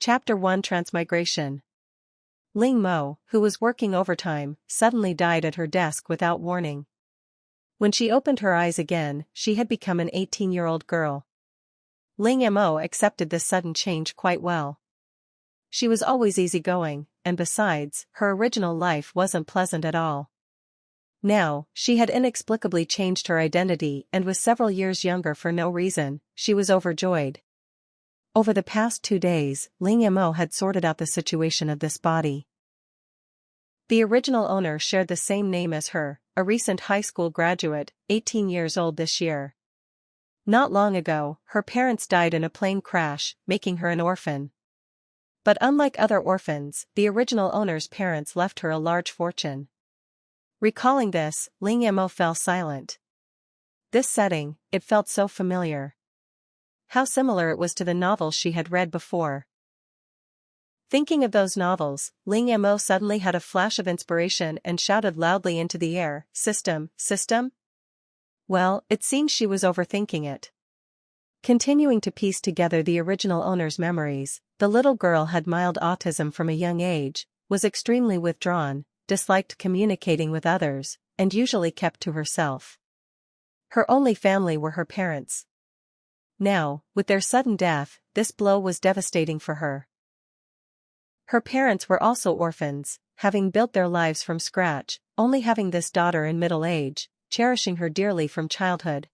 Chapter 1 Transmigration. Ling Mo, who was working overtime, suddenly died at her desk without warning. When she opened her eyes again, she had become an 18-year-old girl. Ling Mo accepted this sudden change quite well. She was always easygoing, and besides, her original life wasn't pleasant at all. Now, she had inexplicably changed her identity and was several years younger for no reason. She was overjoyed. Over the past 2 days, Ling Mo had sorted out the situation of this body. The original owner shared the same name as her, a recent high school graduate, 18 years old this year. Not long ago, her parents died in a plane crash, making her an orphan. But unlike other orphans, the original owner's parents left her a large fortune. Recalling this, Ling Mo fell silent. This setting, it felt so familiar. How similar it was to the novels she had read before. Thinking of those novels, Ling Mo suddenly had a flash of inspiration and shouted loudly into the air, "System, system?" Well, it seems she was overthinking it. Continuing to piece together the original owner's memories, the little girl had mild autism from a young age, was extremely withdrawn, disliked communicating with others, and usually kept to herself. Her only family were her parents. Now, with their sudden death, this blow was devastating for her. Her parents were also orphans, having built their lives from scratch, only having this daughter in middle age, cherishing her dearly from childhood.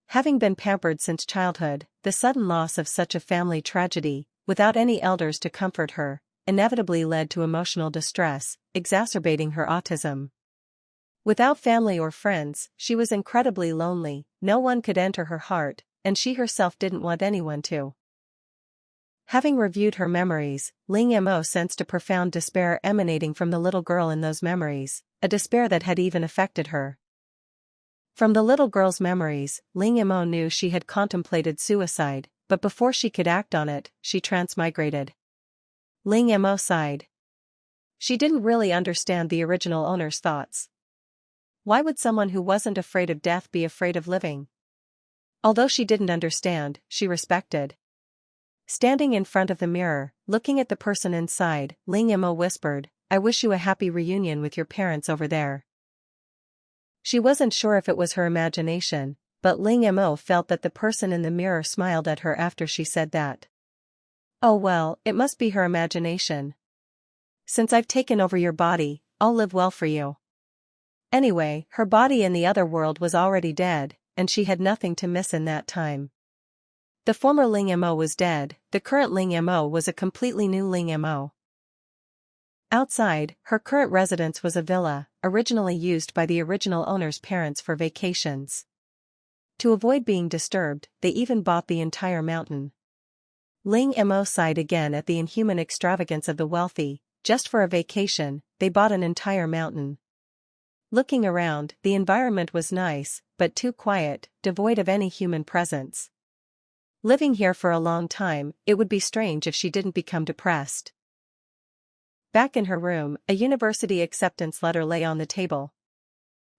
Having been pampered since childhood, the sudden loss of such a family tragedy, without any elders to comfort her, inevitably led to emotional distress, exacerbating her autism. Without family or friends, she was incredibly lonely, no one could enter her heart, and she herself didn't want anyone to. Having reviewed her memories, Ling Mo sensed a profound despair emanating from the little girl in those memories, a despair that had even affected her. From the little girl's memories, Ling Mo knew she had contemplated suicide, but before she could act on it, she transmigrated. Ling Mo sighed. She didn't really understand the original owner's thoughts. Why would someone who wasn't afraid of death be afraid of living? Although she didn't understand, she respected. Standing in front of the mirror, looking at the person inside, Ling Mo whispered, "I wish you a happy reunion with your parents over there." She wasn't sure if it was her imagination, but Ling Mo felt that the person in the mirror smiled at her after she said that. Oh well, it must be her imagination. Since I've taken over your body, I'll live well for you. Anyway, her body in the other world was already dead, and she had nothing to miss in that time. The former Ling Mo was dead, the current Ling Mo was a completely new Ling Mo. Outside, her current residence was a villa, originally used by the original owner's parents for vacations. To avoid being disturbed, they even bought the entire mountain. Ling Mo sighed again at the inhuman extravagance of the wealthy. Just for a vacation, they bought an entire mountain. Looking around, the environment was nice, but too quiet, devoid of any human presence. Living here for a long time, it would be strange if she didn't become depressed. Back in her room, a university acceptance letter lay on the table.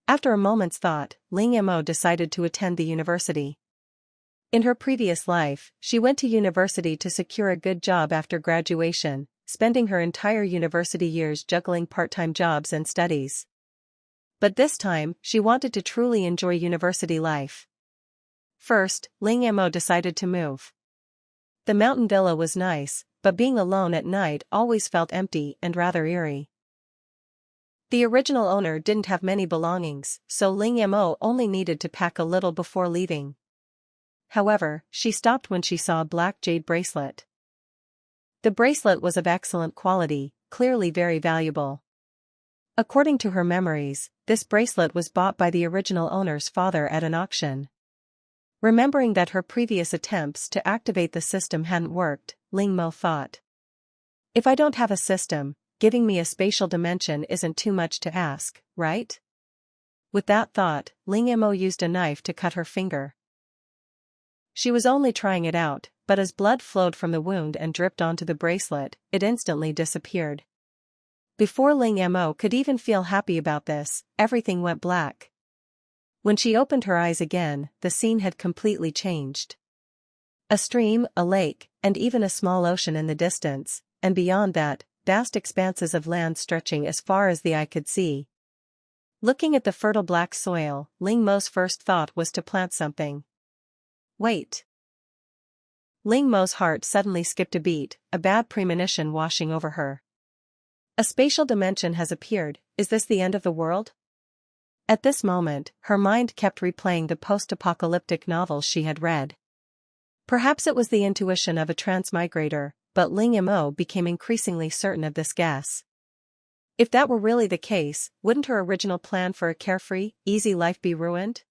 After a moment's thought, Ling Mo decided to attend the university. In her previous life, she went to university to secure a good job after graduation, spending her entire university years juggling part-time jobs and studies. But this time, she wanted to truly enjoy university life. First, Ling Mo decided to move. The mountain villa was nice, but being alone at night always felt empty and rather eerie. The original owner didn't have many belongings, so Ling Mo only needed to pack a little before leaving. However, she stopped when she saw a black jade bracelet. The bracelet was of excellent quality, clearly very valuable. According to her memories, this bracelet was bought by the original owner's father at an auction. Remembering that her previous attempts to activate the system hadn't worked, Ling Mo thought. If I don't have a system, giving me a spatial dimension isn't too much to ask, right? With that thought, Ling Mo used a knife to cut her finger. She was only trying it out, but as blood flowed from the wound and dripped onto the bracelet, it instantly disappeared. Before Ling Mo could even feel happy about this, everything went black. When she opened her eyes again, the scene had completely changed. A stream, a lake, and even a small ocean in the distance, and beyond that, vast expanses of land stretching as far as the eye could see. Looking at the fertile black soil, Ling Mo's first thought was to plant something. Wait. Ling Mo's heart suddenly skipped a beat, a bad premonition washing over her. A spatial dimension has appeared. Is this the end of the world? At this moment, her mind kept replaying the post-apocalyptic novels she had read. Perhaps it was the intuition of a transmigrator, but Ling Mo became increasingly certain of this guess. If that were really the case, wouldn't her original plan for a carefree, easy life be ruined?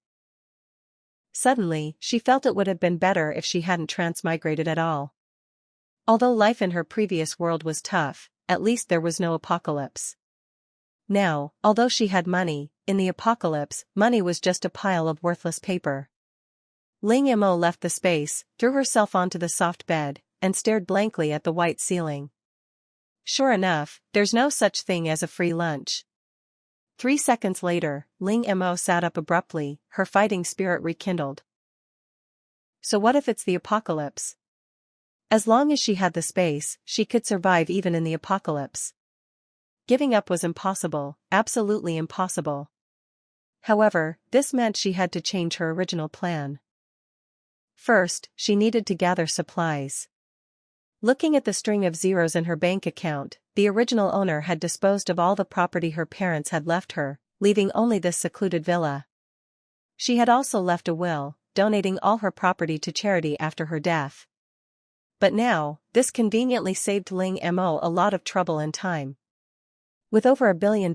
Suddenly, she felt it would have been better if she hadn't transmigrated at all. Although life in her previous world was tough, at least there was no apocalypse. Now, although she had money, in the apocalypse, money was just a pile of worthless paper. Ling Mo left the space, threw herself onto the soft bed, and stared blankly at the white ceiling. Sure enough, there's no such thing as a free lunch. 3 seconds later, Ling Mo sat up abruptly, her fighting spirit rekindled. So what if it's the apocalypse? As long as she had the space, she could survive even in the apocalypse. Giving up was impossible, absolutely impossible. However, this meant she had to change her original plan. First, she needed to gather supplies. Looking at the string of zeros in her bank account, the original owner had disposed of all the property her parents had left her, leaving only this secluded villa. She had also left a will, donating all her property to charity after her death. But now, this conveniently saved Ling Mo a lot of trouble and time. With over $1 billion,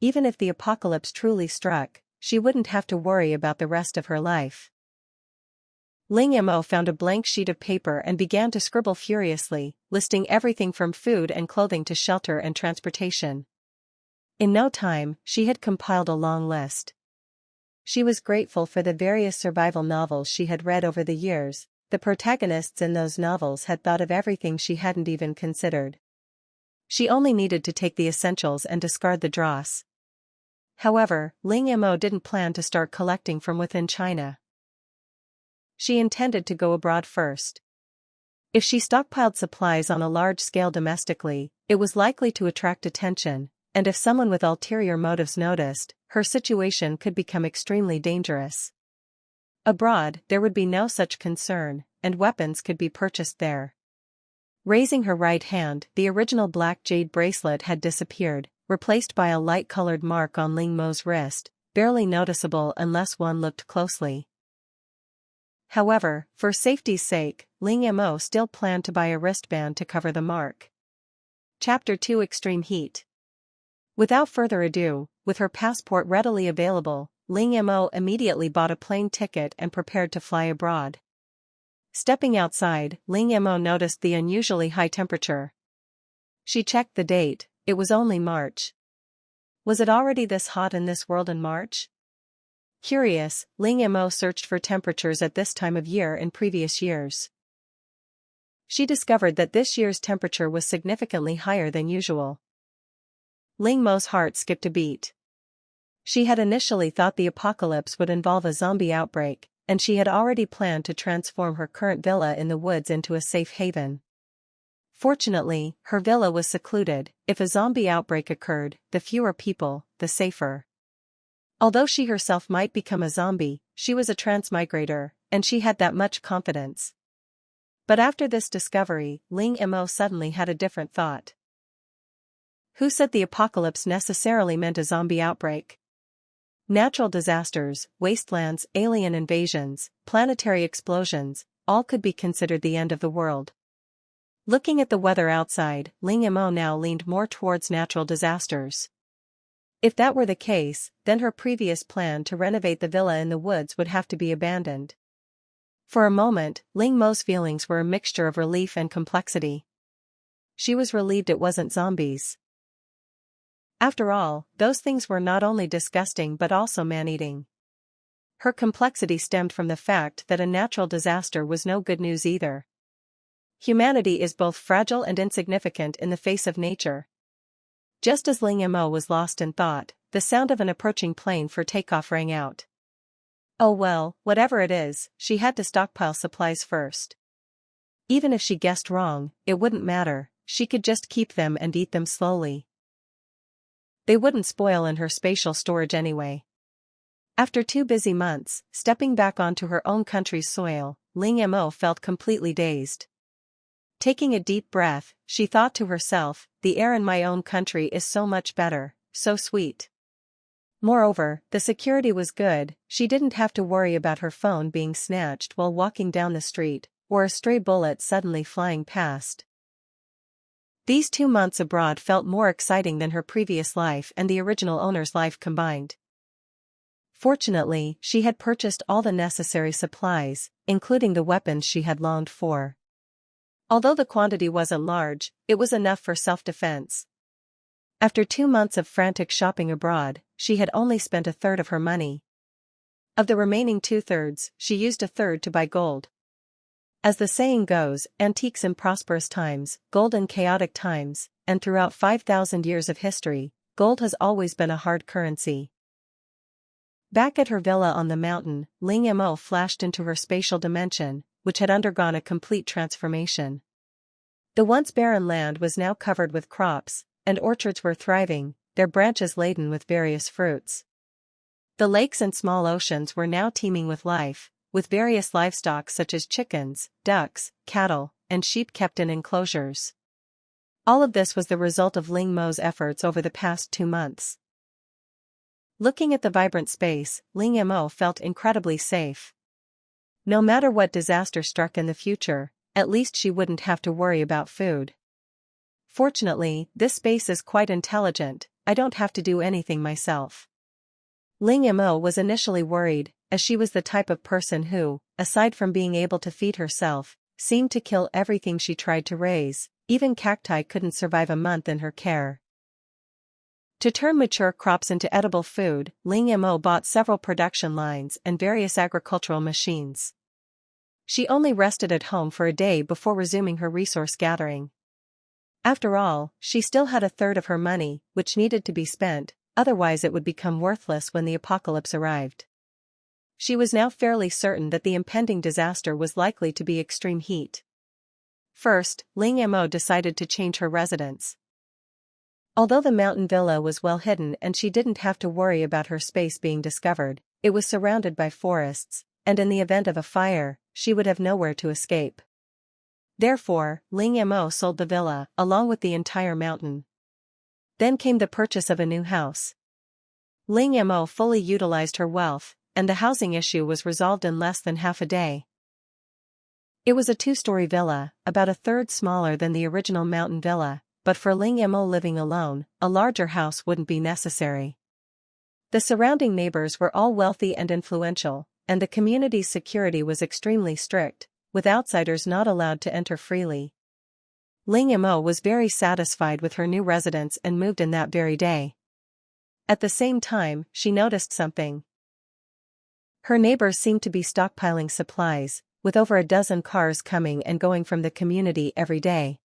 even if the apocalypse truly struck, she wouldn't have to worry about the rest of her life. Ling Mo found a blank sheet of paper and began to scribble furiously, listing everything from food and clothing to shelter and transportation. In no time, she had compiled a long list. She was grateful for the various survival novels she had read over the years. The protagonists in those novels had thought of everything she hadn't even considered. She only needed to take the essentials and discard the dross. However, Ling Mo didn't plan to start collecting from within China. She intended to go abroad first. If she stockpiled supplies on a large scale domestically, it was likely to attract attention, and if someone with ulterior motives noticed, her situation could become extremely dangerous. Abroad, there would be no such concern, and weapons could be purchased there. Raising her right hand, the original black jade bracelet had disappeared, replaced by a light-colored mark on Ling Mo's wrist, barely noticeable unless one looked closely. However, for safety's sake, Ling Mo still planned to buy a wristband to cover the mark. Chapter 2: Extreme Heat. Without further ado, with her passport readily available, Ling Mo immediately bought a plane ticket and prepared to fly abroad. Stepping outside, Ling Mo noticed the unusually high temperature. She checked the date. It was only March. Was it already this hot in this world in March? Curious, Ling Mo searched for temperatures at this time of year in previous years. She discovered that this year's temperature was significantly higher than usual. Ling Mo's heart skipped a beat. She had initially thought the apocalypse would involve a zombie outbreak, and she had already planned to transform her current villa in the woods into a safe haven. Fortunately, her villa was secluded. If a zombie outbreak occurred, the fewer people, the safer. Although she herself might become a zombie, she was a transmigrator, and she had that much confidence. But after this discovery, Ling Mo suddenly had a different thought. Who said the apocalypse necessarily meant a zombie outbreak? Natural disasters, wastelands, alien invasions, planetary explosions, all could be considered the end of the world. Looking at the weather outside, Ling Mo now leaned more towards natural disasters. If that were the case, then her previous plan to renovate the villa in the woods would have to be abandoned. For a moment, Ling Mo's feelings were a mixture of relief and complexity. She was relieved it wasn't zombies. After all, those things were not only disgusting but also man-eating. Her complexity stemmed from the fact that a natural disaster was no good news either. Humanity is both fragile and insignificant in the face of nature. Just as Ling Mo was lost in thought, the sound of an approaching plane for takeoff rang out. Oh well, whatever it is, she had to stockpile supplies first. Even if she guessed wrong, it wouldn't matter, she could just keep them and eat them slowly. They wouldn't spoil in her spatial storage anyway. After 2 busy months, stepping back onto her own country's soil, Ling Mo felt completely dazed. Taking a deep breath, she thought to herself, the air in my own country is so much better, so sweet. Moreover, the security was good, she didn't have to worry about her phone being snatched while walking down the street, or a stray bullet suddenly flying past. These 2 months abroad felt more exciting than her previous life and the original owner's life combined. Fortunately, she had purchased all the necessary supplies, including the weapons she had longed for. Although the quantity wasn't large, it was enough for self-defense. After 2 months of frantic shopping abroad, she had only spent a third of her money. Of the remaining 2/3, she used a third to buy gold. As the saying goes, antiques in prosperous times, gold in chaotic times, and throughout 5,000 years of history, gold has always been a hard currency. Back at her villa on the mountain, Ling Mo flashed into her spatial dimension, which had undergone a complete transformation. The once barren land was now covered with crops, and orchards were thriving, their branches laden with various fruits. The lakes and small oceans were now teeming with life, with various livestock such as chickens, ducks, cattle, and sheep kept in enclosures. All of this was the result of Ling Mo's efforts over the past 2 months. Looking at the vibrant space, Ling Mo felt incredibly safe. No matter what disaster struck in the future, at least she wouldn't have to worry about food. Fortunately, this space is quite intelligent, I don't have to do anything myself. Ling Mo was initially worried, as she was the type of person who, aside from being able to feed herself, seemed to kill everything she tried to raise, even cacti couldn't survive a month in her care. To turn mature crops into edible food, Ling Mo bought several production lines and various agricultural machines. She only rested at home for a day before resuming her resource gathering. After all, she still had a third of her money, which needed to be spent, otherwise it would become worthless when the apocalypse arrived. She was now fairly certain that the impending disaster was likely to be extreme heat. First, Ling Mo decided to change her residence. Although the mountain villa was well hidden and she didn't have to worry about her space being discovered, it was surrounded by forests, and in the event of a fire, she would have nowhere to escape. Therefore, Ling Mo sold the villa, along with the entire mountain. Then came the purchase of a new house. Ling Mo fully utilized her wealth, and the housing issue was resolved in less than half a day. It was a 2-story villa, about a third smaller than the original mountain villa, but for Ling Mo living alone, a larger house wouldn't be necessary. The surrounding neighbors were all wealthy and influential, and the community's security was extremely strict, with outsiders not allowed to enter freely. Ling Mo was very satisfied with her new residence and moved in that very day. At the same time, she noticed something. Her neighbors seemed to be stockpiling supplies, with over a dozen cars coming and going from the community every day.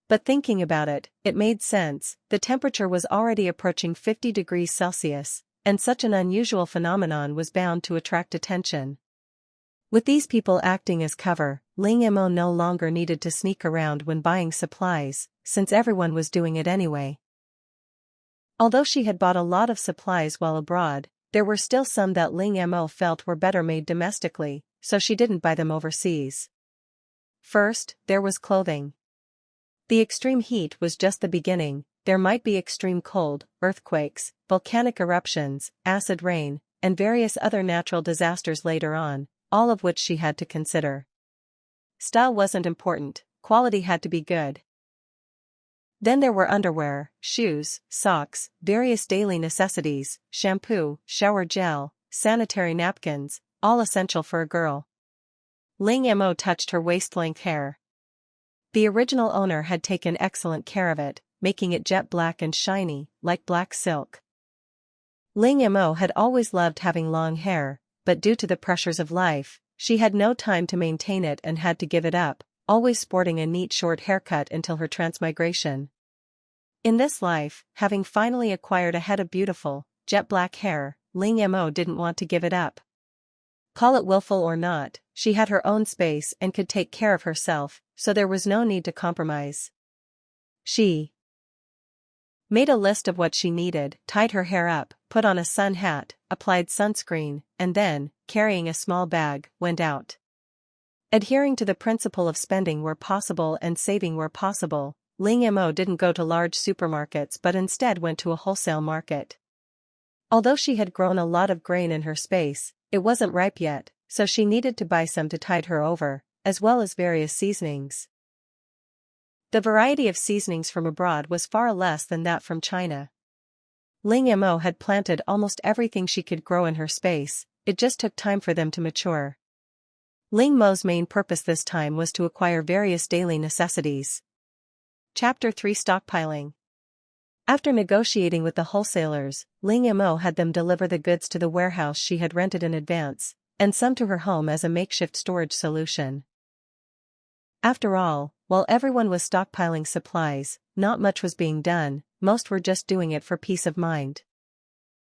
But thinking about it, it made sense, the temperature was already approaching 50 degrees Celsius, and such an unusual phenomenon was bound to attract attention. With these people acting as cover, Ling Mo no longer needed to sneak around when buying supplies, since everyone was doing it anyway. Although she had bought a lot of supplies while abroad, there were still some that Ling Mo felt were better made domestically, so she didn't buy them overseas. First, there was clothing. The extreme heat was just the beginning, there might be extreme cold, earthquakes, volcanic eruptions, acid rain, and various other natural disasters later on, all of which she had to consider. Style wasn't important, quality had to be good. Then there were underwear, shoes, socks, various daily necessities, shampoo, shower gel, sanitary napkins, all essential for a girl. Ling Mo touched her waist-length hair. The original owner had taken excellent care of it, making it jet black and shiny, like black silk. Ling Mo had always loved having long hair, but due to the pressures of life, she had no time to maintain it and had to give it up, always sporting a neat short haircut until her transmigration. In this life, having finally acquired a head of beautiful, jet black hair, Ling Mo didn't want to give it up. Call it willful or not, she had her own space and could take care of herself, so there was no need to compromise. She made a list of what she needed, tied her hair up, put on a sun hat, applied sunscreen, and then, carrying a small bag, went out. Adhering to the principle of spending where possible and saving where possible, Ling Mo didn't go to large supermarkets but instead went to a wholesale market. Although she had grown a lot of grain in her space, it wasn't ripe yet, so she needed to buy some to tide her over, as well as various seasonings. The variety of seasonings from abroad was far less than that from China. Ling Mo had planted almost everything she could grow in her space, it just took time for them to mature. Ling Mo's main purpose this time was to acquire various daily necessities. Chapter 3 Stockpiling. After negotiating with the wholesalers, Ling Mo had them deliver the goods to the warehouse she had rented in advance, and some to her home as a makeshift storage solution. After all, while everyone was stockpiling supplies, not much was being done, most were just doing it for peace of mind.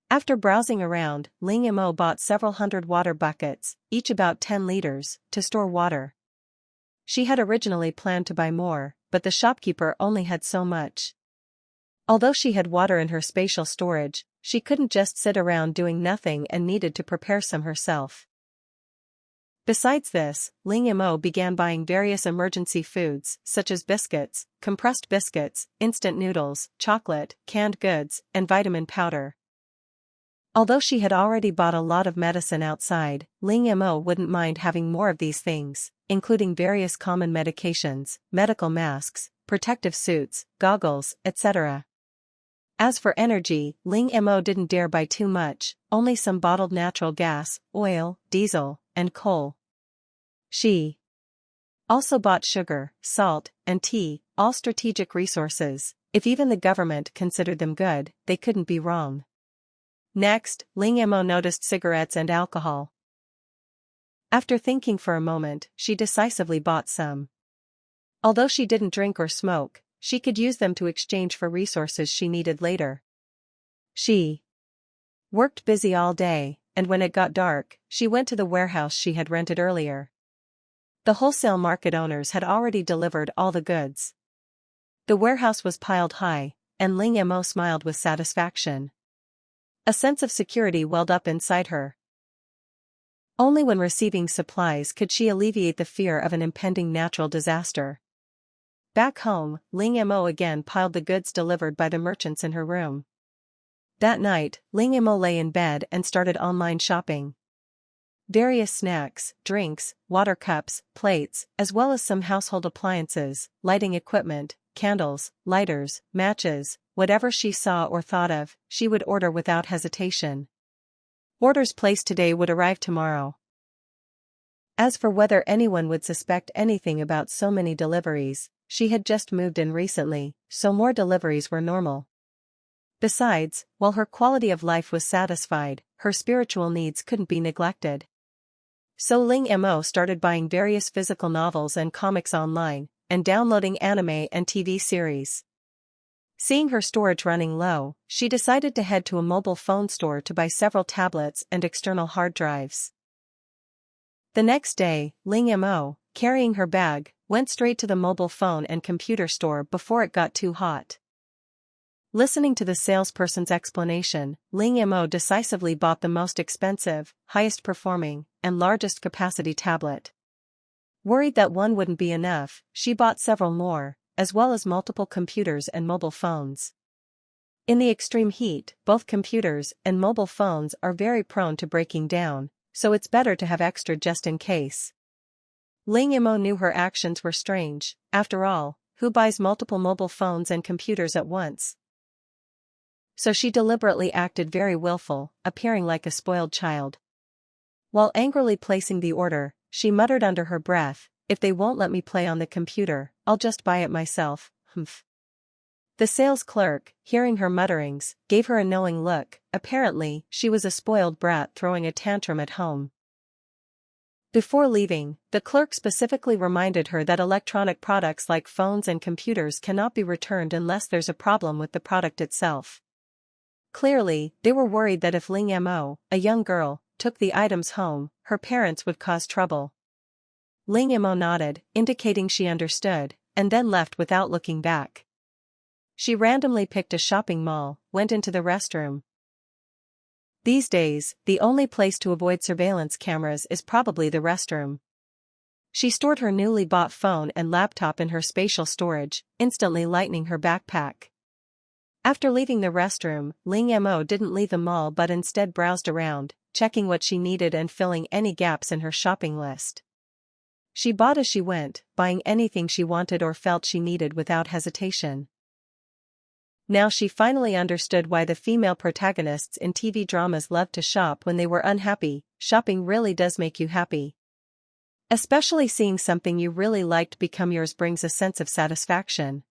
After browsing around, Ling Mo bought several hundred water buckets, each about 10 liters, to store water. She had originally planned to buy more, but the shopkeeper only had so much. Although she had water in her spatial storage, she couldn't just sit around doing nothing and needed to prepare some herself. Besides this, Ling Mo began buying various emergency foods, such as biscuits, compressed biscuits, instant noodles, chocolate, canned goods, and vitamin powder. Although she had already bought a lot of medicine outside, Ling Mo wouldn't mind having more of these things, including various common medications, medical masks, protective suits, goggles, etc. As for energy, Ling Mo didn't dare buy too much, only some bottled natural gas, oil, diesel, and coal. She also bought sugar, salt, and tea, all strategic resources. If even the government considered them good, they couldn't be wrong. Next, Ling Mo noticed cigarettes and alcohol. After thinking for a moment, she decisively bought some. Although she didn't drink or smoke, she could use them to exchange for resources she needed later. She worked busy all day, and when it got dark, she went to the warehouse she had rented earlier. The wholesale market owners had already delivered all the goods. The warehouse was piled high, and Ling Mo smiled with satisfaction. A sense of security welled up inside her. Only when receiving supplies could she alleviate the fear of an impending natural disaster. Back home, Ling Mo again piled the goods delivered by the merchants in her room. That night, Ling Mo lay in bed and started online shopping. Various snacks, drinks, water cups, plates, as well as some household appliances, lighting equipment, candles, lighters, matches, whatever she saw or thought of, she would order without hesitation. Orders placed today would arrive tomorrow. As for whether anyone would suspect anything about so many deliveries, she had just moved in recently, so more deliveries were normal. Besides, while her quality of life was satisfied, her spiritual needs couldn't be neglected. So Ling Mo started buying various physical novels and comics online, and downloading anime and TV series. Seeing her storage running low, she decided to head to a mobile phone store to buy several tablets and external hard drives. The next day, Ling Mo, carrying her bag, went straight to the mobile phone and computer store before it got too hot. Listening to the salesperson's explanation, Ling Mo decisively bought the most expensive, highest performing, and largest capacity tablet. Worried that one wouldn't be enough, she bought several more, as well as multiple computers and mobile phones. In the extreme heat, both computers and mobile phones are very prone to breaking down, so it's better to have extra just in case. Ling Mo knew her actions were strange. After all, who buys multiple mobile phones and computers at once? So she deliberately acted very willful, appearing like a spoiled child. While angrily placing the order, she muttered under her breath, "If they won't let me play on the computer, I'll just buy it myself, humph." The sales clerk, hearing her mutterings, gave her a knowing look. Apparently, she was a spoiled brat throwing a tantrum at home. Before leaving, the clerk specifically reminded her that electronic products like phones and computers cannot be returned unless there's a problem with the product itself. Clearly, they were worried that if Ling Mo, a young girl, took the items home, her parents would cause trouble. Ling Mo nodded, indicating she understood, and then left without looking back. She randomly picked a shopping mall, went into the restroom. These days, the only place to avoid surveillance cameras is probably the restroom. She stored her newly bought phone and laptop in her spatial storage, instantly lightening her backpack. After leaving the restroom, Ling Mo didn't leave the mall but instead browsed around, checking what she needed and filling any gaps in her shopping list. She bought as she went, buying anything she wanted or felt she needed without hesitation. Now she finally understood why the female protagonists in TV dramas loved to shop when they were unhappy. Shopping really does make you happy. Especially seeing something you really liked become yours brings a sense of satisfaction.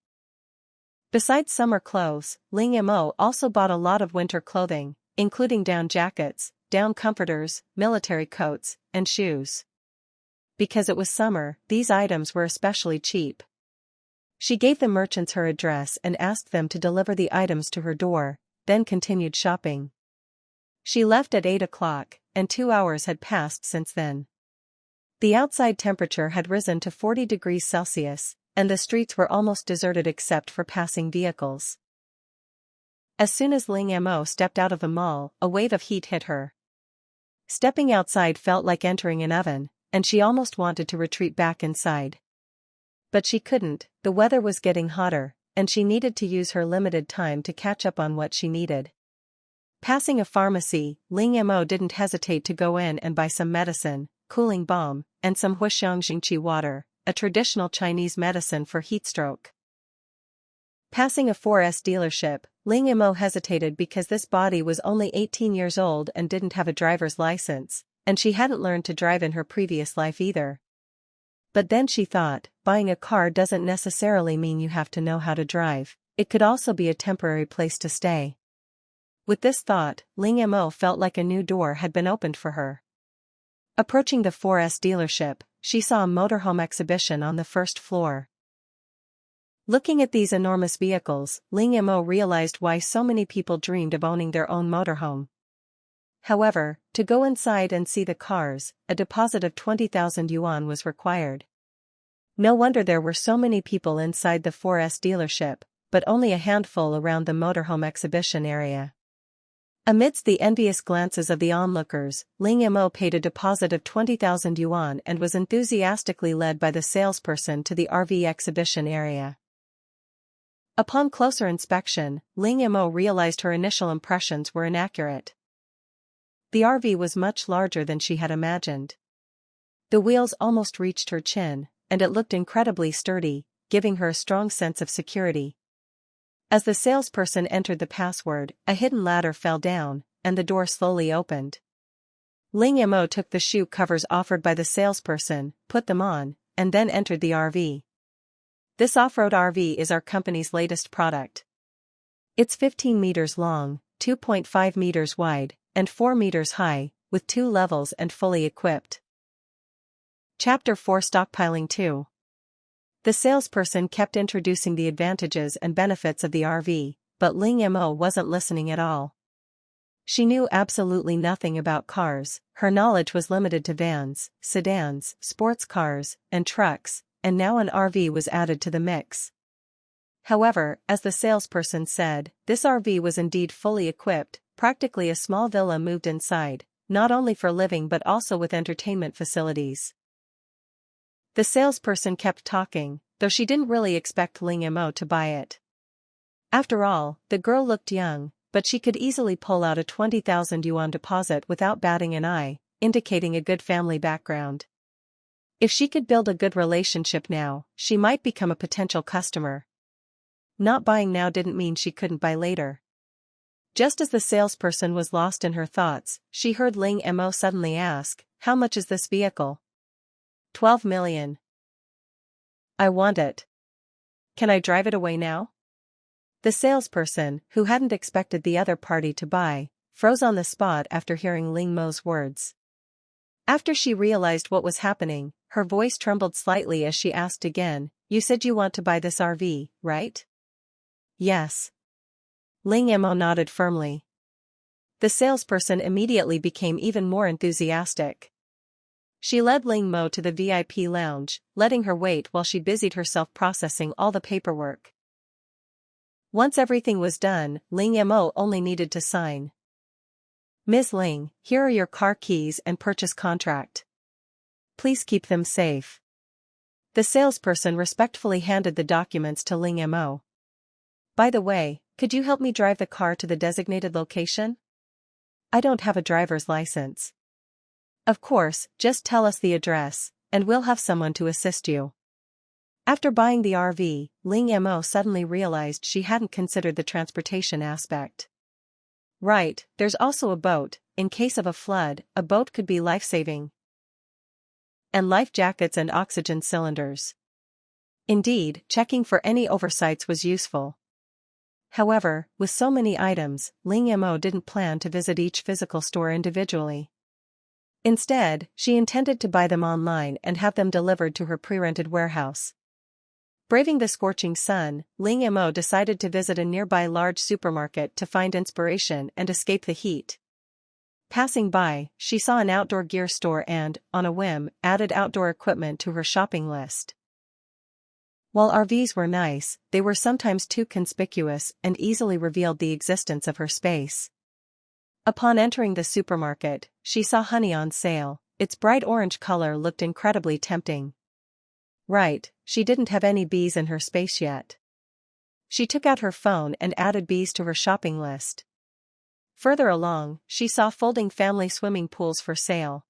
Besides summer clothes, Ling Mo also bought a lot of winter clothing, including down jackets, down comforters, military coats, and shoes. Because it was summer, these items were especially cheap. She gave the merchants her address and asked them to deliver the items to her door, then continued shopping. She left at 8 o'clock, and 2 hours had passed since then. The outside temperature had risen to 40 degrees Celsius, and the streets were almost deserted except for passing vehicles. As soon as Ling Mo stepped out of the mall, a wave of heat hit her. Stepping outside felt like entering an oven, and she almost wanted to retreat back inside. But she couldn't, the weather was getting hotter, and she needed to use her limited time to catch up on what she needed. Passing a pharmacy, Ling Mo didn't hesitate to go in and buy some medicine, cooling balm, and some Huishiang water, a traditional Chinese medicine for heatstroke. Passing a 4S dealership, Ling Mo hesitated because this body was only 18 years old and didn't have a driver's license, and she hadn't learned to drive in her previous life either. But then she thought, buying a car doesn't necessarily mean you have to know how to drive, it could also be a temporary place to stay. With this thought, Ling Mo felt like a new door had been opened for her. Approaching the 4S dealership, she saw a motorhome exhibition on the first floor. Looking at these enormous vehicles, Ling Mo realized why so many people dreamed of owning their own motorhome. However, to go inside and see the cars, a deposit of 20,000 yuan was required. No wonder there were so many people inside the 4S dealership, but only a handful around the motorhome exhibition area. Amidst the envious glances of the onlookers, Ling Mo paid a deposit of 20,000 yuan and was enthusiastically led by the salesperson to the RV exhibition area. Upon closer inspection, Ling Mo realized her initial impressions were inaccurate. The RV was much larger than she had imagined. The wheels almost reached her chin, and it looked incredibly sturdy, giving her a strong sense of security. As the salesperson entered the password, a hidden ladder fell down, and the door slowly opened. Ling Mo took the shoe covers offered by the salesperson, put them on, and then entered the RV. This off-road RV is our company's latest product. It's 15 meters long, 2.5 meters wide, and 4 meters high, with 2 levels and fully equipped. Chapter 4 Stockpiling 2. The salesperson kept introducing the advantages and benefits of the RV, but Ling Mo wasn't listening at all. She knew absolutely nothing about cars, her knowledge was limited to vans, sedans, sports cars, and trucks, and now an RV was added to the mix. However, as the salesperson said, this RV was indeed fully equipped, practically a small villa moved inside, not only for living but also with entertainment facilities. The salesperson kept talking, though she didn't really expect Ling Mo to buy it. After all, the girl looked young, but she could easily pull out a 20,000 yuan deposit without batting an eye, indicating a good family background. If she could build a good relationship now, she might become a potential customer. Not buying now didn't mean she couldn't buy later. Just as the salesperson was lost in her thoughts, she heard Ling Mo suddenly ask, "How much is this vehicle?" 12 million. I want it. Can I drive it away now? The salesperson, who hadn't expected the other party to buy, froze on the spot after hearing Ling Mo's words. After she realized what was happening, her voice trembled slightly as she asked again, "You said you want to buy this RV, right?" "Yes." Ling Mo nodded firmly. The salesperson immediately became even more enthusiastic. She led Ling Mo to the VIP lounge, letting her wait while she busied herself processing all the paperwork. Once everything was done, Ling Mo only needed to sign. "Ms. Ling, here are your car keys and purchase contract. Please keep them safe." The salesperson respectfully handed the documents to Ling Mo. "By the way, could you help me drive the car to the designated location? I don't have a driver's license." "Of course, just tell us the address, and we'll have someone to assist you." After buying the RV, Ling Mo suddenly realized she hadn't considered the transportation aspect. Right, there's also a boat. In case of a flood, a boat could be life-saving. And life jackets and oxygen cylinders. Indeed, checking for any oversights was useful. However, with so many items, Ling Mo didn't plan to visit each physical store individually. Instead, she intended to buy them online and have them delivered to her pre-rented warehouse. Braving the scorching sun, Ling Mo decided to visit a nearby large supermarket to find inspiration and escape the heat. Passing by, she saw an outdoor gear store and, on a whim, added outdoor equipment to her shopping list. While RVs were nice, they were sometimes too conspicuous and easily revealed the existence of her space. Upon entering the supermarket, she saw honey on sale. Its bright orange color looked incredibly tempting. Right, she didn't have any bees in her space yet. She took out her phone and added bees to her shopping list. Further along, she saw folding family swimming pools for sale.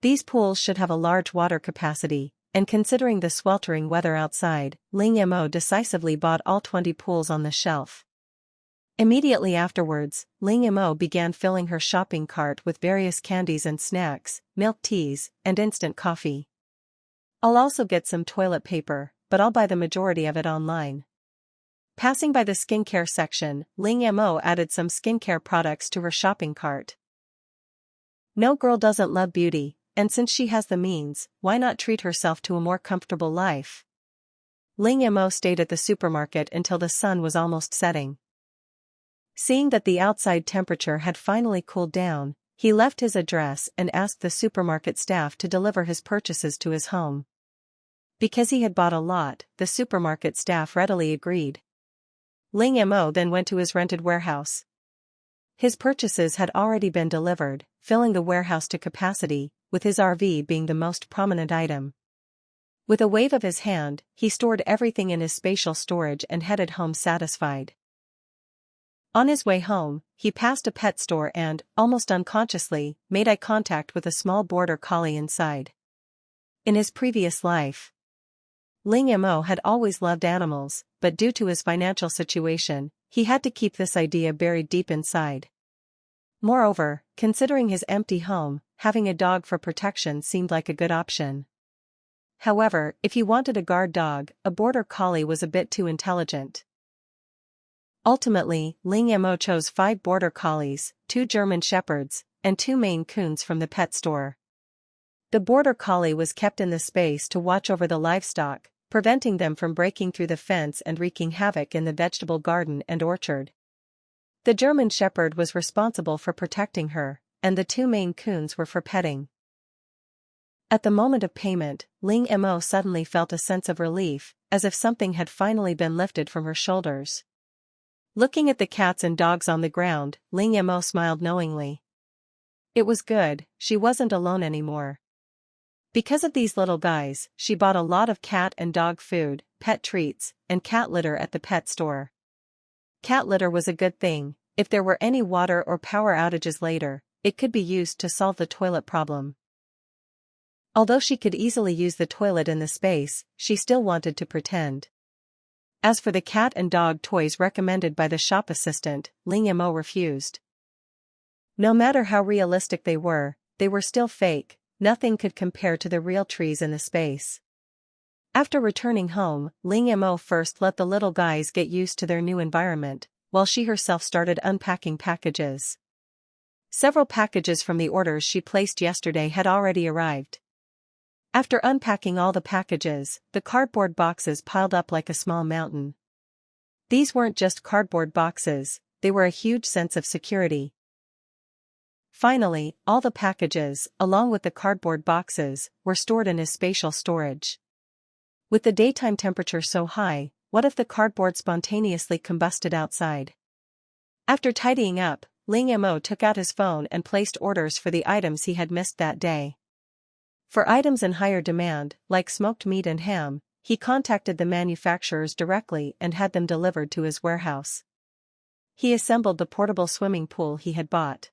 These pools should have a large water capacity, and considering the sweltering weather outside, Ling Mo decisively bought all 20 pools on the shelf. Immediately afterwards, Ling Mo began filling her shopping cart with various candies and snacks, milk teas, and instant coffee. "I'll also get some toilet paper, but I'll buy the majority of it online." Passing by the skincare section, Ling Mo added some skincare products to her shopping cart. No girl doesn't love beauty, and since she has the means, why not treat herself to a more comfortable life? Ling Mo stayed at the supermarket until the sun was almost setting. Seeing that the outside temperature had finally cooled down, he left his address and asked the supermarket staff to deliver his purchases to his home. Because he had bought a lot, the supermarket staff readily agreed. Ling Mo then went to his rented warehouse. His purchases had already been delivered, filling the warehouse to capacity, with his RV being the most prominent item. With a wave of his hand, he stored everything in his spatial storage and headed home satisfied. On his way home, he passed a pet store and, almost unconsciously, made eye contact with a small border collie inside. In his previous life, Ling Mo had always loved animals, but due to his financial situation, he had to keep this idea buried deep inside. Moreover, considering his empty home, having a dog for protection seemed like a good option. However, if he wanted a guard dog, a border collie was a bit too intelligent. Ultimately, Ling Mo chose 5 border collies, 2 German shepherds, and 2 Maine Coons from the pet store. The border collie was kept in the space to watch over the livestock, preventing them from breaking through the fence and wreaking havoc in the vegetable garden and orchard. The German shepherd was responsible for protecting her, and the 2 Maine Coons were for petting. At the moment of payment, Ling Mo suddenly felt a sense of relief, as if something had finally been lifted from her shoulders. Looking at the cats and dogs on the ground, Ling Mo smiled knowingly. It was good, she wasn't alone anymore. Because of these little guys, she bought a lot of cat and dog food, pet treats, and cat litter at the pet store. Cat litter was a good thing. If there were any water or power outages later, it could be used to solve the toilet problem. Although she could easily use the toilet in the space, she still wanted to pretend. As for the cat and dog toys recommended by the shop assistant, Ling Mo refused. No matter how realistic they were still fake. Nothing could compare to the real trees in the space. After returning home, Ling Mo first let the little guys get used to their new environment, while she herself started unpacking packages. Several packages from the orders she placed yesterday had already arrived. After unpacking all the packages, the cardboard boxes piled up like a small mountain. These weren't just cardboard boxes, they were a huge sense of security. Finally, all the packages, along with the cardboard boxes, were stored in his spatial storage. With the daytime temperature so high, what if the cardboard spontaneously combusted outside? After tidying up, Ling Mo took out his phone and placed orders for the items he had missed that day. For items in higher demand, like smoked meat and ham, he contacted the manufacturers directly and had them delivered to his warehouse. He assembled the portable swimming pool he had bought.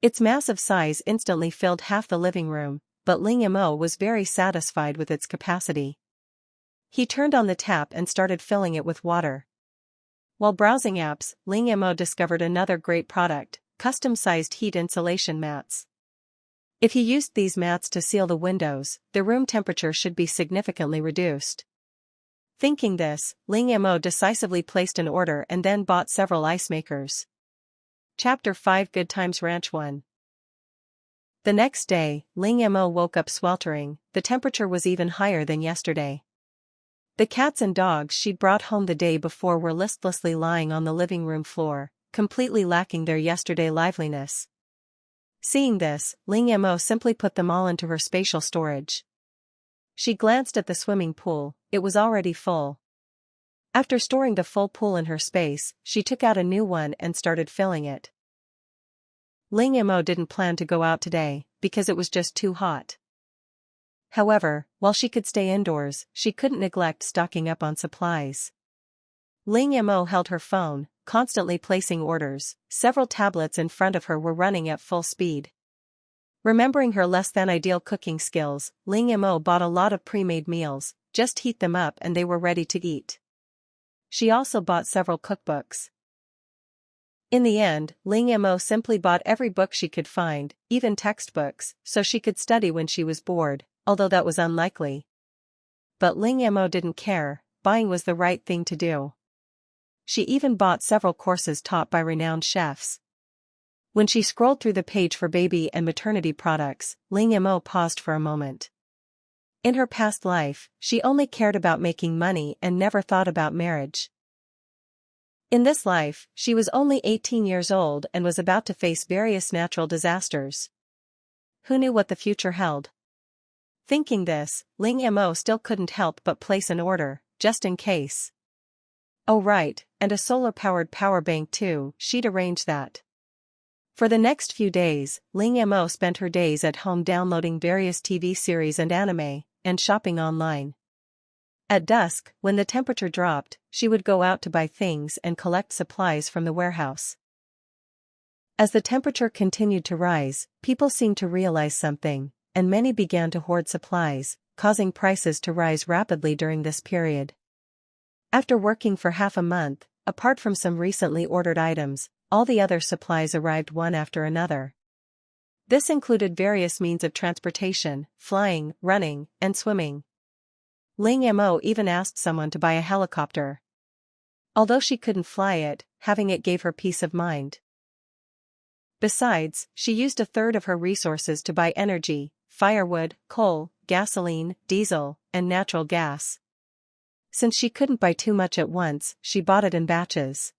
Its massive size instantly filled half the living room, but Ling Mo was very satisfied with its capacity. He turned on the tap and started filling it with water. While browsing apps, Ling Mo discovered another great product: custom-sized heat insulation mats. If he used these mats to seal the windows, the room temperature should be significantly reduced. Thinking this, Ling Mo decisively placed an order and then bought several ice makers. Chapter 5 Good Times Ranch 1. The next day, Ling Mo woke up sweltering. The temperature was even higher than yesterday. The cats and dogs she'd brought home the day before were listlessly lying on the living room floor, completely lacking their yesterday liveliness. Seeing this, Ling Mo simply put them all into her spatial storage. She glanced at the swimming pool; it was already full. After storing the full pool in her space, she took out a new one and started filling it. Ling Mo didn't plan to go out today, because it was just too hot. However, while she could stay indoors, she couldn't neglect stocking up on supplies. Ling Mo held her phone, constantly placing orders. Several tablets in front of her were running at full speed. Remembering her less-than-ideal cooking skills, Ling Mo bought a lot of pre-made meals. Just heat them up and they were ready to eat. She also bought several cookbooks. In the end, Ling Mo simply bought every book she could find, even textbooks, so she could study when she was bored, although that was unlikely. But Ling Mo didn't care; buying was the right thing to do. She even bought several courses taught by renowned chefs. When she scrolled through the page for baby and maternity products, Ling Mo paused for a moment. In her past life, she only cared about making money and never thought about marriage. In this life, she was only 18 years old and was about to face various natural disasters. Who knew what the future held? Thinking this, Ling Mo still couldn't help but place an order, just in case. Oh right, and a solar-powered power bank too. She'd arrange that. For the next few days, Ling Mo spent her days at home downloading various TV series and anime, and shopping online. At dusk, when the temperature dropped, she would go out to buy things and collect supplies from the warehouse. As the temperature continued to rise, people seemed to realize something, and many began to hoard supplies, causing prices to rise rapidly during this period. After working for half a month, apart from some recently ordered items, all the other supplies arrived one after another. This included various means of transportation: flying, running, and swimming. Ling Mo even asked someone to buy a helicopter. Although she couldn't fly it, having it gave her peace of mind. Besides, she used a third of her resources to buy energy: firewood, coal, gasoline, diesel, and natural gas. Since she couldn't buy too much at once, she bought it in batches.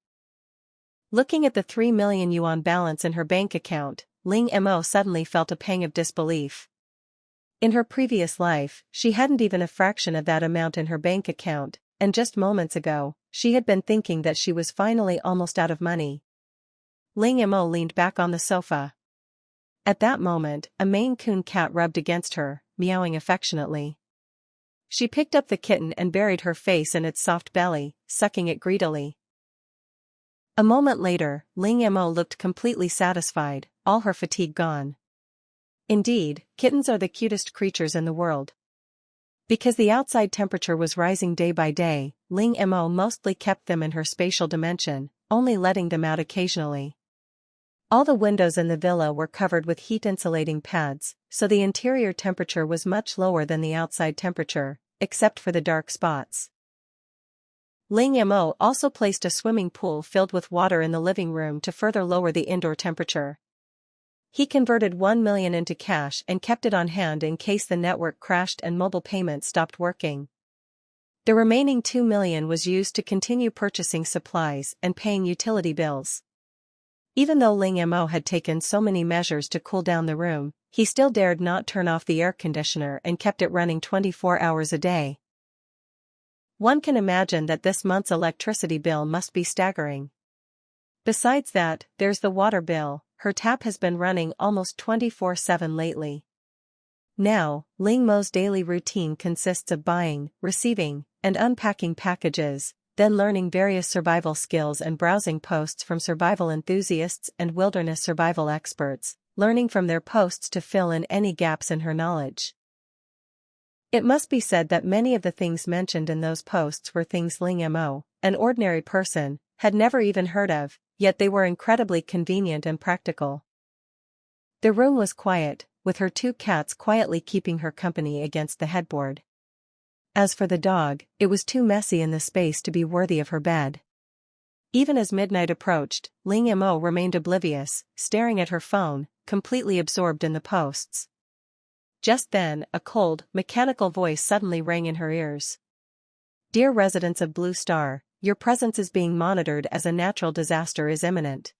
Looking at the 3 million yuan balance in her bank account, Ling Mo suddenly felt a pang of disbelief. In her previous life, she hadn't even a fraction of that amount in her bank account, and just moments ago, she had been thinking that she was finally almost out of money. Ling Mo leaned back on the sofa. At that moment, a Maine Coon cat rubbed against her, meowing affectionately. She picked up the kitten and buried her face in its soft belly, sucking it greedily. A moment later, Ling Mo looked completely satisfied, all her fatigue gone. Indeed, kittens are the cutest creatures in the world. Because the outside temperature was rising day by day, Ling Mo mostly kept them in her spatial dimension, only letting them out occasionally. All the windows in the villa were covered with heat-insulating pads, so the interior temperature was much lower than the outside temperature, except for the dark spots. Ling Mo also placed a swimming pool filled with water in the living room to further lower the indoor temperature. He converted 1 million into cash and kept it on hand in case the network crashed and mobile payments stopped working. The remaining 2 million was used to continue purchasing supplies and paying utility bills. Even though Ling Mo had taken so many measures to cool down the room, he still dared not turn off the air conditioner and kept it running 24 hours a day. One can imagine that this month's electricity bill must be staggering. Besides that, there's the water bill. Her tap has been running almost 24/7 lately. Now, Ling Mo's daily routine consists of buying, receiving, and unpacking packages, then learning various survival skills and browsing posts from survival enthusiasts and wilderness survival experts, learning from their posts to fill in any gaps in her knowledge. It must be said that many of the things mentioned in those posts were things Ling Mo, an ordinary person, had never even heard of, yet they were incredibly convenient and practical. The room was quiet, with her 2 cats quietly keeping her company against the headboard. As for the dog, it was too messy in the space to be worthy of her bed. Even as midnight approached, Ling Mo remained oblivious, staring at her phone, completely absorbed in the posts. Just then, a cold, mechanical voice suddenly rang in her ears. "Dear residents of Blue Star, your presence is being monitored as a natural disaster is imminent.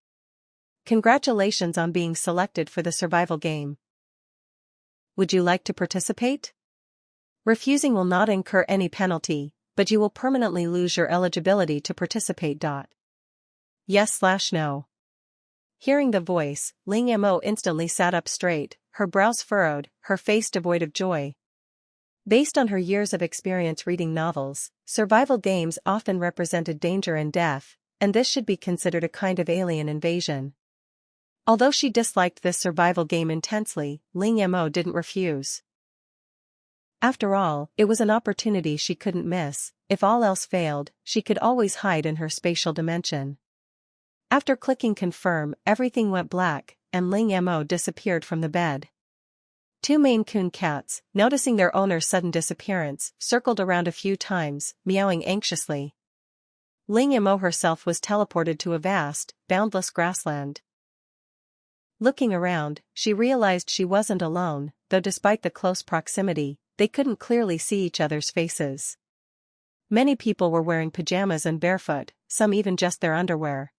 Congratulations on being selected for the survival game. Would you like to participate? Refusing will not incur any penalty, but you will permanently lose your eligibility to participate. Yes/no." Hearing the voice, Ling Mo instantly sat up straight, her brows furrowed, her face devoid of joy. Based on her years of experience reading novels, survival games often represented danger and death, and this should be considered a kind of alien invasion. Although she disliked this survival game intensely, Ling Mo didn't refuse. After all, it was an opportunity she couldn't miss. If all else failed, she could always hide in her spatial dimension. After clicking confirm, everything went black, and Ling Mo disappeared from the bed. 2 Maine Coon cats, noticing their owner's sudden disappearance, circled around a few times, meowing anxiously. Ling Mo herself was teleported to a vast, boundless grassland. Looking around, she realized she wasn't alone, though despite the close proximity, they couldn't clearly see each other's faces. Many people were wearing pajamas and barefoot, some even just their underwear.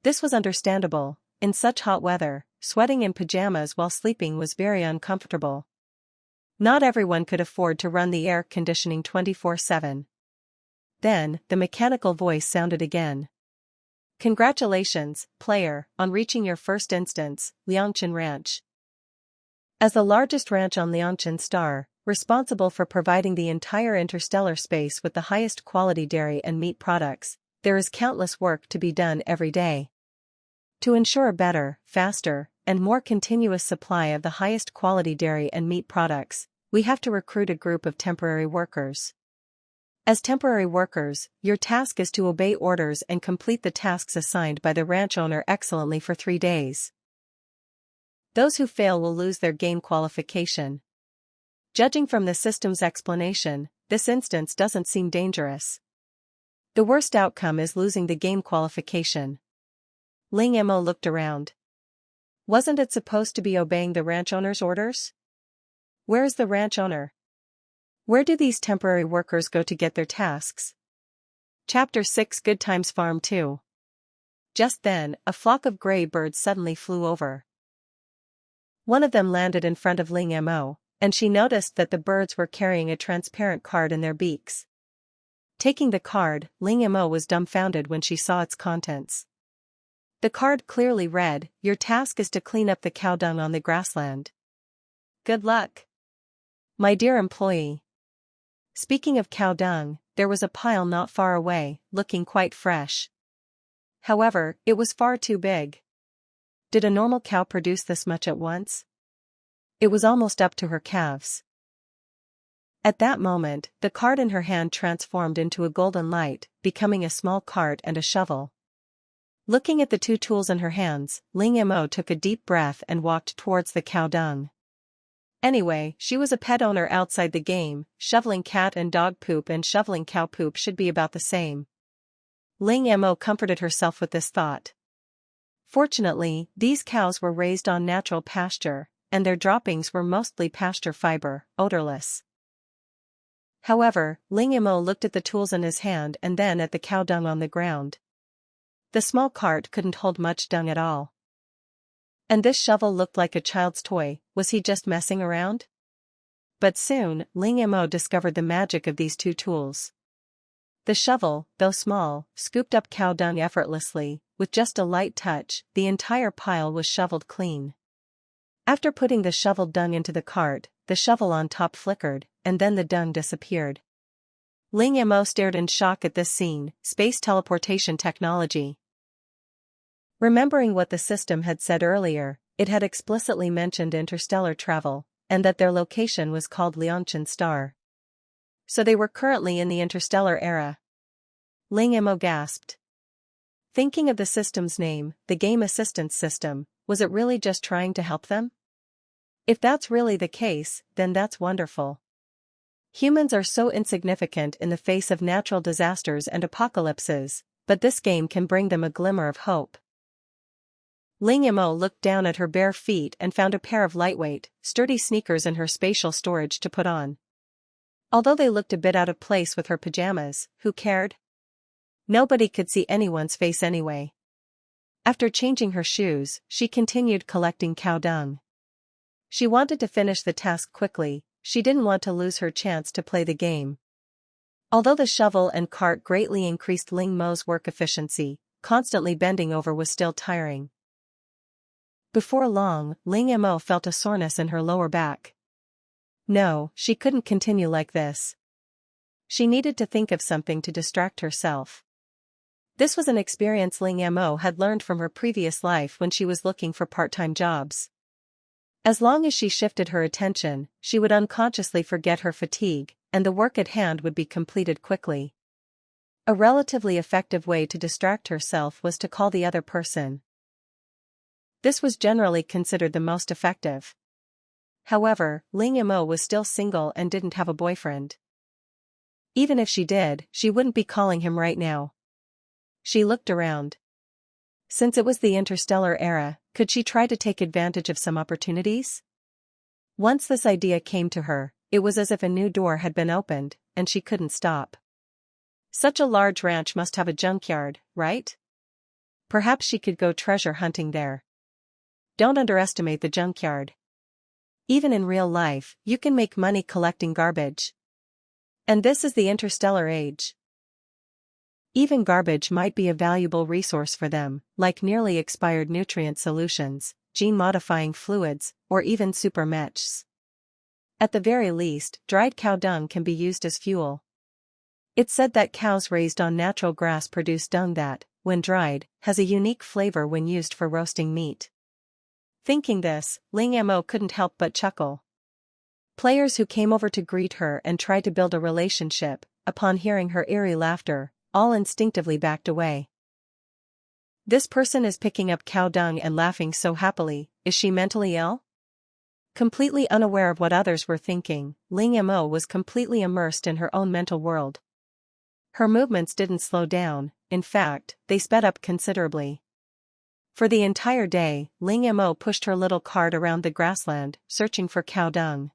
This was understandable. In such hot weather, sweating in pajamas while sleeping was very uncomfortable. Not everyone could afford to run the air conditioning 24/7. Then, the mechanical voice sounded again. "Congratulations, player, on reaching your first instance, Liangchen Ranch. As the largest ranch on Liangchen Star, responsible for providing the entire interstellar space with the highest quality dairy and meat products, there is countless work to be done every day. To ensure a better, faster, and more continuous supply of the highest quality dairy and meat products, we have to recruit a group of temporary workers. As temporary workers, your task is to obey orders and complete the tasks assigned by the ranch owner excellently for 3 days. Those who fail will lose their game qualification. Judging from the system's explanation, this instance doesn't seem dangerous. The worst outcome is losing the game qualification." Ling Mo looked around. Wasn't it supposed to be obeying the ranch owner's orders? Where is the ranch owner? Where do these temporary workers go to get their tasks? Chapter 6 Good Times Farm 2. Just then, a flock of gray birds suddenly flew over. One of them landed in front of Ling Mo, and she noticed that the birds were carrying a transparent card in their beaks. Taking the card, Ling Mo was dumbfounded when she saw its contents. The card clearly read, "Your task is to clean up the cow dung on the grassland. Good luck, my dear employee." Speaking of cow dung, there was a pile not far away, looking quite fresh. However, it was far too big. Did a normal cow produce this much at once? It was almost up to her calves. At that moment, the card in her hand transformed into a golden light, becoming a small cart and a shovel. Looking at the 2 tools in her hands, Ling Mo took a deep breath and walked towards the cow dung. Anyway, she was a pet owner outside the game. Shoveling cat and dog poop and shoveling cow poop should be about the same. Ling Mo comforted herself with this thought. Fortunately, these cows were raised on natural pasture, and their droppings were mostly pasture fiber, odorless. However, Ling Mo looked at the tools in his hand and then at the cow dung on the ground. The small cart couldn't hold much dung at all. And this shovel looked like a child's toy. Was he just messing around? But soon, Ling Mo discovered the magic of these two tools. The shovel, though small, scooped up cow dung effortlessly. With just a light touch, the entire pile was shoveled clean. After putting the shoveled dung into the cart, the shovel on top flickered, and then the dung disappeared. Ling Mo stared in shock at this scene. Space teleportation technology. Remembering what the system had said earlier, it had explicitly mentioned interstellar travel, and that their location was called Liangshan Star. So they were currently in the interstellar era. Ling Mo gasped. Thinking of the system's name, the Game Assistance System, was it really just trying to help them? If that's really the case, then that's wonderful. Humans are so insignificant in the face of natural disasters and apocalypses, but this game can bring them a glimmer of hope. Ling Mo looked down at her bare feet and found a pair of lightweight, sturdy sneakers in her spatial storage to put on. Although they looked a bit out of place with her pajamas, who cared? Nobody could see anyone's face anyway. After changing her shoes, she continued collecting cow dung. She wanted to finish the task quickly. She didn't want to lose her chance to play the game. Although the shovel and cart greatly increased Ling Mo's work efficiency, constantly bending over was still tiring. Before long, Ling Mo felt a soreness in her lower back. No, she couldn't continue like this. She needed to think of something to distract herself. This was an experience Ling Mo had learned from her previous life when she was looking for part-time jobs. As long as she shifted her attention, she would unconsciously forget her fatigue, and the work at hand would be completed quickly. A relatively effective way to distract herself was to call the other person. This was generally considered the most effective. However, Ling Mo was still single and didn't have a boyfriend. Even if she did, she wouldn't be calling him right now. She looked around. Since it was the interstellar era, could she try to take advantage of some opportunities? Once this idea came to her, it was as if a new door had been opened, and she couldn't stop. Such a large ranch must have a junkyard, right? Perhaps she could go treasure hunting there. Don't underestimate the junkyard. Even in real life, you can make money collecting garbage. And this is the interstellar age. Even garbage might be a valuable resource for them, like nearly expired nutrient solutions, gene-modifying fluids, or even super mechs. At the very least, dried cow dung can be used as fuel. It's said that cows raised on natural grass produce dung that, when dried, has a unique flavor when used for roasting meat. Thinking this, Ling Mo couldn't help but chuckle. Players who came over to greet her and try to build a relationship, upon hearing her eerie laughter, all instinctively backed away. This person is picking up cow dung and laughing so happily. Is she mentally ill? Completely unaware of what others were thinking, Ling Mo was completely immersed in her own mental world. Her movements didn't slow down, in fact, they sped up considerably. For the entire day, Ling Mo pushed her little cart around the grassland, searching for cow dung.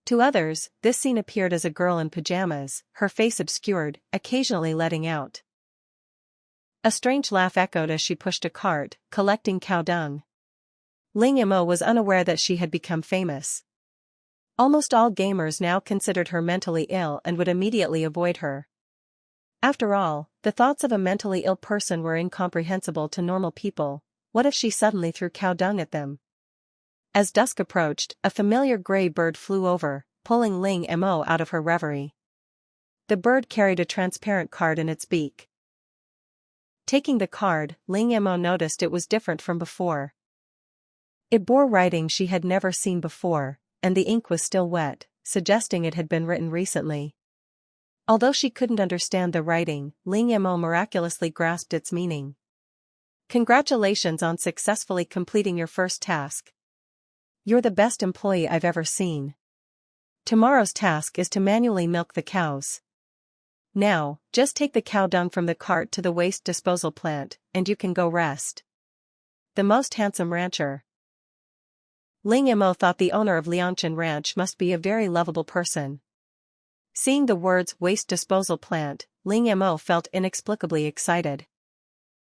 To others, this scene appeared as a girl in pajamas, her face obscured, occasionally letting out. A strange laugh echoed as she pushed a cart, collecting cow dung. Ling Mo was unaware that she had become famous. Almost all gamers now considered her mentally ill and would immediately avoid her. After all, the thoughts of a mentally ill person were incomprehensible to normal people. What if she suddenly threw cow dung at them? As dusk approached, a familiar gray bird flew over, pulling Ling Mo out of her reverie. The bird carried a transparent card in its beak. Taking the card, Ling Mo noticed it was different from before. It bore writing she had never seen before, and the ink was still wet, suggesting it had been written recently. Although she couldn't understand the writing, Ling Mo miraculously grasped its meaning. Congratulations on successfully completing your first task. You're the best employee I've ever seen. Tomorrow's task is to manually milk the cows. Now, just take the cow dung from the cart to the waste disposal plant, and you can go rest. The most handsome rancher. Ling Mo thought the owner of Liangshan Ranch must be a very lovable person. Seeing the words waste disposal plant, Ling Mo felt inexplicably excited.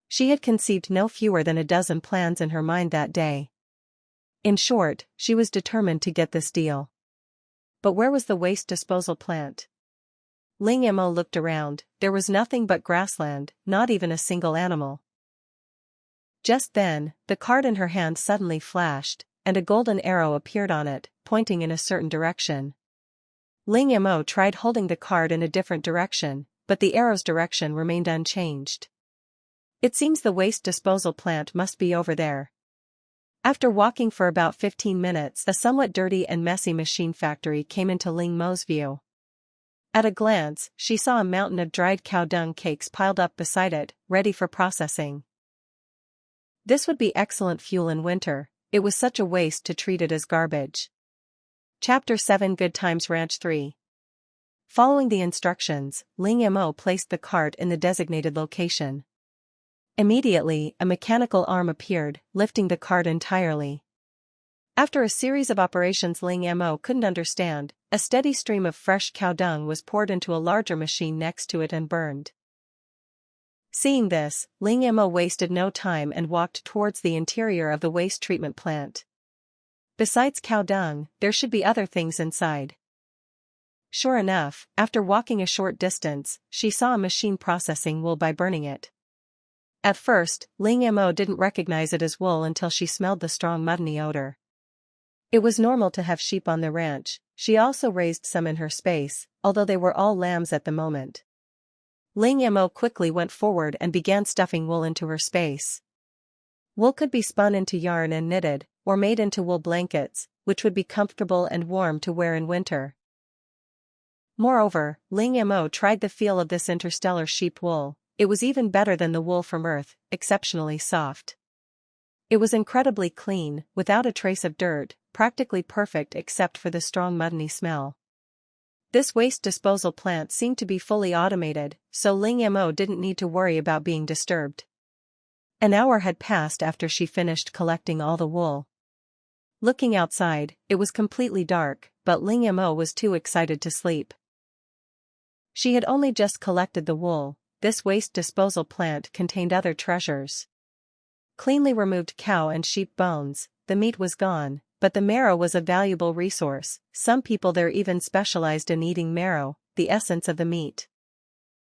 She had conceived no fewer than a dozen plans in her mind that day. In short, she was determined to get this deal. But where was the waste disposal plant? Ling Mo looked around. There was nothing but grassland, not even a single animal. Just then, the card in her hand suddenly flashed, and a golden arrow appeared on it, pointing in a certain direction. Ling Mo tried holding the card in a different direction, but the arrow's direction remained unchanged. It seems the waste disposal plant must be over there. After walking for about 15 minutes, a somewhat dirty and messy machine factory came into Ling Mo's view. At a glance, she saw a mountain of dried cow dung cakes piled up beside it, ready for processing. This would be excellent fuel in winter. It was such a waste to treat it as garbage. Chapter 7 Good Times Ranch 3. Following the instructions, Ling Mo placed the cart in the designated location. Immediately, a mechanical arm appeared, lifting the cart entirely. After a series of operations Ling Mo couldn't understand, a steady stream of fresh cow dung was poured into a larger machine next to it and burned. Seeing this, Ling Mo wasted no time and walked towards the interior of the waste treatment plant. Besides cow dung, there should be other things inside. Sure enough, after walking a short distance, she saw a machine processing wool by burning it. At first, Ling Mo didn't recognize it as wool until she smelled the strong muttony odor. It was normal to have sheep on the ranch. She also raised some in her space, although they were all lambs at the moment. Ling Mo quickly went forward and began stuffing wool into her space. Wool could be spun into yarn and knitted, or made into wool blankets, which would be comfortable and warm to wear in winter. Moreover, Ling Mo tried the feel of this interstellar sheep wool. It was even better than the wool from Earth, exceptionally soft. It was incredibly clean, without a trace of dirt, practically perfect except for the strong muttony smell. This waste disposal plant seemed to be fully automated, so Ling Mo didn't need to worry about being disturbed. An hour had passed after she finished collecting all the wool. Looking outside, it was completely dark, but Ling Mo was too excited to sleep. She had only just collected the wool. This waste disposal plant contained other treasures. Cleanly removed cow and sheep bones, the meat was gone, but the marrow was a valuable resource. Some people there even specialized in eating marrow, the essence of the meat.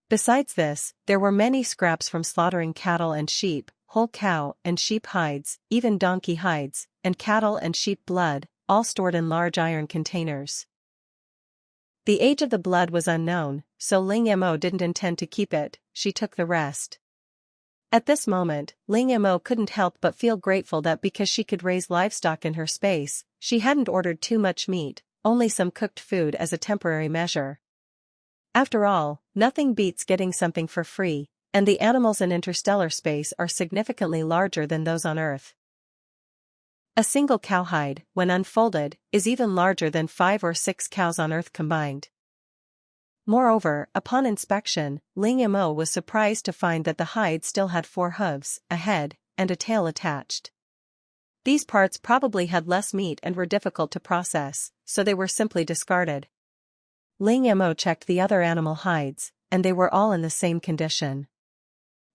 Besides this, there were many scraps from slaughtering cattle and sheep, whole cow and sheep hides, even donkey hides, and cattle and sheep blood, all stored in large iron containers. The age of the blood was unknown, so Ling Mo didn't intend to keep it. She took the rest. At this moment, Ling Mo couldn't help but feel grateful that because she could raise livestock in her space, she hadn't ordered too much meat, only some cooked food as a temporary measure. After all, nothing beats getting something for free, and the animals in interstellar space are significantly larger than those on Earth. A single cowhide, when unfolded, is even larger than 5 or 6 cows on Earth combined. Moreover, upon inspection, Ling Mo was surprised to find that the hide still had 4 hooves, a head, and a tail attached. These parts probably had less meat and were difficult to process, so they were simply discarded. Ling Mo checked the other animal hides, and they were all in the same condition.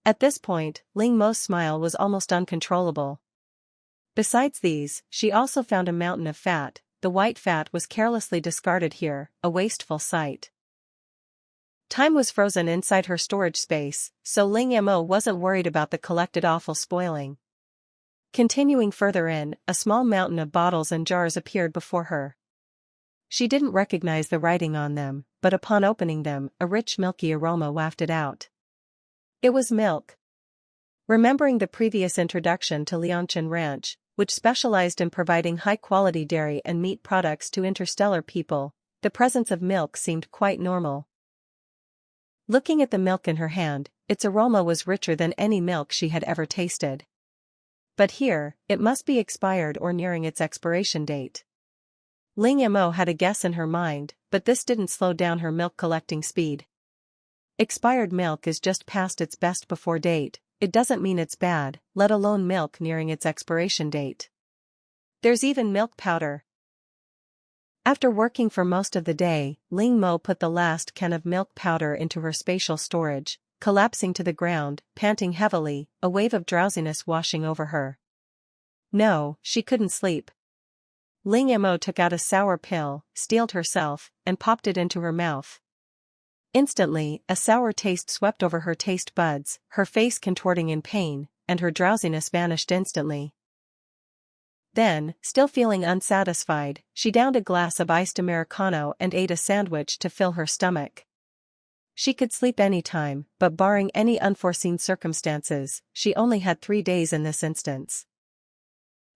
At this point, Ling Mo's smile was almost uncontrollable. Besides these, she also found a mountain of fat. The white fat was carelessly discarded here, a wasteful sight. Time was frozen inside her storage space, so Ling Mo wasn't worried about the collected offal spoiling. Continuing further in, a small mountain of bottles and jars appeared before her. She didn't recognize the writing on them, but upon opening them, a rich milky aroma wafted out. It was milk. Remembering the previous introduction to Lianchin Ranch, which specialized in providing high-quality dairy and meat products to interstellar people, the presence of milk seemed quite normal. Looking at the milk in her hand, its aroma was richer than any milk she had ever tasted. But here, it must be expired or nearing its expiration date. Ling Mo had a guess in her mind, but this didn't slow down her milk-collecting speed. Expired milk is just past its best before date. It doesn't mean it's bad, let alone milk nearing its expiration date. There's even milk powder. After working for most of the day, Ling Mo put the last can of milk powder into her spatial storage, collapsing to the ground, panting heavily, a wave of drowsiness washing over her. No, she couldn't sleep. Ling Mo took out a sour pill, steeled herself, and popped it into her mouth. Instantly, a sour taste swept over her taste buds, her face contorting in pain, and her drowsiness vanished instantly. Then, still feeling unsatisfied, she downed a glass of iced Americano and ate a sandwich to fill her stomach. She could sleep any time, but barring any unforeseen circumstances, she only had 3 days in this instance.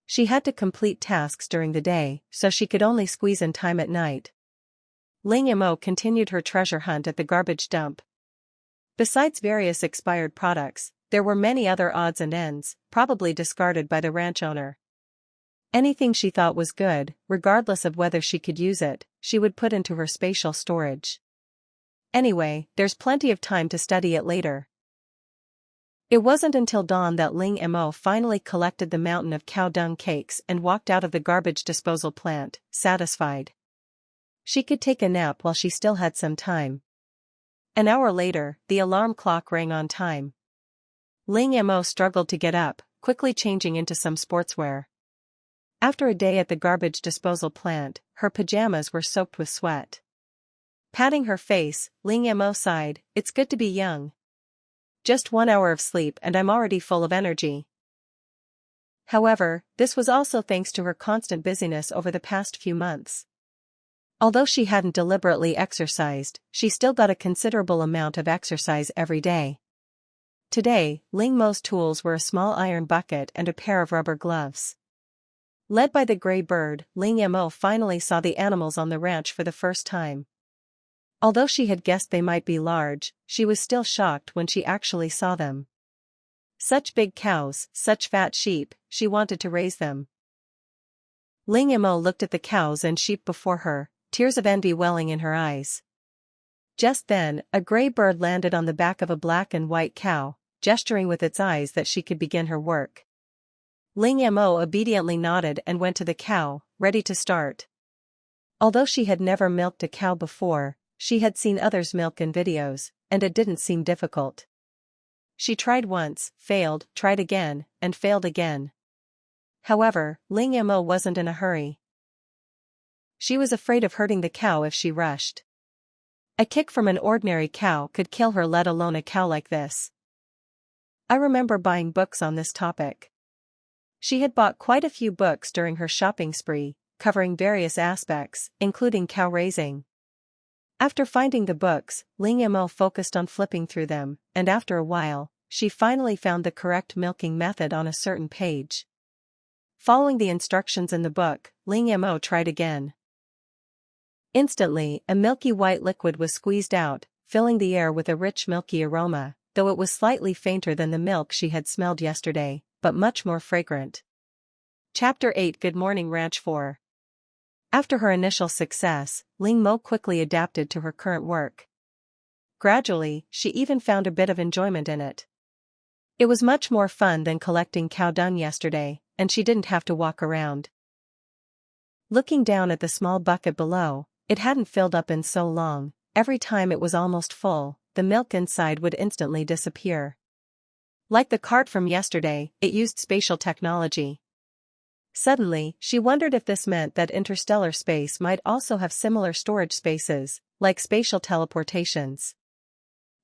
She had to complete tasks during the day, so she could only squeeze in time at night. Ling Mo continued her treasure hunt at the garbage dump. Besides various expired products, there were many other odds and ends, probably discarded by the ranch owner. Anything she thought was good, regardless of whether she could use it, she would put into her spatial storage. Anyway, there's plenty of time to study it later. It wasn't until dawn that Ling Mo finally collected the mountain of cow dung cakes and walked out of the garbage disposal plant, satisfied. She could take a nap while she still had some time. An hour later, the alarm clock rang on time. Ling Mo struggled to get up, quickly changing into some sportswear. After a day at the garbage disposal plant, her pajamas were soaked with sweat. Patting her face, Ling Mo sighed, "It's good to be young. Just 1 hour of sleep and I'm already full of energy." However, this was also thanks to her constant busyness over the past few months. Although she hadn't deliberately exercised, she still got a considerable amount of exercise every day. Today, Ling Mo's tools were a small iron bucket and a pair of rubber gloves. Led by the gray bird, Ling Mo finally saw the animals on the ranch for the first time. Although she had guessed they might be large, she was still shocked when she actually saw them. Such big cows, such fat sheep, she wanted to raise them. Ling Mo looked at the cows and sheep before her, tears of envy welling in her eyes. Just then, a gray bird landed on the back of a black and white cow, gesturing with its eyes that she could begin her work. Ling Mo obediently nodded and went to the cow, ready to start. Although she had never milked a cow before, she had seen others milk in videos, and it didn't seem difficult. She tried once, failed, tried again, and failed again. However, Ling Mo wasn't in a hurry. She was afraid of hurting the cow if she rushed. A kick from an ordinary cow could kill her, let alone a cow like this. I remember buying books on this topic. She had bought quite a few books during her shopping spree, covering various aspects, including cow raising. After finding the books, Ling Mo focused on flipping through them, and after a while, she finally found the correct milking method on a certain page. Following the instructions in the book, Ling Mo tried again. Instantly, a milky white liquid was squeezed out, filling the air with a rich milky aroma, though it was slightly fainter than the milk she had smelled yesterday, but much more fragrant. Chapter 8 Good Morning Ranch 4. After her initial success, Ling Mo quickly adapted to her current work. Gradually, she even found a bit of enjoyment in it. It was much more fun than collecting cow dung yesterday, and she didn't have to walk around. Looking down at the small bucket below, it hadn't filled up in so long. Every time it was almost full, the milk inside would instantly disappear. Like the cart from yesterday, it used spatial technology. Suddenly, she wondered if this meant that interstellar space might also have similar storage spaces, like spatial teleportations.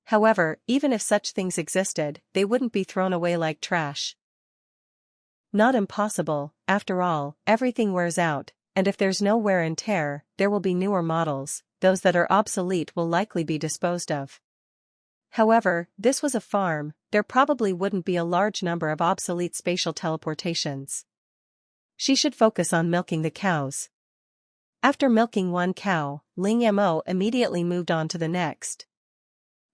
However, even if such things existed, they wouldn't be thrown away like trash. Not impossible, after all, everything wears out, and if there's no wear and tear, there will be newer models. Those that are obsolete will likely be disposed of. However, this was a farm, there probably wouldn't be a large number of obsolete spatial teleportations. She should focus on milking the cows. After milking one cow, Ling Mo immediately moved on to the next.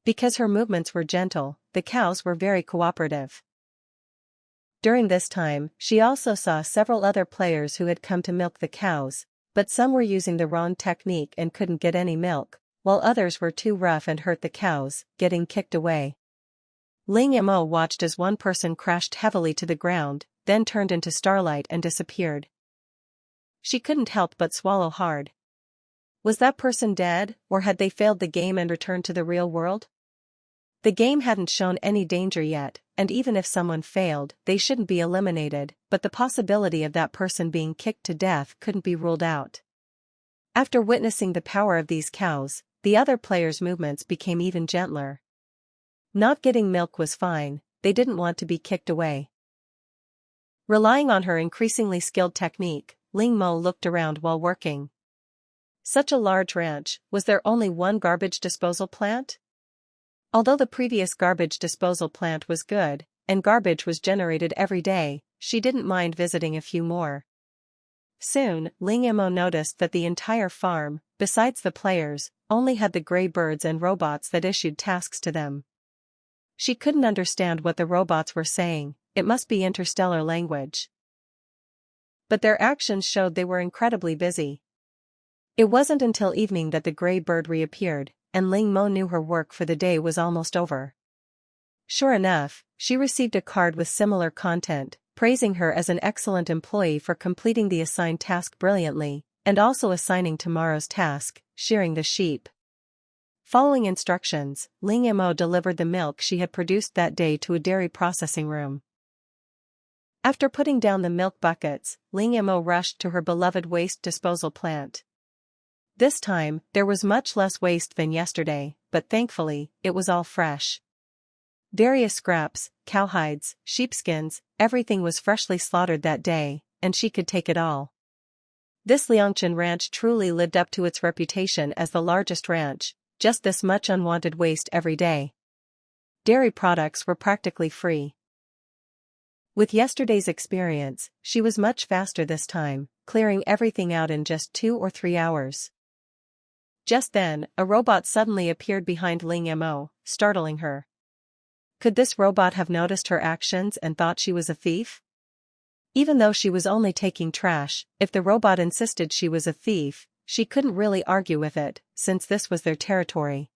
Because her movements were gentle, the cows were very cooperative. During this time, she also saw several other players who had come to milk the cows, but some were using the wrong technique and couldn't get any milk, while others were too rough and hurt the cows, getting kicked away. Ling Mo watched as one person crashed heavily to the ground, then turned into starlight and disappeared. She couldn't help but swallow hard. Was that person dead, or had they failed the game and returned to the real world? The game hadn't shown any danger yet, and even if someone failed, they shouldn't be eliminated, but the possibility of that person being kicked to death couldn't be ruled out. After witnessing the power of these cows, the other players' movements became even gentler. Not getting milk was fine, they didn't want to be kicked away. Relying on her increasingly skilled technique, Ling Mo looked around while working. Such a large ranch, was there only one garbage disposal plant? Although the previous garbage disposal plant was good, and garbage was generated every day, she didn't mind visiting a few more. Soon, Ling Mo noticed that the entire farm, besides the players, only had the gray birds and robots that issued tasks to them. She couldn't understand what the robots were saying, it must be interstellar language. But their actions showed they were incredibly busy. It wasn't until evening that the gray bird reappeared, and Ling Mo knew her work for the day was almost over. Sure enough, she received a card with similar content, praising her as an excellent employee for completing the assigned task brilliantly, and also assigning tomorrow's task, shearing the sheep. Following instructions, Ling Mo delivered the milk she had produced that day to a dairy processing room. After putting down the milk buckets, Ling Mo rushed to her beloved waste disposal plant. This time, there was much less waste than yesterday, but thankfully, it was all fresh. Dairy scraps, cowhides, sheepskins, everything was freshly slaughtered that day, and she could take it all. This Liangchen ranch truly lived up to its reputation as the largest ranch, just this much unwanted waste every day. Dairy products were practically free. With yesterday's experience, she was much faster this time, clearing everything out in just 2 or 3 hours. Just then, a robot suddenly appeared behind Ling Mo, startling her. Could this robot have noticed her actions and thought she was a thief? Even though she was only taking trash, if the robot insisted she was a thief, she couldn't really argue with it, since this was their territory.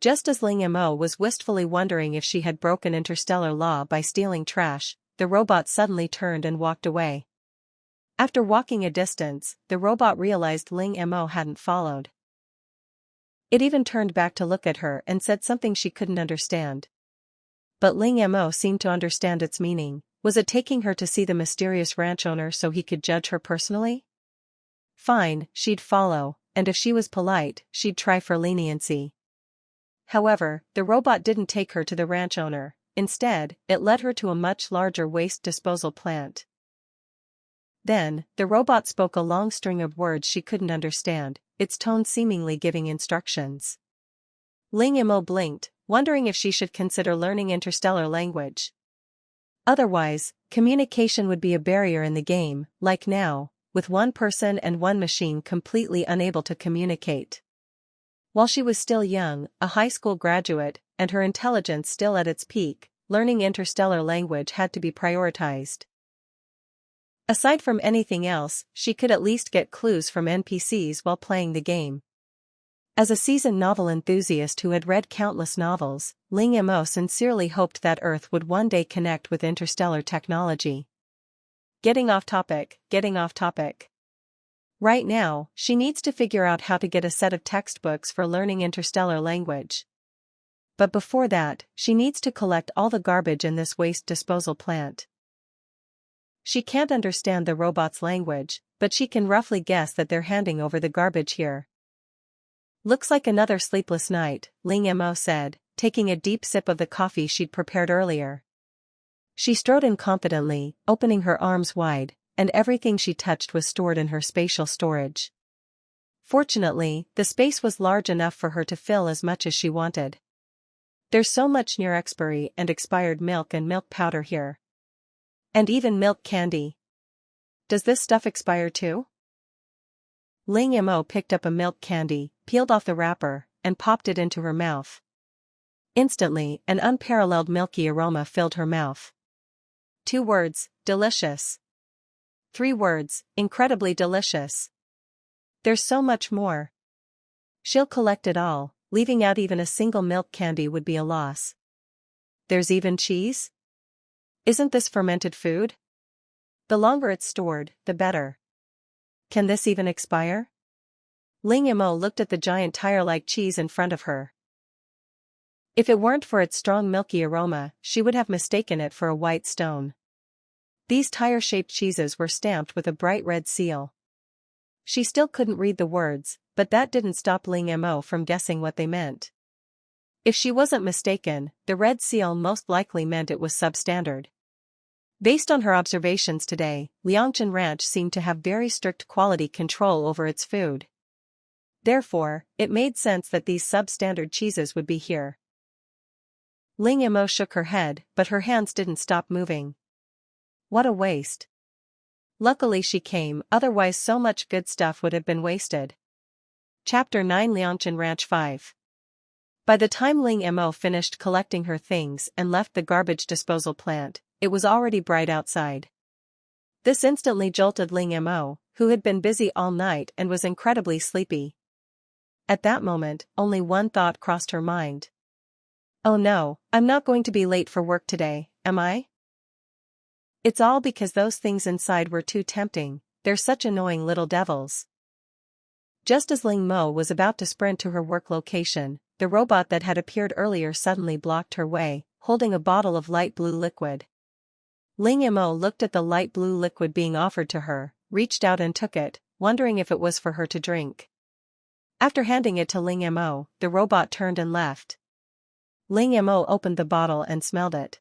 Just as Ling Mo was wistfully wondering if she had broken interstellar law by stealing trash, the robot suddenly turned and walked away. After walking a distance, the robot realized Ling Mo hadn't followed. It even turned back to look at her and said something she couldn't understand. But Ling Mo seemed to understand its meaning. Was it taking her to see the mysterious ranch owner so he could judge her personally? Fine, she'd follow, and if she was polite, she'd try for leniency. However, the robot didn't take her to the ranch owner. Instead, it led her to a much larger waste disposal plant. Then, the robot spoke a long string of words she couldn't understand, its tone seemingly giving instructions. Ling Mo blinked, wondering if she should consider learning interstellar language. Otherwise, communication would be a barrier in the game, like now, with one person and one machine completely unable to communicate. While she was still young, a high school graduate, and her intelligence still at its peak, learning interstellar language had to be prioritized. Aside from anything else, she could at least get clues from NPCs while playing the game. As a seasoned novel enthusiast who had read countless novels, Ling Mo sincerely hoped that Earth would one day connect with interstellar technology. Getting off topic. Right now, she needs to figure out how to get a set of textbooks for learning interstellar language. But before that, she needs to collect all the garbage in this waste disposal plant. She can't understand the robot's language, but she can roughly guess that they're handing over the garbage here. Looks like another sleepless night, Ling Mo said, taking a deep sip of the coffee she'd prepared earlier. She strode in confidently, opening her arms wide, and everything she touched was stored in her spatial storage. Fortunately, the space was large enough for her to fill as much as she wanted. There's so much near expiry and expired milk and milk powder here. And even milk candy. Does this stuff expire too? Ling Mo picked up a milk candy, peeled off the wrapper, and popped it into her mouth. Instantly, an unparalleled milky aroma filled her mouth. 2 words, delicious. 3 words, incredibly delicious. There's so much more. She'll collect it all, leaving out even a single milk candy would be a loss. There's even cheese? Isn't this fermented food? The longer it's stored, the better. Can this even expire? Ling Mo looked at the giant tire-like cheese in front of her. If it weren't for its strong milky aroma, she would have mistaken it for a white stone. These tire-shaped cheeses were stamped with a bright red seal. She still couldn't read the words, but that didn't stop Ling Mo from guessing what they meant. If she wasn't mistaken, the red seal most likely meant it was substandard. Based on her observations today, Liangchen Ranch seemed to have very strict quality control over its food. Therefore, it made sense that these substandard cheeses would be here. Ling Mo shook her head, but her hands didn't stop moving. What a waste. Luckily she came, otherwise so much good stuff would have been wasted. Chapter 9 Liangchen Ranch 5. By the time Ling Mo finished collecting her things and left the garbage disposal plant, it was already bright outside. This instantly jolted Ling Mo, who had been busy all night and was incredibly sleepy. At that moment, only one thought crossed her mind. Oh no, I'm not going to be late for work today, am I? It's all because those things inside were too tempting, they're such annoying little devils. Just as Ling Mo was about to sprint to her work location, the robot that had appeared earlier suddenly blocked her way, holding a bottle of light blue liquid. Ling Mo looked at the light blue liquid being offered to her, reached out and took it, wondering if it was for her to drink. After handing it to Ling Mo, the robot turned and left. Ling Mo opened the bottle and smelled it.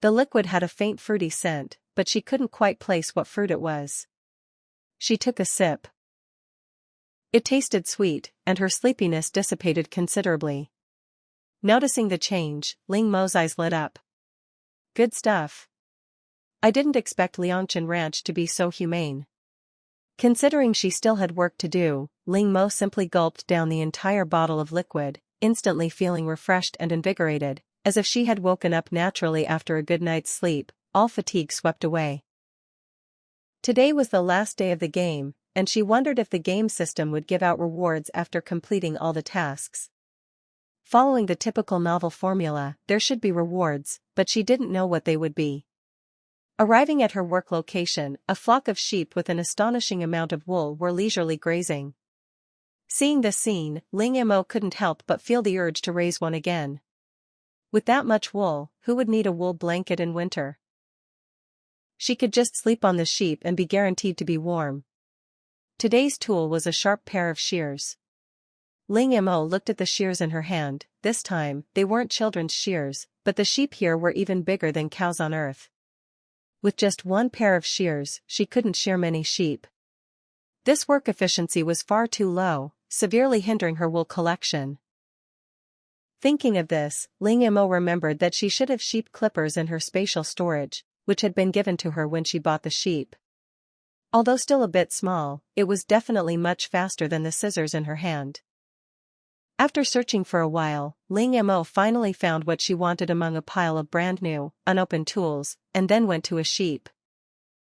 The liquid had a faint fruity scent, but she couldn't quite place what fruit it was. She took a sip. It tasted sweet, and her sleepiness dissipated considerably. Noticing the change, Ling Mo's eyes lit up. Good stuff. I didn't expect Liangchen Ranch to be so humane. Considering she still had work to do, Ling Mo simply gulped down the entire bottle of liquid, instantly feeling refreshed and invigorated, as if she had woken up naturally after a good night's sleep, all fatigue swept away. Today was the last day of the game, and she wondered if the game system would give out rewards after completing all the tasks. Following the typical novel formula, there should be rewards, but she didn't know what they would be. Arriving at her work location, a flock of sheep with an astonishing amount of wool were leisurely grazing. Seeing this scene, Ling Mo couldn't help but feel the urge to raise one again. With that much wool, who would need a wool blanket in winter? She could just sleep on the sheep and be guaranteed to be warm. Today's tool was a sharp pair of shears. Ling Mo looked at the shears in her hand. This time, they weren't children's shears, but the sheep here were even bigger than cows on earth. With just one pair of shears, she couldn't shear many sheep. This work efficiency was far too low, severely hindering her wool collection. Thinking of this, Ling Mo remembered that she should have sheep clippers in her spatial storage, which had been given to her when she bought the sheep. Although still a bit small, it was definitely much faster than the scissors in her hand. After searching for a while, Ling Mo finally found what she wanted among a pile of brand new, unopened tools, and then went to a sheep.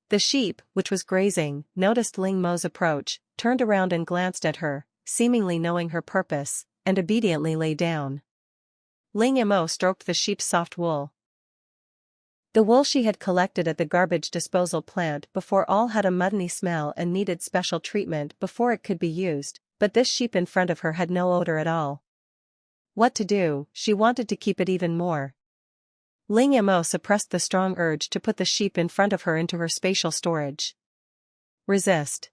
The sheep, which was grazing, noticed Ling Mo's approach, turned around and glanced at her, seemingly knowing her purpose, and obediently lay down. Ling Mo stroked the sheep's soft wool. The wool she had collected at the garbage disposal plant before all had a muddy smell and needed special treatment before it could be used, but this sheep in front of her had no odor at all. What to do? She wanted to keep it even more. Ling Mo suppressed the strong urge to put the sheep in front of her into her spatial storage. Resist.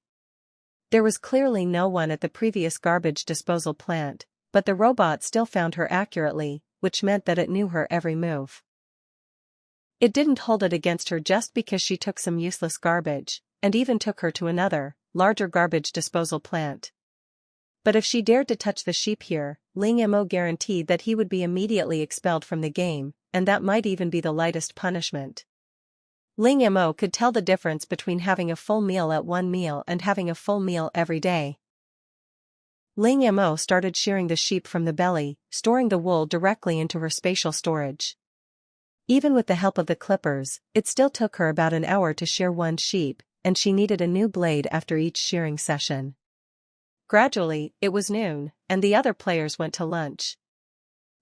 There was clearly no one at the previous garbage disposal plant, but the robot still found her accurately, which meant that it knew her every move. It didn't hold it against her just because she took some useless garbage, and even took her to another, larger garbage disposal plant. But if she dared to touch the sheep here, Ling Mo guaranteed that he would be immediately expelled from the game, and that might even be the lightest punishment. Ling Mo could tell the difference between having a full meal at one meal and having a full meal every day. Ling Mo started shearing the sheep from the belly, storing the wool directly into her spatial storage. Even with the help of the clippers, it still took her about an hour to shear one sheep, and she needed a new blade after each shearing session. Gradually, it was noon, and the other players went to lunch.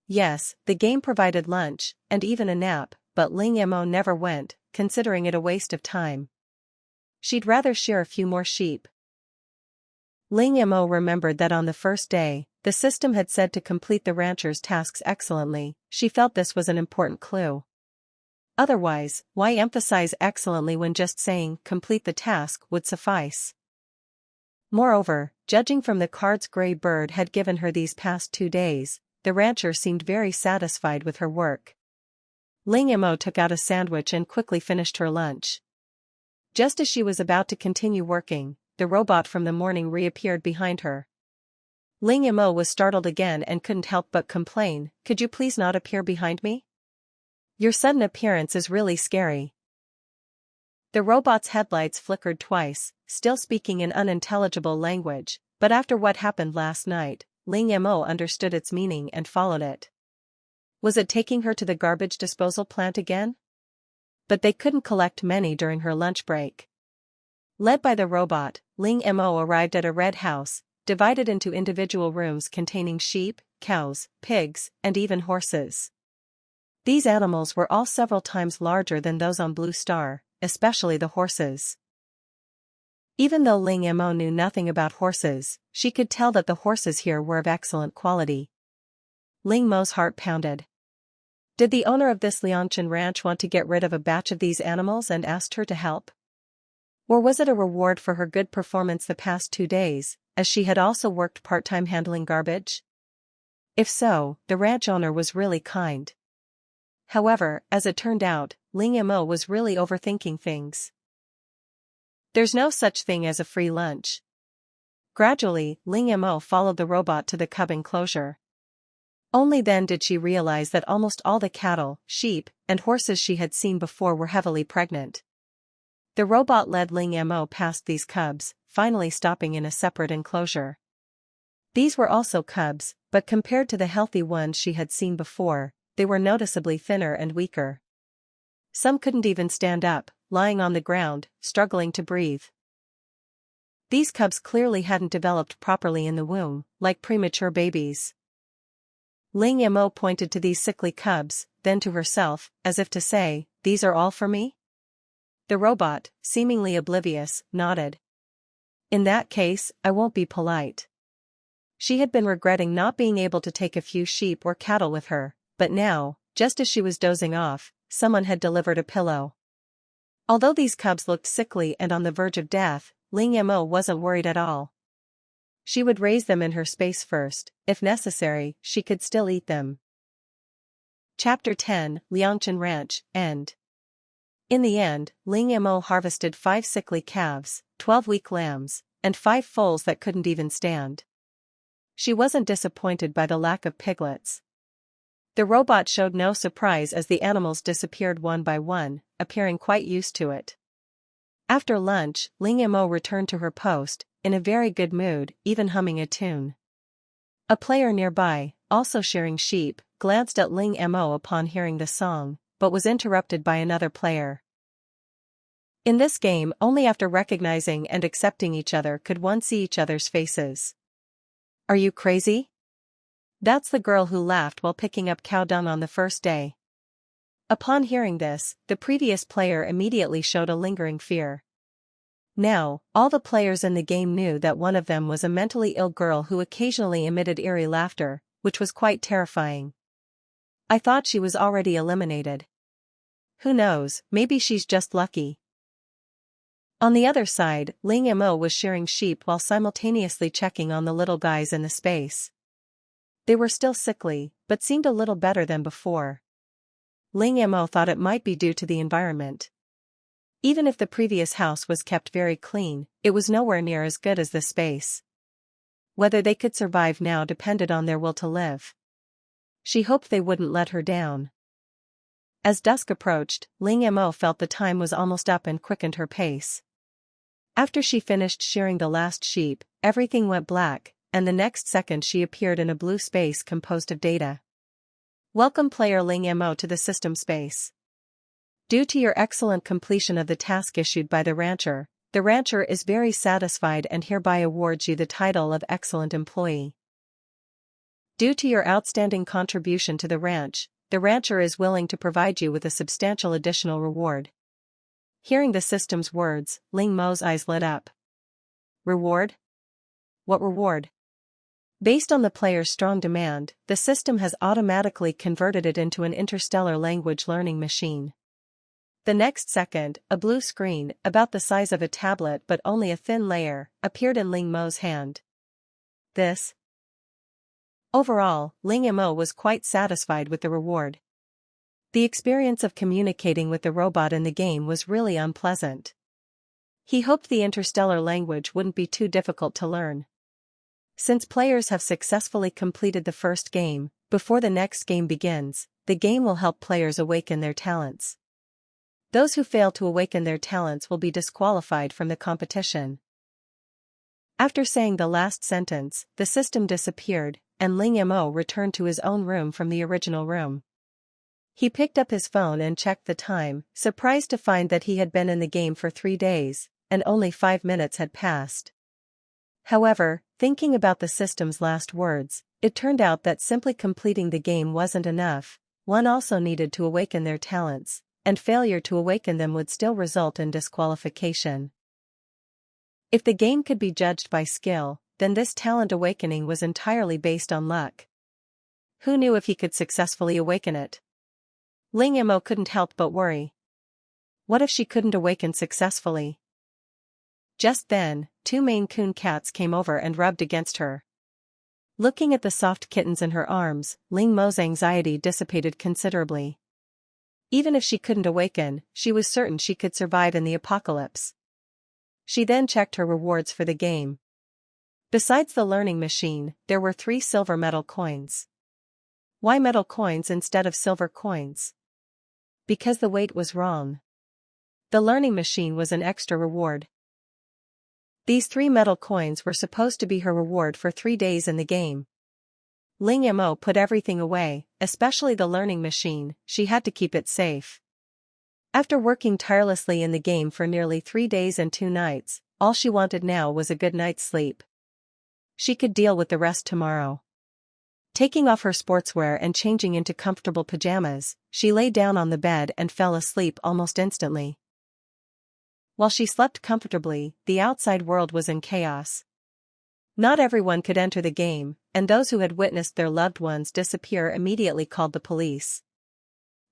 Yes, the game provided lunch, and even a nap, but Ling Mo never went, considering it a waste of time. She'd rather shear a few more sheep. Ling Mo remembered that on the first day, the system had said to complete the rancher's tasks excellently. She felt this was an important clue. Otherwise, why emphasize excellently when just saying complete the task would suffice? Moreover, judging from the cards Gray Bird had given her these past 2 days, the rancher seemed very satisfied with her work. Ling Mo took out a sandwich and quickly finished her lunch. Just as she was about to continue working, the robot from the morning reappeared behind her. Ling Mo was startled again and couldn't help but complain, "Could you please not appear behind me? Your sudden appearance is really scary." The robot's headlights flickered twice, still speaking in unintelligible language, but after what happened last night, Ling Mo understood its meaning and followed it. Was it taking her to the garbage disposal plant again? But they couldn't collect many during her lunch break. Led by the robot, Ling Mo arrived at a red house, divided into individual rooms containing sheep, cows, pigs, and even horses. These animals were all several times larger than those on Blue Star, especially the horses. Even though Ling Mo knew nothing about horses, she could tell that the horses here were of excellent quality. Ling Mo's heart pounded. Did the owner of this Liangshan ranch want to get rid of a batch of these animals and asked her to help? Or was it a reward for her good performance the past 2 days, as she had also worked part-time handling garbage? If so, the ranch owner was really kind. However, as it turned out, Ling Mo was really overthinking things. There's no such thing as a free lunch. Gradually, Ling Mo followed the robot to the cub enclosure. Only then did she realize that almost all the cattle, sheep, and horses she had seen before were heavily pregnant. The robot led Ling Mo past these cubs, finally stopping in a separate enclosure. These were also cubs, but compared to the healthy ones she had seen before, they were noticeably thinner and weaker. Some couldn't even stand up, lying on the ground, struggling to breathe. These cubs clearly hadn't developed properly in the womb, like premature babies. Ling Mo pointed to these sickly cubs, then to herself, as if to say, "These are all for me?" The robot, seemingly oblivious, nodded. "In that case, I won't be polite." She had been regretting not being able to take a few sheep or cattle with her, but now, just as she was dozing off, someone had delivered a pillow. Although these cubs looked sickly and on the verge of death, Ling Mo wasn't worried at all. She would raise them in her space first. If necessary, she could still eat them. Chapter 10, Liangshan Ranch, End. In the end, Ling Mo harvested 5 sickly calves, 12 weak lambs, and 5 foals that couldn't even stand. She wasn't disappointed by the lack of piglets. The robot showed no surprise as the animals disappeared one by one, appearing quite used to it. After lunch, Ling Mo returned to her post, in a very good mood, even humming a tune. A player nearby, also shearing sheep, glanced at Ling Mo upon hearing the song, but was interrupted by another player. In this game, only after recognizing and accepting each other could one see each other's faces. "Are you crazy? That's the girl who laughed while picking up cow dung on the first day." Upon hearing this, the previous player immediately showed a lingering fear. Now, all the players in the game knew that one of them was a mentally ill girl who occasionally emitted eerie laughter, which was quite terrifying. "I thought she was already eliminated. Who knows, maybe she's just lucky." On the other side, Ling Mo was shearing sheep while simultaneously checking on the little guys in the space. They were still sickly, but seemed a little better than before. Ling Mo thought it might be due to the environment. Even if the previous house was kept very clean, it was nowhere near as good as this space. Whether they could survive now depended on their will to live. She hoped they wouldn't let her down. As dusk approached, Ling Mo felt the time was almost up and quickened her pace. After she finished shearing the last sheep, everything went black, and the next second she appeared in a blue space composed of data. "Welcome player Ling Mo to the system space. Due to your excellent completion of the task issued by the rancher is very satisfied and hereby awards you the title of Excellent Employee. Due to your outstanding contribution to the rancher is willing to provide you with a substantial additional reward." Hearing the system's words, Ling Mo's eyes lit up. "Reward? What reward? Based on the player's strong demand, the system has automatically converted it into an interstellar language learning machine. The next second, a blue screen, about the size of a tablet but only a thin layer, appeared in Ling Mo's hand. This. Overall, Ling Mo was quite satisfied with the reward. The experience of communicating with the robot in the game was really unpleasant. He hoped the interstellar language wouldn't be too difficult to learn. Since players have successfully completed the first game, before the next game begins, the game will help players awaken their talents. Those who fail to awaken their talents will be disqualified from the competition. After saying the last sentence, the system disappeared, and Ling Mo returned to his own room from the original room. He picked up his phone and checked the time, surprised to find that he had been in the game for 3 days, and only 5 minutes had passed. However, thinking about the system's last words, it turned out that simply completing the game wasn't enough. One also needed to awaken their talents, and failure to awaken them would still result in disqualification. If the game could be judged by skill, then this talent awakening was entirely based on luck. Who knew if he could successfully awaken it? Ling Mo couldn't help but worry. What if she couldn't awaken successfully? Just then, 2 Maine Coon cats came over and rubbed against her. Looking at the soft kittens in her arms, Ling Mo's anxiety dissipated considerably. Even if she couldn't awaken, she was certain she could survive in the apocalypse. She then checked her rewards for the game. Besides the learning machine, there were 3 silver metal coins. Why metal coins instead of silver coins? Because the weight was wrong. The learning machine was an extra reward. These 3 metal coins were supposed to be her reward for 3 days in the game. Ling Mo put everything away, especially the learning machine. She had to keep it safe. After working tirelessly in the game for nearly 3 days and 2 nights, all she wanted now was a good night's sleep. She could deal with the rest tomorrow. Taking off her sportswear and changing into comfortable pajamas, she lay down on the bed and fell asleep almost instantly. While she slept comfortably, the outside world was in chaos. Not everyone could enter the game, and those who had witnessed their loved ones disappear immediately called the police.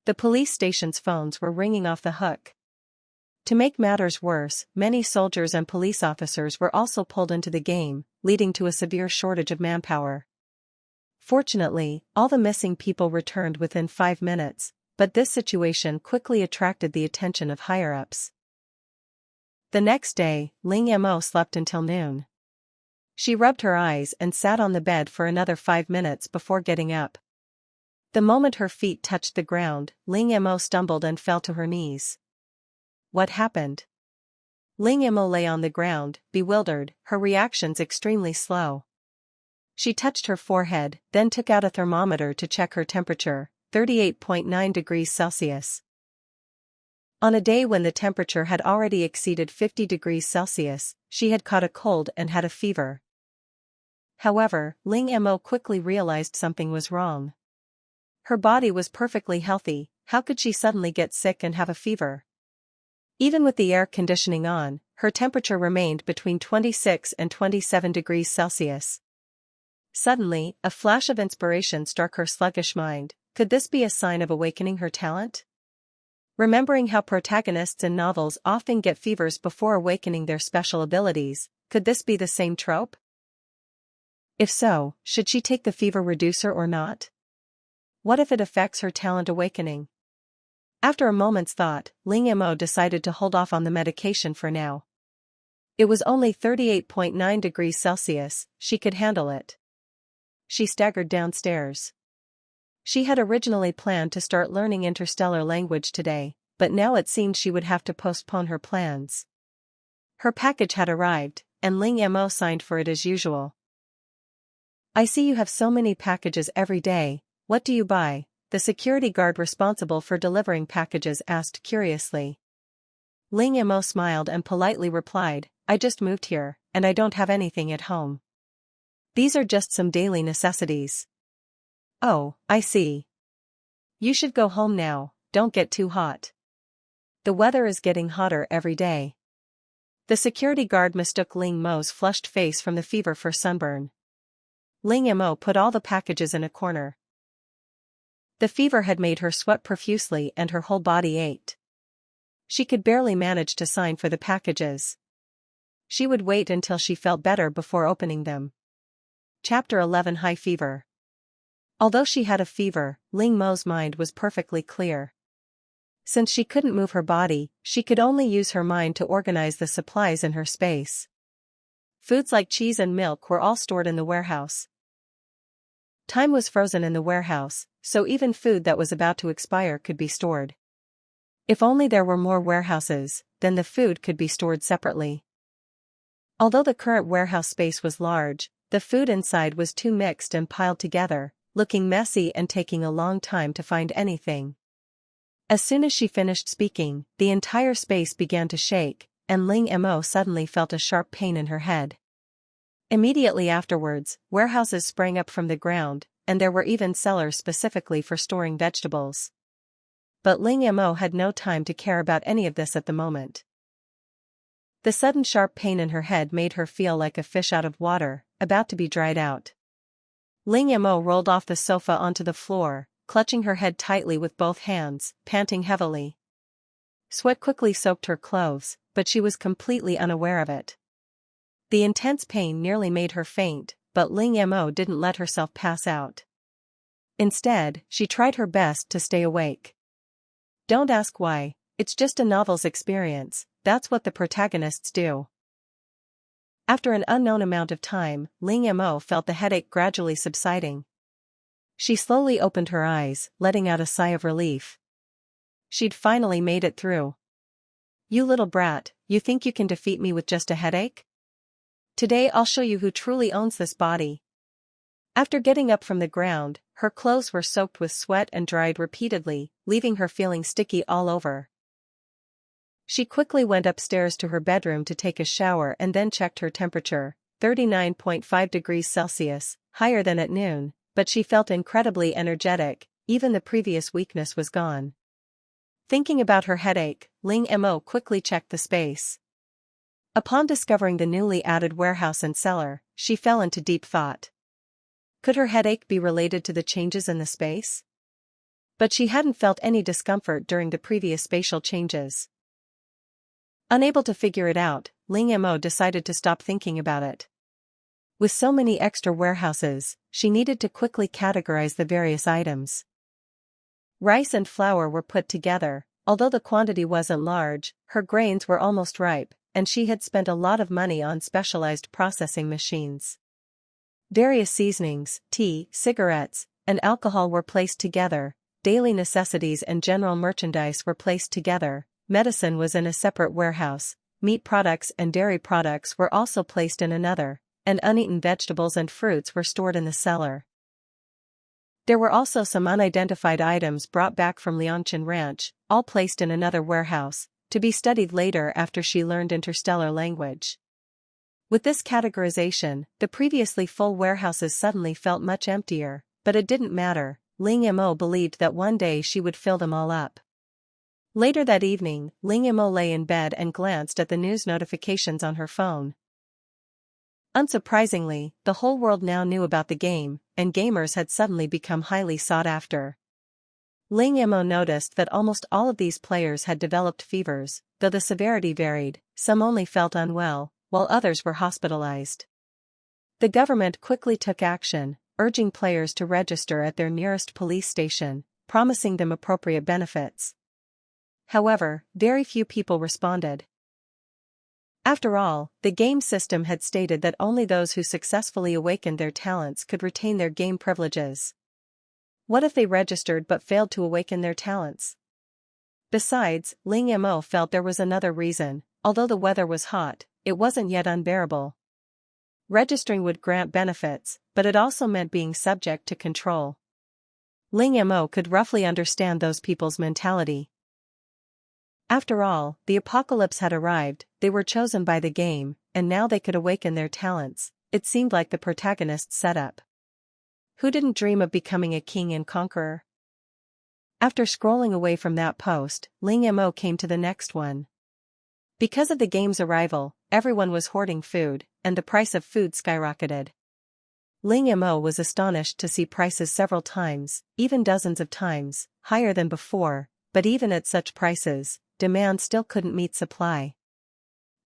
The police station's phones were ringing off the hook. To make matters worse, many soldiers and police officers were also pulled into the game, leading to a severe shortage of manpower. Fortunately, all the missing people returned within 5 minutes, but this situation quickly attracted the attention of higher-ups. The next day, Ling Mo slept until noon. She rubbed her eyes and sat on the bed for another 5 minutes before getting up. The moment her feet touched the ground, Ling Mo stumbled and fell to her knees. What happened? Ling Mo lay on the ground, bewildered, her reactions extremely slow. She touched her forehead, then took out a thermometer to check her temperature, 38.9 degrees Celsius. On a day when the temperature had already exceeded 50 degrees Celsius, she had caught a cold and had a fever. However, Ling Mo quickly realized something was wrong. Her body was perfectly healthy, how could she suddenly get sick and have a fever? Even with the air conditioning on, her temperature remained between 26 and 27 degrees Celsius. Suddenly, a flash of inspiration struck her sluggish mind. Could this be a sign of awakening her talent? Remembering how protagonists in novels often get fevers before awakening their special abilities, could this be the same trope? If so, should she take the fever reducer or not? What if it affects her talent awakening? After a moment's thought, Ling Mo decided to hold off on the medication for now. It was only 38.9 degrees Celsius, she could handle it. She staggered downstairs. She had originally planned to start learning interstellar language today, but now it seemed she would have to postpone her plans. Her package had arrived, and Ling Mo signed for it as usual. I see you have so many packages every day, what do you buy? The security guard responsible for delivering packages asked curiously. Ling Mo smiled and politely replied, I just moved here, and I don't have anything at home. These are just some daily necessities. Oh, I see. You should go home now, don't get too hot. The weather is getting hotter every day. The security guard mistook Ling Mo's flushed face from the fever for sunburn. Ling Mo put all the packages in a corner. The fever had made her sweat profusely and her whole body ached. She could barely manage to sign for the packages. She would wait until she felt better before opening them. Chapter 11 High Fever. Although she had a fever, Ling Mo's mind was perfectly clear. Since she couldn't move her body, she could only use her mind to organize the supplies in her space. Foods like cheese and milk were all stored in the warehouse. Time was frozen in the warehouse, so even food that was about to expire could be stored. If only there were more warehouses, then the food could be stored separately. Although the current warehouse space was large, the food inside was too mixed and piled together, looking messy and taking a long time to find anything. As soon as she finished speaking, the entire space began to shake, and Ling Mo suddenly felt a sharp pain in her head. Immediately afterwards, warehouses sprang up from the ground, and there were even cellars specifically for storing vegetables. But Ling Mo had no time to care about any of this at the moment. The sudden sharp pain in her head made her feel like a fish out of water, about to be dried out. Ling Mo rolled off the sofa onto the floor, clutching her head tightly with both hands, panting heavily. Sweat quickly soaked her clothes, but she was completely unaware of it. The intense pain nearly made her faint, but Ling Mo didn't let herself pass out. Instead, she tried her best to stay awake. Don't ask why, it's just a novel's experience, that's what the protagonists do. After an unknown amount of time, Ling Mo felt the headache gradually subsiding. She slowly opened her eyes, letting out a sigh of relief. She'd finally made it through. You little brat, you think you can defeat me with just a headache? Today I'll show you who truly owns this body. After getting up from the ground, her clothes were soaked with sweat and dried repeatedly, leaving her feeling sticky all over. She quickly went upstairs to her bedroom to take a shower and then checked her temperature, 39.5 degrees Celsius, higher than at noon, but she felt incredibly energetic, even the previous weakness was gone. Thinking about her headache, Ling Mo quickly checked the space. Upon discovering the newly added warehouse and cellar, she fell into deep thought. Could her headache be related to the changes in the space? But she hadn't felt any discomfort during the previous spatial changes. Unable to figure it out, Ling Mo decided to stop thinking about it. With so many extra warehouses, she needed to quickly categorize the various items. Rice and flour were put together. Although the quantity wasn't large, her grains were almost ripe, and she had spent a lot of money on specialized processing machines. Various seasonings, tea, cigarettes, and alcohol were placed together, daily necessities and general merchandise were placed together, medicine was in a separate warehouse, meat products and dairy products were also placed in another, and uneaten vegetables and fruits were stored in the cellar. There were also some unidentified items brought back from Lianchin Ranch, all placed in another warehouse, to be studied later after she learned interstellar language. With this categorization, the previously full warehouses suddenly felt much emptier, but it didn't matter. Ling Mo believed that one day she would fill them all up. Later that evening, Ling Mo lay in bed and glanced at the news notifications on her phone. Unsurprisingly, the whole world now knew about the game, and gamers had suddenly become highly sought after. Ling Mo noticed that almost all of these players had developed fevers, though the severity varied. Some only felt unwell, while others were hospitalized. The government quickly took action, urging players to register at their nearest police station, promising them appropriate benefits. However, very few people responded. After all, the game system had stated that only those who successfully awakened their talents could retain their game privileges. What if they registered but failed to awaken their talents? Besides, Ling Mo felt there was another reason. Although the weather was hot, it wasn't yet unbearable. Registering would grant benefits, but it also meant being subject to control. Ling Mo could roughly understand those people's mentality. After all, the apocalypse had arrived, they were chosen by the game, and now they could awaken their talents. It seemed like the protagonist's setup. Who didn't dream of becoming a king and conqueror? After scrolling away from that post, Ling Mo came to the next one. Because of the game's arrival, everyone was hoarding food, and the price of food skyrocketed. Ling Mo was astonished to see prices several times, even dozens of times, higher than before, but even at such prices, demand still couldn't meet supply.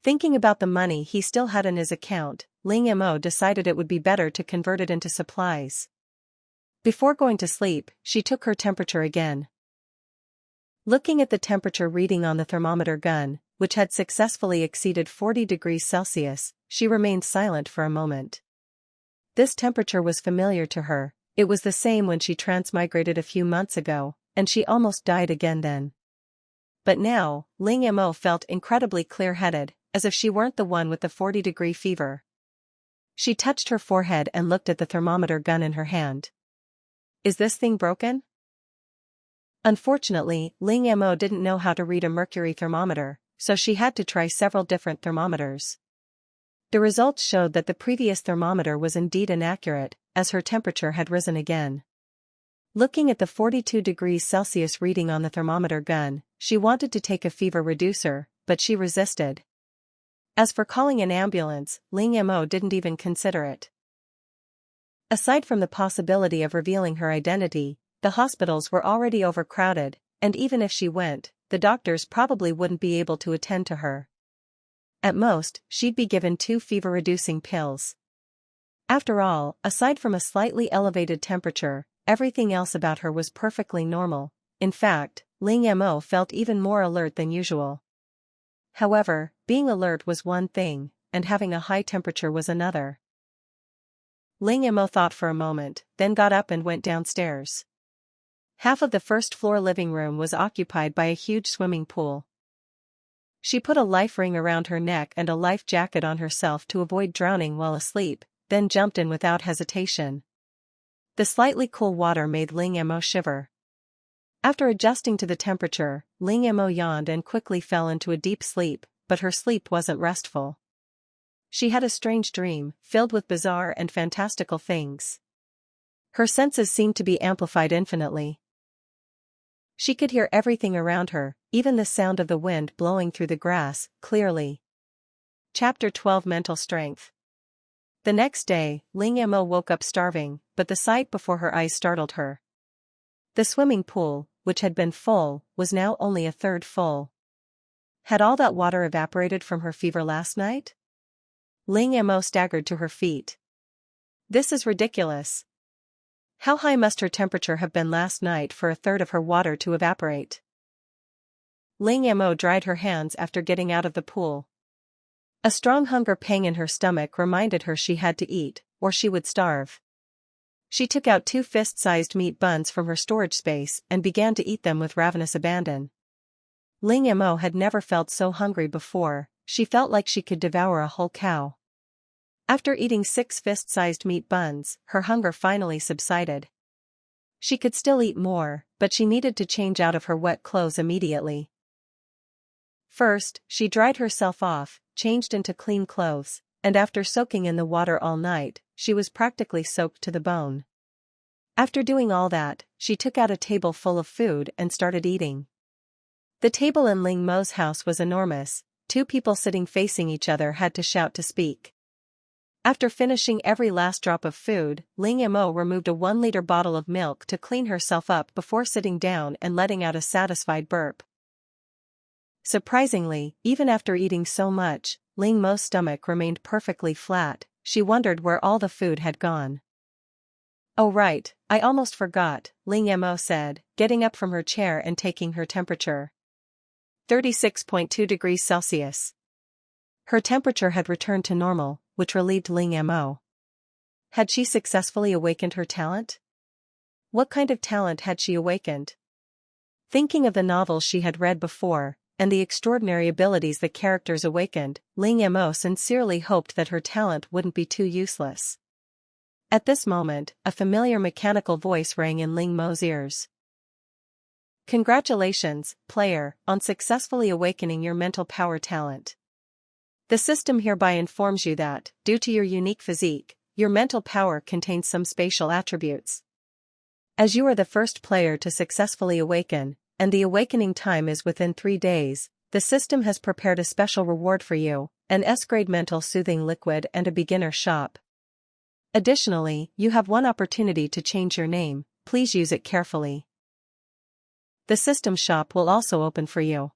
Thinking about the money he still had in his account, Ling Mo decided it would be better to convert it into supplies. Before going to sleep, she took her temperature again. Looking at the temperature reading on the thermometer gun, which had successfully exceeded 40 degrees Celsius, she remained silent for a moment. This temperature was familiar to her. It was the same when she transmigrated a few months ago, and she almost died again then. But now, Ling Mo felt incredibly clear-headed, as if she weren't the one with the 40-degree fever. She touched her forehead and looked at the thermometer gun in her hand. Is this thing broken? Unfortunately, Ling Mo didn't know how to read a mercury thermometer, so she had to try several different thermometers. The results showed that the previous thermometer was indeed inaccurate, as her temperature had risen again. Looking at the 42 degrees Celsius reading on the thermometer gun, she wanted to take a fever reducer, but she resisted. As for calling an ambulance, Ling Mo didn't even consider it. Aside from the possibility of revealing her identity, the hospitals were already overcrowded, and even if she went, the doctors probably wouldn't be able to attend to her. At most, she'd be given 2 fever-reducing pills. After all, aside from a slightly elevated temperature, everything else about her was perfectly normal. In fact, Ling Mo felt even more alert than usual. However, being alert was one thing, and having a high temperature was another. Ling Mo thought for a moment, then got up and went downstairs. Half of the first-floor living room was occupied by a huge swimming pool. She put a life ring around her neck and a life jacket on herself to avoid drowning while asleep, then jumped in without hesitation. The slightly cool water made Ling Mo shiver. After adjusting to the temperature, Ling Mo yawned and quickly fell into a deep sleep, but her sleep wasn't restful. She had a strange dream, filled with bizarre and fantastical things. Her senses seemed to be amplified infinitely. She could hear everything around her, even the sound of the wind blowing through the grass, clearly. Chapter 12 Mental Strength. The next day, Ling Mo woke up starving, but the sight before her eyes startled her. The swimming pool, which had been full, was now only a third full. Had all that water evaporated from her fever last night? Ling Mo staggered to her feet. This is ridiculous. How high must her temperature have been last night for a third of her water to evaporate? Ling Mo dried her hands after getting out of the pool. A strong hunger pang in her stomach reminded her she had to eat, or she would starve. She took out 2 fist-sized meat buns from her storage space and began to eat them with ravenous abandon. Ling Mo had never felt so hungry before. She felt like she could devour a whole cow. After eating 6 fist-sized meat buns, her hunger finally subsided. She could still eat more, but she needed to change out of her wet clothes immediately. First, she dried herself off, changed into clean clothes, and after soaking in the water all night, she was practically soaked to the bone. After doing all that, she took out a table full of food and started eating. The table in Ling Mo's house was enormous. 2 people sitting facing each other had to shout to speak. After finishing every last drop of food, Ling Mo removed a 1-liter bottle of milk to clean herself up before sitting down and letting out a satisfied burp. Surprisingly, even after eating so much, Ling Mo's stomach remained perfectly flat. She wondered where all the food had gone. "Oh right, I almost forgot," Ling Mo said, getting up from her chair and taking her temperature. 36.2 degrees Celsius. Her temperature had returned to normal, which relieved Ling Mo. Had she successfully awakened her talent? What kind of talent had she awakened? Thinking of the novels she had read before, and the extraordinary abilities the characters awakened, Ling Mo sincerely hoped that her talent wouldn't be too useless. At this moment, a familiar mechanical voice rang in Ling Mo's ears. "Congratulations, player, on successfully awakening your mental power talent. The system hereby informs you that, due to your unique physique, your mental power contains some spatial attributes. As you are the first player to successfully awaken, and the awakening time is within 3 days, the system has prepared a special reward for you, an S-grade mental soothing liquid and a beginner shop. Additionally, you have one opportunity to change your name, please use it carefully. The system shop will also open for you.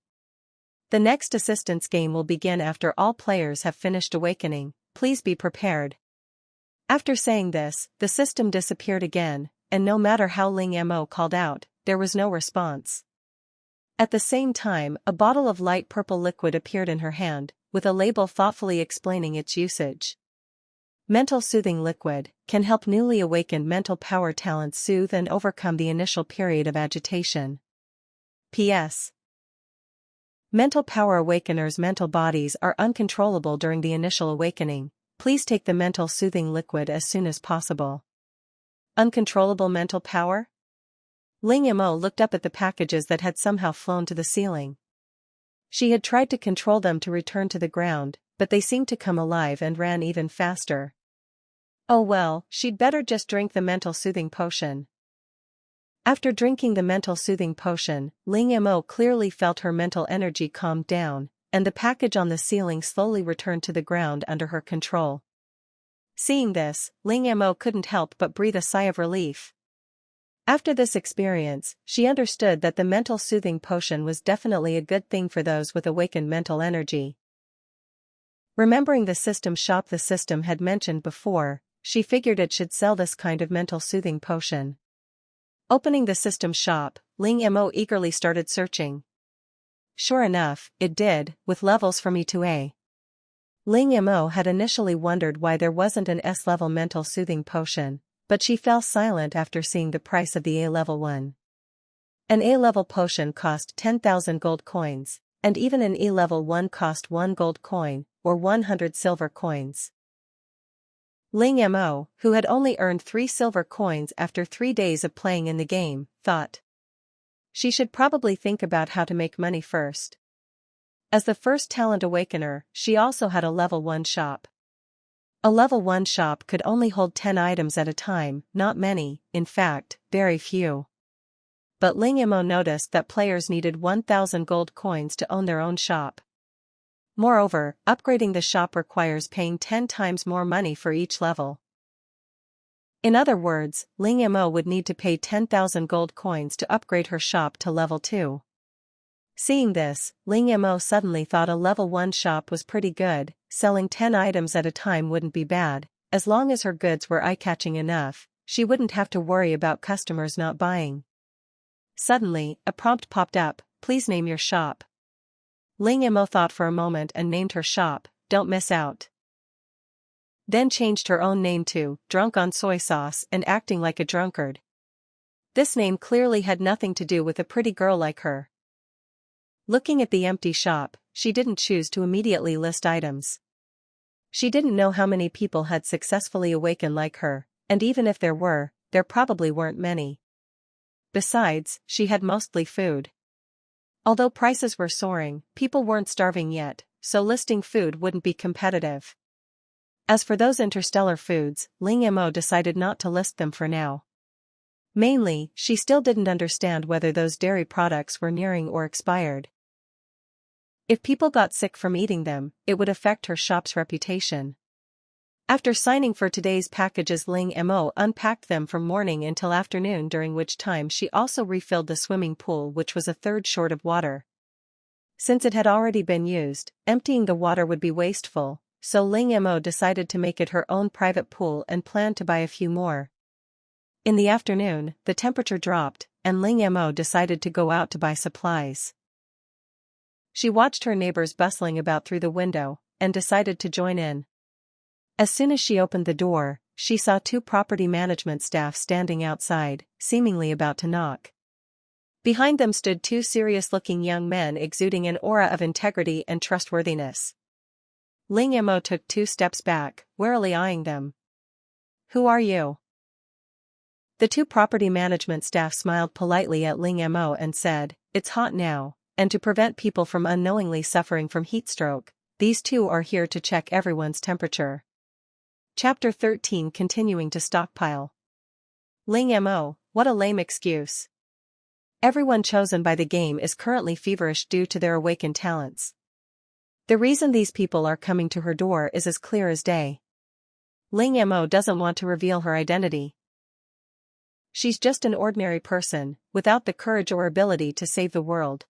The next assistance game will begin after all players have finished awakening, please be prepared. After saying this, the system disappeared again, and no matter how Ling Mo called out, there was no response. At the same time, a bottle of light purple liquid appeared in her hand, with a label thoughtfully explaining its usage. Mental soothing liquid can help newly awakened mental power talents soothe and overcome the initial period of agitation. P.S. Mental power awakeners' mental bodies are uncontrollable during the initial awakening. Please take the mental soothing liquid as soon as possible. Uncontrollable mental power? Ling Mo looked up at the packages that had somehow flown to the ceiling. She had tried to control them to return to the ground, but they seemed to come alive and ran even faster. Oh well, she'd better just drink the mental soothing potion. After drinking the mental soothing potion, Ling Mo clearly felt her mental energy calmed down, and the package on the ceiling slowly returned to the ground under her control. Seeing this, Ling Mo couldn't help but breathe a sigh of relief. After this experience, she understood that the mental soothing potion was definitely a good thing for those with awakened mental energy. Remembering the system shop the system had mentioned before, she figured it should sell this kind of mental soothing potion. Opening the system shop, Ling Mo eagerly started searching. Sure enough, it did, with levels from E to A. Ling Mo had initially wondered why there wasn't an S-level mental soothing potion, but she fell silent after seeing the price of the A-level one. An A-level potion cost 10,000 gold coins, and even an E-level one cost 1 gold coin, or 100 silver coins. Ling Mo, who had only earned 3 silver coins after 3 days of playing in the game, thought she should probably think about how to make money first. As the first talent awakener, she also had a level 1 shop. A level 1 shop could only hold 10 items at a time, not many, in fact, very few. But Ling Mo noticed that players needed 1,000 gold coins to own their own shop. Moreover, upgrading the shop requires paying 10 times more money for each level. In other words, Ling Mo would need to pay 10,000 gold coins to upgrade her shop to level 2. Seeing this, Ling Mo suddenly thought a level 1 shop was pretty good, selling 10 items at a time wouldn't be bad, as long as her goods were eye-catching enough, she wouldn't have to worry about customers not buying. Suddenly, a prompt popped up, please name your shop. Ling Mo thought for a moment and named her shop, Don't Miss Out. Then changed her own name to, Drunk on Soy Sauce and Acting Like a Drunkard. This name clearly had nothing to do with a pretty girl like her. Looking at the empty shop, she didn't choose to immediately list items. She didn't know how many people had successfully awakened like her, and even if there were, there probably weren't many. Besides, she had mostly food. Although prices were soaring, people weren't starving yet, so listing food wouldn't be competitive. As for those interstellar foods, Ling Mo decided not to list them for now. Mainly, she still didn't understand whether those dairy products were nearing or expired. If people got sick from eating them, it would affect her shop's reputation. After signing for today's packages, Ling Mo unpacked them from morning until afternoon, during which time she also refilled the swimming pool, which was a third short of water. Since it had already been used, emptying the water would be wasteful, so Ling Mo decided to make it her own private pool and planned to buy a few more. In the afternoon, the temperature dropped, and Ling Mo decided to go out to buy supplies. She watched her neighbors bustling about through the window, and decided to join in. As soon as she opened the door, she saw 2 property management staff standing outside, seemingly about to knock. Behind them stood 2 serious-looking young men exuding an aura of integrity and trustworthiness. Ling Mo took 2 steps back, warily eyeing them. Who are you? The 2 property management staff smiled politely at Ling Mo and said, It's hot now, and to prevent people from unknowingly suffering from heat stroke, these 2 are here to check everyone's temperature. Chapter 13, Continuing to Stockpile. Ling Mo, what a lame excuse. Everyone chosen by the game is currently feverish due to their awakened talents. The reason these people are coming to her door is as clear as day. Ling Mo doesn't want to reveal her identity. She's just an ordinary person, without the courage or ability to save the world.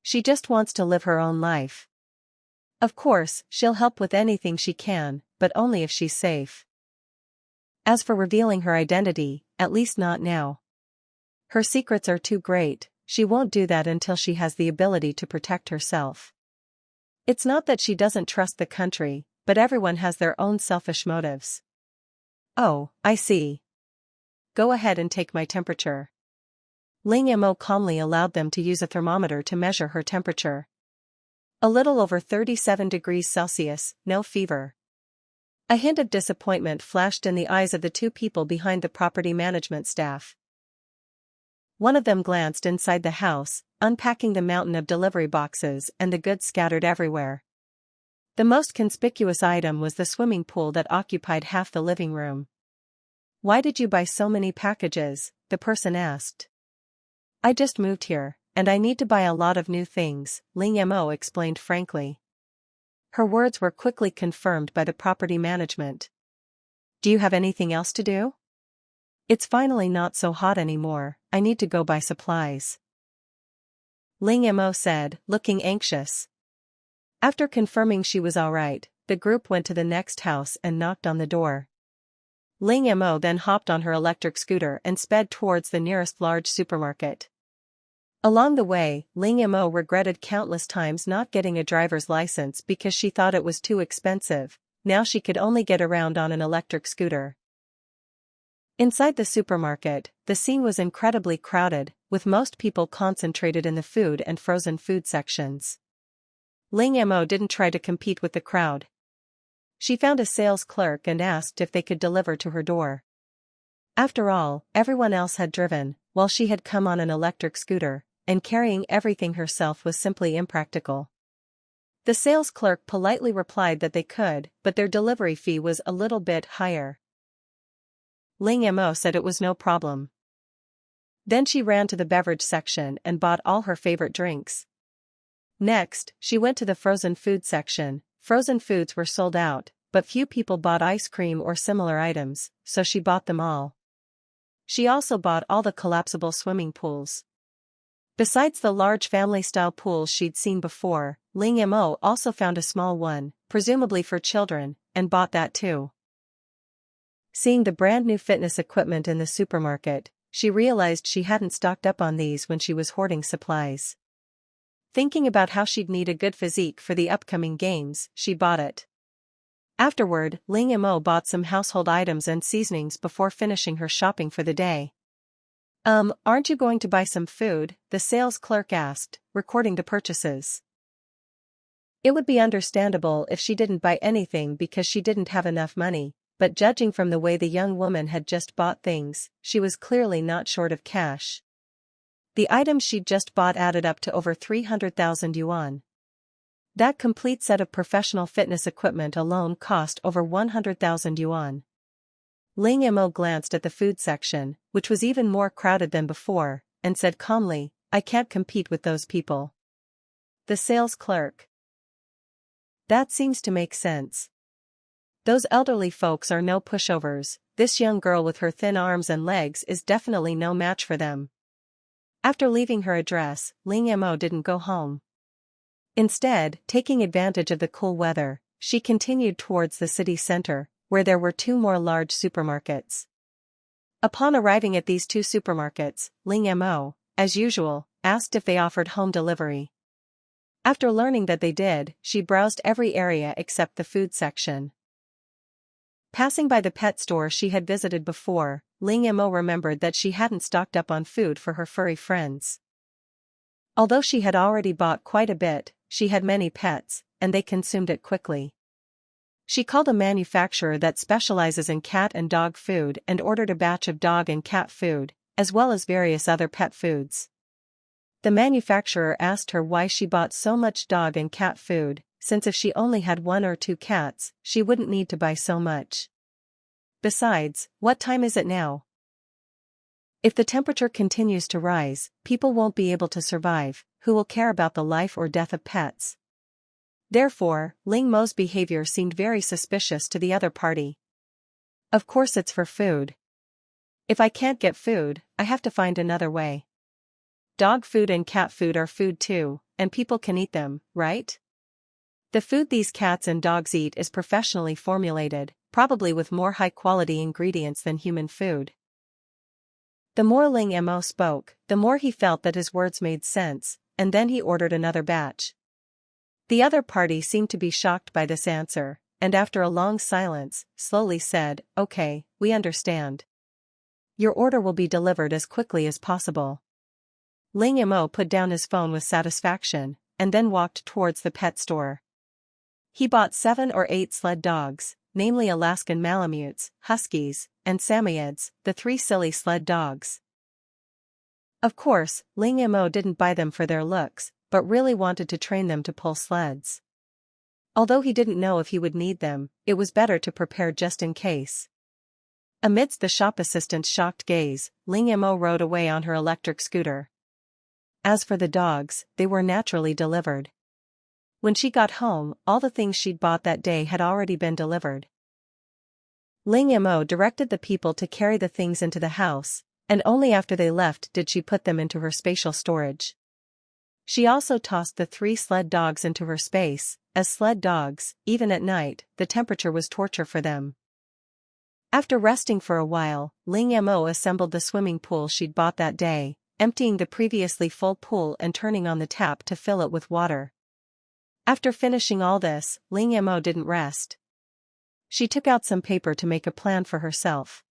She just wants to live her own life. Of course, she'll help with anything she can, but only if she's safe. As for revealing her identity, at least not now. Her secrets are too great, she won't do that until she has the ability to protect herself. It's not that she doesn't trust the country, but everyone has their own selfish motives. Oh, I see. Go ahead and take my temperature. Ling Mo calmly allowed them to use a thermometer to measure her temperature. A little over 37 degrees Celsius, no fever. A hint of disappointment flashed in the eyes of the two people behind the property management staff. One of them glanced inside the house, unpacking the mountain of delivery boxes and the goods scattered everywhere. The most conspicuous item was the swimming pool that occupied half the living room. "Why did you buy so many packages?" the person asked. "I just moved here, and I need to buy a lot of new things," Ling Mo explained frankly. Her words were quickly confirmed by the property management. "Do you have anything else to do?" "It's finally not so hot anymore, I need to go buy supplies," Ling Mo said, looking anxious. After confirming she was alright, the group went to the next house and knocked on the door. Ling Mo then hopped on her electric scooter and sped towards the nearest large supermarket. Along the way, Ling Mo regretted countless times not getting a driver's license because she thought it was too expensive. Now she could only get around on an electric scooter. Inside the supermarket, the scene was incredibly crowded, with most people concentrated in the food and frozen food sections. Ling Mo didn't try to compete with the crowd. She found a sales clerk and asked if they could deliver to her door. After all, everyone else had driven, while she had come on an electric scooter, and carrying everything herself was simply impractical. The sales clerk politely replied that they could, but their delivery fee was a little bit higher. Ling Mo said it was no problem. Then she ran to the beverage section and bought all her favorite drinks. Next, she went to the frozen food section. Frozen foods were sold out, but few people bought ice cream or similar items, so she bought them all. She also bought all the collapsible swimming pools. Besides the large family-style pools she'd seen before, Ling Mo also found a small one, presumably for children, and bought that too. Seeing the brand new fitness equipment in the supermarket, she realized she hadn't stocked up on these when she was hoarding supplies. Thinking about how she'd need a good physique for the upcoming games, she bought it. Afterward, Ling Mo bought some household items and seasonings before finishing her shopping for the day. Aren't you going to buy some food?" the sales clerk asked, recording the purchases. It would be understandable if she didn't buy anything because she didn't have enough money, but judging from the way the young woman had just bought things, she was clearly not short of cash. The items she'd just bought added up to over 300,000 yuan. That complete set of professional fitness equipment alone cost over 100,000 yuan. Ling Mo glanced at the food section, which was even more crowded than before, and said calmly, "I can't compete with those people." The sales clerk: "That seems to make sense. Those elderly folks are no pushovers. This young girl with her thin arms and legs is definitely no match for them." After leaving her address, Ling Mo didn't go home. Instead, taking advantage of the cool weather, she continued towards the city center, where there were two more large supermarkets. Upon arriving at these two supermarkets, Ling Mo, as usual, asked if they offered home delivery. After learning that they did, she browsed every area except the food section. Passing by the pet store she had visited before, Ling Mo remembered that she hadn't stocked up on food for her furry friends. Although she had already bought quite a bit, she had many pets, and they consumed it quickly. She called a manufacturer that specializes in cat and dog food and ordered a batch of dog and cat food, as well as various other pet foods. The manufacturer asked her why she bought so much dog and cat food, since if she only had 1 or 2 cats, she wouldn't need to buy so much. Besides, what time is it now? If the temperature continues to rise, people won't be able to survive, who will care about the life or death of pets? Therefore, Ling Mo's behavior seemed very suspicious to the other party. Of course it's for food. If I can't get food, I have to find another way. Dog food and cat food are food too, and people can eat them, right? The food these cats and dogs eat is professionally formulated, probably with more high-quality ingredients than human food. The more Ling Mo spoke, the more he felt that his words made sense, and then he ordered another batch. The other party seemed to be shocked by this answer, and after a long silence, slowly said, "Okay, we understand. Your order will be delivered as quickly as possible." Ling Mo put down his phone with satisfaction, and then walked towards the pet store. He bought 7 or 8 sled dogs, namely Alaskan Malamutes, Huskies, and Samoyeds, the 3 silly sled dogs. Of course, Ling Mo didn't buy them for their looks, but really wanted to train them to pull sleds. Although he didn't know if he would need them, it was better to prepare just in case. Amidst the shop assistant's shocked gaze, Ling Mo rode away on her electric scooter. As for the dogs, they were naturally delivered. When she got home, all the things she'd bought that day had already been delivered. Ling Mo directed the people to carry the things into the house, and only after they left did she put them into her spatial storage. She also tossed the 3 sled dogs into her space. As sled dogs, even at night, the temperature was torture for them. After resting for a while, Ling Mo assembled the swimming pool she'd bought that day, emptying the previously full pool and turning on the tap to fill it with water. After finishing all this, Ling Mo didn't rest. She took out some paper to make a plan for herself.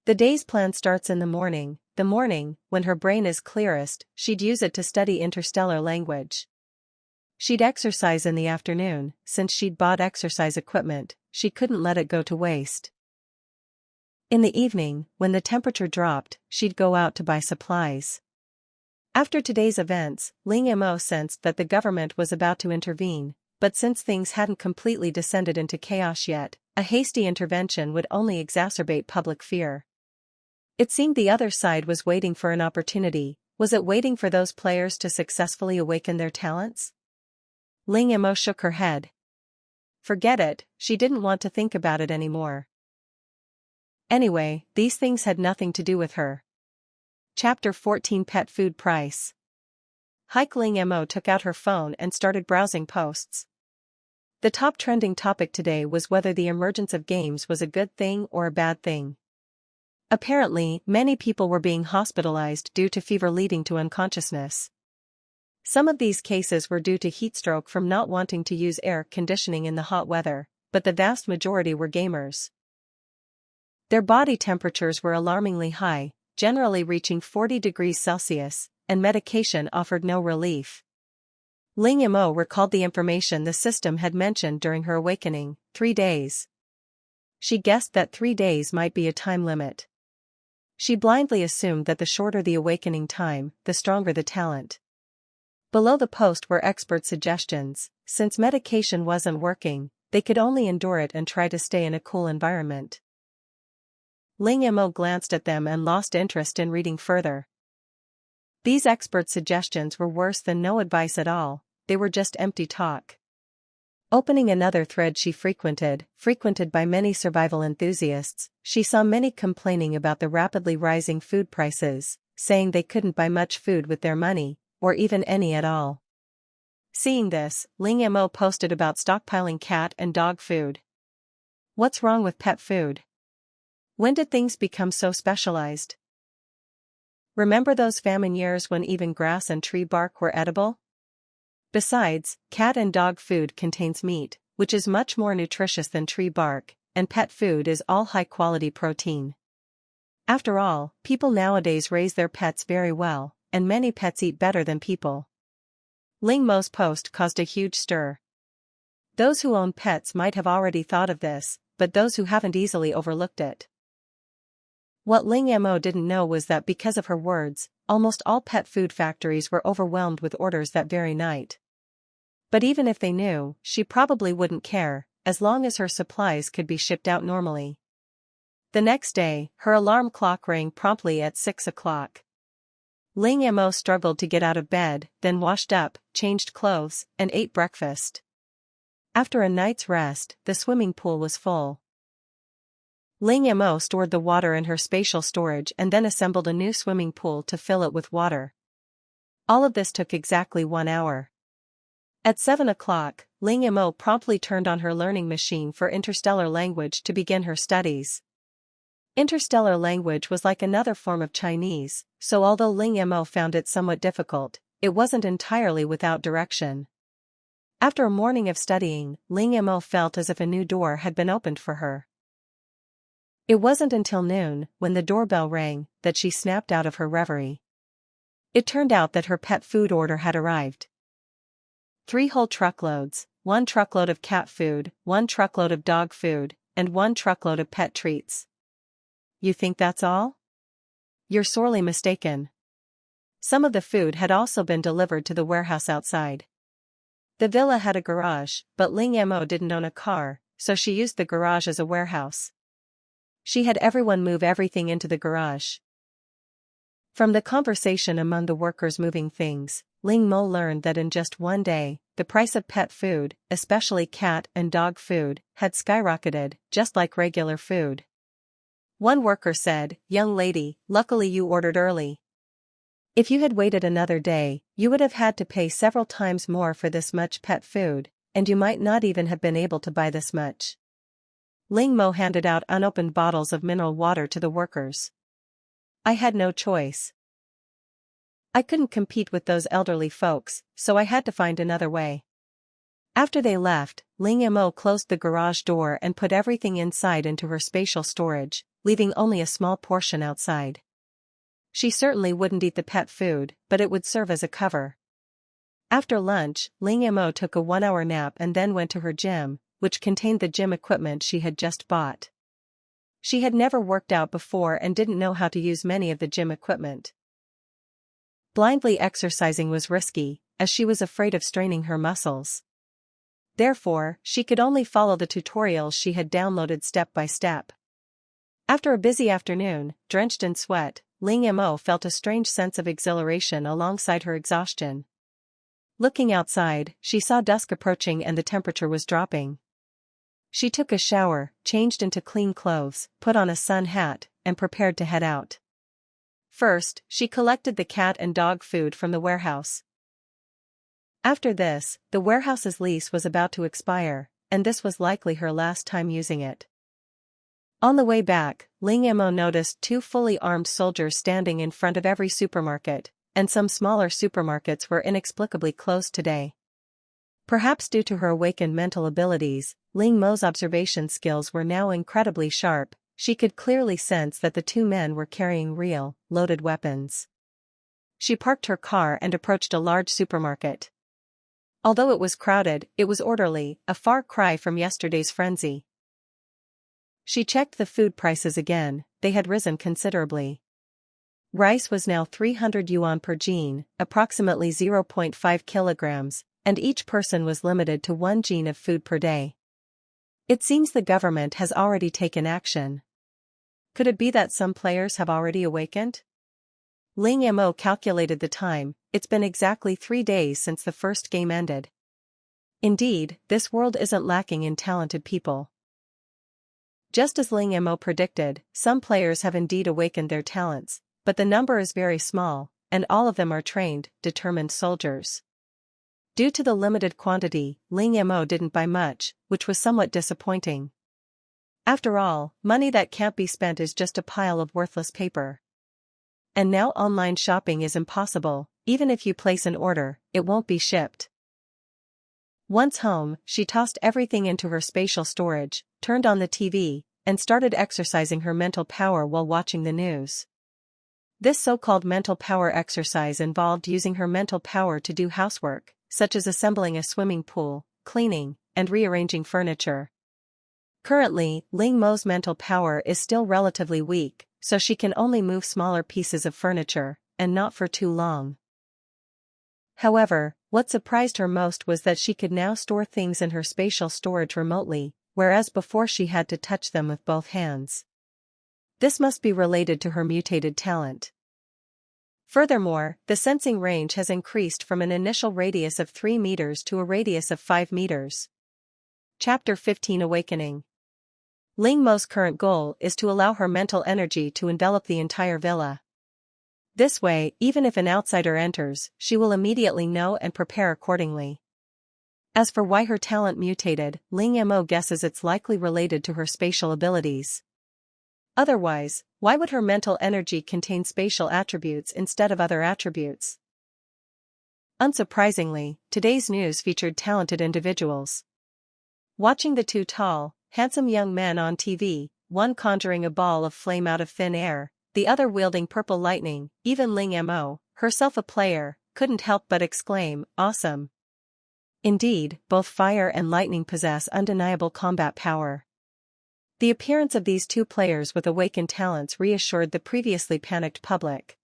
The day's plan starts in the morning, when her brain is clearest. She'd use it to study interstellar language. She'd exercise in the afternoon. Since she'd bought exercise equipment, she couldn't let it go to waste. In the evening, when the temperature dropped, she'd go out to buy supplies. After today's events, Ling Mo sensed that the government was about to intervene, but since things hadn't completely descended into chaos yet, a hasty intervention would only exacerbate public fear. It seemed the other side was waiting for an opportunity. Was it waiting for those players to successfully awaken their talents? Ling Mo shook her head. Forget it, she didn't want to think about it anymore. Anyway, these things had nothing to do with her. Chapter 14 Pet Food Price. Ling Mo took out her phone and started browsing posts. The top trending topic today was whether the emergence of games was a good thing or a bad thing. Apparently, many people were being hospitalized due to fever leading to unconsciousness. Some of these cases were due to heatstroke from not wanting to use air conditioning in the hot weather, but the vast majority were gamers. Their body temperatures were alarmingly high, generally reaching 40 degrees Celsius, and medication offered no relief. Ling Mo recalled the information the system had mentioned during her awakening: 3 days. She guessed that 3 days might be a time limit. She blindly assumed that the shorter the awakening time, the stronger the talent. Below the post were expert suggestions. Since medication wasn't working, they could only endure it and try to stay in a cool environment. Ling Mo glanced at them and lost interest in reading further. These expert suggestions were worse than no advice at all. They were just empty talk. Opening another thread she frequented by many survival enthusiasts, she saw many complaining about the rapidly rising food prices, saying they couldn't buy much food with their money, or even any at all. Seeing this, Ling Mo posted about stockpiling cat and dog food. What's wrong with pet food? When did things become so specialized? Remember those famine years when even grass and tree bark were edible? Besides, cat and dog food contains meat, which is much more nutritious than tree bark, and pet food is all high-quality protein. After all, people nowadays raise their pets very well, and many pets eat better than people. Ling Mo's post caused a huge stir. Those who own pets might have already thought of this, but those who haven't easily overlooked it. What Ling Mo didn't know was that because of her words, almost all pet food factories were overwhelmed with orders that very night. But even if they knew, she probably wouldn't care, as long as her supplies could be shipped out normally. The next day, her alarm clock rang promptly at 6 o'clock. Ling Mo struggled to get out of bed, then washed up, changed clothes, and ate breakfast. After a night's rest, the swimming pool was full. Ling Mo stored the water in her spatial storage and then assembled a new swimming pool to fill it with water. All of this took exactly 1 hour. At 7 o'clock, Ling Mo promptly turned on her learning machine for interstellar language to begin her studies. Interstellar language was like another form of Chinese, so although Ling Mo found it somewhat difficult, it wasn't entirely without direction. After a morning of studying, Ling Mo felt as if a new door had been opened for her. It wasn't until noon, when the doorbell rang, that she snapped out of her reverie. It turned out that her pet food order had arrived. 3 whole truckloads, 1 truckload of cat food, 1 truckload of dog food, and 1 truckload of pet treats. You think that's all? You're sorely mistaken. Some of the food had also been delivered to the warehouse outside. The villa had a garage, but Ling Mo didn't own a car, so she used the garage as a warehouse. She had everyone move everything into the garage. From the conversation among the workers moving things, Ling Mo learned that in just 1 day, the price of pet food, especially cat and dog food, had skyrocketed, just like regular food. One worker said, "Young lady, luckily you ordered early. If you had waited another day, you would have had to pay several times more for this much pet food, and you might not even have been able to buy this much." Ling Mo handed out unopened bottles of mineral water to the workers. "I had no choice. I couldn't compete with those elderly folks, so I had to find another way." After they left, Ling Mo closed the garage door and put everything inside into her spatial storage, leaving only a small portion outside. She certainly wouldn't eat the pet food, but it would serve as a cover. After lunch, Ling Mo took a 1-hour nap and then went to her gym, which contained the gym equipment she had just bought. She had never worked out before and didn't know how to use many of the gym equipment. Blindly exercising was risky, as she was afraid of straining her muscles. Therefore, she could only follow the tutorials she had downloaded step by step. After a busy afternoon, drenched in sweat, Ling Mo felt a strange sense of exhilaration alongside her exhaustion. Looking outside, she saw dusk approaching and the temperature was dropping. She took a shower, changed into clean clothes, put on a sun hat, and prepared to head out. First, she collected the cat and dog food from the warehouse. After this, the warehouse's lease was about to expire, and this was likely her last time using it. On the way back, Ling Mo noticed 2 fully armed soldiers standing in front of every supermarket, and some smaller supermarkets were inexplicably closed today. Perhaps due to her awakened mental abilities, Ling Mo's observation skills were now incredibly sharp. She could clearly sense that the 2 men were carrying real, loaded weapons. She parked her car and approached a large supermarket. Although it was crowded, it was orderly, a far cry from yesterday's frenzy. She checked the food prices again, they had risen considerably. Rice was now 300 yuan per jean, approximately 0.5 kilograms, and each person was limited to 1 jean of food per day. It seems the government has already taken action. Could it be that some players have already awakened? Ling Mo calculated the time. It's been exactly 3 days since the first game ended. Indeed, this world isn't lacking in talented people. Just as Ling Mo predicted, some players have indeed awakened their talents, but the number is very small, and all of them are trained, determined soldiers. Due to the limited quantity, Ling Mo didn't buy much, which was somewhat disappointing. After all, money that can't be spent is just a pile of worthless paper. And now online shopping is impossible. Even if you place an order, it won't be shipped. Once home, she tossed everything into her spatial storage, turned on the TV, and started exercising her mental power while watching the news. This so-called mental power exercise involved using her mental power to do housework, such as assembling a swimming pool, cleaning, and rearranging furniture. Currently, Ling Mo's mental power is still relatively weak, so she can only move smaller pieces of furniture, and not for too long. However, what surprised her most was that she could now store things in her spatial storage remotely, whereas before she had to touch them with both hands. This must be related to her mutated talent. Furthermore, the sensing range has increased from an initial radius of 3 meters to a radius of 5 meters. Chapter 15 Awakening. Ling Mo's current goal is to allow her mental energy to envelop the entire villa. This way, even if an outsider enters, she will immediately know and prepare accordingly. As for why her talent mutated, Ling Mo guesses it's likely related to her spatial abilities. Otherwise, why would her mental energy contain spatial attributes instead of other attributes? Unsurprisingly, today's news featured talented individuals. Watching the two tall, handsome young men on TV, one conjuring a ball of flame out of thin air, the other wielding purple lightning, even Ling Mo, herself a player, couldn't help but exclaim, "Awesome." Indeed, both fire and lightning possess undeniable combat power. The appearance of these two players with awakened talents reassured the previously panicked public.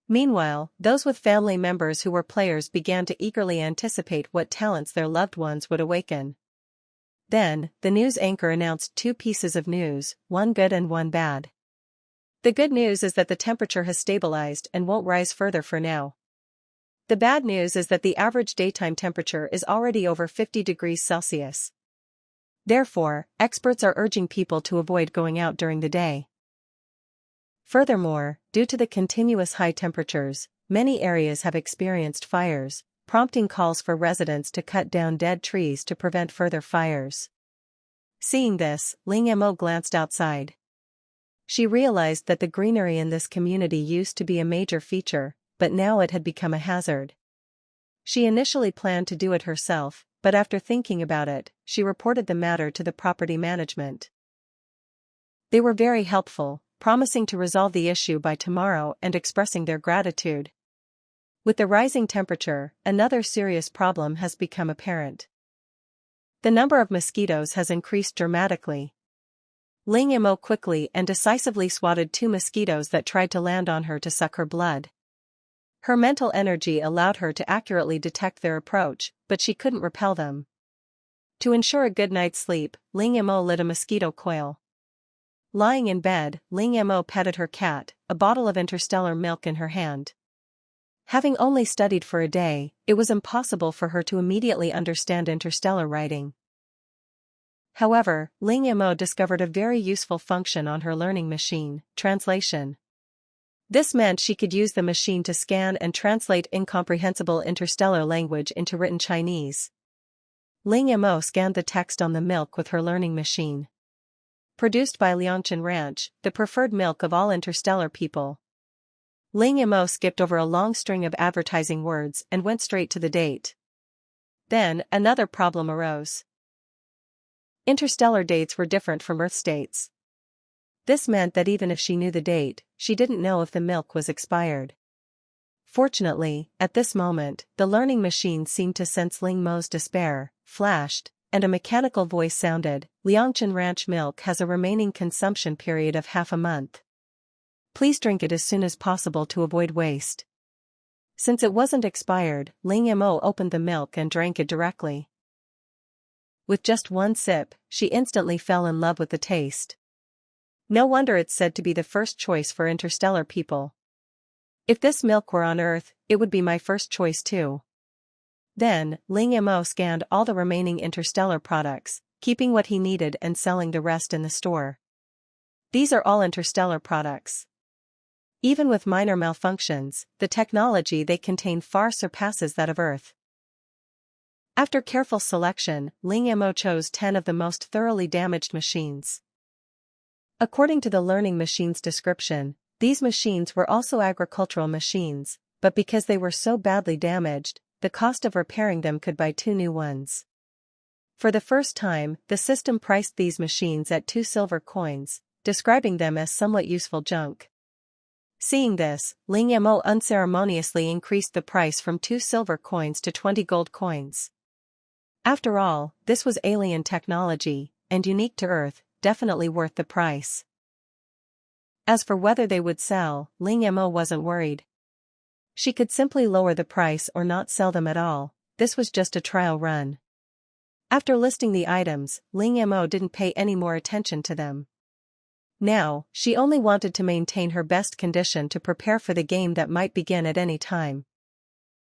Meanwhile, those with family members who were players began to eagerly anticipate what talents their loved ones would awaken. Then, the news anchor announced two pieces of news, one good and one bad. The good news is that the temperature has stabilized and won't rise further for now. The bad news is that the average daytime temperature is already over 50 degrees Celsius. Therefore, experts are urging people to avoid going out during the day. Furthermore, due to the continuous high temperatures, many areas have experienced fires, prompting calls for residents to cut down dead trees to prevent further fires. Seeing this, Ling Mo glanced outside. She realized that the greenery in this community used to be a major feature, but now it had become a hazard. She initially planned to do it herself, but after thinking about it, she reported the matter to the property management. They were very helpful, promising to resolve the issue by tomorrow and expressing their gratitude. With the rising temperature, another serious problem has become apparent. The number of mosquitoes has increased dramatically. Ling Mo quickly and decisively swatted 2 mosquitoes that tried to land on her to suck her blood. Her mental energy allowed her to accurately detect their approach, but she couldn't repel them. To ensure a good night's sleep, Ling Mo lit a mosquito coil. Lying in bed, Ling Mo petted her cat, a bottle of interstellar milk in her hand. Having only studied for a day, it was impossible for her to immediately understand interstellar writing. However, Ling Mo discovered a very useful function on her learning machine, translation. This meant she could use the machine to scan and translate incomprehensible interstellar language into written Chinese. Ling Mo scanned the text on the milk with her learning machine. Produced by Liangchen Ranch, the preferred milk of all interstellar people. Ling Mo skipped over a long string of advertising words and went straight to the date. Then, another problem arose. Interstellar dates were different from Earth dates. This meant that even if she knew the date, she didn't know if the milk was expired. Fortunately, at this moment, the learning machine seemed to sense Ling Mo's despair, flashed, and a mechanical voice sounded, "Liangchen Ranch milk has a remaining consumption period of half a month. Please drink it as soon as possible to avoid waste." Since it wasn't expired, Ling Mo opened the milk and drank it directly. With just one sip, she instantly fell in love with the taste. No wonder it's said to be the first choice for interstellar people. If this milk were on Earth, it would be my first choice too. Then, Ling Mo scanned all the remaining interstellar products, keeping what he needed and selling the rest in the store. These are all interstellar products. Even with minor malfunctions, the technology they contain far surpasses that of Earth. After careful selection, Ling Mo chose 10 of the most thoroughly damaged machines. According to the learning machine's description, these machines were also agricultural machines, but because they were so badly damaged, the cost of repairing them could buy 2 new ones. For the first time, the system priced these machines at 2 silver coins, describing them as somewhat useful junk. Seeing this, Ling Mo unceremoniously increased the price from 2 silver coins to 20 gold coins. After all, this was alien technology, and unique to Earth, definitely worth the price. As for whether they would sell, Ling Mo wasn't worried. She could simply lower the price or not sell them at all. This was just a trial run. After listing the items, Ling Mo didn't pay any more attention to them. Now, she only wanted to maintain her best condition to prepare for the game that might begin at any time.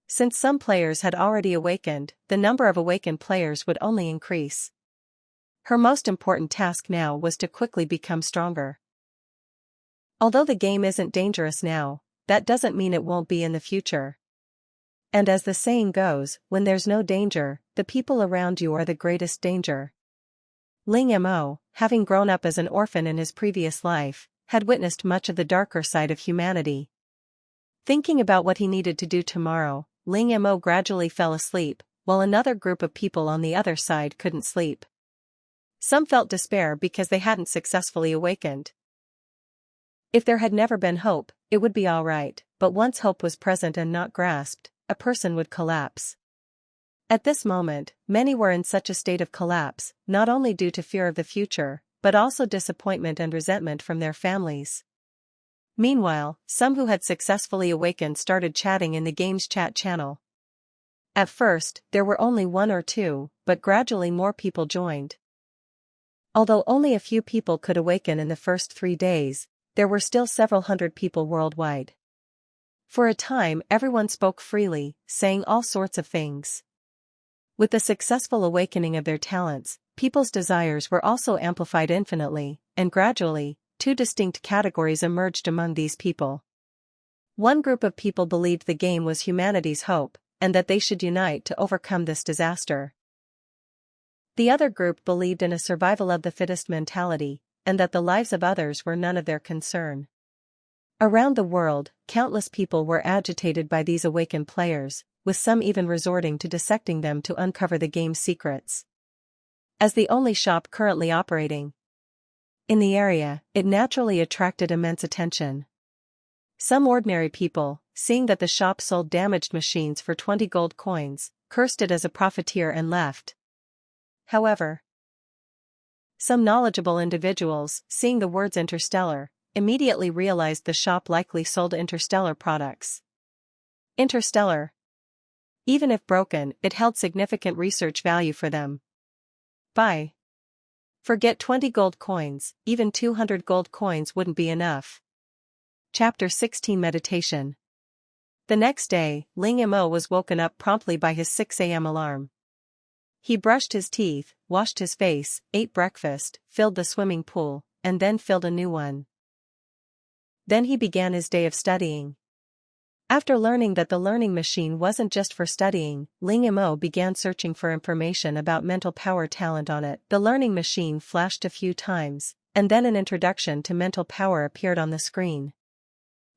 Since some players had already awakened, the number of awakened players would only increase. Her most important task now was to quickly become stronger. Although the game isn't dangerous now, that doesn't mean it won't be in the future. And as the saying goes, when there's no danger, the people around you are the greatest danger. Ling Mo, having grown up as an orphan in his previous life, had witnessed much of the darker side of humanity. Thinking about what he needed to do tomorrow, Ling Mo gradually fell asleep, while another group of people on the other side couldn't sleep. Some felt despair because they hadn't successfully awakened. If there had never been hope, it would be all right, but once hope was present and not grasped, a person would collapse. At this moment, many were in such a state of collapse, not only due to fear of the future, but also disappointment and resentment from their families. Meanwhile, some who had successfully awakened started chatting in the game's chat channel. At first, there were only one or two, but gradually more people joined. Although only a few people could awaken in the first 3 days, there were still several hundred people worldwide. For a time, everyone spoke freely, saying all sorts of things. With the successful awakening of their talents, people's desires were also amplified infinitely, and gradually, 2 distinct categories emerged among these people. One group of people believed the game was humanity's hope, and that they should unite to overcome this disaster. The other group believed in a survival of the fittest mentality, and that the lives of others were none of their concern. Around the world, countless people were agitated by these awakened players, with some even resorting to dissecting them to uncover the game's secrets. As the only shop currently operating in the area, it naturally attracted immense attention. Some ordinary people, seeing that the shop sold damaged machines for 20 gold coins, cursed it as a profiteer and left. However, some knowledgeable individuals, seeing the words interstellar, immediately realized the shop likely sold interstellar products. Interstellar. Even if broken, it held significant research value for them. Buy. Forget 20 gold coins, even 200 gold coins wouldn't be enough. Chapter 16 Meditation. The next day, Ling Mo was woken up promptly by his 6 a.m. alarm. He brushed his teeth, washed his face, ate breakfast, filled the swimming pool, and then filled a new one. Then he began his day of studying. After learning that the learning machine wasn't just for studying, Ling Mo began searching for information about mental power talent on it. The learning machine flashed a few times, and then an introduction to mental power appeared on the screen.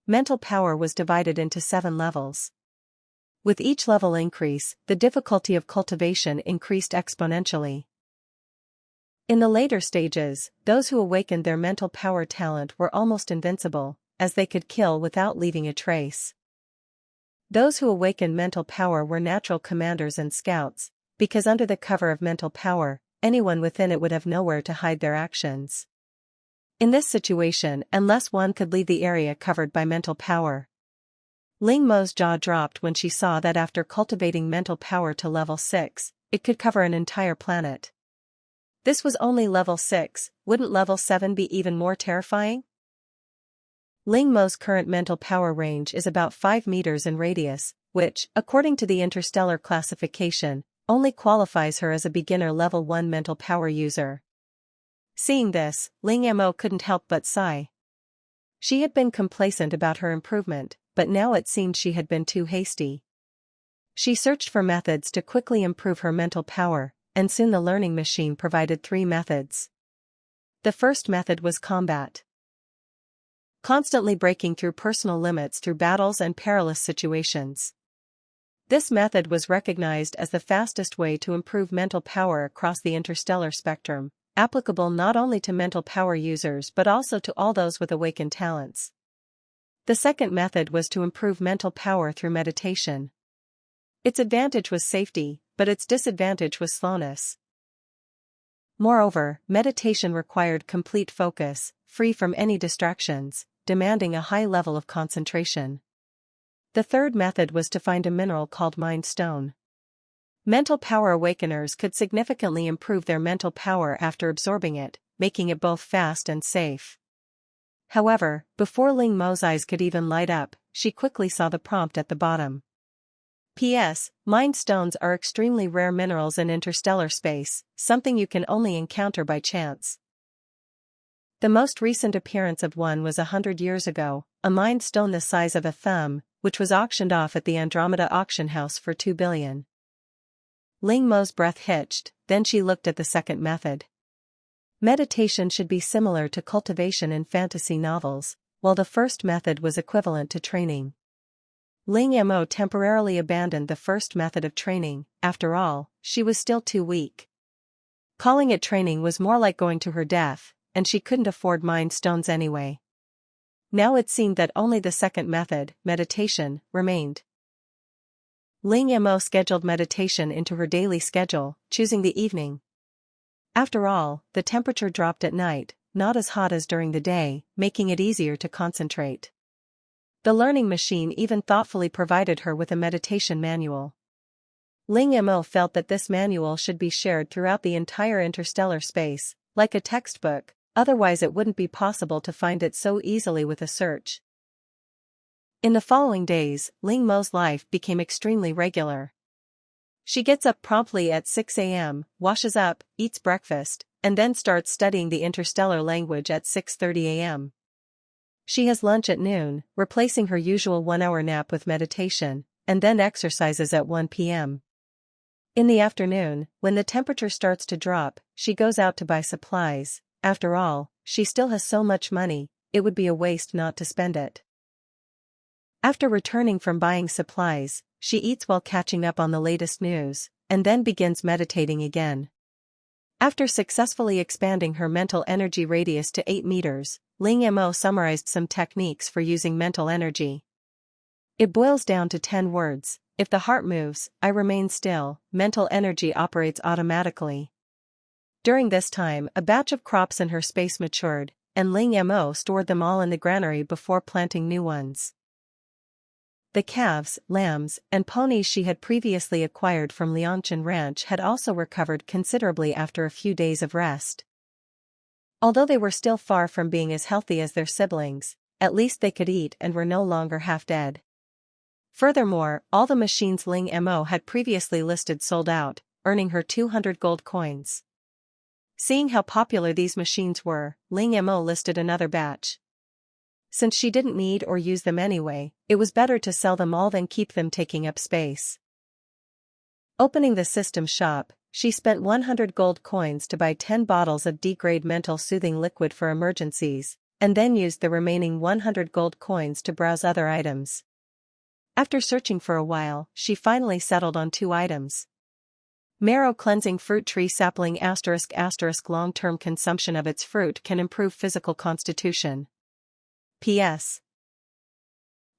Mental power was divided into 7 levels. With each level increase, the difficulty of cultivation increased exponentially. In the later stages, those who awakened their mental power talent were almost invincible, as they could kill without leaving a trace. Those who awakened mental power were natural commanders and scouts, because under the cover of mental power, anyone within it would have nowhere to hide their actions. In this situation, unless one could leave the area covered by mental power. Ling Mo's jaw dropped when she saw that after cultivating mental power to level 6, it could cover an entire planet. This was only level 6, wouldn't level 7 be even more terrifying? Ling Mo's current mental power range is about 5 meters in radius, which, according to the interstellar classification, only qualifies her as a beginner level 1 mental power user. Seeing this, Ling Mo couldn't help but sigh. She had been complacent about her improvement, but now it seemed she had been too hasty. She searched for methods to quickly improve her mental power, and soon the learning machine provided 3 methods. The first method was combat. Constantly breaking through personal limits through battles and perilous situations. This method was recognized as the fastest way to improve mental power across the interstellar spectrum, applicable not only to mental power users but also to all those with awakened talents. The second method was to improve mental power through meditation. Its advantage was safety, but its disadvantage was slowness. Moreover, meditation required complete focus, free from any distractions, demanding a high level of concentration. The third method was to find a mineral called Mind Stone. Mental power awakeners could significantly improve their mental power after absorbing it, making it both fast and safe. However, before Ling Mo's eyes could even light up, she quickly saw the prompt at the bottom. P.S. Mind stones are extremely rare minerals in interstellar space, something you can only encounter by chance. The most recent appearance of one was 100 years ago, a mind stone the size of a thumb, which was auctioned off at the Andromeda auction house for $2 billion. Ling Mo's breath hitched, then she looked at the second method. Meditation should be similar to cultivation in fantasy novels, while the first method was equivalent to training. Ling Mo temporarily abandoned the first method of training. After all, she was still too weak. Calling it training was more like going to her death, and she couldn't afford mind stones anyway. Now it seemed that only the second method, meditation, remained. Ling Mo scheduled meditation into her daily schedule, choosing the evening. After all, the temperature dropped at night, not as hot as during the day, making it easier to concentrate. The learning machine even thoughtfully provided her with a meditation manual. Ling Mo felt that this manual should be shared throughout the entire interstellar space, like a textbook, otherwise it wouldn't be possible to find it so easily with a search. In the following days, Ling Mo's life became extremely regular. She gets up promptly at 6 a.m., washes up, eats breakfast, and then starts studying the interstellar language at 6:30 a.m. She has lunch at noon, replacing her usual 1-hour nap with meditation, and then exercises at 1 p.m. In the afternoon, when the temperature starts to drop, she goes out to buy supplies. After all, she still has so much money, it would be a waste not to spend it. After returning from buying supplies, she eats while catching up on the latest news, and then begins meditating again. After successfully expanding her mental energy radius to 8 meters, Ling Mo summarized some techniques for using mental energy. It boils down to 10 words: if the heart moves, I remain still. Mental energy operates automatically. During this time, a batch of crops in her space matured, and Ling Mo stored them all in the granary before planting new ones. The calves, lambs, and ponies she had previously acquired from Liangshan Ranch had also recovered considerably after a few days of rest. Although they were still far from being as healthy as their siblings, at least they could eat and were no longer half dead. Furthermore, all the machines Ling Mo had previously listed sold out, earning her 200 gold coins. Seeing how popular these machines were, Ling Mo listed another batch. Since she didn't need or use them anyway, it was better to sell them all than keep them taking up space. Opening the system shop, she spent 100 gold coins to buy 10 bottles of D-grade mental soothing liquid for emergencies, and then used the remaining 100 gold coins to browse other items. After searching for a while, she finally settled on 2 items. Marrow cleansing fruit tree sapling **** long-term consumption of its fruit can improve physical constitution. P.S.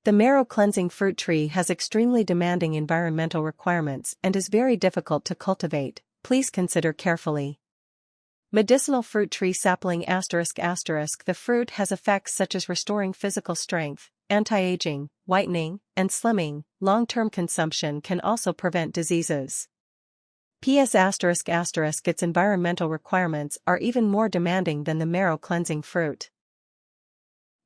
The marrow cleansing fruit tree has extremely demanding environmental requirements and is very difficult to cultivate. Please consider carefully. Medicinal fruit tree sapling ***. The fruit has effects such as restoring physical strength, anti-aging, whitening, and slimming. Long-term consumption can also prevent diseases. P.S. ***. Its environmental requirements are even more demanding than the marrow cleansing fruit.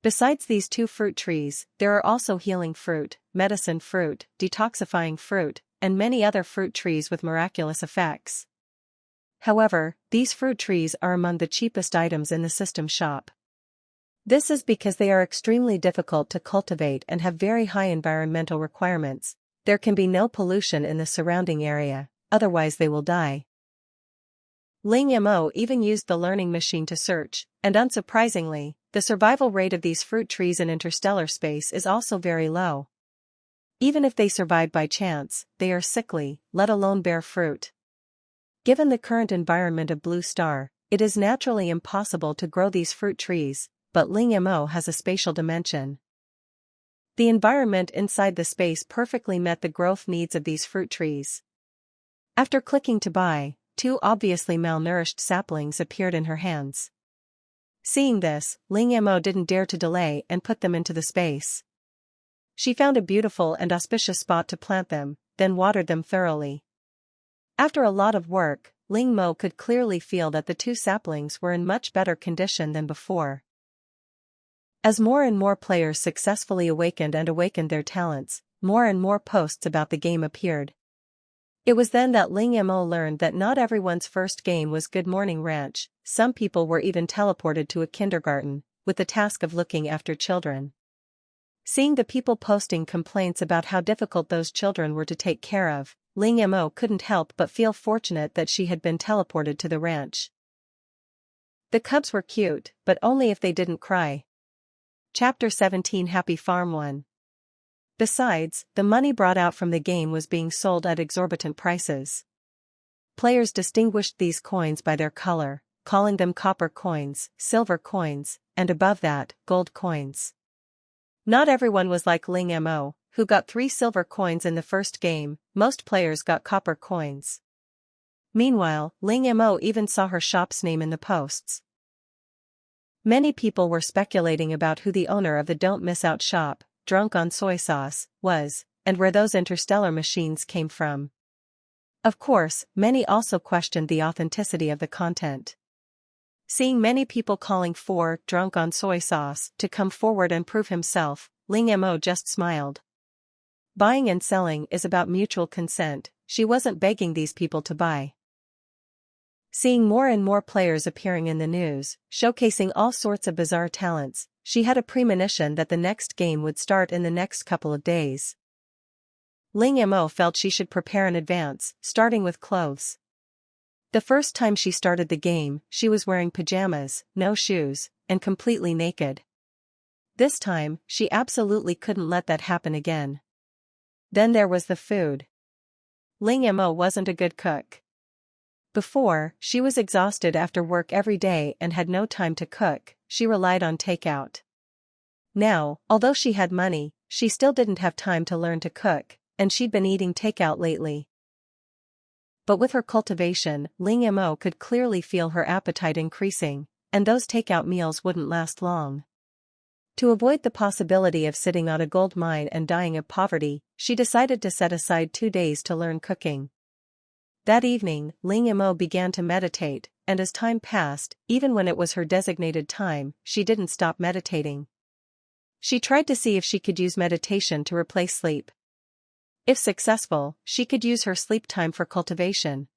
Besides these 2 fruit trees, there are also healing fruit, medicine fruit, detoxifying fruit, and many other fruit trees with miraculous effects. However, these fruit trees are among the cheapest items in the system shop. This is because they are extremely difficult to cultivate and have very high environmental requirements. There can be no pollution in the surrounding area, otherwise they will die. Ling Mo even used the learning machine to search, and unsurprisingly, the survival rate of these fruit trees in interstellar space is also very low. Even if they survive by chance, they are sickly, let alone bear fruit. Given the current environment of Blue Star, it is naturally impossible to grow these fruit trees, but Ling Mo has a spatial dimension. The environment inside the space perfectly met the growth needs of these fruit trees. After clicking to buy, 2 obviously malnourished saplings appeared in her hands. Seeing this, Ling Mo didn't dare to delay and put them into the space. She found a beautiful and auspicious spot to plant them, then watered them thoroughly. After a lot of work, Ling Mo could clearly feel that the 2 saplings were in much better condition than before. As more and more players successfully awakened their talents, more and more posts about the game appeared. It was then that Ling Mo learned that not everyone's first game was Good Morning Ranch. Some people were even teleported to a kindergarten, with the task of looking after children. Seeing the people posting complaints about how difficult those children were to take care of, Ling Mo couldn't help but feel fortunate that she had been teleported to the ranch. The cubs were cute, but only if they didn't cry. Chapter 17 Happy Farm 1. Besides, the money brought out from the game was being sold at exorbitant prices. Players distinguished these coins by their color, calling them copper coins, silver coins, and above that, gold coins. Not everyone was like Ling Mo, who got 3 silver coins in the first game. Most players got copper coins. Meanwhile, Ling Mo even saw her shop's name in the posts. Many people were speculating about who the owner of the Don't Miss Out shop, Drunk on Soy Sauce, was, and where those interstellar machines came from. Of course, many also questioned the authenticity of the content. Seeing many people calling for Drunk on Soy Sauce to come forward and prove himself, Ling Mo just smiled. Buying and selling is about mutual consent. She wasn't begging these people to buy. Seeing more and more players appearing in the news, showcasing all sorts of bizarre talents, she had a premonition that the next game would start in the next couple of days. Ling Mo felt she should prepare in advance, starting with clothes. The first time she started the game, she was wearing pajamas, no shoes, and completely naked. This time, she absolutely couldn't let that happen again. Then there was the food. Ling Mo wasn't a good cook. Before, she was exhausted after work every day and had no time to cook. She relied on takeout. Now, although she had money, she still didn't have time to learn to cook, and she'd been eating takeout lately. But with her cultivation, Ling Mo could clearly feel her appetite increasing, and those takeout meals wouldn't last long. To avoid the possibility of sitting on a gold mine and dying of poverty, she decided to set aside 2 days to learn cooking. That evening, Ling Mo began to meditate, and as time passed, even when it was her designated time, she didn't stop meditating. She tried to see if she could use meditation to replace sleep. If successful, she could use her sleep time for cultivation.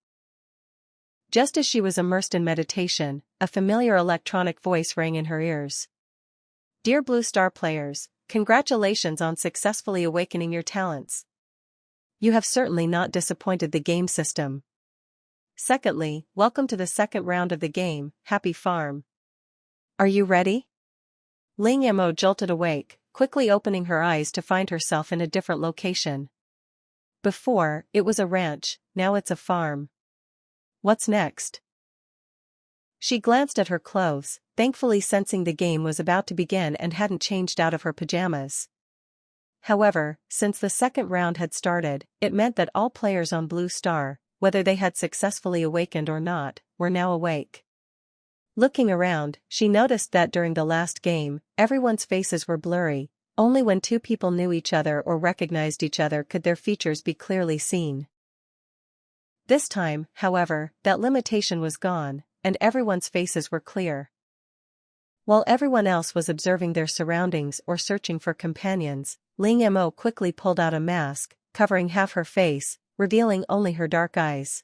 Just as she was immersed in meditation, a familiar electronic voice rang in her ears. Dear Blue Star players, congratulations on successfully awakening your talents. You have certainly not disappointed the game system. Secondly, welcome to the second round of the game, Happy Farm. Are you ready? Ling Mo jolted awake, quickly opening her eyes to find herself in a different location. Before, it was a ranch, now it's a farm. What's next? She glanced at her clothes, thankfully sensing the game was about to begin and hadn't changed out of her pajamas. However, since the second round had started, it meant that all players on Blue Star, whether they had successfully awakened or not, were now awake. Looking around, she noticed that during the last game, everyone's faces were blurry. Only when 2 people knew each other or recognized each other could their features be clearly seen. This time, however, that limitation was gone, and everyone's faces were clear. While everyone else was observing their surroundings or searching for companions, Ling Mo quickly pulled out a mask, covering half her face, revealing only her dark eyes.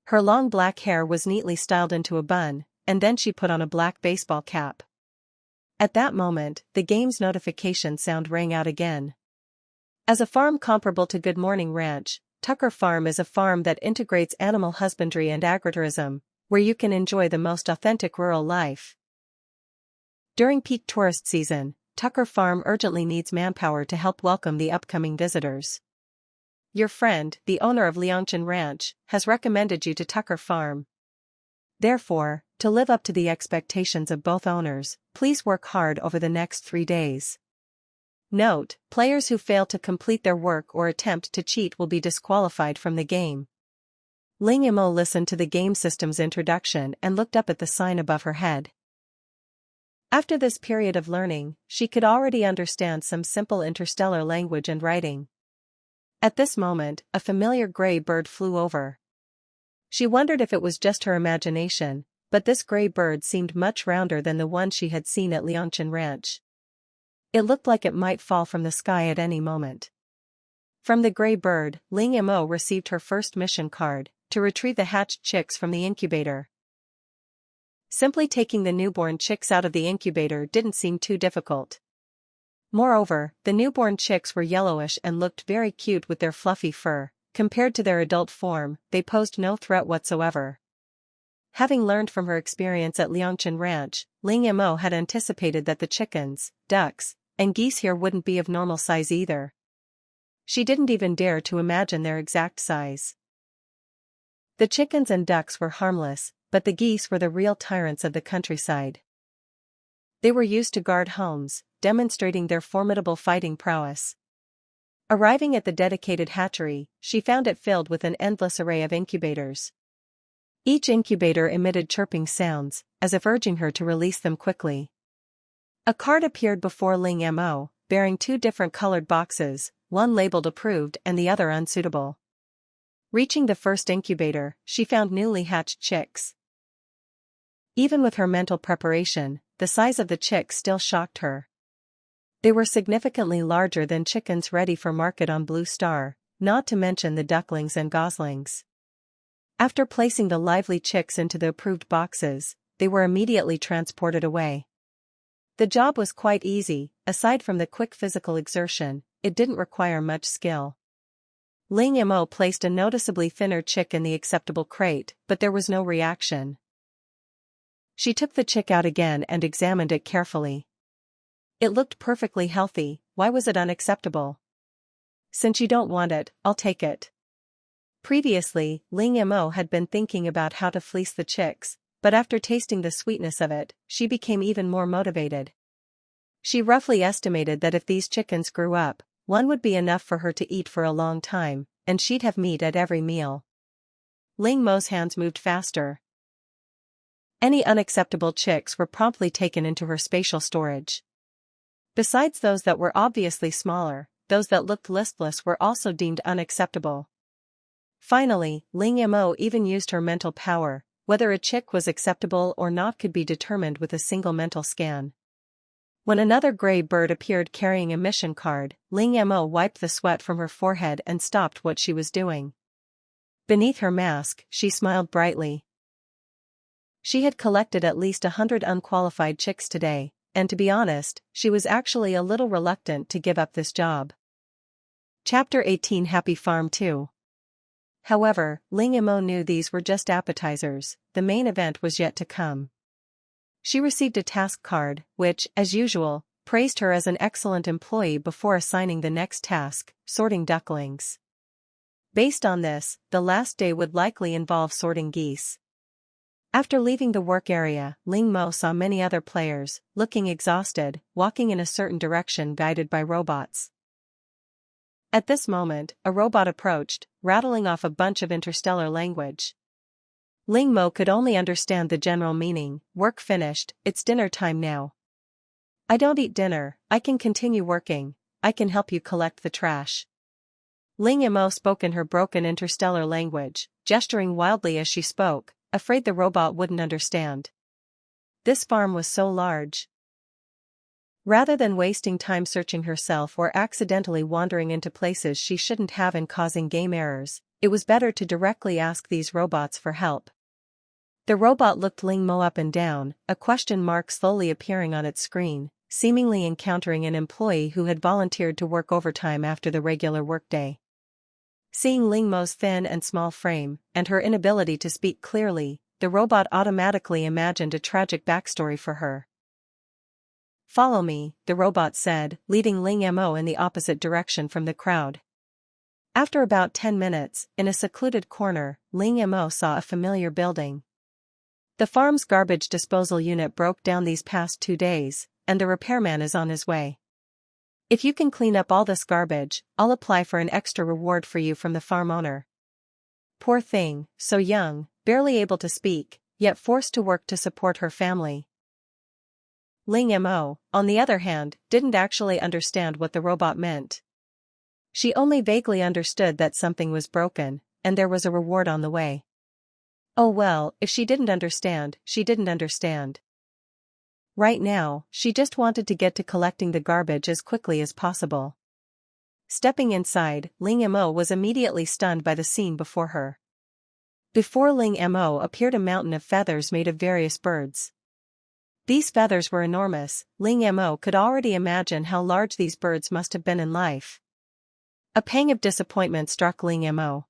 Her long black hair was neatly styled into a bun, and then she put on a black baseball cap. At that moment, the game's notification sound rang out again. As a farm comparable to Good Morning Ranch, Tucker Farm is a farm that integrates animal husbandry and agritourism, where you can enjoy the most authentic rural life. During peak tourist season, Tucker Farm urgently needs manpower to help welcome the upcoming visitors. Your friend, the owner of Liangchen Ranch, has recommended you to Tucker Farm. Therefore, to live up to the expectations of both owners, please work hard over the next 3 days. Note, players who fail to complete their work or attempt to cheat will be disqualified from the game. Ling Mo listened to the game system's introduction and looked up at the sign above her head. After this period of learning, she could already understand some simple interstellar language and writing. At this moment, a familiar gray bird flew over. She wondered if it was just her imagination, but this gray bird seemed much rounder than the one she had seen at Liangchen Ranch. It looked like it might fall from the sky at any moment. From the gray bird, Ling Mo received her first mission card, to retrieve the hatched chicks from the incubator. Simply taking the newborn chicks out of the incubator didn't seem too difficult. Moreover, the newborn chicks were yellowish and looked very cute with their fluffy fur. Compared to their adult form, they posed no threat whatsoever. Having learned from her experience at Liangchen Ranch, Ling Mo had anticipated that the chickens, ducks, and geese here wouldn't be of normal size either. She didn't even dare to imagine their exact size. The chickens and ducks were harmless, but the geese were the real tyrants of the countryside. They were used to guard homes, demonstrating their formidable fighting prowess. Arriving at the dedicated hatchery, she found it filled with an endless array of incubators. Each incubator emitted chirping sounds, as if urging her to release them quickly. A card appeared before Ling Mo, bearing two different colored boxes, one labeled approved and the other unsuitable. Reaching the first incubator, she found newly hatched chicks. Even with her mental preparation, the size of the chicks still shocked her. They were significantly larger than chickens ready for market on Blue Star, not to mention the ducklings and goslings. After placing the lively chicks into the approved boxes, they were immediately transported away. The job was quite easy. Aside from the quick physical exertion, it didn't require much skill. Ling Mo placed a noticeably thinner chick in the acceptable crate, but there was no reaction. She took the chick out again and examined it carefully. It looked perfectly healthy. Why was it unacceptable? Since you don't want it, I'll take it. Previously, Ling Mo had been thinking about how to fleece the chicks, but after tasting the sweetness of it, she became even more motivated. She roughly estimated that if these chickens grew up, one would be enough for her to eat for a long time, and she'd have meat at every meal. Ling Mo's hands moved faster. Any unacceptable chicks were promptly taken into her spatial storage. Besides those that were obviously smaller, those that looked listless were also deemed unacceptable. Finally, Ling Mo even used her mental power. Whether a chick was acceptable or not could be determined with a single mental scan. When another gray bird appeared carrying a mission card, Ling Mo wiped the sweat from her forehead and stopped what she was doing. Beneath her mask, she smiled brightly. She had collected at least 100 unqualified chicks today, and to be honest, she was actually a little reluctant to give up this job. Chapter 18 Happy Farm 2. However, Ling Mo knew these were just appetizers. The main event was yet to come. She received a task card, which, as usual, praised her as an excellent employee before assigning the next task, sorting ducklings. Based on this, the last day would likely involve sorting geese. After leaving the work area, Ling Mo saw many other players, looking exhausted, walking in a certain direction guided by robots. At this moment, a robot approached, rattling off a bunch of interstellar language. Ling Mo could only understand the general meaning. Work finished, it's dinner time now. I don't eat dinner, I can continue working, I can help you collect the trash. Ling Mo spoke in her broken interstellar language, gesturing wildly as she spoke, afraid the robot wouldn't understand. This farm was so large. Rather than wasting time searching herself or accidentally wandering into places she shouldn't have and causing game errors, it was better to directly ask these robots for help. The robot looked Ling Mo up and down, a question mark slowly appearing on its screen, seemingly encountering an employee who had volunteered to work overtime after the regular workday. Seeing Ling Mo's thin and small frame, and her inability to speak clearly, the robot automatically imagined a tragic backstory for her. Follow me, the robot said, leading Ling Mo in the opposite direction from the crowd. After about 10 minutes, in a secluded corner, Ling Mo saw a familiar building. The farm's garbage disposal unit broke down these past 2 days, and the repairman is on his way. If you can clean up all this garbage, I'll apply for an extra reward for you from the farm owner. Poor thing, so young, barely able to speak, yet forced to work to support her family. Ling Mo, on the other hand, didn't actually understand what the robot meant. She only vaguely understood that something was broken, and there was a reward on the way. Oh well, if she didn't understand, she didn't understand. Right now, she just wanted to get to collecting the garbage as quickly as possible. Stepping inside, Ling Mo was immediately stunned by the scene before her. Before Ling Mo appeared a mountain of feathers made of various birds. These feathers were enormous. Ling Mo could already imagine how large these birds must have been in life. A pang of disappointment struck Ling Mo.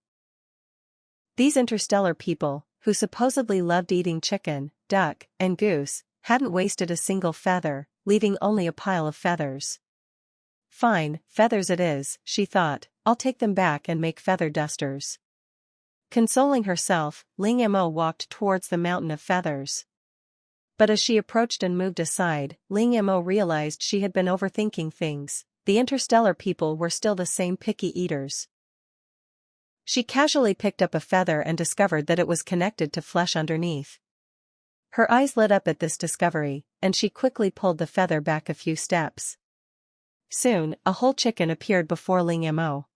These interstellar people, who supposedly loved eating chicken, duck, and goose, hadn't wasted a single feather, leaving only a pile of feathers. Fine, feathers it is, she thought, I'll take them back and make feather dusters. Consoling herself, Ling Mo walked towards the mountain of feathers. But as she approached and moved aside, Ling Mo realized she had been overthinking things. The interstellar people were still the same picky eaters. She casually picked up a feather and discovered that it was connected to flesh underneath. Her eyes lit up at this discovery, and she quickly pulled the feather back a few steps. Soon, a whole chicken appeared before Ling Mo.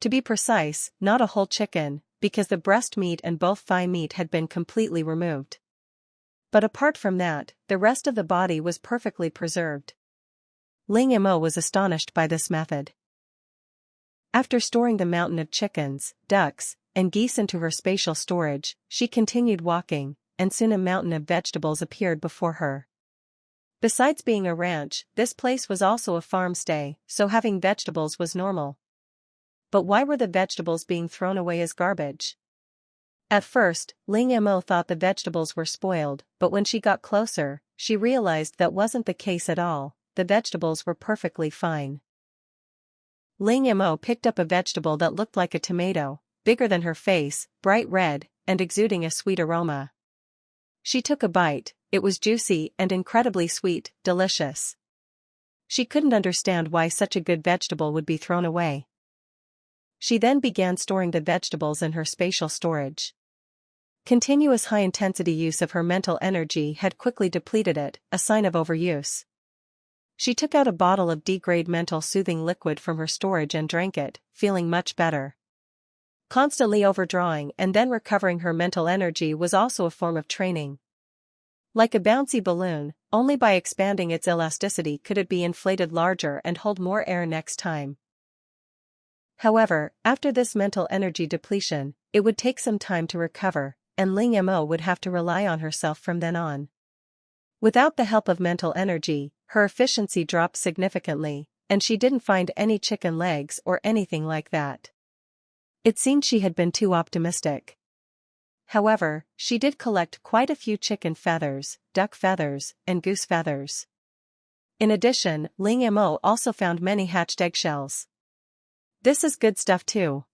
To be precise, not a whole chicken, because the breast meat and both thigh meat had been completely removed. But apart from that, the rest of the body was perfectly preserved. Ling Mo was astonished by this method. After storing the mountain of chickens, ducks, and geese into her spatial storage, she continued walking, and soon a mountain of vegetables appeared before her. Besides being a ranch, this place was also a farmstay, so having vegetables was normal. But why were the vegetables being thrown away as garbage? At first, Ling Mo thought the vegetables were spoiled, but when she got closer, she realized that wasn't the case at all. The vegetables were perfectly fine. Ling Mo picked up a vegetable that looked like a tomato, bigger than her face, bright red, and exuding a sweet aroma. She took a bite. It was juicy and incredibly sweet, delicious. She couldn't understand why such a good vegetable would be thrown away. She then began storing the vegetables in her spatial storage. Continuous high-intensity use of her mental energy had quickly depleted it, a sign of overuse. She took out a bottle of D-grade mental soothing liquid from her storage and drank it, feeling much better. Constantly overdrawing and then recovering her mental energy was also a form of training. Like a bouncy balloon, only by expanding its elasticity could it be inflated larger and hold more air next time. However, after this mental energy depletion, it would take some time to recover, and Ling Mo would have to rely on herself from then on. Without the help of mental energy, her efficiency dropped significantly, and she didn't find any chicken legs or anything like that. It seemed she had been too optimistic. However, she did collect quite a few chicken feathers, duck feathers, and goose feathers. In addition, Ling Mo also found many hatched eggshells. This is good stuff too.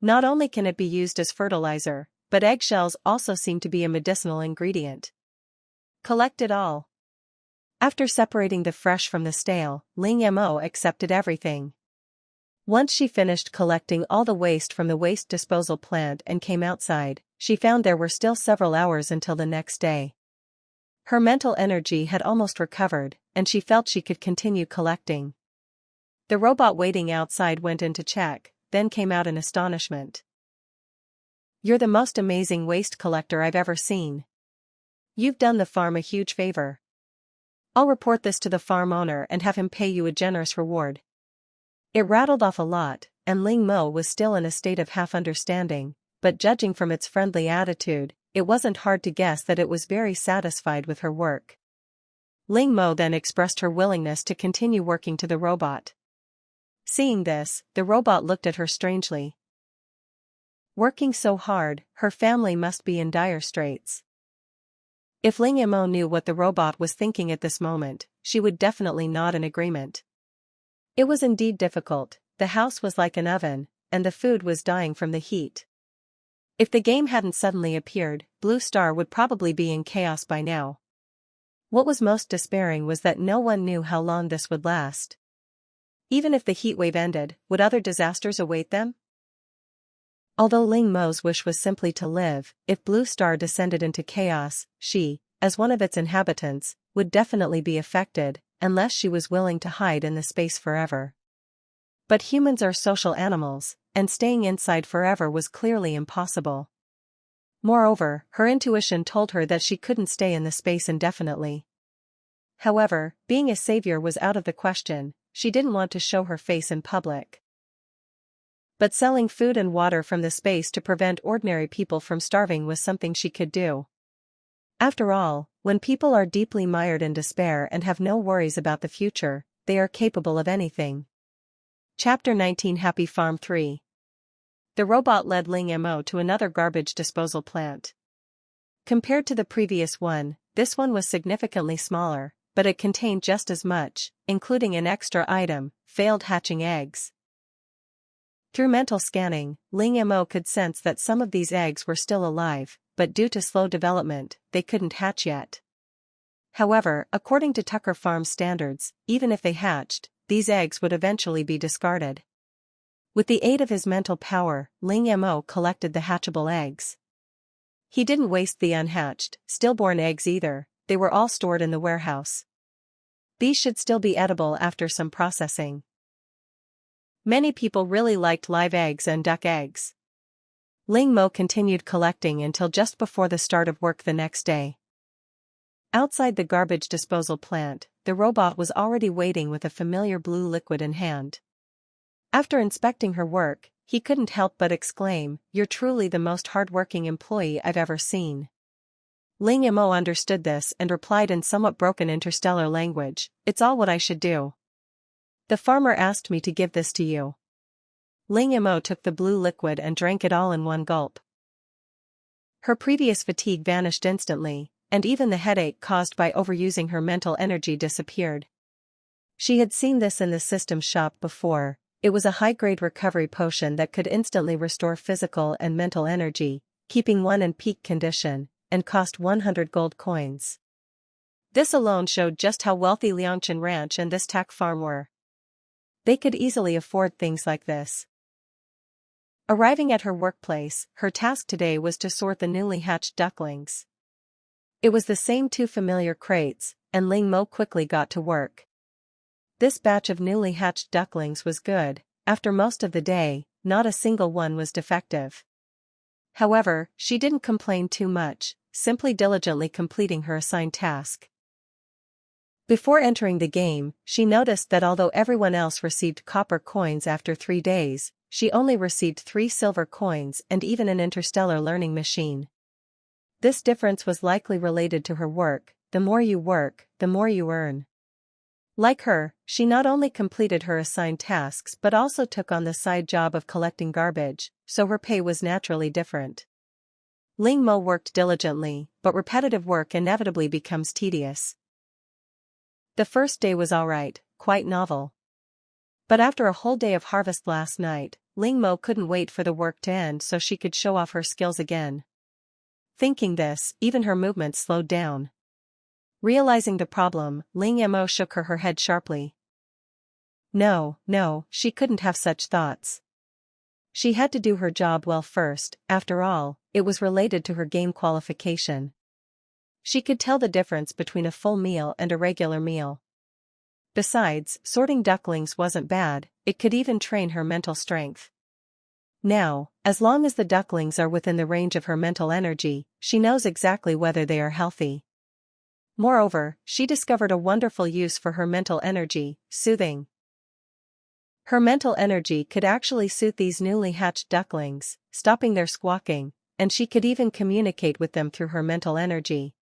Not only can it be used as fertilizer, but eggshells also seem to be a medicinal ingredient. Collect it all. After separating the fresh from the stale, Ling Mo accepted everything. Once she finished collecting all the waste from the waste disposal plant and came outside, she found there were still several hours until the next day. Her mental energy had almost recovered, and she felt she could continue collecting. The robot waiting outside went in to check, then came out in astonishment. "You're the most amazing waste collector I've ever seen. You've done the farm a huge favor. I'll report this to the farm owner and have him pay you a generous reward." It rattled off a lot, and Ling Mo was still in a state of half-understanding, but judging from its friendly attitude, it wasn't hard to guess that it was very satisfied with her work. Ling Mo then expressed her willingness to continue working to the robot. Seeing this, the robot looked at her strangely. Working so hard, her family must be in dire straits. If Ling Mo knew what the robot was thinking at this moment, she would definitely nod in agreement. It was indeed difficult. The house was like an oven, and the food was dying from the heat. If the game hadn't suddenly appeared, Blue Star would probably be in chaos by now. What was most despairing was that no one knew how long this would last. Even if the heat wave ended, would other disasters await them? Although Ling Mo's wish was simply to live, if Blue Star descended into chaos, she, as one of its inhabitants, would definitely be affected, unless she was willing to hide in the space forever. But humans are social animals, and staying inside forever was clearly impossible. Moreover, her intuition told her that she couldn't stay in the space indefinitely. However, being a savior was out of the question. She didn't want to show her face in public. But selling food and water from the space to prevent ordinary people from starving was something she could do. After all, when people are deeply mired in despair and have no worries about the future, they are capable of anything. Chapter 19 Happy Farm 3. The robot led Ling Mo to another garbage disposal plant. Compared to the previous one, this one was significantly smaller, but it contained just as much, including an extra item: failed hatching eggs. Through mental scanning, Ling Mo could sense that some of these eggs were still alive, but due to slow development, they couldn't hatch yet. However, according to Tucker Farm's standards, even if they hatched, these eggs would eventually be discarded. With the aid of his mental power, Ling Mo collected the hatchable eggs. He didn't waste the unhatched, stillborn eggs either. They were all stored in the warehouse. These should still be edible after some processing. Many people really liked live eggs and duck eggs. Ling Mo continued collecting until just before the start of work the next day. Outside the garbage disposal plant, the robot was already waiting with a familiar blue liquid in hand. After inspecting her work, he couldn't help but exclaim, "You're truly the most hard-working employee I've ever seen." Ling Mo understood this and replied in somewhat broken interstellar language, "It's all what I should do. The farmer asked me to give this to you." Ling Mo took the blue liquid and drank it all in one gulp. Her previous fatigue vanished instantly, and even the headache caused by overusing her mental energy disappeared. She had seen this in the system shop before. It was a high-grade recovery potion that could instantly restore physical and mental energy, keeping one in peak condition, and cost 100 gold coins. This alone showed just how wealthy Liangchen Ranch and this tack farm were. They could easily afford things like this. Arriving at her workplace, her task today was to sort the newly hatched ducklings. It was the same two familiar crates, and Ling Mo quickly got to work. This batch of newly hatched ducklings was good. After most of the day, not a single one was defective. However, she didn't complain too much, simply diligently completing her assigned task. Before entering the game, she noticed that although everyone else received copper coins after 3 days, she only received 3 silver coins and even an interstellar learning machine. This difference was likely related to her work. The more you work, the more you earn. Like her, she not only completed her assigned tasks but also took on the side job of collecting garbage, so her pay was naturally different. Ling Mo worked diligently, but repetitive work inevitably becomes tedious. The first day was alright, quite novel. But after a whole day of harvest last night, Ling Mo couldn't wait for the work to end so she could show off her skills again. Thinking this, even her movements slowed down. Realizing the problem, Ling Mo shook her head sharply. No, she couldn't have such thoughts. She had to do her job well first. After all, it was related to her game qualification. She could tell the difference between a full meal and a regular meal. Besides, sorting ducklings wasn't bad, it could even train her mental strength. Now, as long as the ducklings are within the range of her mental energy, she knows exactly whether they are healthy. Moreover, she discovered a wonderful use for her mental energy: soothing. Her mental energy could actually soothe these newly hatched ducklings, stopping their squawking, and she could even communicate with them through her mental energy.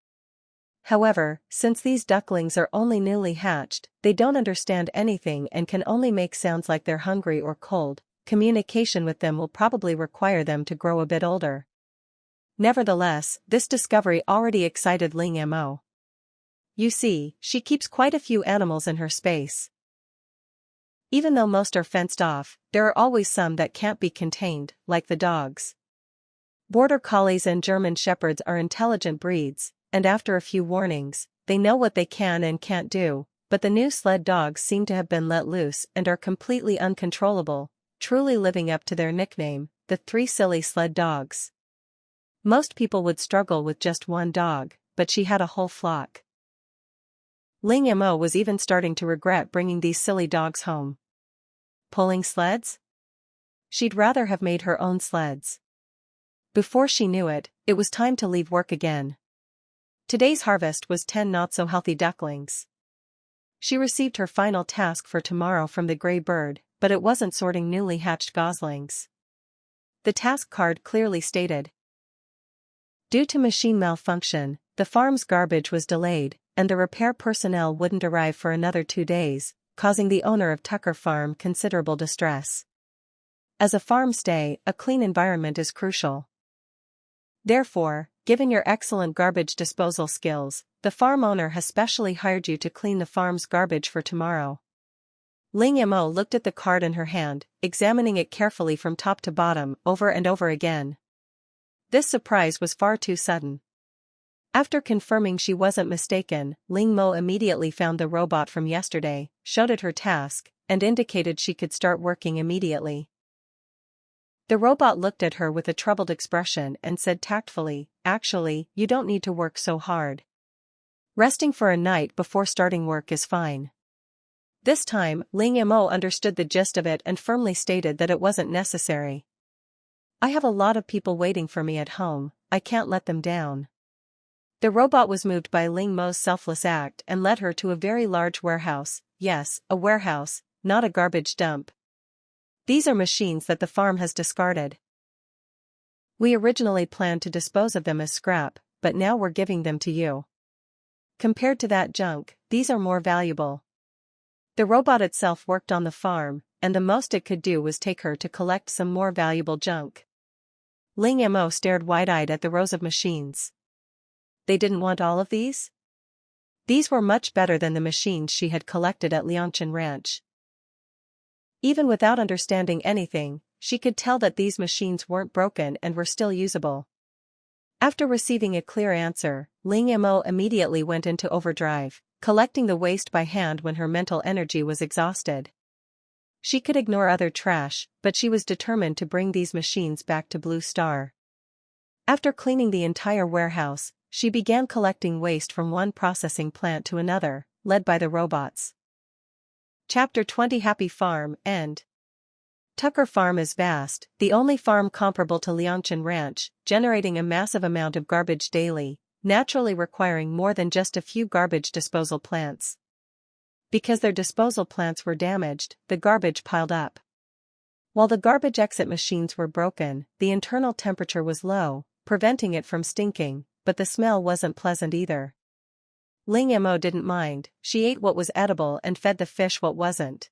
However, since these ducklings are only newly hatched, they don't understand anything and can only make sounds like they're hungry or cold. Communication with them will probably require them to grow a bit older. Nevertheless, this discovery already excited Ling Mo. You see, she keeps quite a few animals in her space. Even though most are fenced off, there are always some that can't be contained, like the dogs. Border Collies and German Shepherds are intelligent breeds, and after a few warnings, they know what they can and can't do, but the new sled dogs seem to have been let loose and are completely uncontrollable, truly living up to their nickname, the 3 silly sled dogs. Most people would struggle with just one dog, but she had a whole flock. Ling Mo was even starting to regret bringing these silly dogs home. Pulling sleds? She'd rather have made her own sleds. Before she knew it, it was time to leave work again. Today's harvest was 10 not-so-healthy ducklings. She received her final task for tomorrow from the gray bird, but it wasn't sorting newly hatched goslings. The task card clearly stated, due to machine malfunction, the farm's garbage was delayed, and the repair personnel wouldn't arrive for another 2 days, causing the owner of Tucker Farm considerable distress. As a farm stay, a clean environment is crucial. Therefore, given your excellent garbage disposal skills, the farm owner has specially hired you to clean the farm's garbage for tomorrow. Ling Mo looked at the card in her hand, examining it carefully from top to bottom, over and over again. This surprise was far too sudden. After confirming she wasn't mistaken, Ling Mo immediately found the robot from yesterday, showed it her task, and indicated she could start working immediately. The robot looked at her with a troubled expression and said tactfully, "Actually, you don't need to work so hard. Resting for a night before starting work is fine." This time, Ling Mo understood the gist of it and firmly stated that it wasn't necessary. "I have a lot of people waiting for me at home, I can't let them down." The robot was moved by Ling Mo's selfless act and led her to a very large warehouse. Yes, a warehouse, not a garbage dump. "These are machines that the farm has discarded. We originally planned to dispose of them as scrap, but now we're giving them to you. Compared to that junk, these are more valuable." The robot itself worked on the farm, and the most it could do was take her to collect some more valuable junk. Ling Mo stared wide-eyed at the rows of machines. They didn't want all of these? These were much better than the machines she had collected at Lianchin Ranch. Even without understanding anything, she could tell that these machines weren't broken and were still usable. After receiving a clear answer, Ling Mo immediately went into overdrive, collecting the waste by hand when her mental energy was exhausted. She could ignore other trash, but she was determined to bring these machines back to Blue Star. After cleaning the entire warehouse, she began collecting waste from one processing plant to another, led by the robots. Chapter 20 Happy Farm, End. Tucker Farm is vast, the only farm comparable to Lianchin Ranch, generating a massive amount of garbage daily, naturally requiring more than just a few garbage disposal plants. Because their disposal plants were damaged, the garbage piled up. While the garbage exit machines were broken, the internal temperature was low, preventing it from stinking, but the smell wasn't pleasant either. Ling Mo didn't mind, she ate what was edible and fed the fish what wasn't.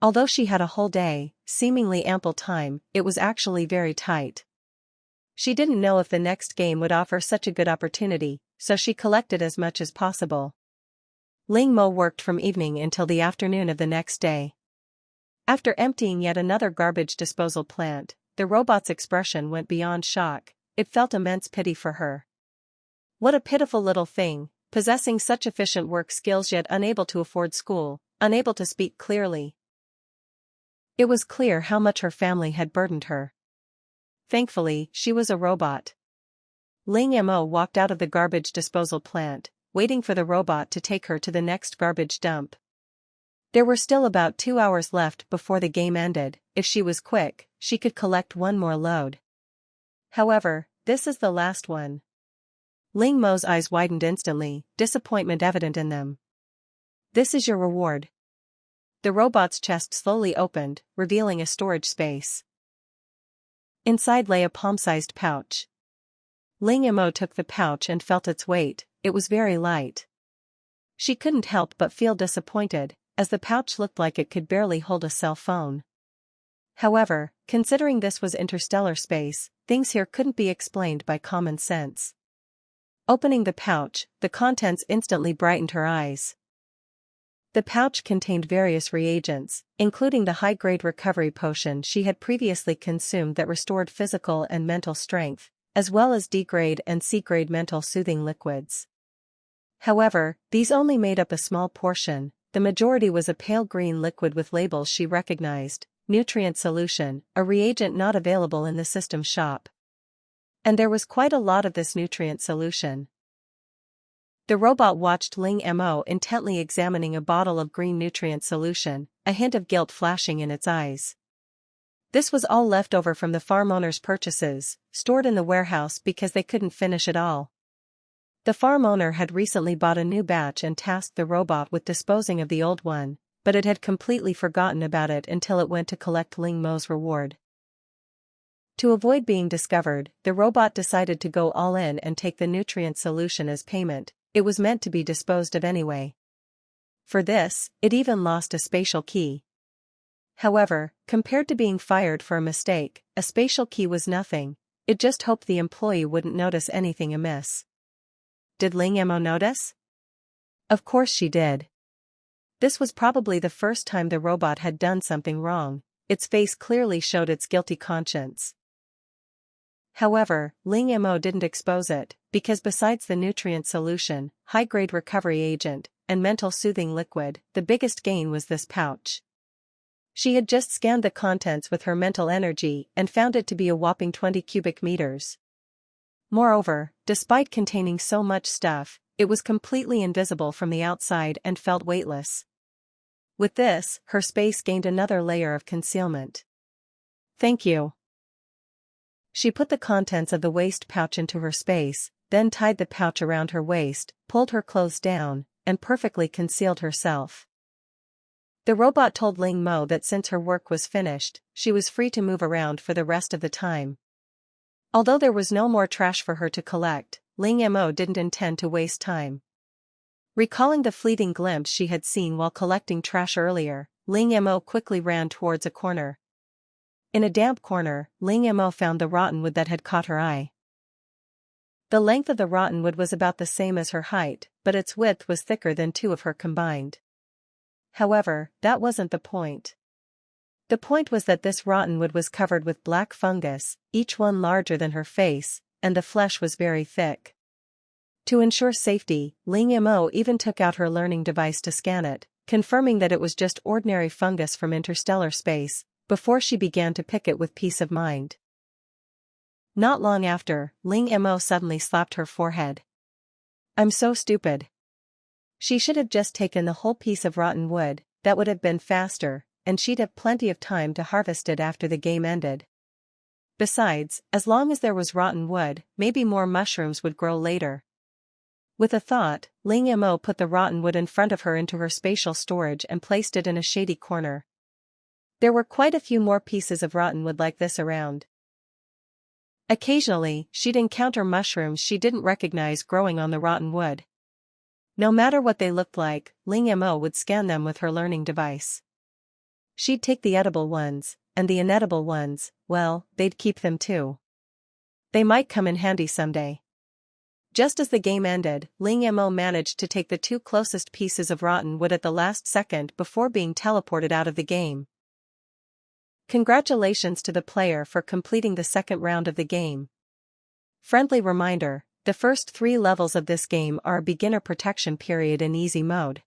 Although she had a whole day, seemingly ample time, it was actually very tight. She didn't know if the next game would offer such a good opportunity, so she collected as much as possible. Ling Mo worked from evening until the afternoon of the next day. After emptying yet another garbage disposal plant, the robot's expression went beyond shock. It felt immense pity for her. What a pitiful little thing, possessing such efficient work skills yet unable to afford school, unable to speak clearly. It was clear how much her family had burdened her. Thankfully, she was a robot. Ling Mo walked out of the garbage disposal plant, waiting for the robot to take her to the next garbage dump. There were still about 2 hours left before the game ended. If she was quick, she could collect one more load. However, this is the last one. Ling Mo's eyes widened instantly, disappointment evident in them. "This is your reward." The robot's chest slowly opened, revealing a storage space. Inside lay a palm-sized pouch. Ling Mo took the pouch and felt its weight. It was very light. She couldn't help but feel disappointed, as the pouch looked like it could barely hold a cell phone. However, considering this was interstellar space, things here couldn't be explained by common sense. Opening the pouch, the contents instantly brightened her eyes. The pouch contained various reagents, including the high-grade recovery potion she had previously consumed that restored physical and mental strength, as well as D-grade and C-grade mental soothing liquids. However, these only made up a small portion. The majority was a pale green liquid with labels she recognized: nutrient solution, a reagent not available in the system shop. And there was quite a lot of this nutrient solution. The robot watched Ling Mo intently examining a bottle of green nutrient solution, a hint of guilt flashing in its eyes. This was all leftover from the farm owner's purchases, stored in the warehouse because they couldn't finish it all. The farm owner had recently bought a new batch and tasked the robot with disposing of the old one, but it had completely forgotten about it until it went to collect Ling Mo's reward. To avoid being discovered, the robot decided to go all in and take the nutrient solution as payment. It was meant to be disposed of anyway. For this, it even lost a spatial key. However, compared to being fired for a mistake, a spatial key was nothing. It just hoped the employee wouldn't notice anything amiss. Did Ling Mo notice? Of course she did. This was probably the first time the robot had done something wrong. Its face clearly showed its guilty conscience. However, Ling Mo didn't expose it, because besides the nutrient solution, high-grade recovery agent, and mental soothing liquid, the biggest gain was this pouch. She had just scanned the contents with her mental energy and found it to be a whopping 20 cubic meters. Moreover, despite containing so much stuff, it was completely invisible from the outside and felt weightless. With this, her space gained another layer of concealment. Thank you. She put the contents of the waste pouch into her space, then tied the pouch around her waist, pulled her clothes down, and perfectly concealed herself. The robot told Ling Mo that since her work was finished, she was free to move around for the rest of the time. Although there was no more trash for her to collect, Ling Mo didn't intend to waste time. Recalling the fleeting glimpse she had seen while collecting trash earlier, Ling Mo quickly ran towards a corner. In a damp corner, Ling Mo found the rotten wood that had caught her eye. The length of the rotten wood was about the same as her height, but its width was thicker than two of her combined. However, that wasn't the point. The point was that this rotten wood was covered with black fungus, each one larger than her face, and the flesh was very thick. To ensure safety, Ling Mo even took out her learning device to scan it, confirming that it was just ordinary fungus from interstellar space, before she began to pick it with peace of mind. Not long after, Ling Mo suddenly slapped her forehead. I'm so stupid. She should have just taken the whole piece of rotten wood, that would have been faster, and she'd have plenty of time to harvest it after the game ended. Besides, as long as there was rotten wood, maybe more mushrooms would grow later. With a thought, Ling Mo put the rotten wood in front of her into her spatial storage and placed it in a shady corner. There were quite a few more pieces of rotten wood like this around. Occasionally, she'd encounter mushrooms she didn't recognize growing on the rotten wood. No matter what they looked like, Ling Mo would scan them with her learning device. She'd take the edible ones, and the inedible ones, well, they'd keep them too. They might come in handy someday. Just as the game ended, Ling Mo managed to take the two closest pieces of rotten wood at the last second before being teleported out of the game. Congratulations to the player for completing the second round of the game. Friendly reminder, the first 3 levels of this game are a beginner protection period in easy mode.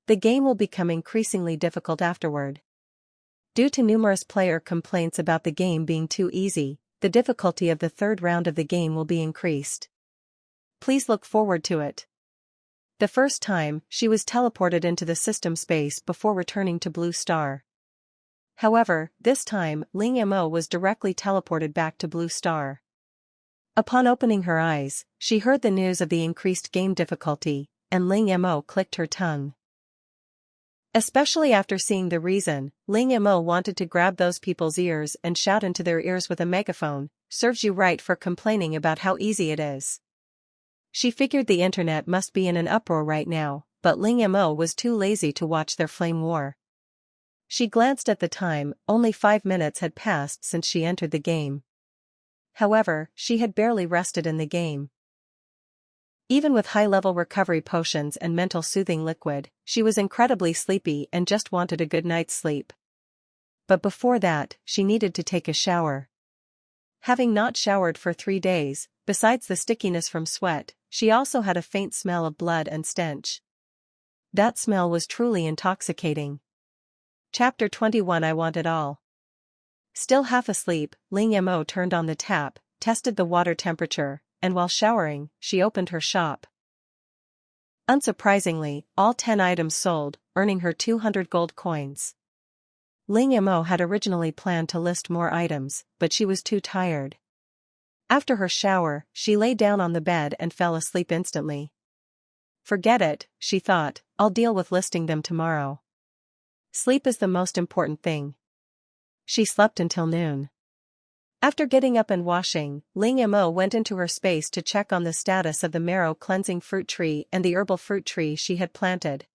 The game will become increasingly difficult afterward. Due to numerous player complaints about the game being too easy, the difficulty of the third round of the game will be increased. Please look forward to it. The first time, she was teleported into the system space before returning to Blue Star. However, this time, Ling Mo was directly teleported back to Blue Star. Upon opening her eyes, she heard the news of the increased game difficulty, and Ling Mo clicked her tongue. Especially after seeing the reason, Ling Mo wanted to grab those people's ears and shout into their ears with a megaphone, "Serves you right for complaining about how easy it is." She figured the internet must be in an uproar right now, but Ling Mo was too lazy to watch their flame war. She glanced at the time, only 5 minutes had passed since she entered the game. However, she had barely rested in the game. Even with high-level recovery potions and mental soothing liquid, she was incredibly sleepy and just wanted a good night's sleep. But before that, she needed to take a shower. Having not showered for 3 days, besides the stickiness from sweat, she also had a faint smell of blood and stench. That smell was truly intoxicating. Chapter 21. I Want It All. Still half asleep, Ling Mo turned on the tap, tested the water temperature, and while showering, she opened her shop. Unsurprisingly, all 10 items sold, earning her 200 gold coins. Ling Mo had originally planned to list more items, but she was too tired. After her shower, she lay down on the bed and fell asleep instantly. Forget it, she thought, I'll deal with listing them tomorrow. Sleep is the most important thing. She slept until noon. After getting up and washing, Ling Mo went into her space to check on the status of the marrow-cleansing fruit tree and the herbal fruit tree she had planted.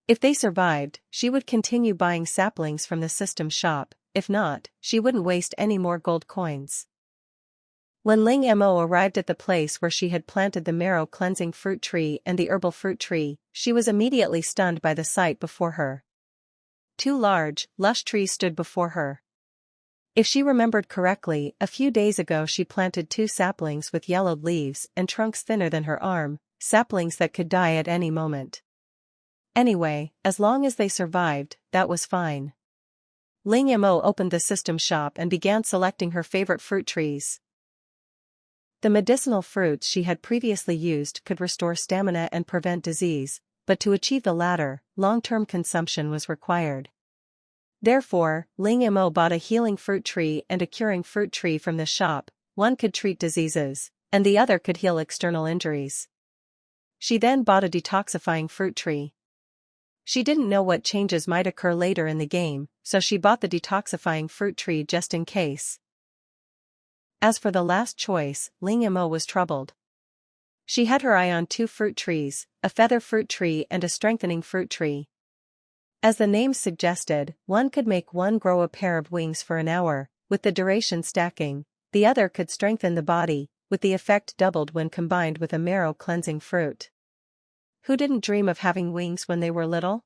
If they survived, she would continue buying saplings from the system shop; if not, she wouldn't waste any more gold coins. When Ling Mo arrived at the place where she had planted the marrow-cleansing fruit tree and the herbal fruit tree, she was immediately stunned by the sight before her. Two large, lush trees stood before her. If she remembered correctly, a few days ago she planted two saplings with yellowed leaves and trunks thinner than her arm, saplings that could die at any moment. Anyway, as long as they survived, that was fine. Ling Mo opened the system shop and began selecting her favorite fruit trees. The medicinal fruits she had previously used could restore stamina and prevent disease, but to achieve the latter, long-term consumption was required. Therefore, Ling Mo bought a healing fruit tree and a curing fruit tree from the shop. One could treat diseases, and the other could heal external injuries. She then bought a detoxifying fruit tree. She didn't know what changes might occur later in the game, so she bought the detoxifying fruit tree just in case. As for the last choice, Ling Mo was troubled. She had her eye on two fruit trees, a feather fruit tree and a strengthening fruit tree. As the name suggested, one could make one grow a pair of wings for an hour, with the duration stacking; the other could strengthen the body, with the effect doubled when combined with a marrow-cleansing fruit. Who didn't dream of having wings when they were little?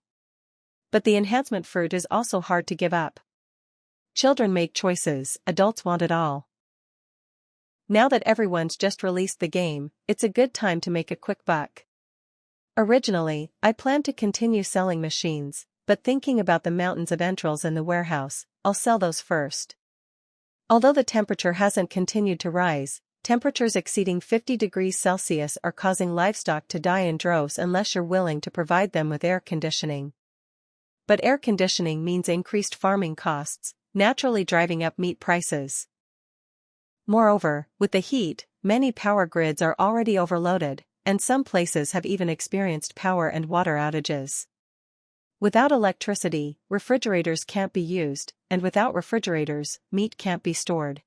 But the enhancement fruit is also hard to give up. Children make choices, adults want it all. Now that everyone's just released the game, it's a good time to make a quick buck. Originally, I planned to continue selling machines, but thinking about the mountains of entrails in the warehouse, I'll sell those first. Although the temperature hasn't continued to rise, temperatures exceeding 50 degrees Celsius are causing livestock to die in droves unless you're willing to provide them with air conditioning. But air conditioning means increased farming costs, naturally driving up meat prices. Moreover, with the heat, many power grids are already overloaded, and some places have even experienced power and water outages. Without electricity, refrigerators can't be used, and without refrigerators, meat can't be stored.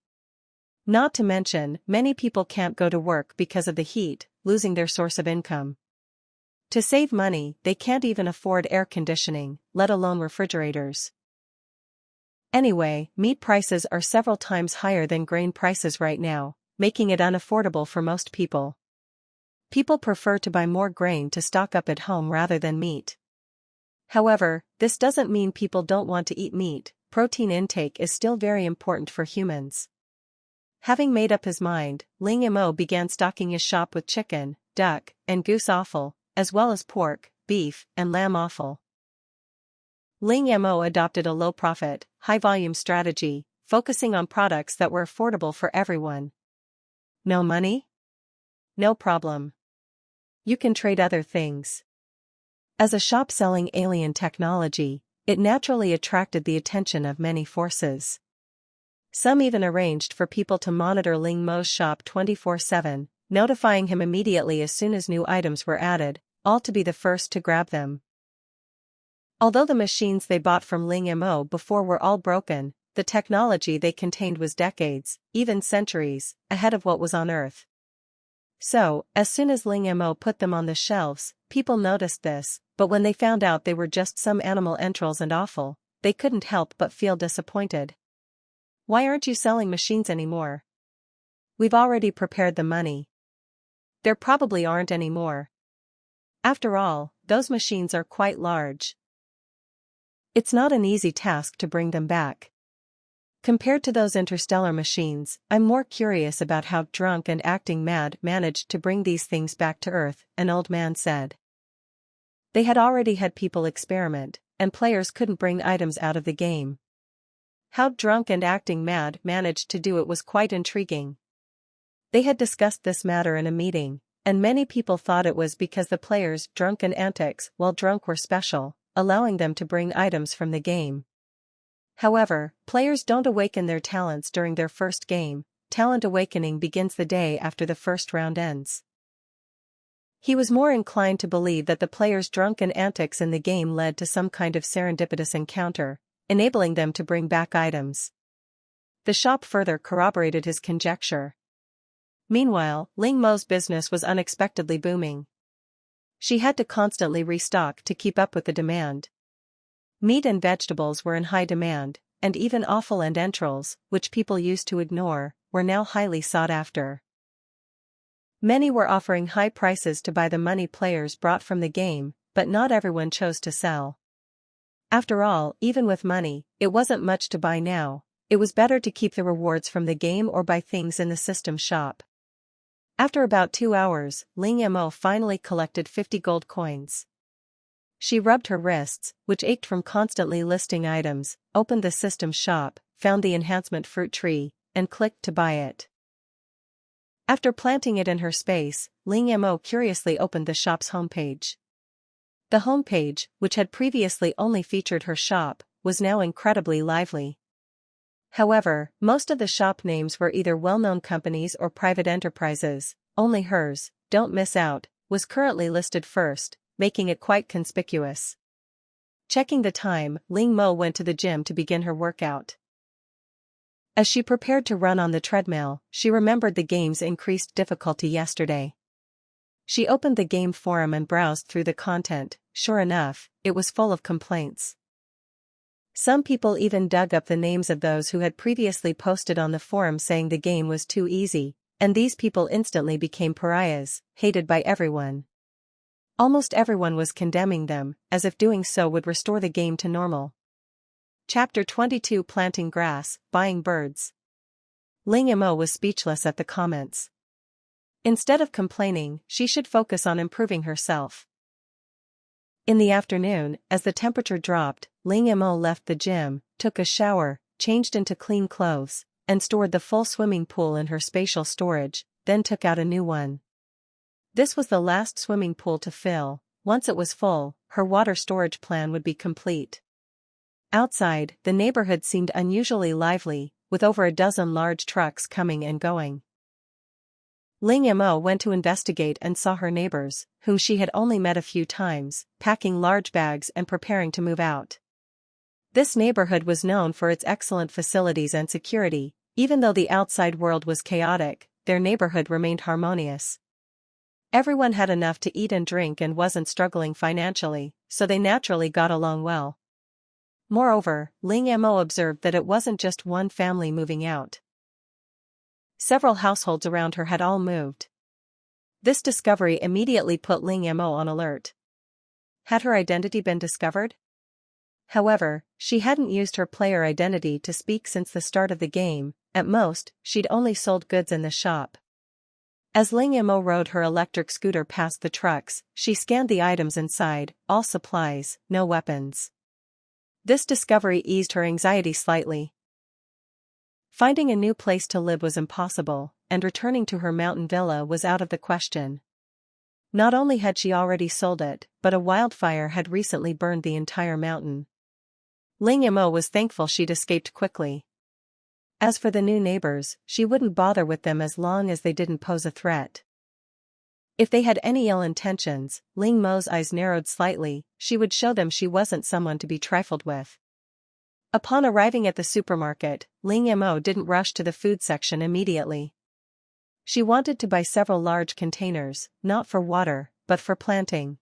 Not to mention, many people can't go to work because of the heat, losing their source of income. To save money, they can't even afford air conditioning, let alone refrigerators. Anyway, meat prices are several times higher than grain prices right now, making it unaffordable for most people. People prefer to buy more grain to stock up at home rather than meat. However, this doesn't mean people don't want to eat meat. Protein intake is still very important for humans. Having made up his mind, Ling Mo began stocking his shop with chicken, duck, and goose offal, as well as pork, beef, and lamb offal. Ling Mo adopted a low-profit, high-volume strategy, focusing on products that were affordable for everyone. No money? No problem. You can trade other things. As a shop selling alien technology, it naturally attracted the attention of many forces. Some even arranged for people to monitor Ling Mo's shop 24/7, notifying him immediately as soon as new items were added, all to be the first to grab them. Although the machines they bought from Ling Mo before were all broken, the technology they contained was decades, even centuries, ahead of what was on Earth. So, as soon as Ling Mo put them on the shelves, people noticed this, but when they found out they were just some animal entrails and offal, they couldn't help but feel disappointed. Why aren't you selling machines anymore? We've already prepared the money. There probably aren't any more. After all, those machines are quite large. It's not an easy task to bring them back. Compared to those interstellar machines, I'm more curious about how Drunk and Acting Mad managed to bring these things back to Earth, an old man said. They had already had people experiment, and players couldn't bring items out of the game. How Drunk and Acting Mad managed to do it was quite intriguing. They had discussed this matter in a meeting, and many people thought it was because the players' drunken antics while drunk were special, allowing them to bring items from the game. However, players don't awaken their talents during their first game. Talent awakening begins the day after the first round ends. He was more inclined to believe that the players' drunken antics in the game led to some kind of serendipitous encounter, enabling them to bring back items. The shop further corroborated his conjecture. Meanwhile, Ling Mo's business was unexpectedly booming. She had to constantly restock to keep up with the demand. Meat and vegetables were in high demand, and even offal and entrails, which people used to ignore, were now highly sought after. Many were offering high prices to buy the money players brought from the game, but not everyone chose to sell. After all, even with money, it wasn't much to buy now. It was better to keep the rewards from the game or buy things in the system shop. After about 2 hours, Ling Mo finally collected 50 gold coins. She rubbed her wrists, which ached from constantly listing items, opened the system shop, found the enhancement fruit tree, and clicked to buy it. After planting it in her space, Ling Mo curiously opened the shop's homepage. The homepage, which had previously only featured her shop, was now incredibly lively. However, most of the shop names were either well-known companies or private enterprises. Only hers, Don't Miss Out, was currently listed first, making it quite conspicuous. Checking the time, Ling Mo went to the gym to begin her workout. As she prepared to run on the treadmill, she remembered the game's increased difficulty yesterday. She opened the game forum and browsed through the content. Sure enough, it was full of complaints. Some people even dug up the names of those who had previously posted on the forum saying the game was too easy, and these people instantly became pariahs, hated by everyone. Almost everyone was condemning them, as if doing so would restore the game to normal. Chapter 22 Planting Grass, Buying Birds. Ling Mo was speechless at the comments. Instead of complaining, she should focus on improving herself. In the afternoon, as the temperature dropped, Ling Mo left the gym, took a shower, changed into clean clothes, and stored the full swimming pool in her spatial storage, then took out a new one. This was the last swimming pool to fill. Once it was full, her water storage plan would be complete. Outside, the neighborhood seemed unusually lively, with over a dozen large trucks coming and going. Ling Mo went to investigate and saw her neighbors, whom she had only met a few times, packing large bags and preparing to move out. This neighborhood was known for its excellent facilities and security. Even though the outside world was chaotic, their neighborhood remained harmonious. Everyone had enough to eat and drink and wasn't struggling financially, so they naturally got along well. Moreover, Ling Mo observed that it wasn't just one family moving out. Several households around her had all moved. This discovery immediately put Ling Mo on alert. Had her identity been discovered? However, she hadn't used her player identity to speak since the start of the game. At most, she'd only sold goods in the shop. As Ling Mo rode her electric scooter past the trucks, she scanned the items inside, all supplies, no weapons. This discovery eased her anxiety slightly. Finding a new place to live was impossible, and returning to her mountain villa was out of the question. Not only had she already sold it, but a wildfire had recently burned the entire mountain. Ling Mo was thankful she'd escaped quickly. As for the new neighbors, she wouldn't bother with them as long as they didn't pose a threat. If they had any ill intentions, Ling Mo's eyes narrowed slightly. She would show them she wasn't someone to be trifled with. Upon arriving at the supermarket, Ling Mo didn't rush to the food section immediately. She wanted to buy several large containers, not for water, but for planting.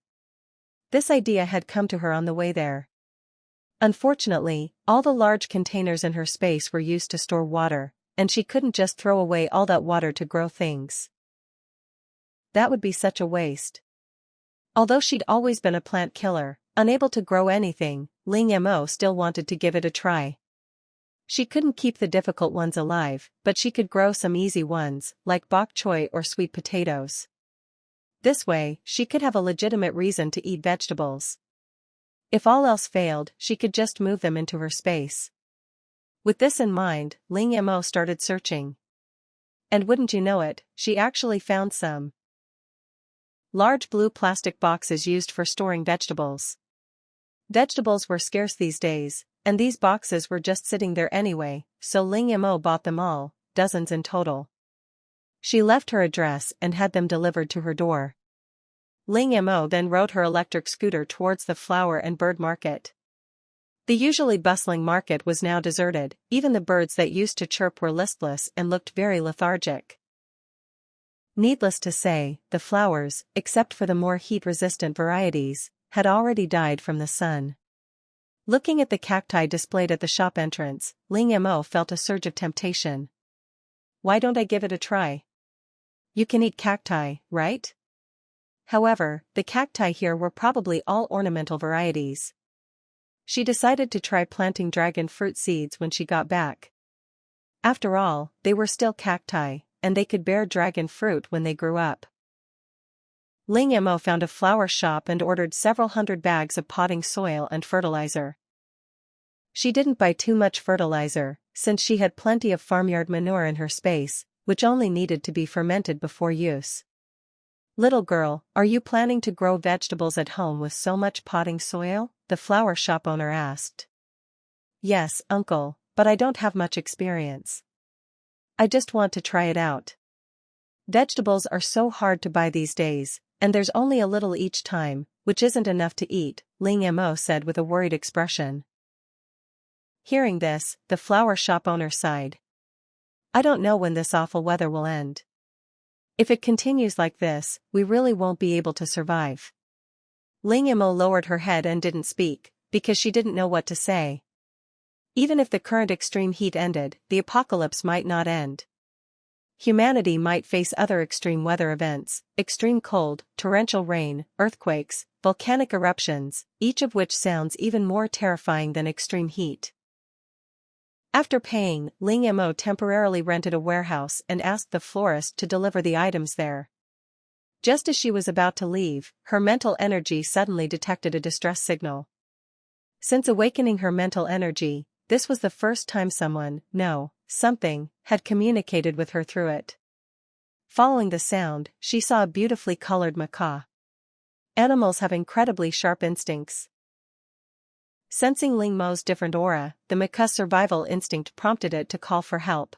This idea had come to her on the way there. Unfortunately, all the large containers in her space were used to store water, and she couldn't just throw away all that water to grow things. That would be such a waste. Although she'd always been a plant killer, unable to grow anything, Ling Mo still wanted to give it a try. She couldn't keep the difficult ones alive, but she could grow some easy ones, like bok choy or sweet potatoes. This way, she could have a legitimate reason to eat vegetables. If all else failed, she could just move them into her space. With this in mind, Ling Mo started searching. And wouldn't you know it, she actually found some. Large blue plastic boxes used for storing vegetables. Vegetables were scarce these days, and these boxes were just sitting there anyway, so Ling Mo bought them all, dozens in total. She left her address and had them delivered to her door. Ling Mo then rode her electric scooter towards the flower and bird market. The usually bustling market was now deserted, even the birds that used to chirp were listless and looked very lethargic. Needless to say, the flowers, except for the more heat-resistant varieties, had already died from the sun. Looking at the cacti displayed at the shop entrance, Ling Mo felt a surge of temptation. Why don't I give it a try? You can eat cacti, right? However, the cacti here were probably all ornamental varieties. She decided to try planting dragon fruit seeds when she got back. After all, they were still cacti, and they could bear dragon fruit when they grew up. Ling Mo found a flower shop and ordered several hundred bags of potting soil and fertilizer. She didn't buy too much fertilizer, since she had plenty of farmyard manure in her space, which only needed to be fermented before use. Little girl, are you planning to grow vegetables at home with so much potting soil? The flower shop owner asked. Yes, uncle, but I don't have much experience. I just want to try it out. Vegetables are so hard to buy these days, and there's only a little each time, which isn't enough to eat, Ling Mo said with a worried expression. Hearing this, the flower shop owner sighed. I don't know when this awful weather will end. If it continues like this, we really won't be able to survive. Ling Mo lowered her head and didn't speak, because she didn't know what to say. Even if the current extreme heat ended, the apocalypse might not end. Humanity might face other extreme weather events, extreme cold, torrential rain, earthquakes, volcanic eruptions, each of which sounds even more terrifying than extreme heat. After paying, Ling Mo temporarily rented a warehouse and asked the florist to deliver the items there. Just as she was about to leave, her mental energy suddenly detected a distress signal. Since awakening her mental energy, this was the first time something, had communicated with her through it. Following the sound, she saw a beautifully colored macaw. Animals have incredibly sharp instincts. Sensing Ling Mo's different aura, the macaw's survival instinct prompted it to call for help.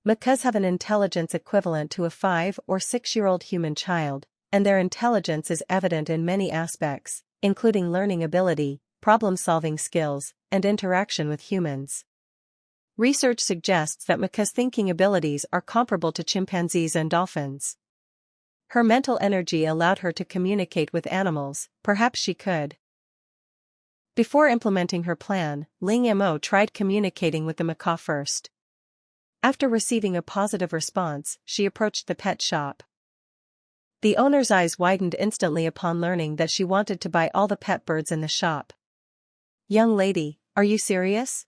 Macaws have an intelligence equivalent to a 5- or 6-year-old human child, and their intelligence is evident in many aspects, including learning ability, problem-solving skills, and interaction with humans. Research suggests that macaws' thinking abilities are comparable to chimpanzees and dolphins. Her mental energy allowed her to communicate with animals, perhaps she could. Before implementing her plan, Ling Mo tried communicating with the macaw first. After receiving a positive response, she approached the pet shop. The owner's eyes widened instantly upon learning that she wanted to buy all the pet birds in the shop. Young lady, are you serious?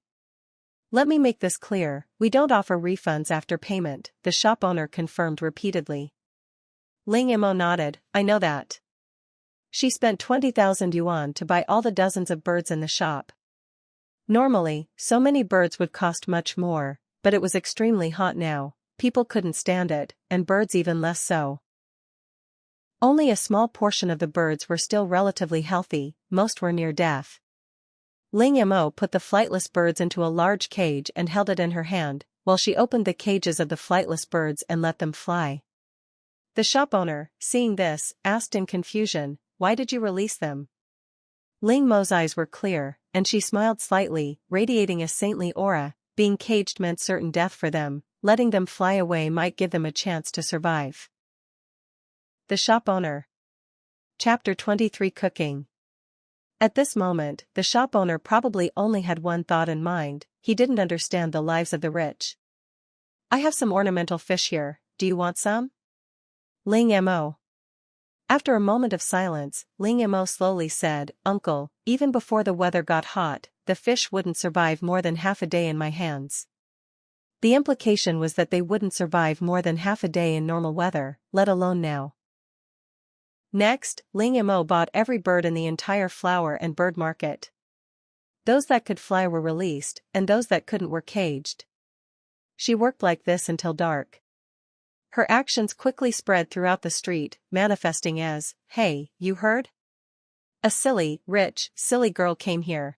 Let me make this clear, we don't offer refunds after payment, the shop owner confirmed repeatedly. Ling Mo nodded, I know that. She spent 20,000 yuan to buy all the dozens of birds in the shop. Normally, so many birds would cost much more, but it was extremely hot now, people couldn't stand it, and birds even less so. Only a small portion of the birds were still relatively healthy, most were near death. Ling Mo put the flightless birds into a large cage and held it in her hand, while she opened the cages of the flightless birds and let them fly. The shop owner, seeing this, asked in confusion, why did you release them? Ling Mo's eyes were clear, and she smiled slightly, radiating a saintly aura. Being caged meant certain death for them, letting them fly away might give them a chance to survive. The shop owner. Chapter 23 Cooking. At this moment, the shop owner probably only had one thought in mind, he didn't understand the lives of the rich. I have some ornamental fish here, do you want some? Ling Mo. After a moment of silence, Ling Mo slowly said, Uncle, even before the weather got hot, the fish wouldn't survive more than half a day in my hands. The implication was that they wouldn't survive more than half a day in normal weather, let alone now. Next, Ling Mo bought every bird in the entire flower and bird market. Those that could fly were released, and those that couldn't were caged. She worked like this until dark. Her actions quickly spread throughout the street, manifesting as, hey, you heard? A silly girl came here.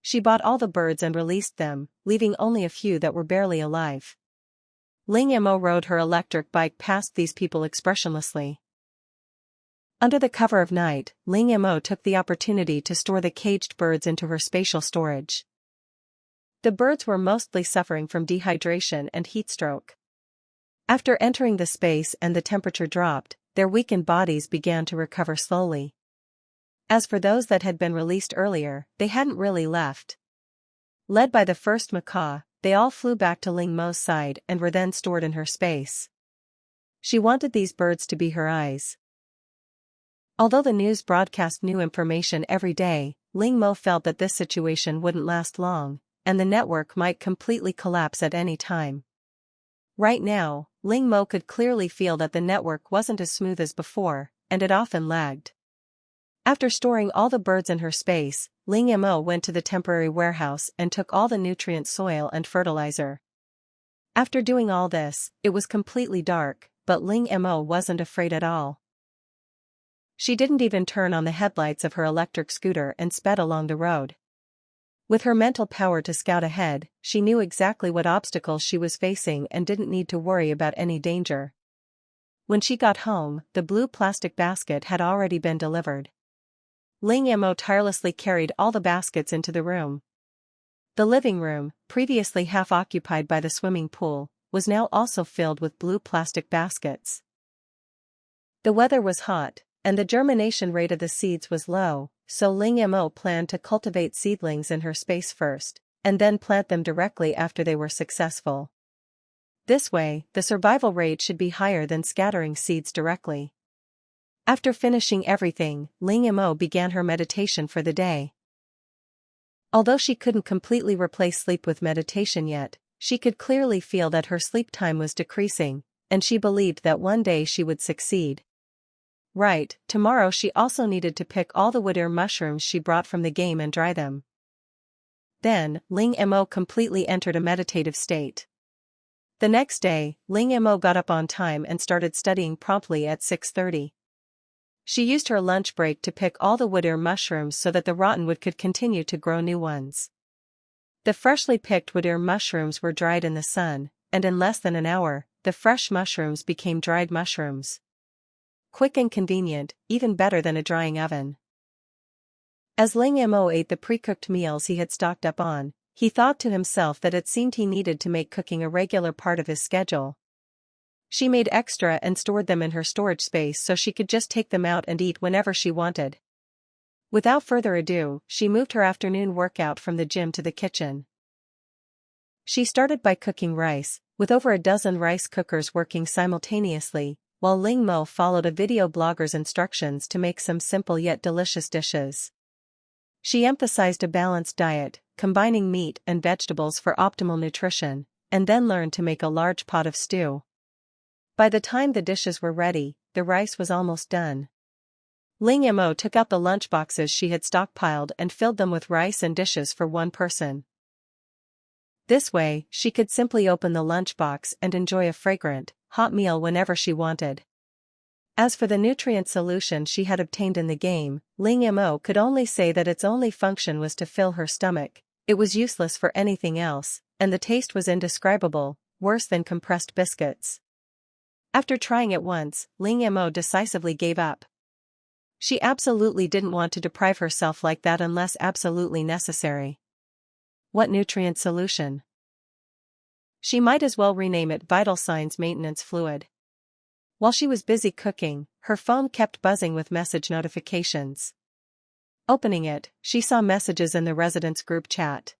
She bought all the birds and released them, leaving only a few that were barely alive. Ling Mo rode her electric bike past these people expressionlessly. Under the cover of night, Ling Mo took the opportunity to store the caged birds into her spatial storage. The birds were mostly suffering from dehydration and heatstroke. After entering the space and the temperature dropped, their weakened bodies began to recover slowly. As for those that had been released earlier, they hadn't really left. Led by the first macaw, they all flew back to Ling Mo's side and were then stored in her space. She wanted these birds to be her eyes. Although the news broadcast new information every day, Ling Mo felt that this situation wouldn't last long, and the network might completely collapse at any time. Right now, Ling Mo could clearly feel that the network wasn't as smooth as before, and it often lagged. After storing all the birds in her space, Ling Mo went to the temporary warehouse and took all the nutrient soil and fertilizer. After doing all this, it was completely dark, but Ling Mo wasn't afraid at all. She didn't even turn on the headlights of her electric scooter and sped along the road. With her mental power to scout ahead, she knew exactly what obstacles she was facing and didn't need to worry about any danger. When she got home, the blue plastic basket had already been delivered. Ling Mo tirelessly carried all the baskets into the room. The living room, previously half occupied by the swimming pool, was now also filled with blue plastic baskets. The weather was hot, and the germination rate of the seeds was low, so Ling Mo planned to cultivate seedlings in her space first, and then plant them directly after they were successful. This way, the survival rate should be higher than scattering seeds directly. After finishing everything, Ling Mo began her meditation for the day. Although she couldn't completely replace sleep with meditation yet, she could clearly feel that her sleep time was decreasing, and she believed that one day she would succeed. Right, tomorrow she also needed to pick all the wood ear mushrooms she brought from the game and dry them. Then, Ling Mo completely entered a meditative state. The next day, Ling Mo got up on time and started studying promptly at 6:30. She used her lunch break to pick all the wood ear mushrooms so that the rotten wood could continue to grow new ones. The freshly picked wood ear mushrooms were dried in the sun, and in less than an hour, the fresh mushrooms became dried mushrooms. Quick and convenient, even better than a drying oven. As Ling Mo ate the pre-cooked meals he had stocked up on, he thought to himself that it seemed he needed to make cooking a regular part of his schedule. She made extra and stored them in her storage space so she could just take them out and eat whenever she wanted. Without further ado, she moved her afternoon workout from the gym to the kitchen. She started by cooking rice, with over a dozen rice cookers working simultaneously, while Ling Mo followed a video blogger's instructions to make some simple yet delicious dishes. She emphasized a balanced diet, combining meat and vegetables for optimal nutrition, and then learned to make a large pot of stew. By the time the dishes were ready, the rice was almost done. Ling Mo took out the lunchboxes she had stockpiled and filled them with rice and dishes for one person. This way, she could simply open the lunchbox and enjoy a fragrant, hot meal whenever she wanted. As for the nutrient solution she had obtained in the game, Ling Mo could only say that its only function was to fill her stomach. It was useless for anything else, and the taste was indescribable, worse than compressed biscuits. After trying it once, Ling Mo decisively gave up. She absolutely didn't want to deprive herself like that unless absolutely necessary. What nutrient solution? She might as well rename it Vital Signs Maintenance Fluid. While she was busy cooking, her phone kept buzzing with message notifications. Opening it, she saw messages in the residents' group chat.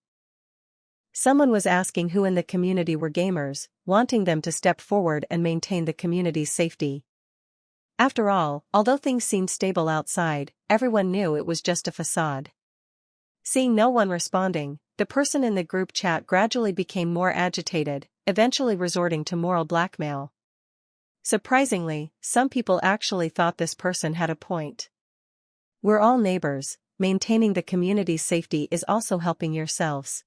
Someone was asking who in the community were gamers, wanting them to step forward and maintain the community's safety. After all, although things seemed stable outside, everyone knew it was just a facade. Seeing no one responding, the person in the group chat gradually became more agitated, eventually resorting to moral blackmail. Surprisingly, some people actually thought this person had a point. We're all neighbors, maintaining the community's safety is also helping yourselves.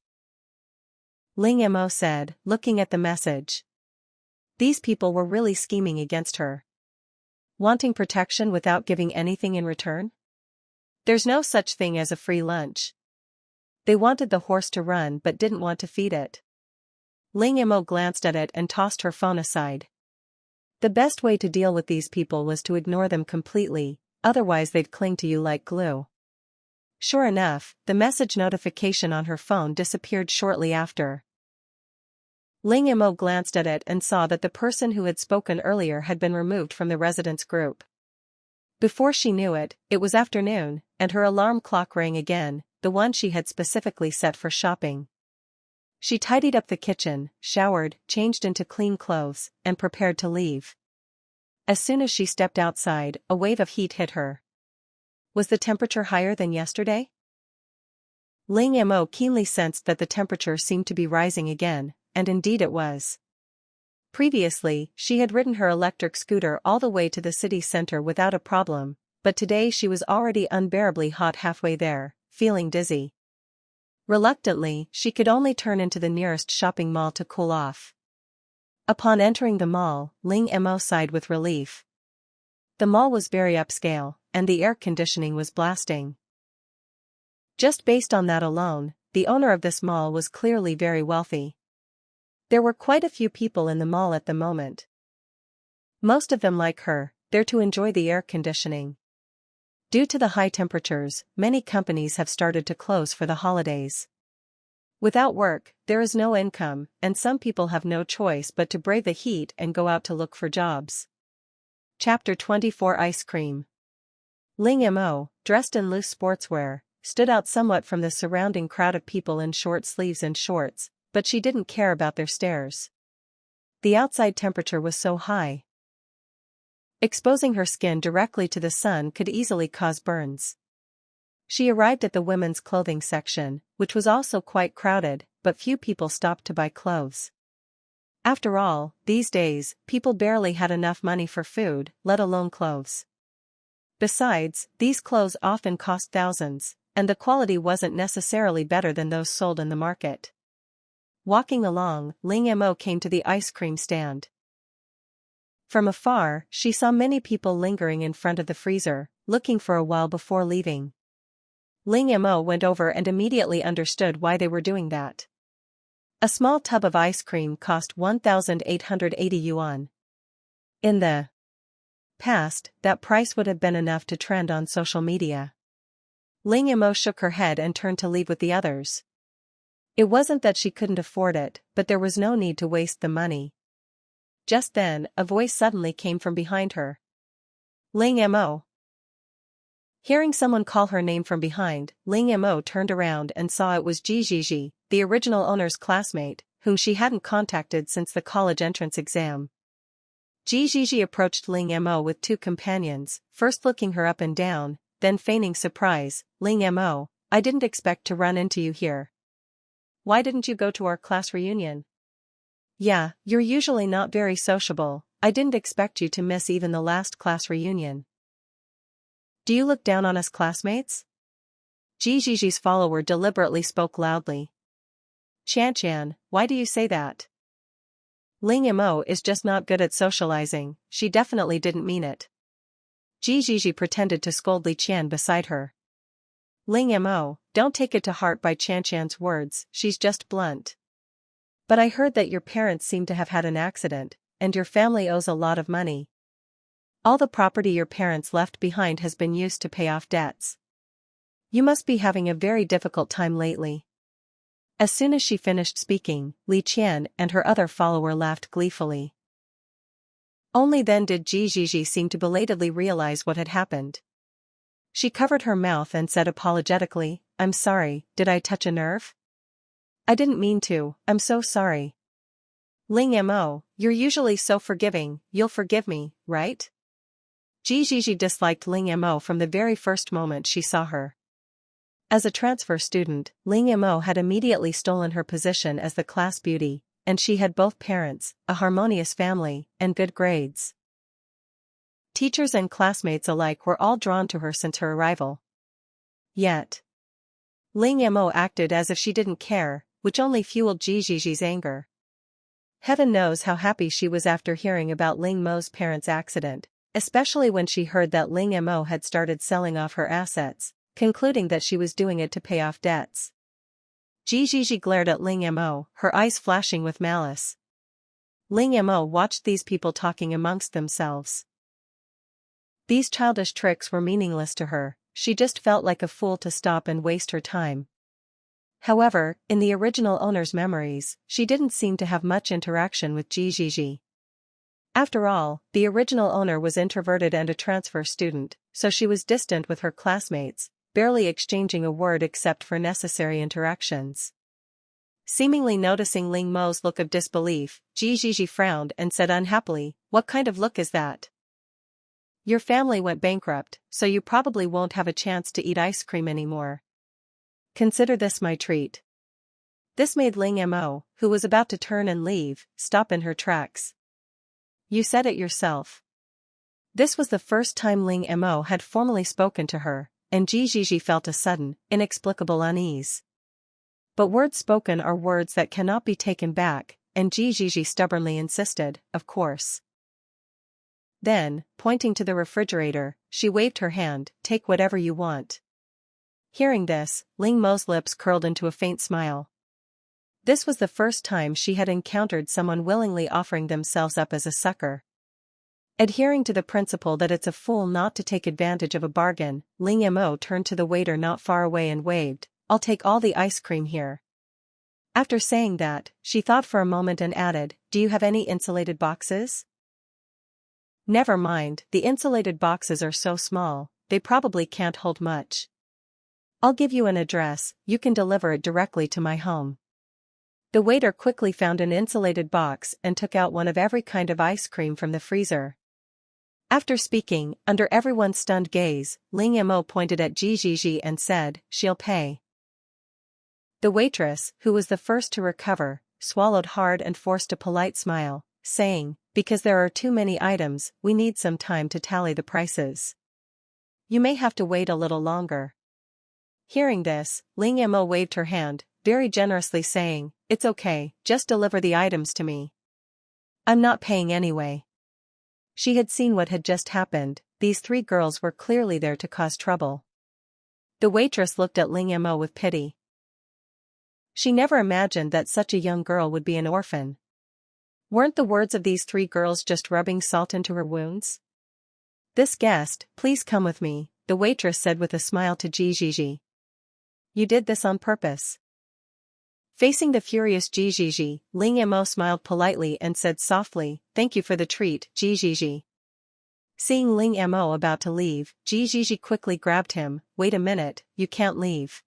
Ling Mo said, looking at the message. These people were really scheming against her. Wanting protection without giving anything in return? There's no such thing as a free lunch. They wanted the horse to run but didn't want to feed it. Ling Mo glanced at it and tossed her phone aside. The best way to deal with these people was to ignore them completely, otherwise they'd cling to you like glue. Sure enough, the message notification on her phone disappeared shortly after. Ling Mo glanced at it and saw that the person who had spoken earlier had been removed from the residents' group. Before she knew it, it was afternoon, and her alarm clock rang again, the one she had specifically set for shopping. She tidied up the kitchen, showered, changed into clean clothes, and prepared to leave. As soon as she stepped outside, a wave of heat hit her. Was the temperature higher than yesterday? Ling Mo keenly sensed that the temperature seemed to be rising again, and indeed it was. Previously, she had ridden her electric scooter all the way to the city center without a problem, but today she was already unbearably hot halfway there, feeling dizzy. Reluctantly, she could only turn into the nearest shopping mall to cool off. Upon entering the mall, Ling Mo sighed with relief. The mall was very upscale, and the air conditioning was blasting. Just based on that alone, the owner of this mall was clearly very wealthy. There were quite a few people in the mall at the moment. Most of them like her, there to enjoy the air conditioning. Due to the high temperatures, many companies have started to close for the holidays. Without work, there is no income, and some people have no choice but to brave the heat and go out to look for jobs. Chapter 24 Ice Cream. Ling Mo, dressed in loose sportswear, stood out somewhat from the surrounding crowd of people in short sleeves and shorts, but she didn't care about their stares. The outside temperature was so high. Exposing her skin directly to the sun could easily cause burns. She arrived at the women's clothing section, which was also quite crowded, but few people stopped to buy clothes. After all, these days, people barely had enough money for food, let alone clothes. Besides, these clothes often cost thousands, and the quality wasn't necessarily better than those sold in the market. Walking along, Ling Mo came to the ice cream stand. From afar, she saw many people lingering in front of the freezer, looking for a while before leaving. Ling Mo went over and immediately understood why they were doing that. A small tub of ice cream cost 1,880 yuan. In the past, that price would have been enough to trend on social media. Ling Mo shook her head and turned to leave with the others. It wasn't that she couldn't afford it, but there was no need to waste the money. Just then, a voice suddenly came from behind her. Ling Mo. Hearing someone call her name from behind, Ling Mo turned around and saw it was Ji, the original owner's classmate, whom she hadn't contacted since the college entrance exam. Ji approached Ling Mo with two companions, first looking her up and down, then feigning surprise. Ling Mo, I didn't expect to run into you here. Why didn't you go to our class reunion? Yeah, you're usually not very sociable, I didn't expect you to miss even the last class reunion. Do you look down on us classmates? Ji's follower deliberately spoke loudly. Chan, why do you say that? Ling Mo is just not good at socializing, she definitely didn't mean it. Ji pretended to scold Li Qian beside her. Ling Mo, don't take it to heart by Chan's words, she's just blunt. But I heard that your parents seem to have had an accident, and your family owes a lot of money. All the property your parents left behind has been used to pay off debts. You must be having a very difficult time lately. As soon as she finished speaking, Li Qian and her other follower laughed gleefully. Only then did Ji seem to belatedly realize what had happened. She covered her mouth and said apologetically, I'm sorry, did I touch a nerve? I didn't mean to, I'm so sorry. Ling Mo, you're usually so forgiving, you'll forgive me, right? Ji disliked Ling Mo from the very first moment she saw her. As a transfer student, Ling Mo had immediately stolen her position as the class beauty, and she had both parents, a harmonious family, and good grades. Teachers and classmates alike were all drawn to her since her arrival. Yet, Ling Mo acted as if she didn't care, which only fueled Ji's anger. Heaven knows how happy she was after hearing about Ling Mo's parents' accident, especially when she heard that Ling Mo had started selling off her assets, concluding that she was doing it to pay off debts. Jiji glared at Ling Mo, her eyes flashing with malice. Ling Mo watched these people talking amongst themselves. These childish tricks were meaningless to her, she just felt like a fool to stop and waste her time. However, in the original owner's memories, she didn't seem to have much interaction with Jiji. After all, the original owner was introverted and a transfer student, so she was distant with her classmates, barely exchanging a word except for necessary interactions. Seemingly noticing Ling Mo's look of disbelief, Jiji frowned and said unhappily, "What kind of look is that? Your family went bankrupt, so you probably won't have a chance to eat ice cream anymore. Consider this my treat." This made Ling Mo, who was about to turn and leave, stop in her tracks. "You said it yourself." This was the first time Ling Mo had formally spoken to her, and Jiji felt a sudden, inexplicable unease. But words spoken are words that cannot be taken back, and Jiji stubbornly insisted, "Of course." Then, pointing to the refrigerator, she waved her hand, "Take whatever you want." Hearing this, Ling Mo's lips curled into a faint smile. This was the first time she had encountered someone willingly offering themselves up as a sucker. Adhering to the principle that it's a fool not to take advantage of a bargain, Ling Mo turned to the waiter not far away and waved, "I'll take all the ice cream here." After saying that, she thought for a moment and added, "Do you have any insulated boxes?" "Never mind, the insulated boxes are so small, they probably can't hold much. I'll give you an address, you can deliver it directly to my home." The waiter quickly found an insulated box and took out one of every kind of ice cream from the freezer. After speaking, under everyone's stunned gaze, Ling Mo pointed at Jiji and said, "She'll pay." The waitress, who was the first to recover, swallowed hard and forced a polite smile, saying, "Because there are too many items, we need some time to tally the prices. You may have to wait a little longer." Hearing this, Ling Mo waved her hand, very generously saying, "It's okay, just deliver the items to me. I'm not paying anyway." She had seen what had just happened, these three girls were clearly there to cause trouble. The waitress looked at Ling Mo with pity. She never imagined that such a young girl would be an orphan. Weren't the words of these three girls just rubbing salt into her wounds? "This guest, please come with me," the waitress said with a smile to Jiji. "You did this on purpose." Facing the furious Jiji, Ling Mo smiled politely and said softly, "Thank you for the treat, Jiji." Seeing Ling Mo about to leave, Jiji quickly grabbed him, "Wait a minute, you can't leave."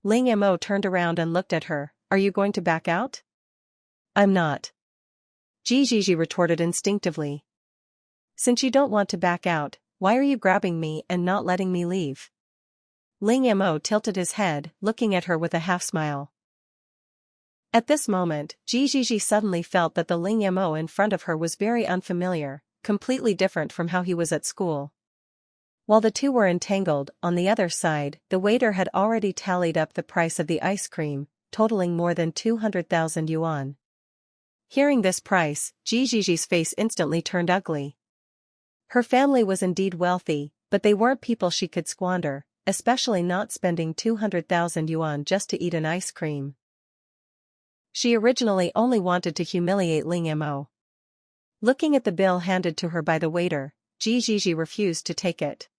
Ling Mo turned around and looked at her, "Are you going to back out?" "I'm not." Jiji retorted instinctively. "Since you don't want to back out, why are you grabbing me and not letting me leave?" Ling Mo tilted his head, looking at her with a half-smile. At this moment, Jiji suddenly felt that the Ling Mo in front of her was very unfamiliar, completely different from how he was at school. While the two were entangled, on the other side, the waiter had already tallied up the price of the ice cream, totaling more than 200,000 yuan. Hearing this price, Jiji's face instantly turned ugly. Her family was indeed wealthy, but they weren't people she could squander, especially not spending 200,000 yuan just to eat an ice cream. She originally only wanted to humiliate Ling Mo. Looking at the bill handed to her by the waiter, Jiji refused to take it.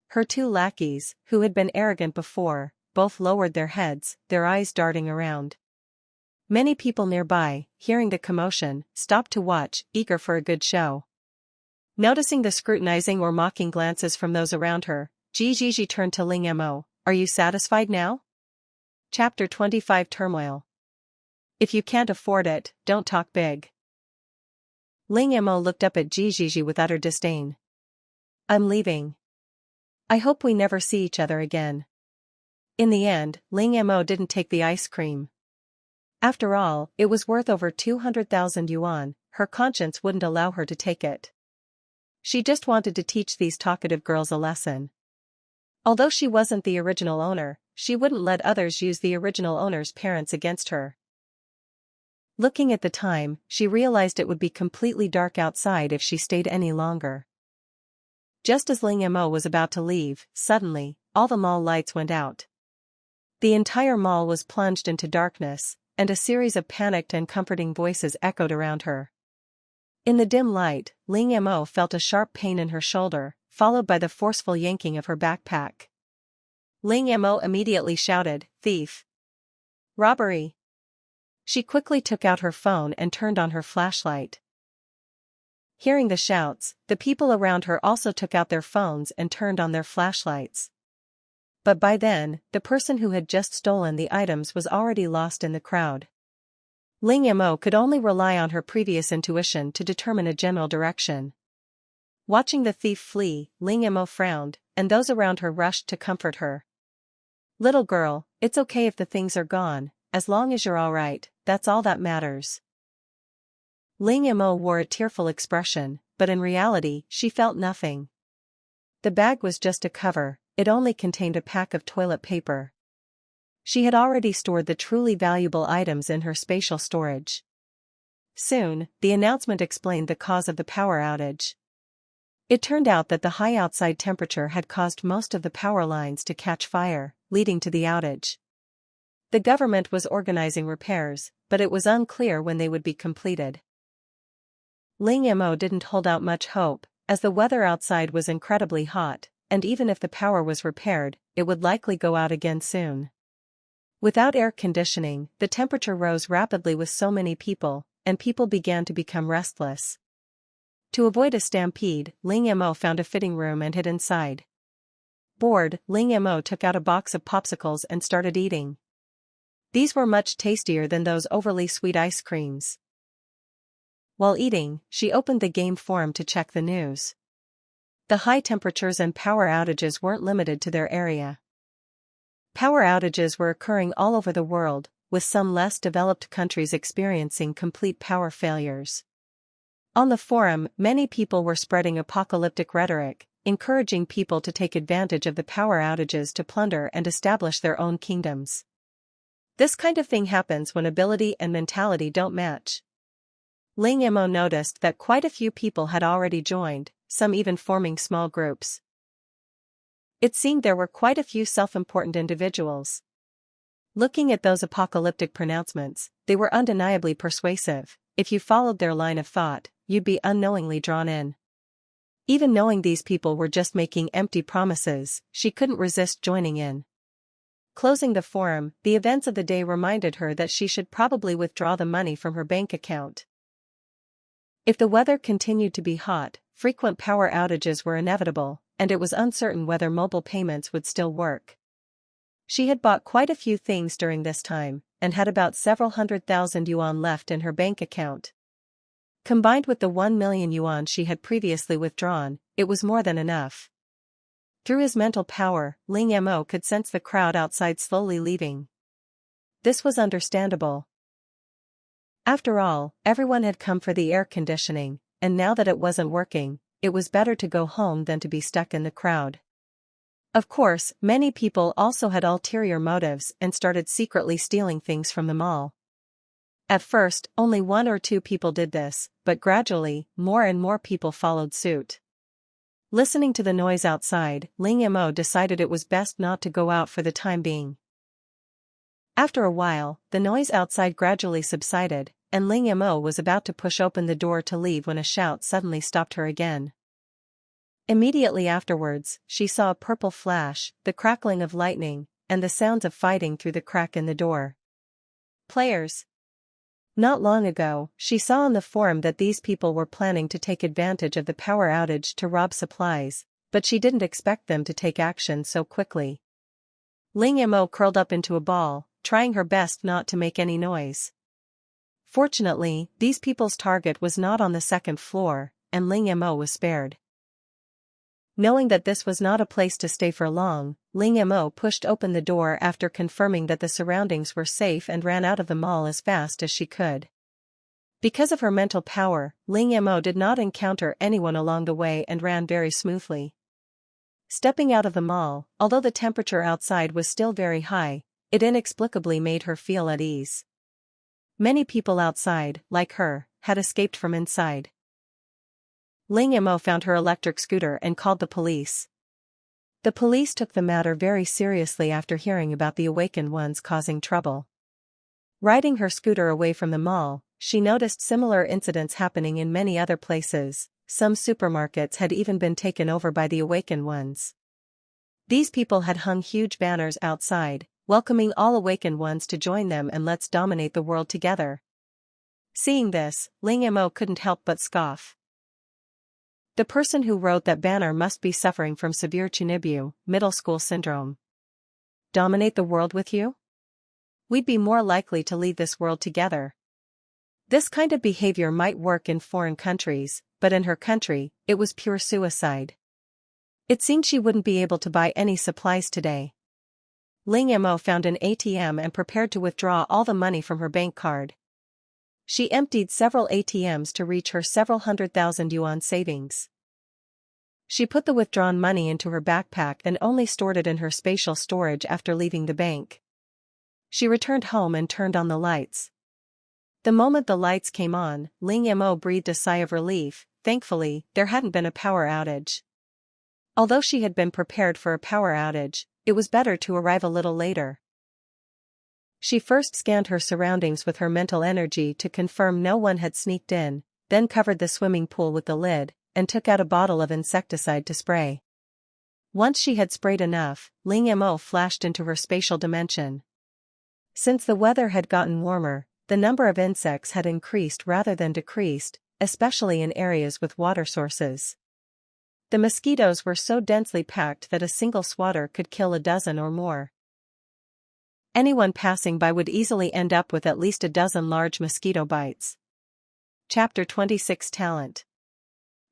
Her two lackeys, who had been arrogant before, both lowered their heads, their eyes darting around. Many people nearby, hearing the commotion, stopped to watch, eager for a good show. Noticing the scrutinizing or mocking glances from those around her, Jiji turned to Ling Mo, "Are you satisfied now?" Chapter 25 Turmoil. "If you can't afford it, don't talk big." Ling Mo looked up at Jiji with utter disdain. "I'm leaving. I hope we never see each other again." In the end, Ling Mo didn't take the ice cream. After all, it was worth over 200,000 yuan, her conscience wouldn't allow her to take it. She just wanted to teach these talkative girls a lesson. Although she wasn't the original owner, she wouldn't let others use the original owner's parents against her. Looking at the time, she realized it would be completely dark outside if she stayed any longer. Just as Ling Mo was about to leave, suddenly, all the mall lights went out. The entire mall was plunged into darkness, and a series of panicked and comforting voices echoed around her. In the dim light, Ling Mo felt a sharp pain in her shoulder, followed by the forceful yanking of her backpack. Ling Mo immediately shouted, "Thief! Robbery!" She quickly took out her phone and turned on her flashlight. Hearing the shouts, the people around her also took out their phones and turned on their flashlights. But by then, the person who had just stolen the items was already lost in the crowd. Ling Mo could only rely on her previous intuition to determine a general direction. Watching the thief flee, Ling Mo frowned, and those around her rushed to comfort her. "Little girl, it's okay if the things are gone, as long as you're alright, that's all that matters." Ling Mo wore a tearful expression, but in reality, she felt nothing. The bag was just a cover, it only contained a pack of toilet paper. She had already stored the truly valuable items in her spatial storage. Soon, the announcement explained the cause of the power outage. It turned out that the high outside temperature had caused most of the power lines to catch fire, leading to the outage. The government was organizing repairs, but it was unclear when they would be completed. Ling Mo didn't hold out much hope, as the weather outside was incredibly hot, and even if the power was repaired, it would likely go out again soon. Without air conditioning, the temperature rose rapidly with so many people, and people began to become restless. To avoid a stampede, Ling Mo found a fitting room and hid inside. Bored, Ling Mo took out a box of popsicles and started eating. These were much tastier than those overly sweet ice creams. While eating, she opened the game forum to check the news. The high temperatures and power outages weren't limited to their area. Power outages were occurring all over the world, with some less developed countries experiencing complete power failures. On the forum, many people were spreading apocalyptic rhetoric, encouraging people to take advantage of the power outages to plunder and establish their own kingdoms. This kind of thing happens when ability and mentality don't match. Ling Mo noticed that quite a few people had already joined, some even forming small groups. It seemed there were quite a few self-important individuals. Looking at those apocalyptic pronouncements, they were undeniably persuasive. If you followed their line of thought, you'd be unknowingly drawn in. Even knowing these people were just making empty promises, she couldn't resist joining in. Closing the forum, the events of the day reminded her that she should probably withdraw the money from her bank account. If the weather continued to be hot, frequent power outages were inevitable, and it was uncertain whether mobile payments would still work. She had bought quite a few things during this time, and had about several 100,000 yuan left in her bank account. Combined with the 1 million yuan she had previously withdrawn, it was more than enough. Through his mental power, Ling Mo could sense the crowd outside slowly leaving. This was understandable. After all, everyone had come for the air conditioning, and now that it wasn't working, it was better to go home than to be stuck in the crowd. Of course, many people also had ulterior motives and started secretly stealing things from the mall. At first, only 1 or 2 people did this, but gradually, more and more people followed suit. Listening to the noise outside, Ling Mo decided it was best not to go out for the time being. After a while, the noise outside gradually subsided, and Ling Mo was about to push open the door to leave when a shout suddenly stopped her again. Immediately afterwards, she saw a purple flash, the crackling of lightning, and the sounds of fighting through the crack in the door. Players. Not long ago, she saw on the forum that these people were planning to take advantage of the power outage to rob supplies, but she didn't expect them to take action so quickly. Ling Mo curled up into a ball, trying her best not to make any noise. Fortunately, these people's target was not on the second floor, and Ling Mo was spared. Knowing that this was not a place to stay for long, Ling Mo pushed open the door after confirming that the surroundings were safe and ran out of the mall as fast as she could. Because of her mental power, Ling Mo did not encounter anyone along the way and ran very smoothly. Stepping out of the mall, although the temperature outside was still very high, it inexplicably made her feel at ease. Many people outside, like her, had escaped from inside. Ling Mo found her electric scooter and called the police. The police took the matter very seriously after hearing about the awakened ones causing trouble. Riding her scooter away from the mall, she noticed similar incidents happening in many other places. Some supermarkets had even been taken over by the awakened ones. These people had hung huge banners outside, welcoming all awakened ones to join them and let's dominate the world together. Seeing this, Ling Mo couldn't help but scoff. The person who wrote that banner must be suffering from severe Chunibu, middle school syndrome. Dominate the world with you? We'd be more likely to leave this world together. This kind of behavior might work in foreign countries, but in her country, it was pure suicide. It seemed she wouldn't be able to buy any supplies today. Ling Mo found an ATM and prepared to withdraw all the money from her bank card. She emptied several ATMs to reach her several 100,000 yuan savings. She put the withdrawn money into her backpack and only stored it in her spatial storage after leaving the bank. She returned home and turned on the lights. The moment the lights came on, Ling Mo breathed a sigh of relief. Thankfully, there hadn't been a power outage. Although she had been prepared for a power outage, it was better to arrive a little later. She first scanned her surroundings with her mental energy to confirm no one had sneaked in, then covered the swimming pool with the lid, and took out a bottle of insecticide to spray. Once she had sprayed enough, Ling Mo flashed into her spatial dimension. Since the weather had gotten warmer, the number of insects had increased rather than decreased, especially in areas with water sources. The mosquitoes were so densely packed that a single swatter could kill a dozen or more. Anyone passing by would easily end up with at least a dozen large mosquito bites. Chapter 26 Talent.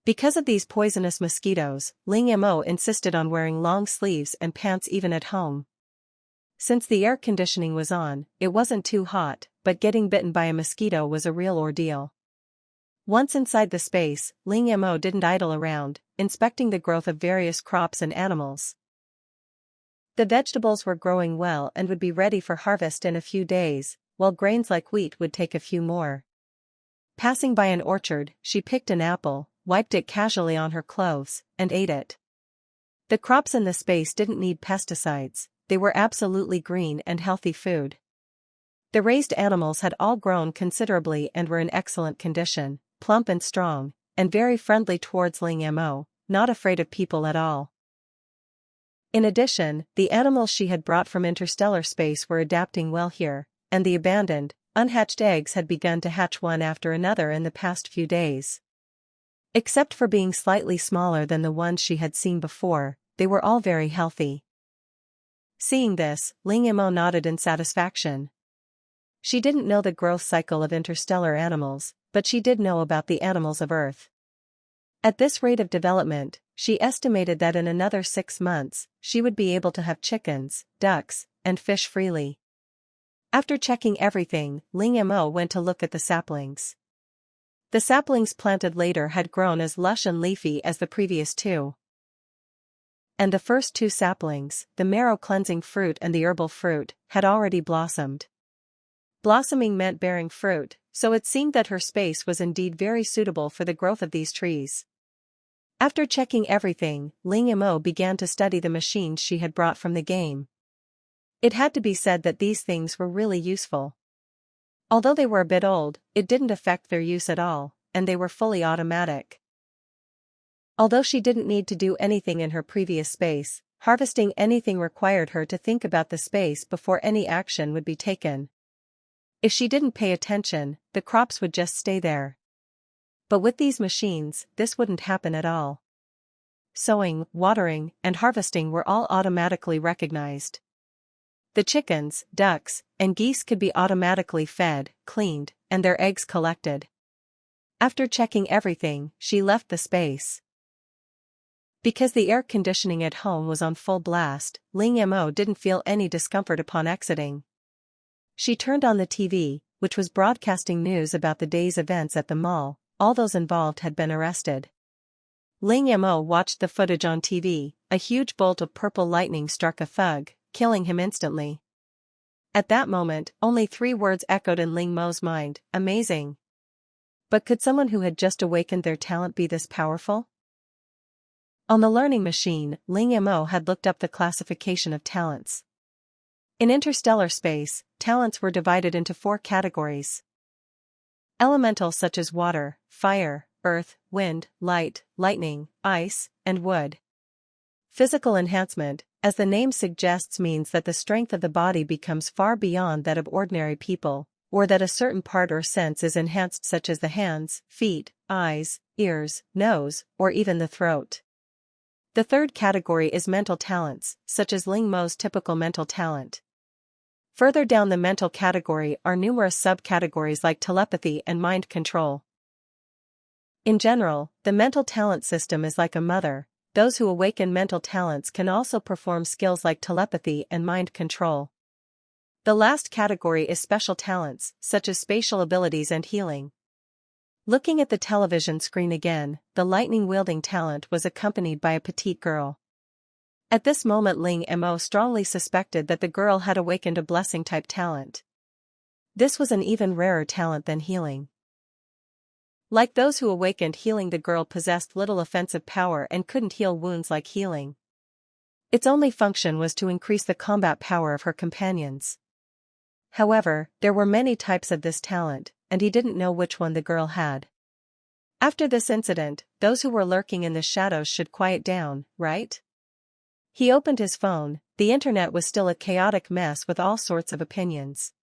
Because of these poisonous mosquitoes, Ling Mo insisted on wearing long sleeves and pants even at home. Since the air conditioning was on, it wasn't too hot, but getting bitten by a mosquito was a real ordeal. Once inside the space, Ling Mo didn't idle around, inspecting the growth of various crops and animals. The vegetables were growing well and would be ready for harvest in a few days, while grains like wheat would take a few more. Passing by an orchard, she picked an apple, wiped it casually on her clothes, and ate it. The crops in the space didn't need pesticides, they were absolutely green and healthy food. The raised animals had all grown considerably and were in excellent condition, plump and strong, and very friendly towards Ling Mo, not afraid of people at all. In addition, the animals she had brought from interstellar space were adapting well here, and the abandoned, unhatched eggs had begun to hatch one after another in the past few days. Except for being slightly smaller than the ones she had seen before, they were all very healthy. Seeing this, Ling Mo nodded in satisfaction. She didn't know the growth cycle of interstellar animals, but she did know about the animals of Earth. At this rate of development, she estimated that in another 6 months, she would be able to have chickens, ducks, and fish freely. After checking everything, Ling Mo went to look at the saplings. The saplings planted later had grown as lush and leafy as the previous two. And the first 2 saplings, the marrow-cleansing fruit and the herbal fruit, had already blossomed. Blossoming meant bearing fruit, so it seemed that her space was indeed very suitable for the growth of these trees. After checking everything, Ling Mo began to study the machines she had brought from the game. It had to be said that these things were really useful. Although they were a bit old, it didn't affect their use at all, and they were fully automatic. Although she didn't need to do anything in her previous space, harvesting anything required her to think about the space before any action would be taken. If she didn't pay attention, the crops would just stay there. But with these machines, this wouldn't happen at all. Sowing, watering, and harvesting were all automatically recognized. The chickens, ducks, and geese could be automatically fed, cleaned, and their eggs collected. After checking everything, she left the space. Because the air conditioning at home was on full blast, Ling Mo didn't feel any discomfort upon exiting. She turned on the TV, which was broadcasting news about the day's events at the mall. All those involved had been arrested. Ling Mo watched the footage on TV. A huge bolt of purple lightning struck a thug, killing him instantly. At that moment, only 3 words echoed in Ling Mo's mind: amazing. But could someone who had just awakened their talent be this powerful? On the learning machine, Ling Mo had looked up the classification of talents. In interstellar space, talents were divided into 4 categories. Elemental such as water, fire, earth, wind, light, lightning, ice, and wood. Physical enhancement, as the name suggests, means that the strength of the body becomes far beyond that of ordinary people, or that a certain part or sense is enhanced such as the hands, feet, eyes, ears, nose, or even the throat. The 3rd category is mental talents, such as Ling Mo's typical mental talent. Further down the mental category are numerous subcategories like telepathy and mind control. In general, the mental talent system is like a mother. Those who awaken mental talents can also perform skills like telepathy and mind control. The last category is special talents, such as spatial abilities and healing. Looking at the television screen again, the lightning-wielding talent was accompanied by a petite girl. At this moment Ling Mo strongly suspected that the girl had awakened a blessing-type talent. This was an even rarer talent than healing. Like those who awakened healing, the girl possessed little offensive power and couldn't heal wounds like healing. Its only function was to increase the combat power of her companions. However, there were many types of this talent, and he didn't know which one the girl had. After this incident, those who were lurking in the shadows should quiet down, right? He opened his phone. The internet was still a chaotic mess with all sorts of opinions.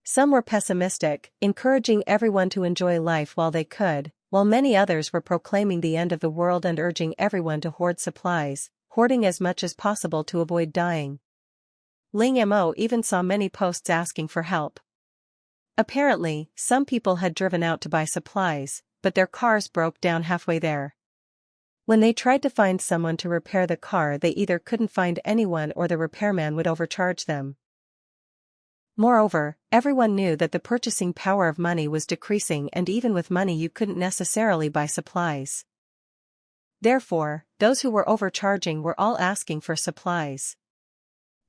Some were pessimistic, encouraging everyone to enjoy life while they could, while many others were proclaiming the end of the world and urging everyone to hoard supplies, hoarding as much as possible to avoid dying. Ling Mo even saw many posts asking for help. Apparently, some people had driven out to buy supplies, but their cars broke down halfway there. When they tried to find someone to repair the car, they either couldn't find anyone or the repairman would overcharge them. Moreover, everyone knew that the purchasing power of money was decreasing, and even with money you couldn't necessarily buy supplies. Therefore, those who were overcharging were all asking for supplies.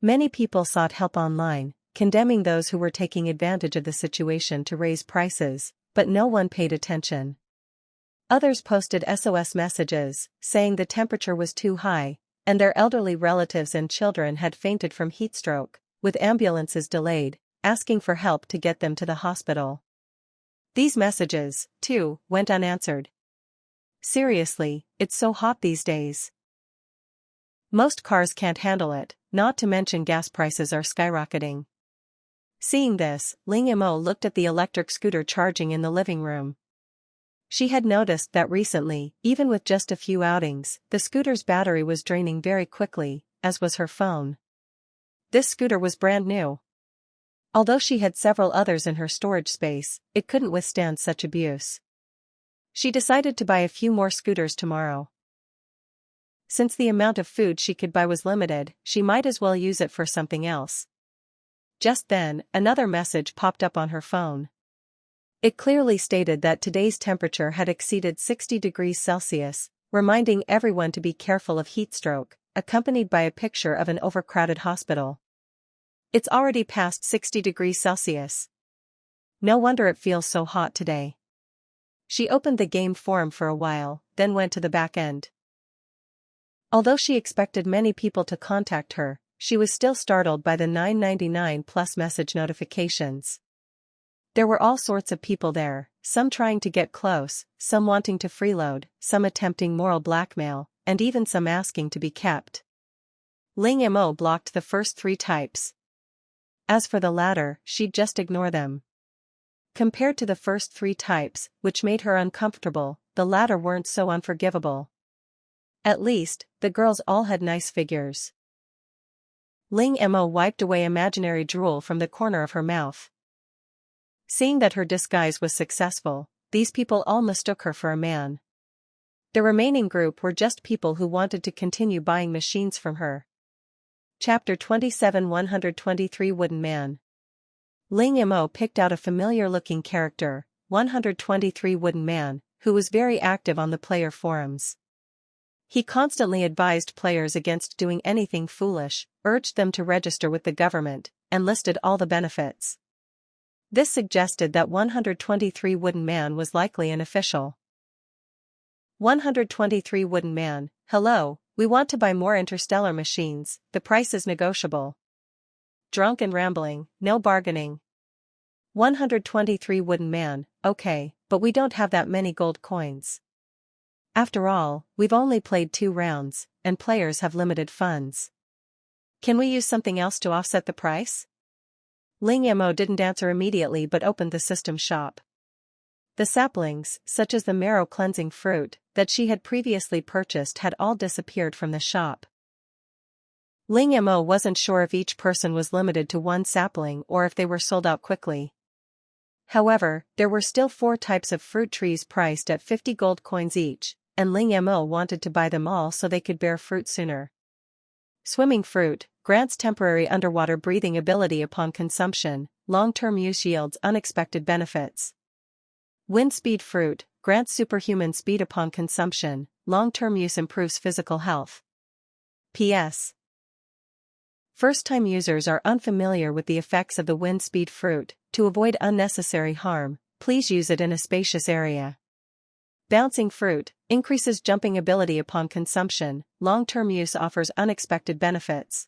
Many people sought help online, condemning those who were taking advantage of the situation to raise prices, but no one paid attention. Others posted SOS messages, saying the temperature was too high, and their elderly relatives and children had fainted from heatstroke, with ambulances delayed, asking for help to get them to the hospital. These messages, too, went unanswered. Seriously, it's so hot these days. Most cars can't handle it, not to mention gas prices are skyrocketing. Seeing this, Ling Mo looked at the electric scooter charging in the living room. She had noticed that recently, even with just a few outings, the scooter's battery was draining very quickly, as was her phone. This scooter was brand new. Although she had several others in her storage space, it couldn't withstand such abuse. She decided to buy a few more scooters tomorrow. Since the amount of food she could buy was limited, she might as well use it for something else. Just then, another message popped up on her phone. It clearly stated that today's temperature had exceeded 60 degrees Celsius, reminding everyone to be careful of heatstroke, accompanied by a picture of an overcrowded hospital. It's already past 60 degrees Celsius. No wonder it feels so hot today. She opened the game forum for a while, then went to the back end. Although she expected many people to contact her, she was still startled by the 999 plus message notifications. There were all sorts of people there, some trying to get close, some wanting to freeload, some attempting moral blackmail, and even some asking to be kept. Ling Mo blocked the first 3 types. As for the latter, she'd just ignore them. Compared to the first 3 types, which made her uncomfortable, the latter weren't so unforgivable. At least, the girls all had nice figures. Ling Mo wiped away imaginary drool from the corner of her mouth. Seeing that her disguise was successful, these people all mistook her for a man. The remaining group were just people who wanted to continue buying machines from her. Chapter 27 123 Wooden Man. Ling Mo picked out a familiar-looking character, 123 Wooden Man, who was very active on the player forums. He constantly advised players against doing anything foolish, urged them to register with the government, and listed all the benefits. This suggested that 123 Wooden Man was likely an official. 123 Wooden Man, hello, we want to buy more interstellar machines, the price is negotiable. Drunk and rambling, no bargaining. 123 Wooden Man, okay, but we don't have that many gold coins. After all, we've only played 2 rounds, and players have limited funds. Can we use something else to offset the price? Ling Mo didn't answer immediately but opened the system shop. The saplings, such as the marrow-cleansing fruit, that she had previously purchased had all disappeared from the shop. Ling Mo wasn't sure if each person was limited to 1 sapling or if they were sold out quickly. However, there were still 4 types of fruit trees priced at 50 gold coins each, and Ling Mo wanted to buy them all so they could bear fruit sooner. Swimming fruit grants temporary underwater breathing ability upon consumption, long-term use yields unexpected benefits. Wind speed fruit grants superhuman speed upon consumption, long-term use improves physical health. P.S. First-time users are unfamiliar with the effects of the wind speed fruit. To avoid unnecessary harm, please use it in a spacious area. Bouncing fruit increases jumping ability upon consumption, long-term use offers unexpected benefits.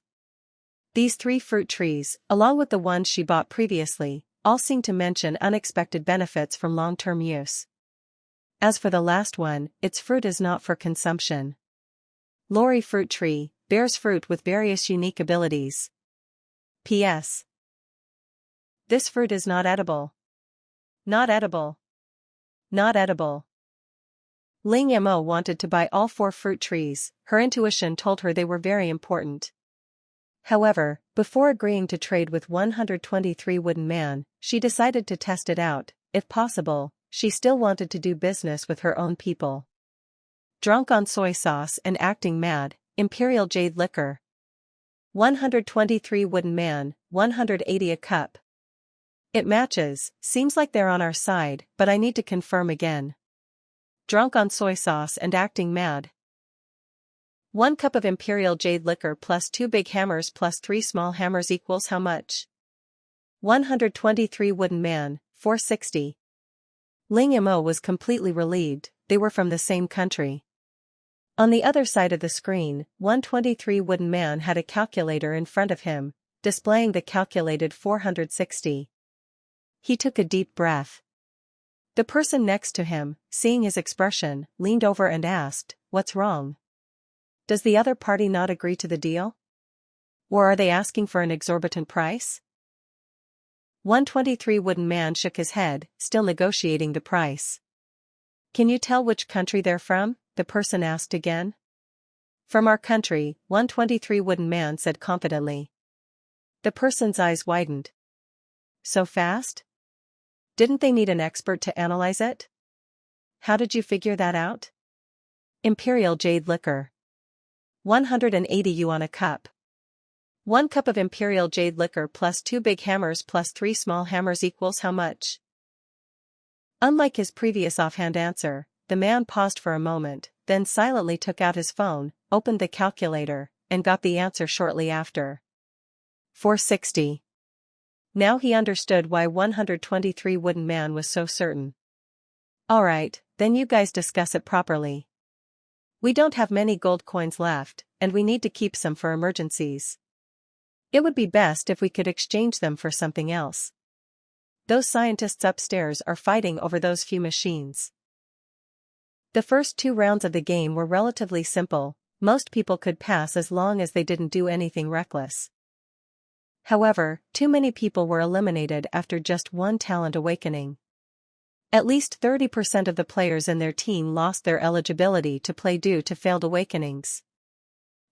These 3 fruit trees, along with the ones she bought previously, all seem to mention unexpected benefits from long-term use. As for the last one, its fruit is not for consumption. Lorry fruit tree bears fruit with various unique abilities. P.S. This fruit is not edible. Not edible. Not edible. Ling Mo wanted to buy all 4 fruit trees, her intuition told her they were very important. However, before agreeing to trade with 123 Wooden Man, she decided to test it out. If possible, she still wanted to do business with her own people. Drunk on soy sauce and acting mad, Imperial Jade Liquor. 123 Wooden Man, 180 a cup. It matches, seems like they're on our side, but I need to confirm again. Drunk on soy sauce and acting mad. 1 cup of Imperial Jade Liquor plus 2 big hammers plus 3 small hammers equals how much? 123 Wooden Man, 460. Ling Mo was completely relieved, they were from the same country. On the other side of the screen, 123 Wooden Man had a calculator in front of him, displaying the calculated 460. He took a deep breath. The person next to him, seeing his expression, leaned over and asked, "What's wrong? Does the other party not agree to the deal? Or are they asking for an exorbitant price?" 123 Wooden Man shook his head, still negotiating the price. "Can you tell which country they're from?" the person asked again. "From our country," 123 Wooden Man said confidently. The person's eyes widened. "So fast? Didn't they need an expert to analyze it? How did you figure that out?" Imperial Jade Liquor. 180 yuan a cup. 1 cup of Imperial Jade Liquor plus 2 big hammers plus 3 small hammers equals how much? Unlike his previous offhand answer, the man paused for a moment, then silently took out his phone, opened the calculator, and got the answer shortly after. 460. Now he understood why 123 Wooden Man was so certain. "Alright, then you guys discuss it properly. We don't have many gold coins left, and we need to keep some for emergencies. It would be best if we could exchange them for something else. Those scientists upstairs are fighting over those few machines." The first 2 rounds of the game were relatively simple, most people could pass as long as they didn't do anything reckless. However, too many people were eliminated after just 1 talent awakening. At least 30% of the players in their team lost their eligibility to play due to failed awakenings.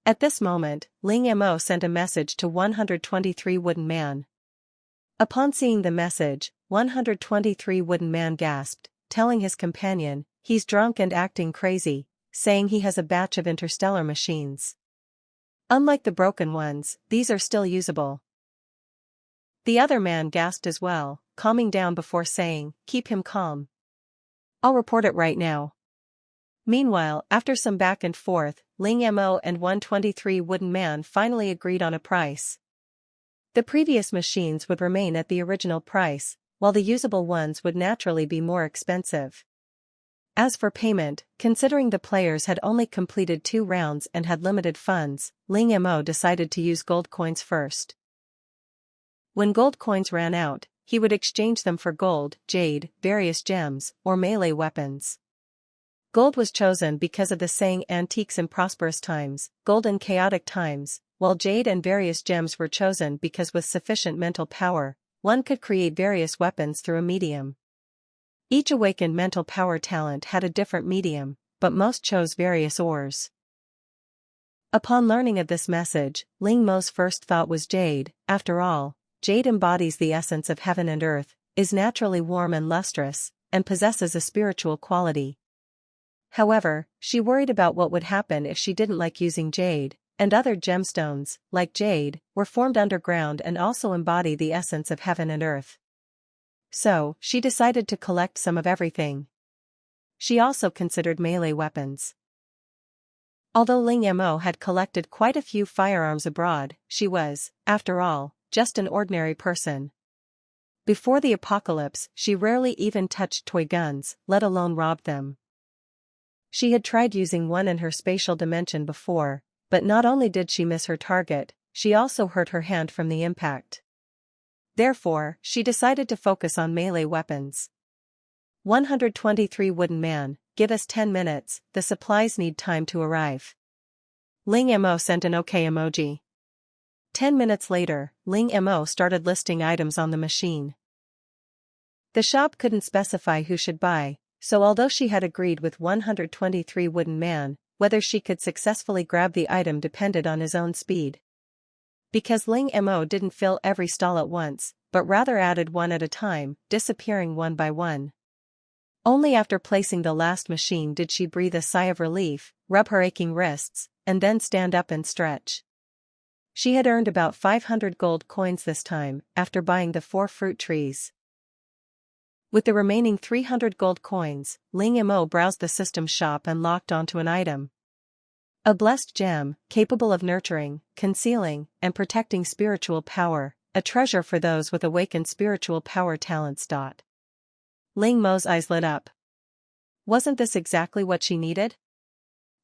At this moment, Ling Mo sent a message to 123 Wooden Man. Upon seeing the message, 123 Wooden Man gasped, telling his companion, "He's drunk and acting crazy," saying he has a batch of interstellar machines. Unlike the broken ones, these are still usable. The other man gasped as well, calming down before saying, "Keep him calm. I'll report it right now." Meanwhile, after some back and forth, Ling Mo and 123 Wooden Man finally agreed on a price. The previous machines would remain at the original price, while the usable ones would naturally be more expensive. As for payment, considering the players had only completed 2 rounds and had limited funds, Ling Mo decided to use gold coins first. When gold coins ran out, he would exchange them for gold, jade, various gems, or melee weapons. Gold was chosen because of the saying antiques in prosperous times, gold in chaotic times, while jade and various gems were chosen because with sufficient mental power, one could create various weapons through a medium. Each awakened mental power talent had a different medium, but most chose various ores. Upon learning of this message, Ling Mo's first thought was jade. After all, jade embodies the essence of heaven and earth, is naturally warm and lustrous, and possesses a spiritual quality. However, she worried about what would happen if she didn't like using jade, and other gemstones, like jade, were formed underground and also embody the essence of heaven and earth. So, she decided to collect some of everything. She also considered melee weapons. Although Ling Mo had collected quite a few firearms abroad, she was, after all, just an ordinary person. Before the apocalypse, she rarely even touched toy guns, let alone robbed them. She had tried using one in her spatial dimension before, but not only did she miss her target, she also hurt her hand from the impact. Therefore, she decided to focus on melee weapons. 123 Wooden Man, give us 10 minutes, the supplies need time to arrive. Ling Mo sent an OK emoji. 10 minutes later, Ling Mo started listing items on the machine. The shop couldn't specify who should buy, so although she had agreed with 123 Wooden Man, whether she could successfully grab the item depended on his own speed. Because Ling Mo didn't fill every stall at once, but rather added one at a time, disappearing one by one. Only after placing the last machine did she breathe a sigh of relief, rub her aching wrists, and then stand up and stretch. She had earned about 500 gold coins this time, after buying the 4 fruit trees. With the remaining 300 gold coins, Ling Mo browsed the system shop and locked onto an item. A blessed gem, capable of nurturing, concealing, and protecting spiritual power, a treasure for those with awakened spiritual power talents. Ling Mo's eyes lit up. Wasn't this exactly what she needed?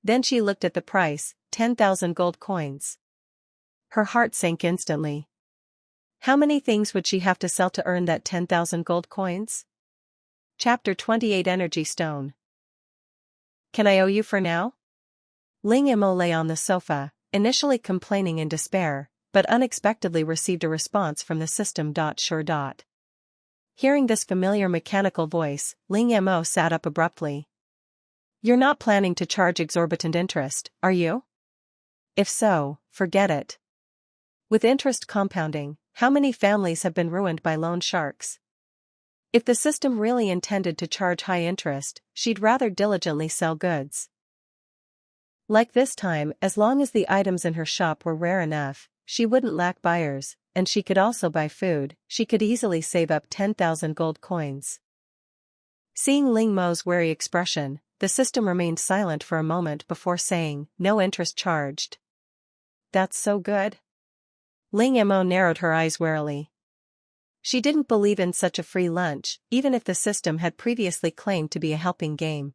Then she looked at the price, 10,000 gold coins. Her heart sank instantly. How many things would she have to sell to earn that 10,000 gold coins? Chapter 28 Energy Stone. Can I owe you for now? Ling Mo lay on the sofa, initially complaining in despair, but unexpectedly received a response from the system. Sure. Hearing this familiar mechanical voice, Ling Mo sat up abruptly. You're not planning to charge exorbitant interest, are you? If so, forget it. With interest compounding, how many families have been ruined by loan sharks? If the system really intended to charge high interest, she'd rather diligently sell goods. Like this time, as long as the items in her shop were rare enough, she wouldn't lack buyers, and she could also buy food. She could easily save up 10,000 gold coins. Seeing Ling Mo's wary expression, the system remained silent for a moment before saying, no interest charged. That's so good. Ling Mo narrowed her eyes warily. She didn't believe in such a free lunch, even if the system had previously claimed to be a helping game.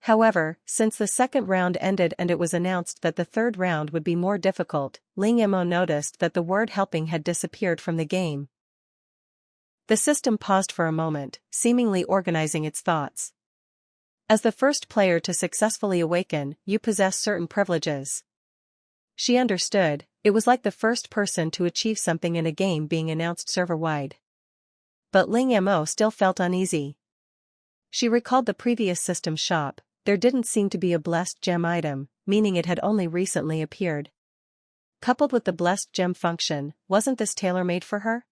However, since the second round ended and it was announced that the third round would be more difficult, Ling Mo noticed that the word helping had disappeared from the game. The system paused for a moment, seemingly organizing its thoughts. As the first player to successfully awaken, you possess certain privileges. She understood, it was like the first person to achieve something in a game being announced server-wide. But Ling Mo still felt uneasy. She recalled the previous system shop. There didn't seem to be a blessed gem item, meaning it had only recently appeared. Coupled with the blessed gem function, wasn't this tailor-made for her?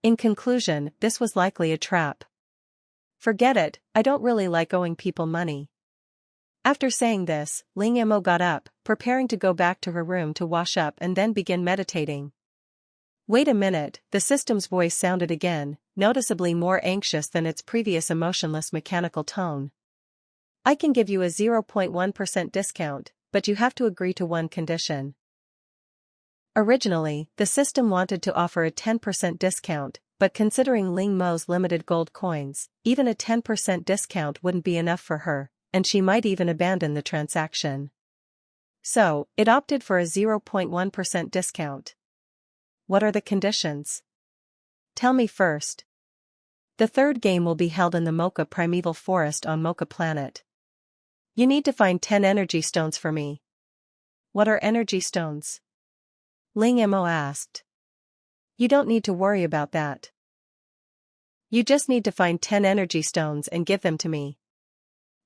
In conclusion, this was likely a trap. Forget it, I don't really like owing people money. After saying this, Ling Mo got up, preparing to go back to her room to wash up and then begin meditating. Wait a minute, the system's voice sounded again, noticeably more anxious than its previous emotionless mechanical tone. I can give you a 0.1% discount, but you have to agree to one condition. Originally, the system wanted to offer a 10% discount, but considering Ling Mo's limited gold coins, even a 10% discount wouldn't be enough for her, and she might even abandon the transaction. So, it opted for a 0.1% discount. What are the conditions? Tell me first. The third game will be held in the Mocha Primeval Forest on Mocha Planet. You need to find 10 energy stones for me. What are energy stones? Ling Mo asked. You don't need to worry about that. You just need to find 10 energy stones and give them to me.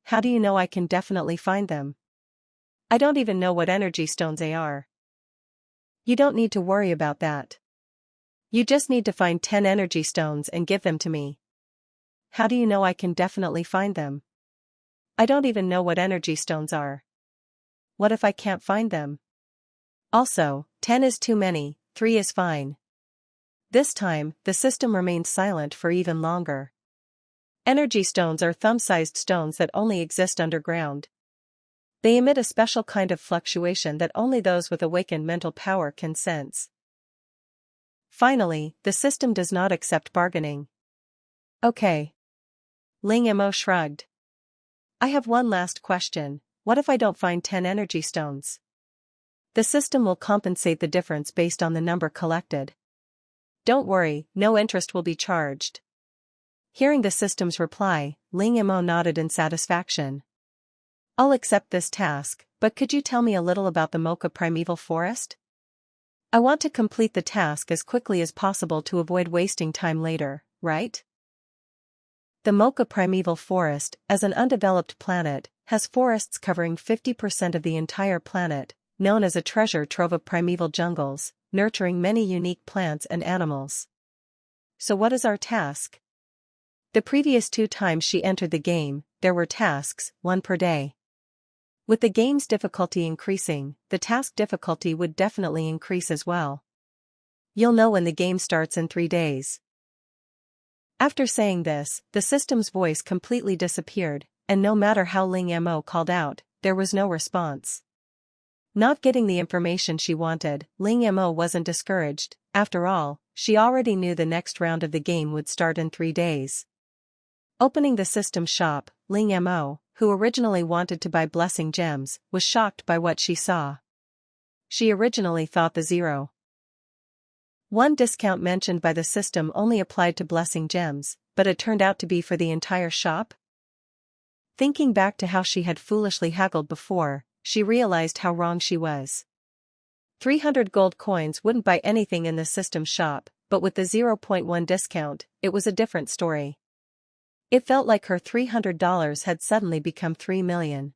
How do you know I can definitely find them? I don't even know what energy stones they are. You don't need to worry about that. You just need to find 10 energy stones and give them to me. How do you know I can definitely find them? I don't even know what energy stones are. What if I can't find them? Also, 10 is too many, 3 is fine. This time, the system remained silent for even longer. Energy stones are thumb-sized stones that only exist underground. They emit a special kind of fluctuation that only those with awakened mental power can sense. Finally, the system does not accept bargaining. Okay. Ling Mo shrugged. I have one last question. What if I don't find 10 energy stones? The system will compensate the difference based on the number collected. Don't worry, no interest will be charged. Hearing the system's reply, Ling Mo nodded in satisfaction. I'll accept this task, but could you tell me a little about the Mocha Primeval Forest? I want to complete the task as quickly as possible to avoid wasting time later, right? The Mocha Primeval Forest, as an undeveloped planet, has forests covering 50% of the entire planet, known as a treasure trove of primeval jungles, nurturing many unique plants and animals. So what is our task? The previous 2 times she entered the game, there were tasks, 1 per day. With the game's difficulty increasing, the task difficulty would definitely increase as well. You'll know when the game starts in 3 days. After saying this, the system's voice completely disappeared, and no matter how Ling Mo called out, there was no response. Not getting the information she wanted, Ling Mo wasn't discouraged. After all, she already knew the next round of the game would start in 3 days. Opening the system shop, Ling Mo, who originally wanted to buy blessing gems, was shocked by what she saw. She originally thought the 0.1 discount mentioned by the system only applied to blessing gems, but it turned out to be for the entire shop. Thinking back to how she had foolishly haggled before, she realized how wrong she was. 300 gold coins wouldn't buy anything in the system shop, but with the 0.1 discount, it was a different story. It felt like her $300 had suddenly become 3 million.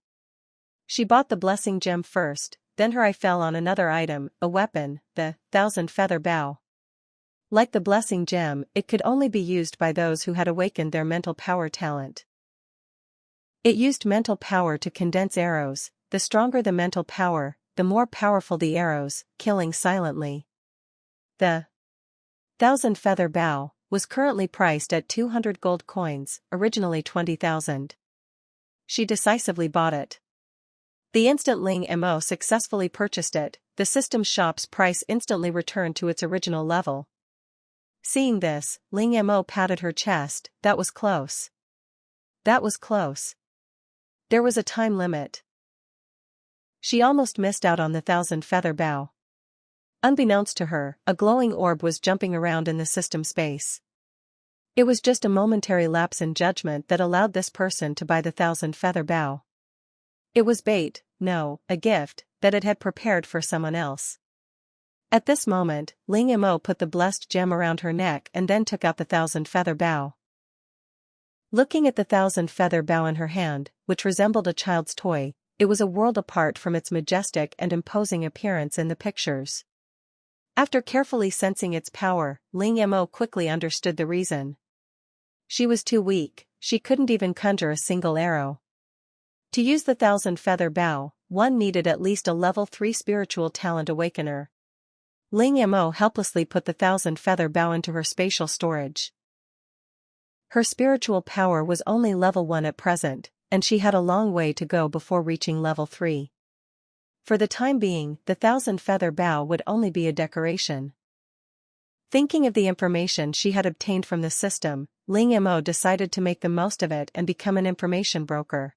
She bought the blessing gem first, then her eye fell on another item, a weapon, the 1,000 feather bow. Like the blessing gem, it could only be used by those who had awakened their mental power talent. It used mental power to condense arrows. The stronger the mental power, the more powerful the arrows, killing silently. The 1,000 feather bow was currently priced at 200 gold coins, originally 20,000. She decisively bought it. The instant Ling Mo successfully purchased it, the system shop's price instantly returned to its original level. Seeing this, Ling Mo patted her chest. That was close. That was close. There was a time limit. She almost missed out on the 1,000 feather bow. Unbeknownst to her, a glowing orb was jumping around in the system space. It was just a momentary lapse in judgment that allowed this person to buy the 1,000 feather bow. It was bait, no, a gift, that it had prepared for someone else. At this moment, Ling Mo put the blessed gem around her neck and then took out the 1,000 feather bow. Looking at the 1,000 feather bow in her hand, which resembled a child's toy, it was a world apart from its majestic and imposing appearance in the pictures. After carefully sensing its power, Ling Mo quickly understood the reason. She was too weak, she couldn't even conjure a single arrow. To use the 1,000 feather bow, one needed at least a level 3 spiritual talent awakener. Ling Mo helplessly put the 1,000 feather bow into her spatial storage. Her spiritual power was only level 1 at present, and she had a long way to go before reaching level 3. For the time being, the 1,000 feather bow would only be a decoration. Thinking of the information she had obtained from the system, Ling Mo decided to make the most of it and become an information broker.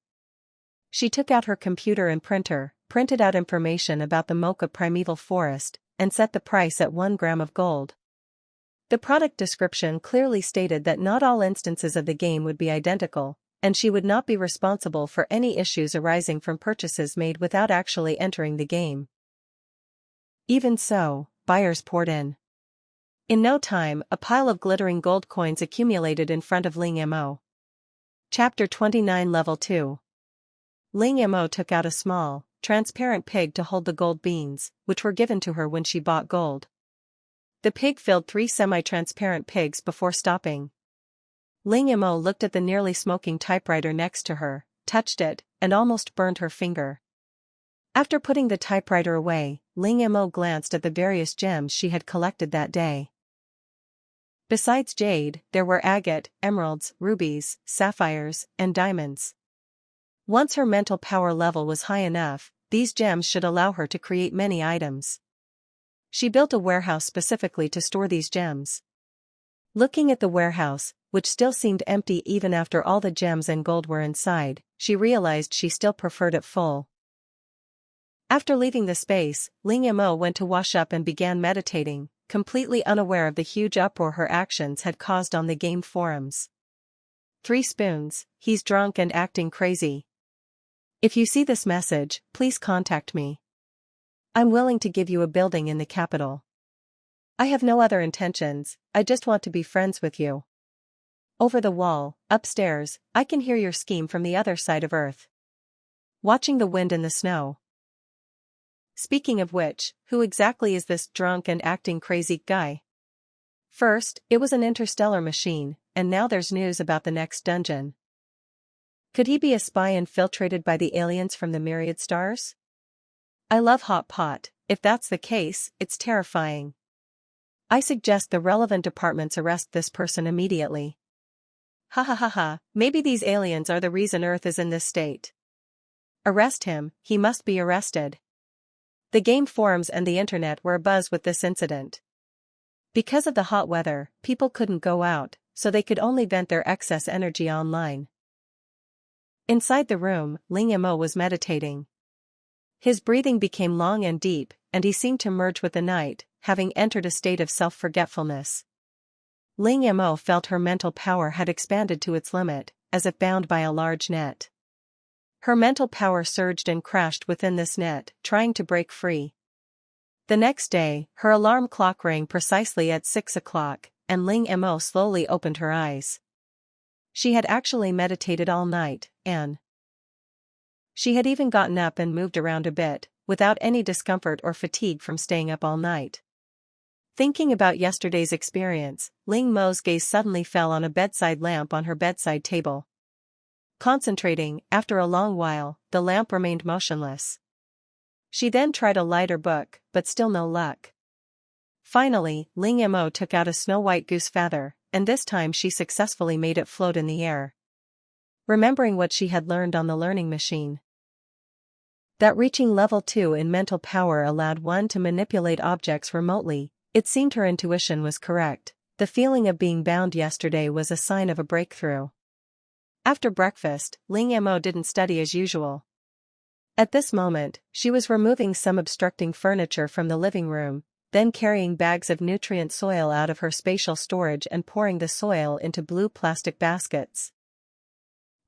She took out her computer and printer, printed out information about the Mocha primeval forest, and set the price at 1 gram of gold. The product description clearly stated that not all instances of the game would be identical, and she would not be responsible for any issues arising from purchases made without actually entering the game. Even so, buyers poured in. In no time, a pile of glittering gold coins accumulated in front of Ling Mo. Chapter 29 Level 2. Ling Mo took out a small, transparent pig to hold the gold beans, which were given to her when she bought gold. The pig filled 3 semi-transparent pigs before stopping. Ling Mo looked at the nearly smoking typewriter next to her, touched it, and almost burned her finger. After putting the typewriter away, Ling Mo glanced at the various gems she had collected that day. Besides jade, there were agate, emeralds, rubies, sapphires, and diamonds. Once her mental power level was high enough, these gems should allow her to create many items. She built a warehouse specifically to store these gems. Looking at the warehouse, which still seemed empty even after all the gems and gold were inside, she realized she still preferred it full. After leaving the space, Ling Mo went to wash up and began meditating, completely unaware of the huge uproar her actions had caused on the game forums. 3 spoons, he's drunk and acting crazy. If you see this message, please contact me. I'm willing to give you a building in the capital. I have no other intentions, I just want to be friends with you. Over the wall, upstairs, I can hear your scheme from the other side of Earth. Watching the wind and the snow. Speaking of which, who exactly is this drunk and acting crazy guy? First, it was an interstellar machine, and now there's news about the next dungeon. Could he be a spy infiltrated by the aliens from the myriad stars? I love hot pot, if that's the case, it's terrifying. I suggest the relevant departments arrest this person immediately. Ha ha ha ha, maybe these aliens are the reason Earth is in this state. Arrest him, he must be arrested. The game forums and the internet were abuzz with this incident. Because of the hot weather, people couldn't go out, so they could only vent their excess energy online. Inside the room, Ling Mo was meditating. His breathing became long and deep, and he seemed to merge with the night, having entered a state of self-forgetfulness. Ling Mo felt her mental power had expanded to its limit, as if bound by a large net. Her mental power surged and crashed within this net, trying to break free. The next day, her alarm clock rang precisely at 6 o'clock, and Ling Mo slowly opened her eyes. She had actually meditated all night, and she had even gotten up and moved around a bit, without any discomfort or fatigue from staying up all night. Thinking about yesterday's experience, Ling Mo's gaze suddenly fell on a bedside lamp on her bedside table. Concentrating, after a long while, the lamp remained motionless. She then tried a lighter book, but still no luck. Finally, Ling Mo took out a snow-white goose feather, and this time she successfully made it float in the air. Remembering what she had learned on the learning machine, that reaching level 2 in mental power allowed one to manipulate objects remotely, it seemed her intuition was correct. The feeling of being bound yesterday was a sign of a breakthrough. After breakfast, Ling Mo didn't study as usual. At this moment, she was removing some obstructing furniture from the living room, then carrying bags of nutrient soil out of her spatial storage and pouring the soil into blue plastic baskets.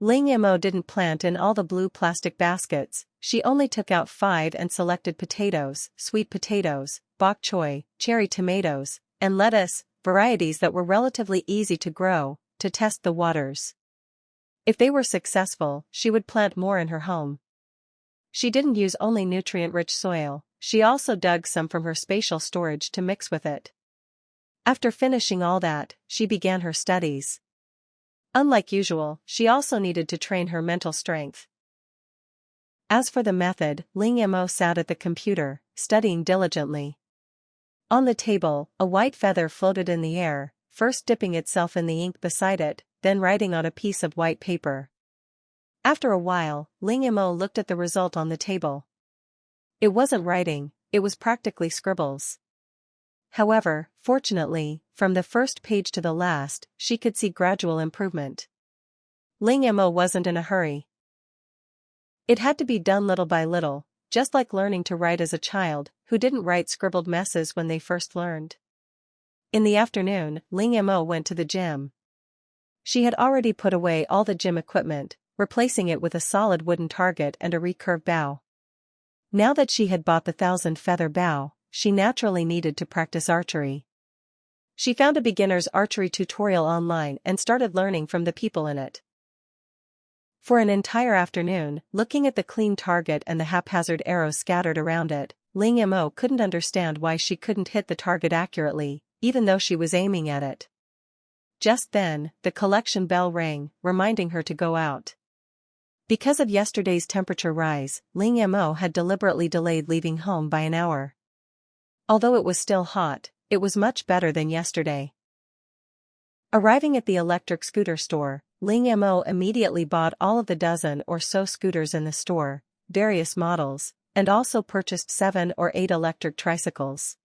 Ling Mo didn't plant in all the blue plastic baskets, she only took out 5 and selected potatoes, sweet potatoes, bok choy, cherry tomatoes, and lettuce, varieties that were relatively easy to grow, to test the waters. If they were successful, she would plant more in her home. She didn't use only nutrient-rich soil, she also dug some from her spatial storage to mix with it. After finishing all that, she began her studies. Unlike usual, she also needed to train her mental strength. As for the method, Ling Mo sat at the computer, studying diligently. On the table, a white feather floated in the air, first dipping itself in the ink beside it, then writing on a piece of white paper. After a while, Ling Mo looked at the result on the table. It wasn't writing, it was practically scribbles. However, fortunately, from the first page to the last, she could see gradual improvement. Ling Mo wasn't in a hurry. It had to be done little by little, just like learning to write as a child, who didn't write scribbled messes when they first learned. In the afternoon, Ling Mo went to the gym. She had already put away all the gym equipment, replacing it with a solid wooden target and a recurve bow. Now that she had bought the 1,000-feather bow, she naturally needed to practice archery. She found a beginner's archery tutorial online and started learning from the people in it. For an entire afternoon, looking at the clean target and the haphazard arrows scattered around it, Ling Mo couldn't understand why she couldn't hit the target accurately, even though she was aiming at it. Just then, the collection bell rang, reminding her to go out. Because of yesterday's temperature rise, Ling Mo had deliberately delayed leaving home by an hour. Although it was still hot, it was much better than yesterday. Arriving at the electric scooter store, Ling Mo immediately bought all of the dozen or so scooters in the store, various models, and also purchased 7 or 8 electric tricycles.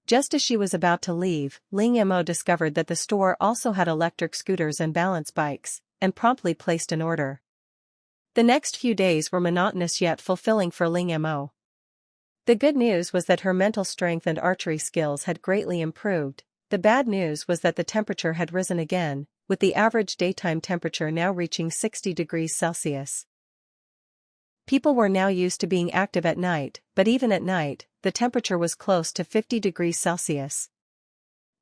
Just as she was about to leave, Ling Mo discovered that the store also had electric scooters and balance bikes, and promptly placed an order. The next few days were monotonous yet fulfilling for Ling Mo. The good news was that her mental strength and archery skills had greatly improved. The bad news was that the temperature had risen again, with the average daytime temperature now reaching 60 degrees Celsius. People were now used to being active at night, but even at night, the temperature was close to 50 degrees Celsius.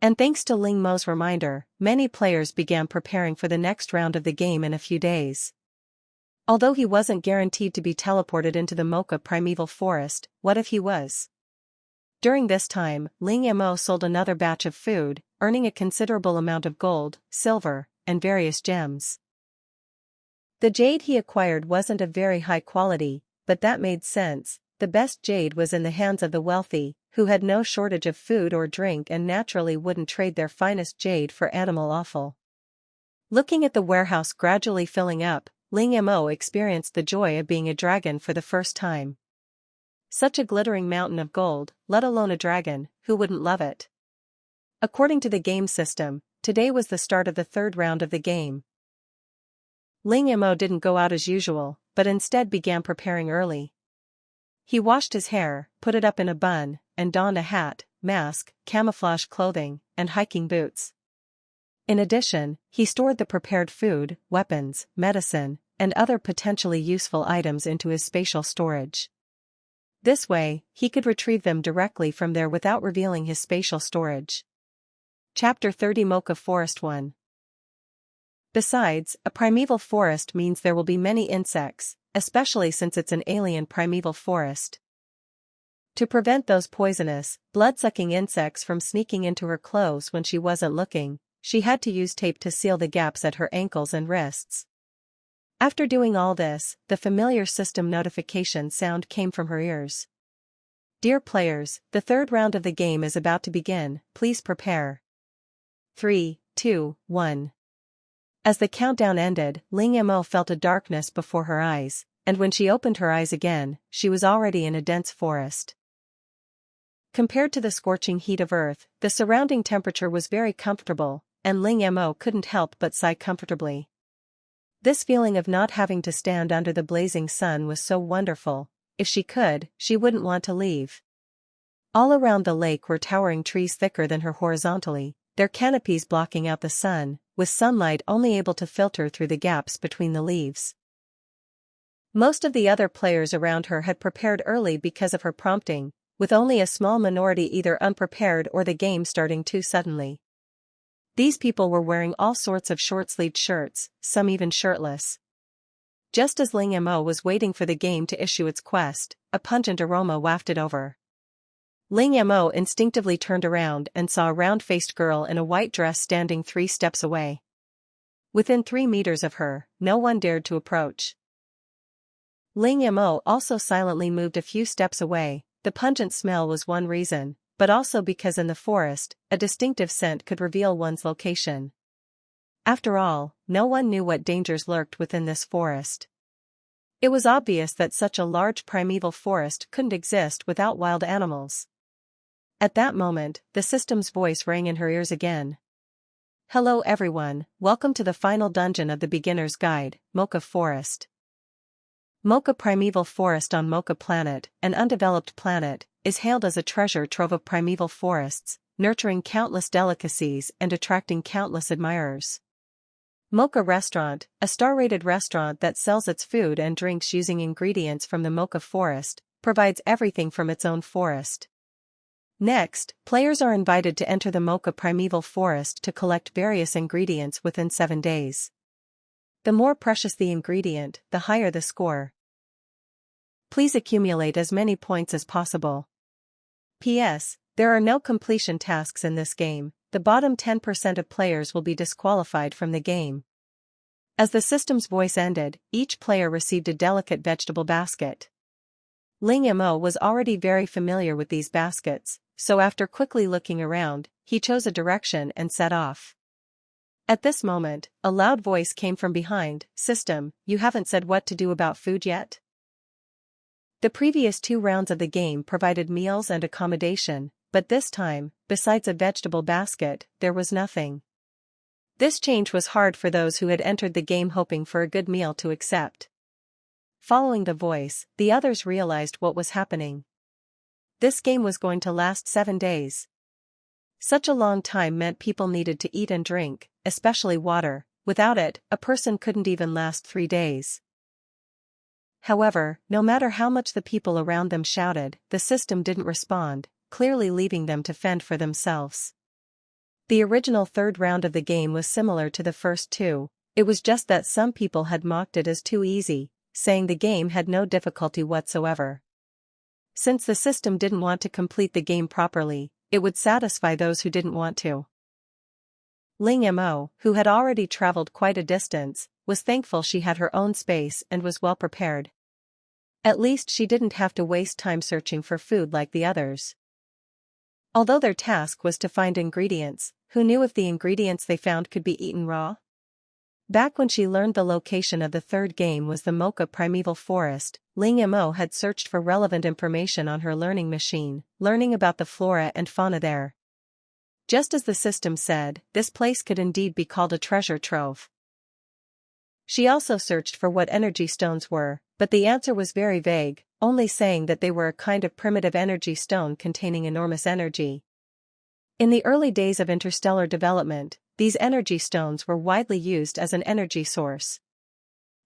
And thanks to Ling Mo's reminder, many players began preparing for the next round of the game in a few days. Although he wasn't guaranteed to be teleported into the Mocha primeval forest, what if he was? During this time, Ling Mo sold another batch of food, earning a considerable amount of gold, silver, and various gems. The jade he acquired wasn't of very high quality, but that made sense. The best jade was in the hands of the wealthy, who had no shortage of food or drink and naturally wouldn't trade their finest jade for animal offal. Looking at the warehouse gradually filling up, Ling Mo experienced the joy of being a dragon for the first time. Such a glittering mountain of gold, let alone a dragon, who wouldn't love it? According to the game system, today was the start of the 3rd round of the game. Ling Mo didn't go out as usual, but instead began preparing early. He washed his hair, put it up in a bun, and donned a hat, mask, camouflage clothing, and hiking boots. In addition, he stored the prepared food, weapons, medicine, and other potentially useful items into his spatial storage. This way, he could retrieve them directly from there without revealing his spatial storage. Chapter 30 Mocha Forest 1. Besides, a primeval forest means there will be many insects, especially since it's an alien primeval forest. To prevent those poisonous, blood-sucking insects from sneaking into her clothes when she wasn't looking, she had to use tape to seal the gaps at her ankles and wrists. After doing all this, the familiar system notification sound came from her ears. Dear players, the 3rd round of the game is about to begin, please prepare. 3, 2, 1. As the countdown ended, Ling Mo felt a darkness before her eyes, and when she opened her eyes again, she was already in a dense forest. Compared to the scorching heat of Earth, the surrounding temperature was very comfortable, and Ling Mo couldn't help but sigh comfortably. This feeling of not having to stand under the blazing sun was so wonderful. If she could, she wouldn't want to leave. All around the lake were towering trees thicker than her horizontally, their canopies blocking out the sun, with sunlight only able to filter through the gaps between the leaves. Most of the other players around her had prepared early because of her prompting, with only a small minority either unprepared or the game starting too suddenly. These people were wearing all sorts of short-sleeved shirts, some even shirtless. Just as Ling Mo was waiting for the game to issue its quest, a pungent aroma wafted over. Ling Mo instinctively turned around and saw a round-faced girl in a white dress standing 3 steps away. Within 3 meters of her, no one dared to approach. Ling Mo also silently moved a few steps away. The pungent smell was one reason, but also because in the forest, a distinctive scent could reveal one's location. After all, no one knew what dangers lurked within this forest. It was obvious that such a large primeval forest couldn't exist without wild animals. At that moment, the system's voice rang in her ears again. Hello everyone, welcome to the final dungeon of the beginner's guide, Mocha Forest. Mocha Primeval Forest on Mocha Planet, an undeveloped planet, is hailed as a treasure trove of primeval forests, nurturing countless delicacies and attracting countless admirers. Mocha Restaurant, a star-rated restaurant that sells its food and drinks using ingredients from the Mocha Forest, provides everything from its own forest. Next, players are invited to enter the Mocha Primeval Forest to collect various ingredients within 7 days. The more precious the ingredient, the higher the score. Please accumulate as many points as possible. P.S. There are no completion tasks in this game. The bottom 10% of players will be disqualified from the game. As the system's voice ended, each player received a delicate vegetable basket. Ling Mo was already very familiar with these baskets, so after quickly looking around, he chose a direction and set off. At this moment, a loud voice came from behind. System, you haven't said what to do about food yet? The previous 2 rounds of the game provided meals and accommodation, but this time, besides a vegetable basket, there was nothing. This change was hard for those who had entered the game hoping for a good meal to accept. Following the voice, the others realized what was happening. This game was going to last 7 days. Such a long time meant people needed to eat and drink, especially water. Without it, a person couldn't even last 3 days. However, no matter how much the people around them shouted, the system didn't respond, clearly leaving them to fend for themselves. The original 3rd round of the game was similar to the first 2, it was just that some people had mocked it as too easy, saying the game had no difficulty whatsoever. Since the system didn't want to complete the game properly, it would satisfy those who didn't want to. Ling Mo, who had already traveled quite a distance, was thankful she had her own space and was well prepared. At least she didn't have to waste time searching for food like the others. Although their task was to find ingredients, who knew if the ingredients they found could be eaten raw? Back when she learned the location of the 3rd game was the Mocha Primeval Forest, Ling Mo had searched for relevant information on her learning machine, learning about the flora and fauna there. Just as the system said, this place could indeed be called a treasure trove. She also searched for what energy stones were, but the answer was very vague, only saying that they were a kind of primitive energy stone containing enormous energy. In the early days of interstellar development, these energy stones were widely used as an energy source.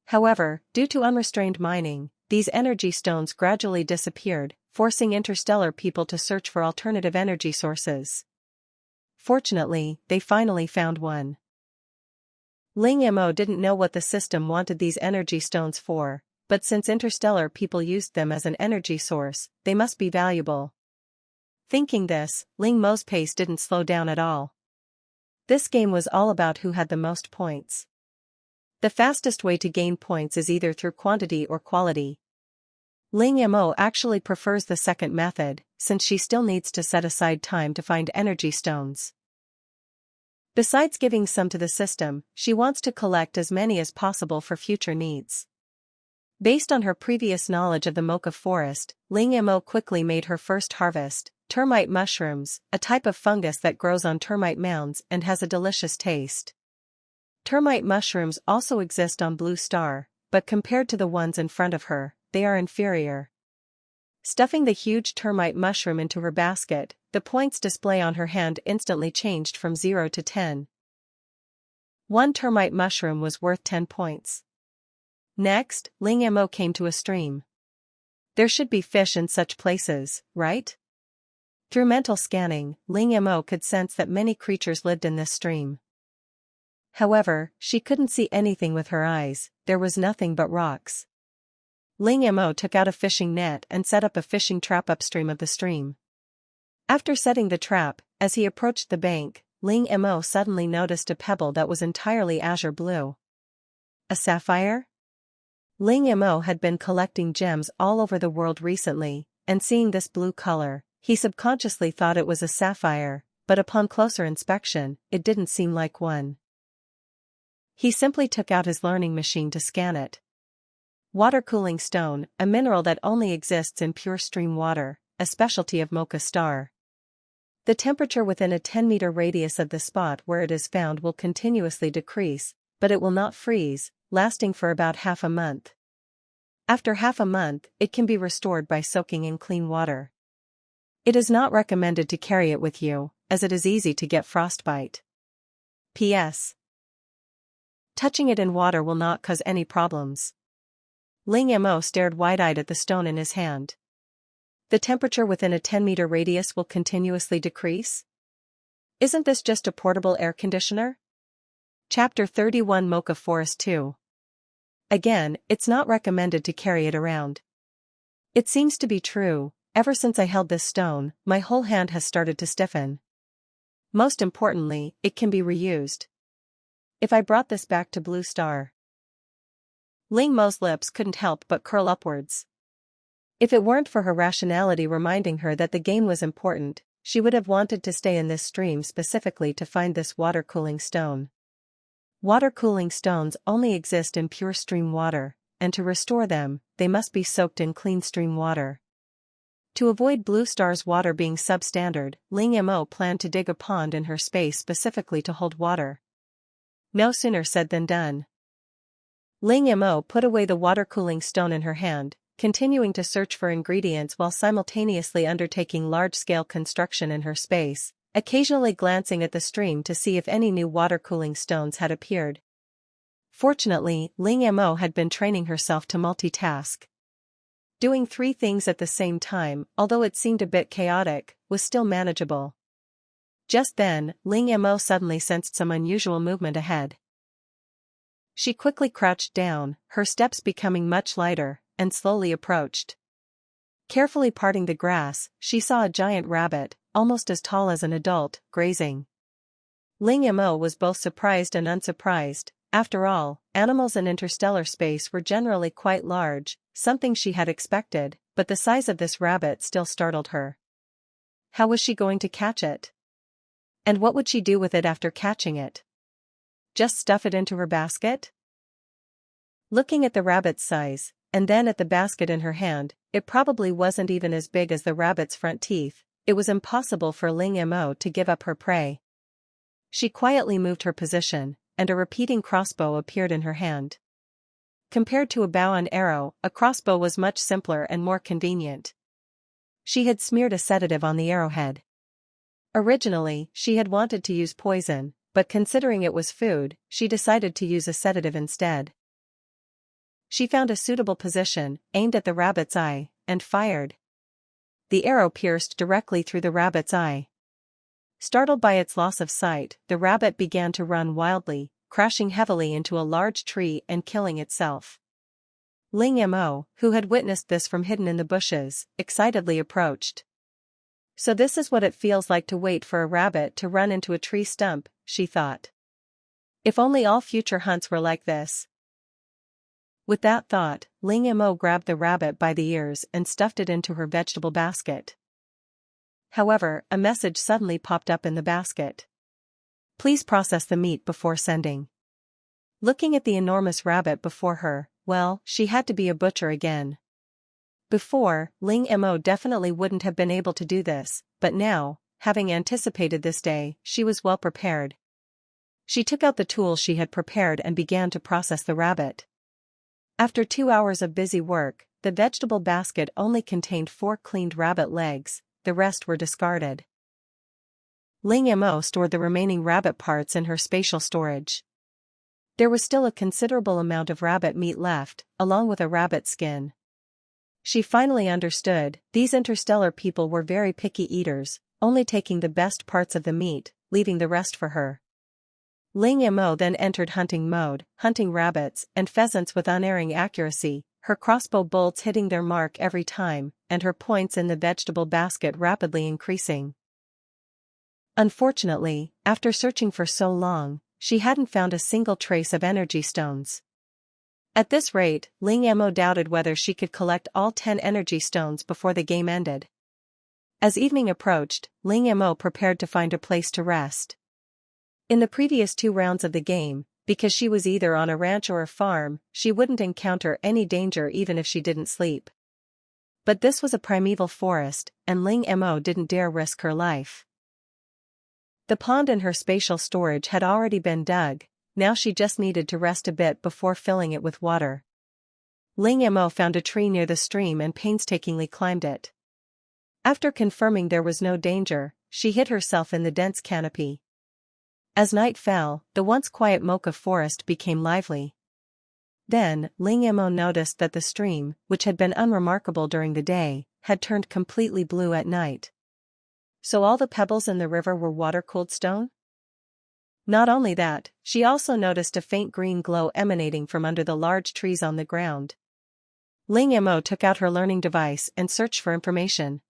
However, due to unrestrained mining, these energy stones gradually disappeared, forcing interstellar people to search for alternative energy sources. Fortunately, they finally found one. Ling Mo didn't know what the system wanted these energy stones for, but since interstellar people used them as an energy source, they must be valuable. Thinking this, Ling Mo's pace didn't slow down at all. This game was all about who had the most points. The fastest way to gain points is either through quantity or quality. Ling Mo actually prefers the second method, since she still needs to set aside time to find energy stones. Besides giving some to the system, she wants to collect as many as possible for future needs. Based on her previous knowledge of the Mocha Forest, Ling Mo quickly made her first harvest, termite mushrooms, a type of fungus that grows on termite mounds and has a delicious taste. Termite mushrooms also exist on Blue Star, but compared to the ones in front of her, they are inferior. Stuffing the huge termite mushroom into her basket, the points display on her hand instantly changed from 0 to 10. 1 termite mushroom was worth 10 points. Next, Ling Mo came to a stream. There should be fish in such places, right? Through mental scanning, Ling Mo could sense that many creatures lived in this stream. However, she couldn't see anything with her eyes, there was nothing but rocks. Ling Mo took out a fishing net and set up a fishing trap upstream of the stream. After setting the trap, as he approached the bank, Ling Mo suddenly noticed a pebble that was entirely azure blue. A sapphire? Ling Mo had been collecting gems all over the world recently, and seeing this blue color, he subconsciously thought it was a sapphire, but upon closer inspection, it didn't seem like one. He simply took out his learning machine to scan it. Water-cooling stone, a mineral that only exists in pure stream water, a specialty of Mocha Star. The temperature within a 10-meter radius of the spot where it is found will continuously decrease, but it will not freeze, lasting for about half a month. After half a month, it can be restored by soaking in clean water. It is not recommended to carry it with you, as it is easy to get frostbite. P.S. Touching it in water will not cause any problems. Ling Mo stared wide-eyed at the stone in his hand. The temperature within a 10-meter radius will continuously decrease? Isn't this just a portable air conditioner? Chapter 31 Mocha Forest 2. Again, it's not recommended to carry it around. It seems to be true, ever since I held this stone, my whole hand has started to stiffen. Most importantly, it can be reused. If I brought this back to Blue Star. Ling Mo's lips couldn't help but curl upwards. If it weren't for her rationality reminding her that the game was important, she would have wanted to stay in this stream specifically to find this water-cooling stone. Water-cooling stones only exist in pure stream water, and to restore them, they must be soaked in clean stream water. To avoid Blue Star's water being substandard, Ling Mo planned to dig a pond in her space specifically to hold water. No sooner said than done. Ling Mo put away the water-cooling stone in her hand, continuing to search for ingredients while simultaneously undertaking large-scale construction in her space, occasionally glancing at the stream to see if any new water-cooling stones had appeared. Fortunately, Ling Mo had been training herself to multitask. Doing 3 things at the same time, although it seemed a bit chaotic, was still manageable. Just then, Ling Mo suddenly sensed some unusual movement ahead. She quickly crouched down, her steps becoming much lighter, and slowly approached. Carefully parting the grass, she saw a giant rabbit, almost as tall as an adult, grazing. Ling Mo was both surprised and unsurprised. After all, animals in interstellar space were generally quite large, something she had expected, but the size of this rabbit still startled her. How was she going to catch it? And what would she do with it after catching it? Just stuff it into her basket? Looking at the rabbit's size, and then at the basket in her hand, it probably wasn't even as big as the rabbit's front teeth. It was impossible for Ling Mo to give up her prey. She quietly moved her position, and a repeating crossbow appeared in her hand. Compared to a bow and arrow, a crossbow was much simpler and more convenient. She had smeared a sedative on the arrowhead. Originally, she had wanted to use poison, but considering it was food, she decided to use a sedative instead. She found a suitable position, aimed at the rabbit's eye, and fired. The arrow pierced directly through the rabbit's eye. Startled by its loss of sight, the rabbit began to run wildly, crashing heavily into a large tree and killing itself. Ling Mo, who had witnessed this from hidden in the bushes, excitedly approached. So this is what it feels like to wait for a rabbit to run into a tree stump, she thought. If only all future hunts were like this. With that thought, Ling Mo grabbed the rabbit by the ears and stuffed it into her vegetable basket. However, a message suddenly popped up in the basket. Please process the meat before sending. Looking at the enormous rabbit before her, well, she had to be a butcher again. Before, Ling Mo definitely wouldn't have been able to do this, but now, having anticipated this day, she was well prepared. She took out the tools she had prepared and began to process the rabbit. After 2 hours of busy work, the vegetable basket only contained 4 cleaned rabbit legs, the rest were discarded. Ling Mo stored the remaining rabbit parts in her spatial storage. There was still a considerable amount of rabbit meat left, along with a rabbit skin. She finally understood, these interstellar people were very picky eaters, only taking the best parts of the meat, leaving the rest for her. Ling Mo then entered hunting mode, hunting rabbits and pheasants with unerring accuracy, her crossbow bolts hitting their mark every time, and her points in the vegetable basket rapidly increasing. Unfortunately, after searching for so long, she hadn't found a single trace of energy stones. At this rate, Ling Mo doubted whether she could collect all 10 energy stones before the game ended. As evening approached, Ling Mo prepared to find a place to rest. In the previous 2 rounds of the game, because she was either on a ranch or a farm, she wouldn't encounter any danger even if she didn't sleep. But this was a primeval forest, and Ling Mo didn't dare risk her life. The pond in her spatial storage had already been dug, now she just needed to rest a bit before filling it with water. Ling Mo found a tree near the stream and painstakingly climbed it. After confirming there was no danger, she hid herself in the dense canopy. As night fell, the once quiet Mocha forest became lively. Then, Ling Mo noticed that the stream, which had been unremarkable during the day, had turned completely blue at night. So all the pebbles in the river were water-cooled stone? Not only that, she also noticed a faint green glow emanating from under the large trees on the ground. Ling Mo took out her learning device and searched for information.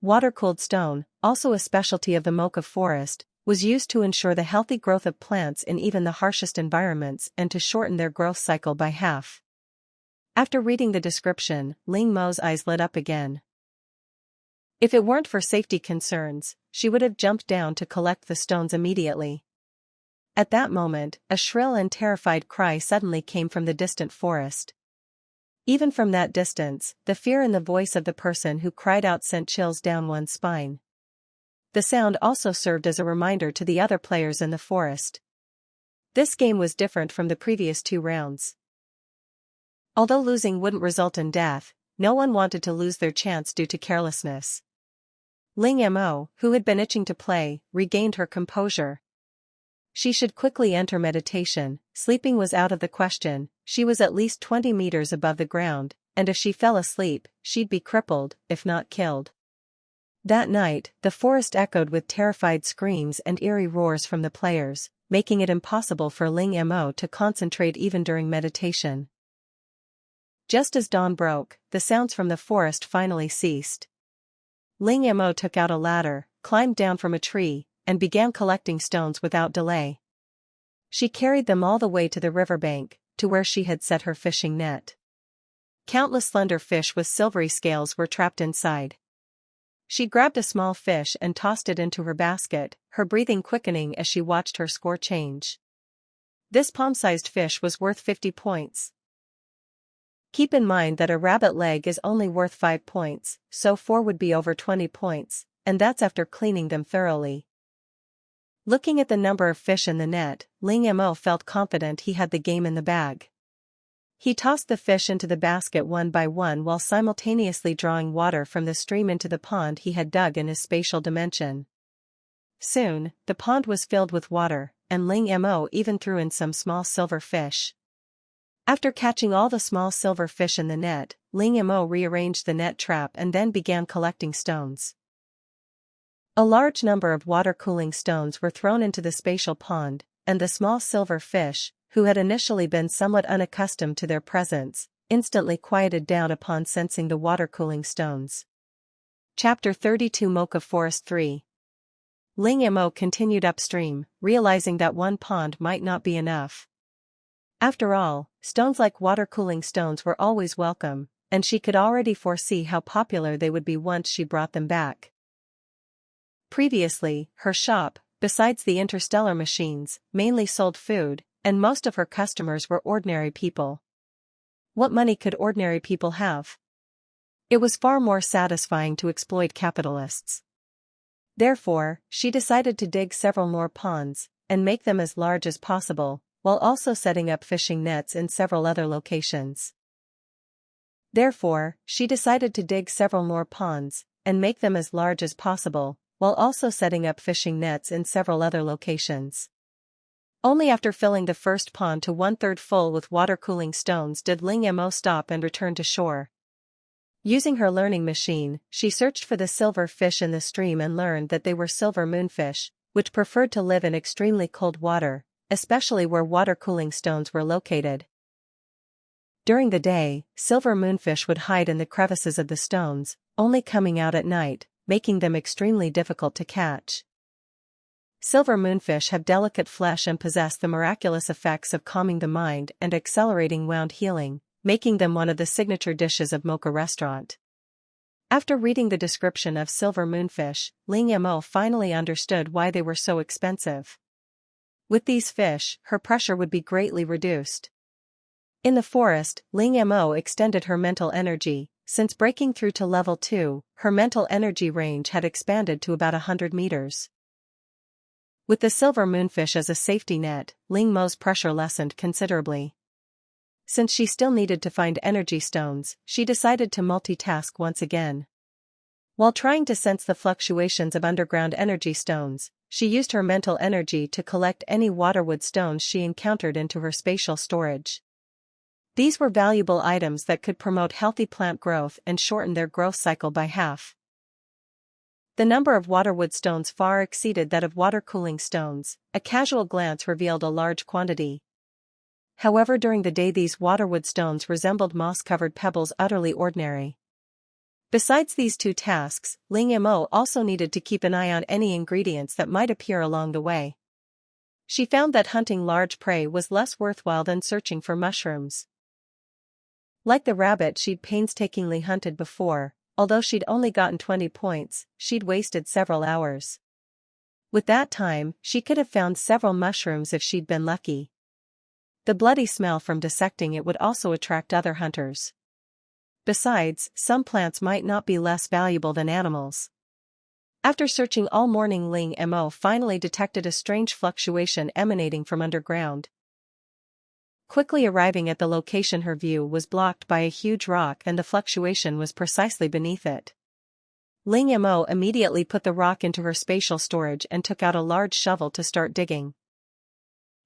Water-cooled stone, also a specialty of the Mocha forest, was used to ensure the healthy growth of plants in even the harshest environments and to shorten their growth cycle by half. After reading the description, Ling Mo's eyes lit up again. If it weren't for safety concerns, she would have jumped down to collect the stones immediately. At that moment, a shrill and terrified cry suddenly came from the distant forest. Even from that distance, the fear in the voice of the person who cried out sent chills down one's spine. The sound also served as a reminder to the other players in the forest. This game was different from the previous 2 rounds. Although losing wouldn't result in death, no one wanted to lose their chance due to carelessness. Ling Mo, who had been itching to play, regained her composure. She should quickly enter meditation. Sleeping was out of the question. She was at least 20 meters above the ground, and if she fell asleep, she'd be crippled, if not killed. That night, the forest echoed with terrified screams and eerie roars from the players, making it impossible for Ling Mo to concentrate even during meditation. Just as dawn broke, the sounds from the forest finally ceased. Ling Mo took out a ladder, climbed down from a tree, and began collecting stones without delay. She carried them all the way to the riverbank, to where she had set her fishing net. Countless slender fish with silvery scales were trapped inside. She grabbed a small fish and tossed it into her basket, her breathing quickening as she watched her score change. This palm-sized fish was worth 50 points. Keep in mind that a rabbit leg is only worth 5 points, so 4 would be over 20 points, and that's after cleaning them thoroughly. Looking at the number of fish in the net, Ling Mo felt confident he had the game in the bag. He tossed the fish into the basket one by one while simultaneously drawing water from the stream into the pond he had dug in his spatial dimension. Soon, the pond was filled with water, and Ling Mo even threw in some small silver fish. After catching all the small silver fish in the net, Ling Mo rearranged the net trap and then began collecting stones. A large number of water-cooling stones were thrown into the spatial pond, and the small silver fish, who had initially been somewhat unaccustomed to their presence, instantly quieted down upon sensing the water-cooling stones. Chapter 32 Mocha Forest 3. Ling Mo continued upstream, realizing that one pond might not be enough. After all, stones like water-cooling stones were always welcome, and she could already foresee how popular they would be once she brought them back. Previously, her shop, besides the interstellar machines, mainly sold food, and most of her customers were ordinary people. What money could ordinary people have? It was far more satisfying to exploit capitalists. Therefore, she decided to dig several more ponds, and make them as large as possible, while also setting up fishing nets in several other locations. Only after filling the first pond to 1/3 full with water-cooling stones did Ling Mo stop and return to shore. Using her learning machine, she searched for the silver fish in the stream and learned that they were silver moonfish, which preferred to live in extremely cold water, especially where water-cooling stones were located. During the day, silver moonfish would hide in the crevices of the stones, only coming out at night, making them extremely difficult to catch. Silver moonfish have delicate flesh and possess the miraculous effects of calming the mind and accelerating wound healing, making them one of the signature dishes of Mocha restaurant. After reading the description of silver moonfish, Ling Mo finally understood why they were so expensive. With these fish, her pressure would be greatly reduced. In the forest, Ling Mo extended her mental energy. Since breaking through to level 2, her mental energy range had expanded to about 100 meters. With the silver moonfish as a safety net, Ling Mo's pressure lessened considerably. Since she still needed to find energy stones, she decided to multitask once again. While trying to sense the fluctuations of underground energy stones, she used her mental energy to collect any waterwood stones she encountered into her spatial storage. These were valuable items that could promote healthy plant growth and shorten their growth cycle by half. The number of waterwood stones far exceeded that of water-cooling stones. A casual glance revealed a large quantity. However, during the day these waterwood stones resembled moss-covered pebbles, utterly ordinary. Besides these two tasks, Ling Mo also needed to keep an eye on any ingredients that might appear along the way. She found that hunting large prey was less worthwhile than searching for mushrooms. Like the rabbit she'd painstakingly hunted before, although she'd only gotten 20 points, she'd wasted several hours. With that time, she could have found several mushrooms if she'd been lucky. The bloody smell from dissecting it would also attract other hunters. Besides, some plants might not be less valuable than animals. After searching all morning, Ling Mo finally detected a strange fluctuation emanating from underground. Quickly arriving at the location, her view was blocked by a huge rock and the fluctuation was precisely beneath it. Ling Mo immediately put the rock into her spatial storage and took out a large shovel to start digging.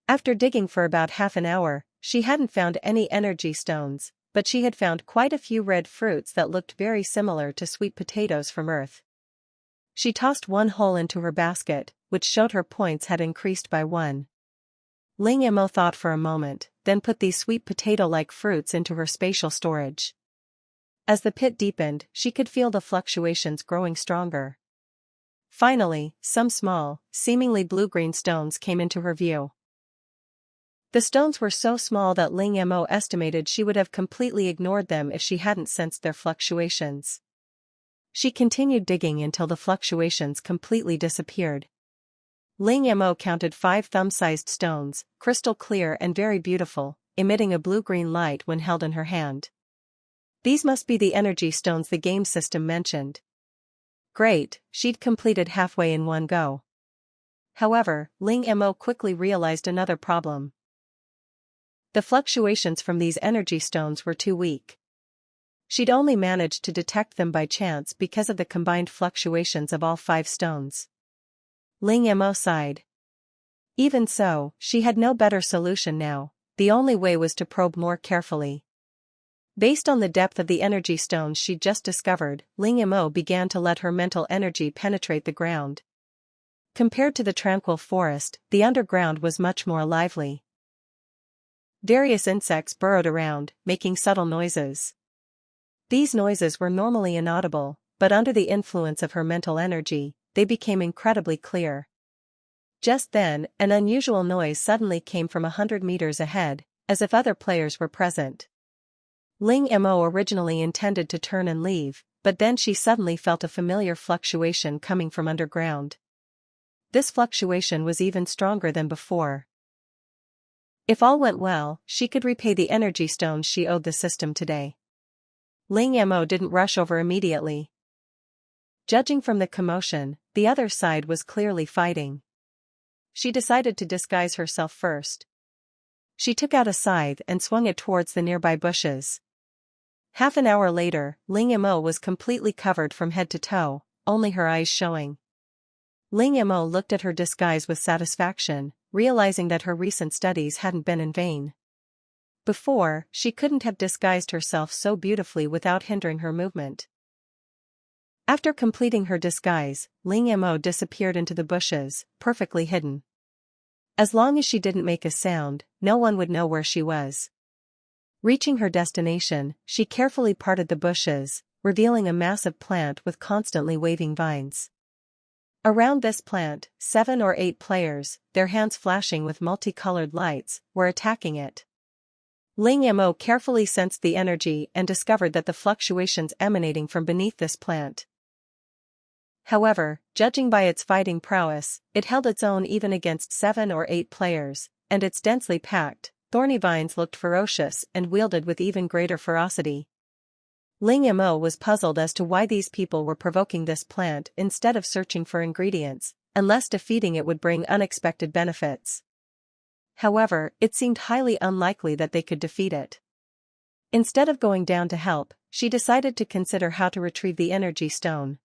After digging for about half an hour, she hadn't found any energy stones, but she had found quite a few red fruits that looked very similar to sweet potatoes from Earth. She tossed one whole into her basket, which showed her points had increased by 1. Ling Mo thought for a moment, then put these sweet potato-like fruits into her spatial storage. As the pit deepened, she could feel the fluctuations growing stronger. Finally, some small, seemingly blue-green stones came into her view. The stones were so small that Ling Mo estimated she would have completely ignored them if she hadn't sensed their fluctuations. She continued digging until the fluctuations completely disappeared. Ling Mo counted 5 thumb-sized stones, crystal clear and very beautiful, emitting a blue-green light when held in her hand. These must be the energy stones the game system mentioned. Great, she'd completed halfway in one go. However, Ling Mo quickly realized another problem. The fluctuations from these energy stones were too weak. She'd only managed to detect them by chance because of the combined fluctuations of all 5 stones. Ling Mo sighed. Even so, she had no better solution now. The only way was to probe more carefully. Based on the depth of the energy stones she'd just discovered, Ling Mo began to let her mental energy penetrate the ground. Compared to the tranquil forest, the underground was much more lively. Various insects burrowed around, making subtle noises. These noises were normally inaudible, but under the influence of her mental energy, they became incredibly clear. Just then, an unusual noise suddenly came from 100 meters ahead, as if other players were present. Ling Mo originally intended to turn and leave, but then she suddenly felt a familiar fluctuation coming from underground. This fluctuation was even stronger than before. If all went well, she could repay the energy stones she owed the system today. Ling Mo didn't rush over immediately. Judging from the commotion, the other side was clearly fighting. She decided to disguise herself first. She took out a scythe and swung it towards the nearby bushes. Half an hour later, Ling Mo was completely covered from head to toe, only her eyes showing. Ling Mo looked at her disguise with satisfaction, realizing that her recent studies hadn't been in vain. Before, she couldn't have disguised herself so beautifully without hindering her movement. After completing her disguise, Ling Mo disappeared into the bushes, perfectly hidden. As long as she didn't make a sound, no one would know where she was. Reaching her destination, she carefully parted the bushes, revealing a massive plant with constantly waving vines. Around this plant, 7 or 8 players, their hands flashing with multicolored lights, were attacking it. Ling Mo carefully sensed the energy and discovered that the fluctuations emanating from beneath this plant. However, judging by its fighting prowess, it held its own even against 7 or 8 players, and its densely packed, thorny vines looked ferocious and wielded with even greater ferocity. Ling Mo was puzzled as to why these people were provoking this plant instead of searching for ingredients, unless defeating it would bring unexpected benefits. However, it seemed highly unlikely that they could defeat it. Instead of going down to help, she decided to consider how to retrieve the energy stone.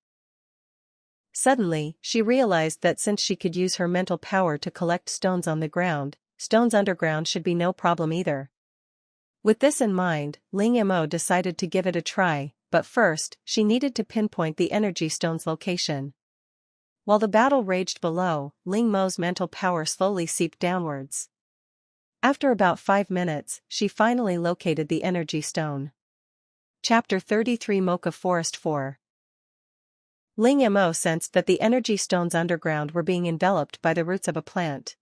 Suddenly, she realized that since she could use her mental power to collect stones on the ground, stones underground should be no problem either. With this in mind, Ling Mo decided to give it a try, but first, she needed to pinpoint the energy stone's location. While the battle raged below, Ling Mo's mental power slowly seeped downwards. After about 5 minutes, she finally located the energy stone. Chapter 33 Mocha Forest 4. Ling Mo sensed that the energy stones underground were being enveloped by the roots of a plant.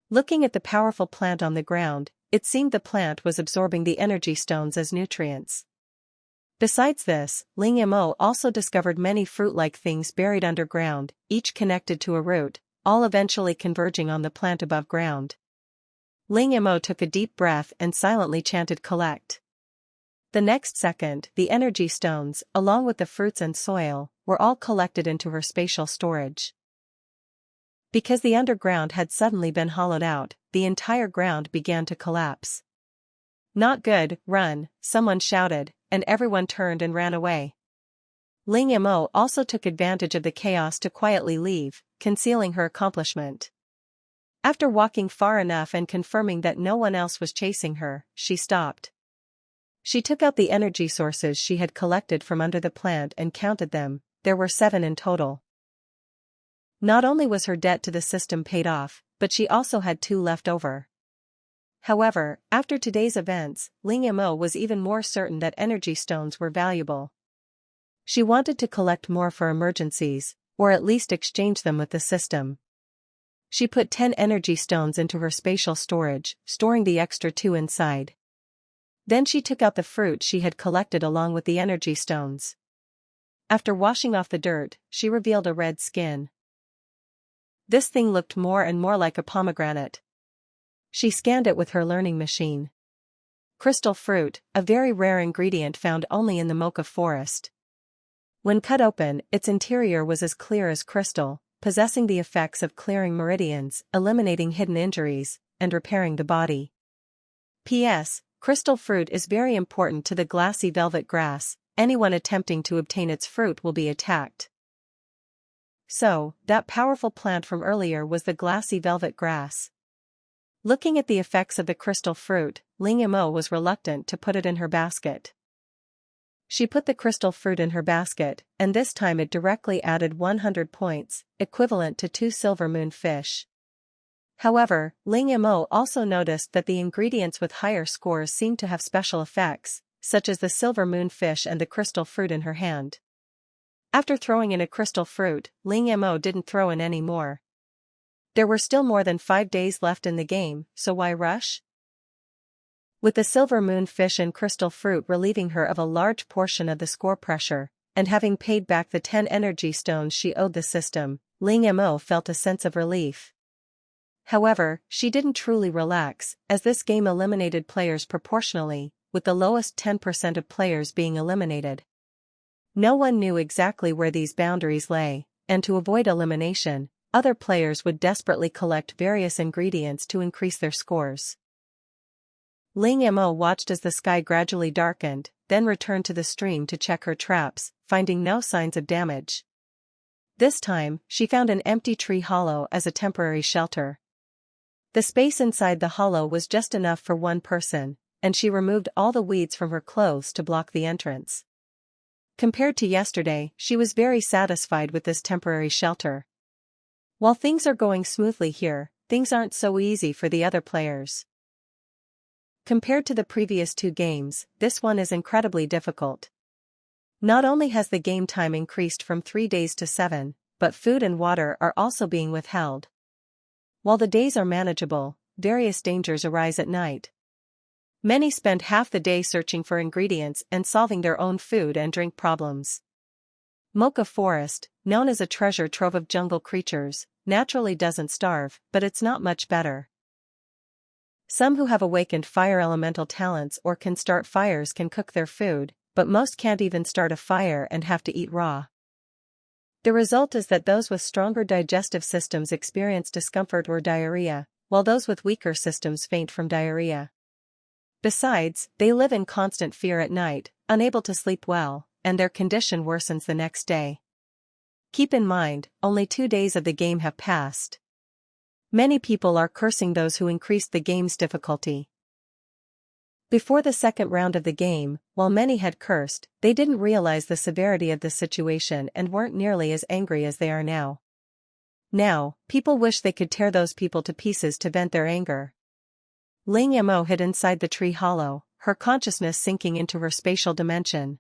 Looking at the powerful plant on the ground, it seemed the plant was absorbing the energy stones as nutrients. Besides this, Ling Mo also discovered many fruit-like things buried underground, each connected to a root, all eventually converging on the plant above ground. Ling Mo took a deep breath and silently chanted collect. The next second, the energy stones, along with the fruits and soil, were all collected into her spatial storage. Because the underground had suddenly been hollowed out, the entire ground began to collapse. "Not good, run," someone shouted, and everyone turned and ran away. Ling Mo also took advantage of the chaos to quietly leave, concealing her accomplishment. After walking far enough and confirming that no one else was chasing her, she stopped. She took out the energy sources she had collected from under the plant and counted them. There were 7 in total. Not only was her debt to the system paid off, but she also had 2 left over. However, after today's events, Ling Mo was even more certain that energy stones were valuable. She wanted to collect more for emergencies, or at least exchange them with the system. She put 10 energy stones into her spatial storage, storing the extra 2 inside. Then she took out the fruit she had collected along with the energy stones. After washing off the dirt, she revealed a red skin. This thing looked more and more like a pomegranate. She scanned it with her learning machine. Crystal fruit, a very rare ingredient found only in the Mocha forest. When cut open, its interior was as clear as crystal, possessing the effects of clearing meridians, eliminating hidden injuries, and repairing the body. P.S. Crystal fruit is very important to the glassy velvet grass. Anyone attempting to obtain its fruit will be attacked. So, that powerful plant from earlier was the glassy velvet grass. Looking at the effects of the crystal fruit, Ling Mo was reluctant to put it in her basket. She put the crystal fruit in her basket, and this time it directly added 100 points, equivalent to 2 silver moon fish. However, Ling Mo also noticed that the ingredients with higher scores seemed to have special effects, such as the silver moon fish and the crystal fruit in her hand. After throwing in a crystal fruit, Ling Mo didn't throw in any more. There were still more than 5 days left in the game, so why rush? With the silver moon fish and crystal fruit relieving her of a large portion of the score pressure, and having paid back the 10 energy stones she owed the system, Ling Mo felt a sense of relief. However, she didn't truly relax, as this game eliminated players proportionally, with the lowest 10% of players being eliminated. No one knew exactly where these boundaries lay, and to avoid elimination, other players would desperately collect various ingredients to increase their scores. Ling Mo watched as the sky gradually darkened, then returned to the stream to check her traps, finding no signs of damage. This time, she found an empty tree hollow as a temporary shelter. The space inside the hollow was just enough for one person, and she removed all the weeds from her clothes to block the entrance. Compared to yesterday, she was very satisfied with this temporary shelter. While things are going smoothly here, things aren't so easy for the other players. Compared to the previous 2 games, this one is incredibly difficult. Not only has the game time increased from 3 days to 7, but food and water are also being withheld. While the days are manageable, various dangers arise at night. Many spend half the day searching for ingredients and solving their own food and drink problems. Mocha Forest, known as a treasure trove of jungle creatures, naturally doesn't starve, but it's not much better. Some who have awakened fire elemental talents or can start fires can cook their food, but most can't even start a fire and have to eat raw. The result is that those with stronger digestive systems experience discomfort or diarrhea, while those with weaker systems faint from diarrhea. Besides, they live in constant fear at night, unable to sleep well, and their condition worsens the next day. Keep in mind, only 2 days of the game have passed. Many people are cursing those who increased the game's difficulty. Before the second round of the game, while many had cursed, they didn't realize the severity of the situation and weren't nearly as angry as they are now. Now, people wish they could tear those people to pieces to vent their anger. Ling Mo hid inside the tree hollow, her consciousness sinking into her spatial dimension.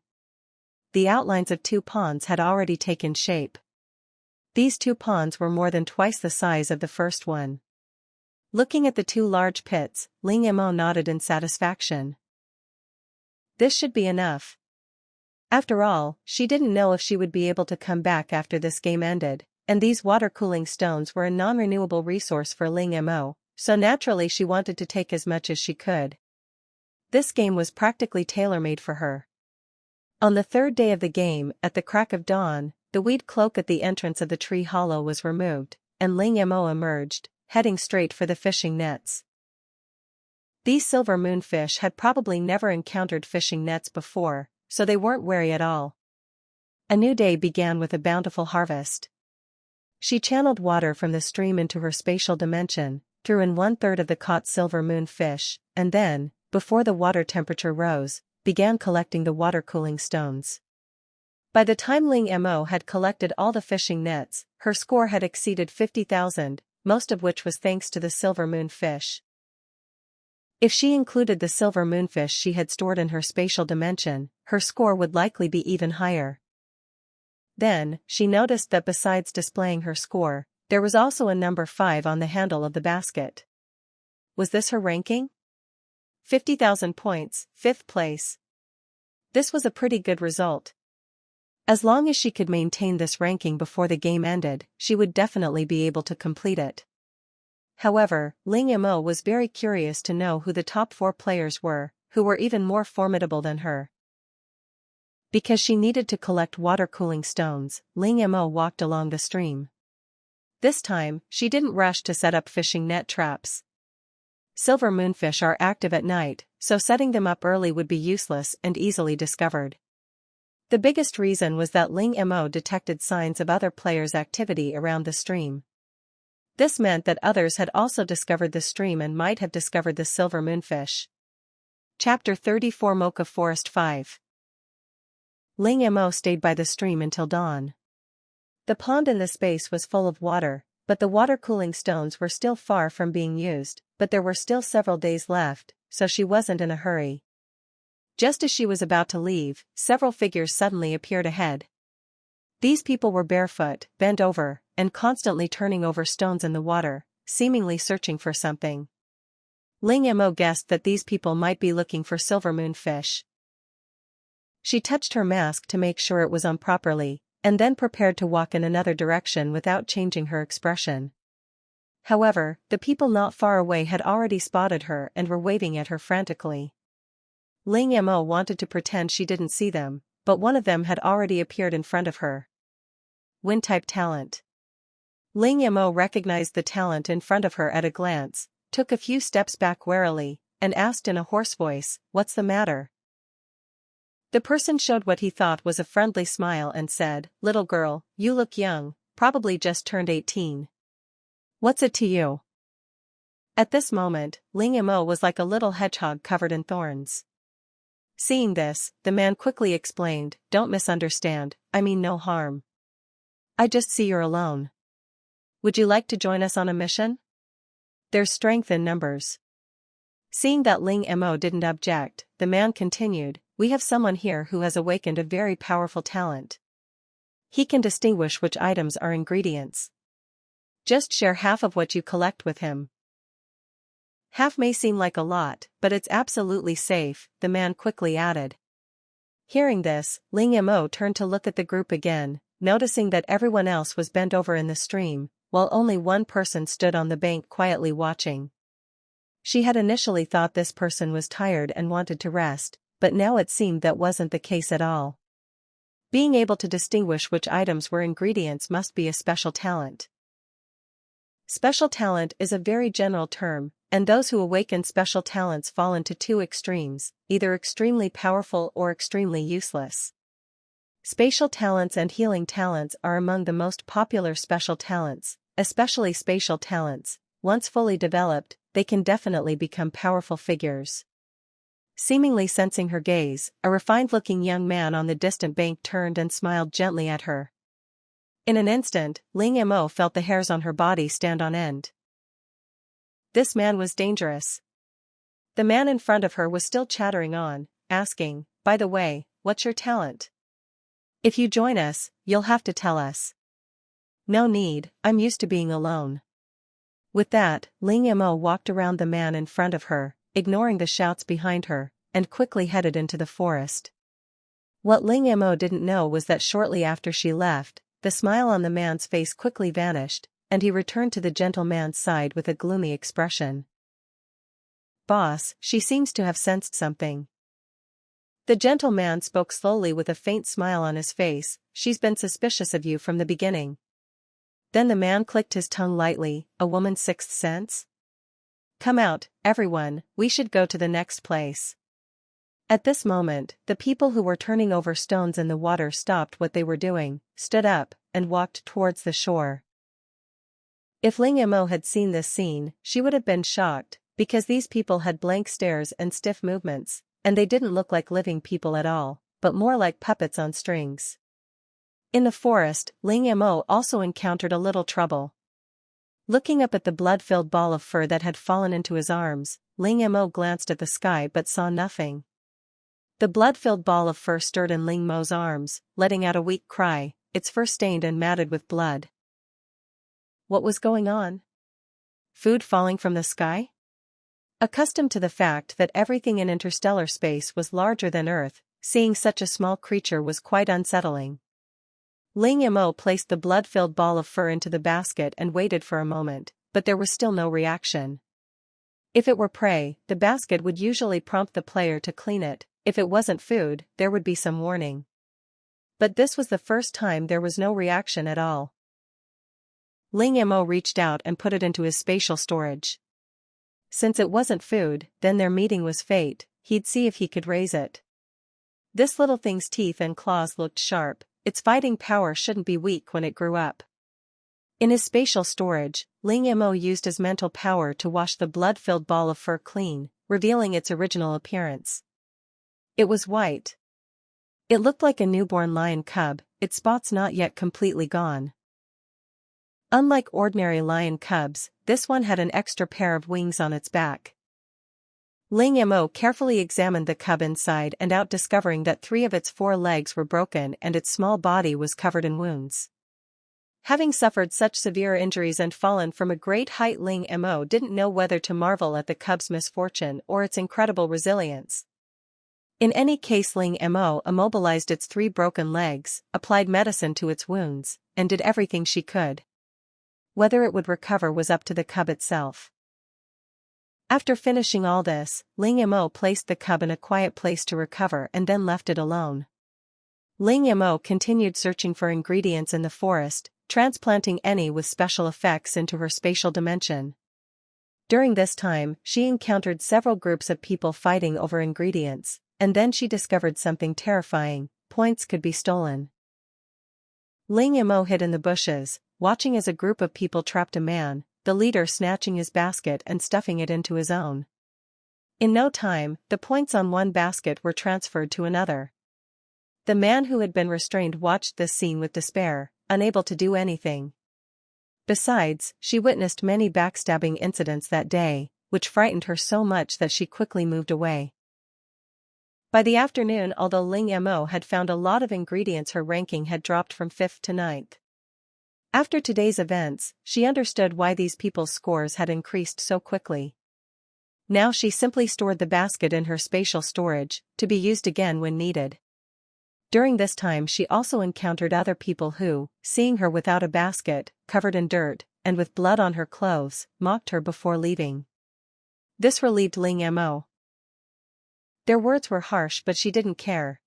The outlines of 2 ponds had already taken shape. These 2 ponds were more than twice the size of the first one. Looking at the 2 large pits, Ling Mo nodded in satisfaction. This should be enough. After all, she didn't know if she would be able to come back after this game ended, and these water-cooling stones were a non-renewable resource for Ling Mo, so naturally she wanted to take as much as she could. This game was practically tailor-made for her. On the 3rd day of the game, at the crack of dawn, the weed cloak at the entrance of the tree hollow was removed, and Ling Mo emerged, heading straight for the fishing nets. These silver moonfish had probably never encountered fishing nets before, so they weren't wary at all. A new day began with a bountiful harvest. She channeled water from the stream into her spatial dimension, threw in 1/3 of the caught silver moonfish, and then, before the water temperature rose, began collecting the water-cooling stones. By the time Ling Mo had collected all the fishing nets, her score had exceeded 50,000, most of which was thanks to the silver moonfish. If she included the silver moonfish she had stored in her spatial dimension, her score would likely be even higher. Then, she noticed that besides displaying her score, there was also a number 5 on the handle of the basket. Was this her ranking? 50,000 points, 5th place. This was a pretty good result. As long as she could maintain this ranking before the game ended, she would definitely be able to complete it. However, Ling Mo was very curious to know who the top 4 players were, who were even more formidable than her. Because she needed to collect water-cooling stones, Ling Mo walked along the stream. This time, she didn't rush to set up fishing net traps. Silver moonfish are active at night, so setting them up early would be useless and easily discovered. The biggest reason was that Ling Mo detected signs of other players' activity around the stream. This meant that others had also discovered the stream and might have discovered the silver moonfish. Chapter 34 Mocha Forest 5. Ling Mo stayed by the stream until dawn. The pond in the space was full of water, but the water-cooling stones were still far from being used, but there were still several days left, so she wasn't in a hurry. Just as she was about to leave, several figures suddenly appeared ahead. These people were barefoot, bent over, and constantly turning over stones in the water, seemingly searching for something. Ling Mo guessed that these people might be looking for silver moonfish. She touched her mask to make sure it was on properly, and then prepared to walk in another direction without changing her expression. However, the people not far away had already spotted her and were waving at her frantically. Ling Mo wanted to pretend she didn't see them, but one of them had already appeared in front of her. Wind-type talent. Ling Mo recognized the talent in front of her at a glance, took a few steps back warily, and asked in a hoarse voice, "What's the matter?" The person showed what he thought was a friendly smile and said, "Little girl, you look young, probably just turned 18. What's it to you?" At this moment, Ling Mo was like a little hedgehog covered in thorns. Seeing this, the man quickly explained, "Don't misunderstand, I mean no harm. I just see you're alone. Would you like to join us on a mission? There's strength in numbers." Seeing that Ling Mo didn't object, the man continued, "We have someone here who has awakened a very powerful talent. He can distinguish which items are ingredients. Just share half of what you collect with him." "Half may seem like a lot, but it's absolutely safe," the man quickly added. Hearing this, Ling Mo turned to look at the group again, noticing that everyone else was bent over in the stream, while only one person stood on the bank quietly watching. She had initially thought this person was tired and wanted to rest, but now it seemed that wasn't the case at all. Being able to distinguish which items were ingredients must be a special talent. Special talent is a very general term, and those who awaken special talents fall into two extremes, either extremely powerful or extremely useless. Spatial talents and healing talents are among the most popular special talents, especially spatial talents. Once fully developed, they can definitely become powerful figures. Seemingly sensing her gaze, a refined-looking young man on the distant bank turned and smiled gently at her. In an instant, Ling Mo felt the hairs on her body stand on end. This man was dangerous. The man in front of her was still chattering on, asking, "By the way, what's your talent? If you join us, you'll have to tell us." "No need, I'm used to being alone." With that, Ling Mo walked around the man in front of her, ignoring the shouts behind her, and quickly headed into the forest. What Ling Mo didn't know was that shortly after she left, the smile on the man's face quickly vanished, and he returned to the gentleman's side with a gloomy expression. "Boss, she seems to have sensed something." The gentleman spoke slowly with a faint smile on his face. "She's been suspicious of you from the beginning." Then the man clicked his tongue lightly. "A woman's sixth sense? Come out, everyone, we should go to the next place." At this moment, the people who were turning over stones in the water stopped what they were doing, stood up, and walked towards the shore. If Ling Mo had seen this scene, she would have been shocked, because these people had blank stares and stiff movements, and they didn't look like living people at all, but more like puppets on strings. In the forest, Ling Mo also encountered a little trouble. Looking up at the blood-filled ball of fur that had fallen into his arms, Ling Mo glanced at the sky but saw nothing. The blood-filled ball of fur stirred in Ling Mo's arms, letting out a weak cry, its fur stained and matted with blood. What was going on? Food falling from the sky? Accustomed to the fact that everything in interstellar space was larger than Earth, seeing such a small creature was quite unsettling. Ling Mo placed the blood-filled ball of fur into the basket and waited for a moment, but there was still no reaction. If it were prey, the basket would usually prompt the player to clean it. If it wasn't food, there would be some warning. But this was the first time there was no reaction at all. Ling Mo reached out and put it into his spatial storage. Since it wasn't food, then their meeting was fate. He'd see if he could raise it. This little thing's teeth and claws looked sharp. Its fighting power shouldn't be weak when it grew up. In his spatial storage, Ling Mo used his mental power to wash the blood-filled ball of fur clean, revealing its original appearance. It was white. It looked like a newborn lion cub, its spots not yet completely gone. Unlike ordinary lion cubs, this one had an extra pair of wings on its back. Ling Mo carefully examined the cub inside and out, discovering that 3 of its 4 legs were broken and its small body was covered in wounds. Having suffered such severe injuries and fallen from a great height, Ling Mo didn't know whether to marvel at the cub's misfortune or its incredible resilience. In any case, Ling Mo immobilized its 3 broken legs, applied medicine to its wounds, and did everything she could. Whether it would recover was up to the cub itself. After finishing all this, Ling Mo placed the cub in a quiet place to recover and then left it alone. Ling Mo continued searching for ingredients in the forest, transplanting any with special effects into her spatial dimension. During this time, she encountered several groups of people fighting over ingredients, and then she discovered something terrifying: points could be stolen. Ling Mo hid in the bushes, watching as a group of people trapped a man, the leader snatching his basket and stuffing it into his own. In no time, the points on one basket were transferred to another. The man who had been restrained watched this scene with despair, unable to do anything. Besides, she witnessed many backstabbing incidents that day, which frightened her so much that she quickly moved away. By the afternoon, although Ling Mo had found a lot of ingredients, her ranking had dropped from 5th to 9th. After today's events, she understood why these people's scores had increased so quickly. Now she simply stored the basket in her spatial storage, to be used again when needed. During this time she also encountered other people who, seeing her without a basket, covered in dirt, and with blood on her clothes, mocked her before leaving. This relieved Ling Mo. Their words were harsh, but she didn't care.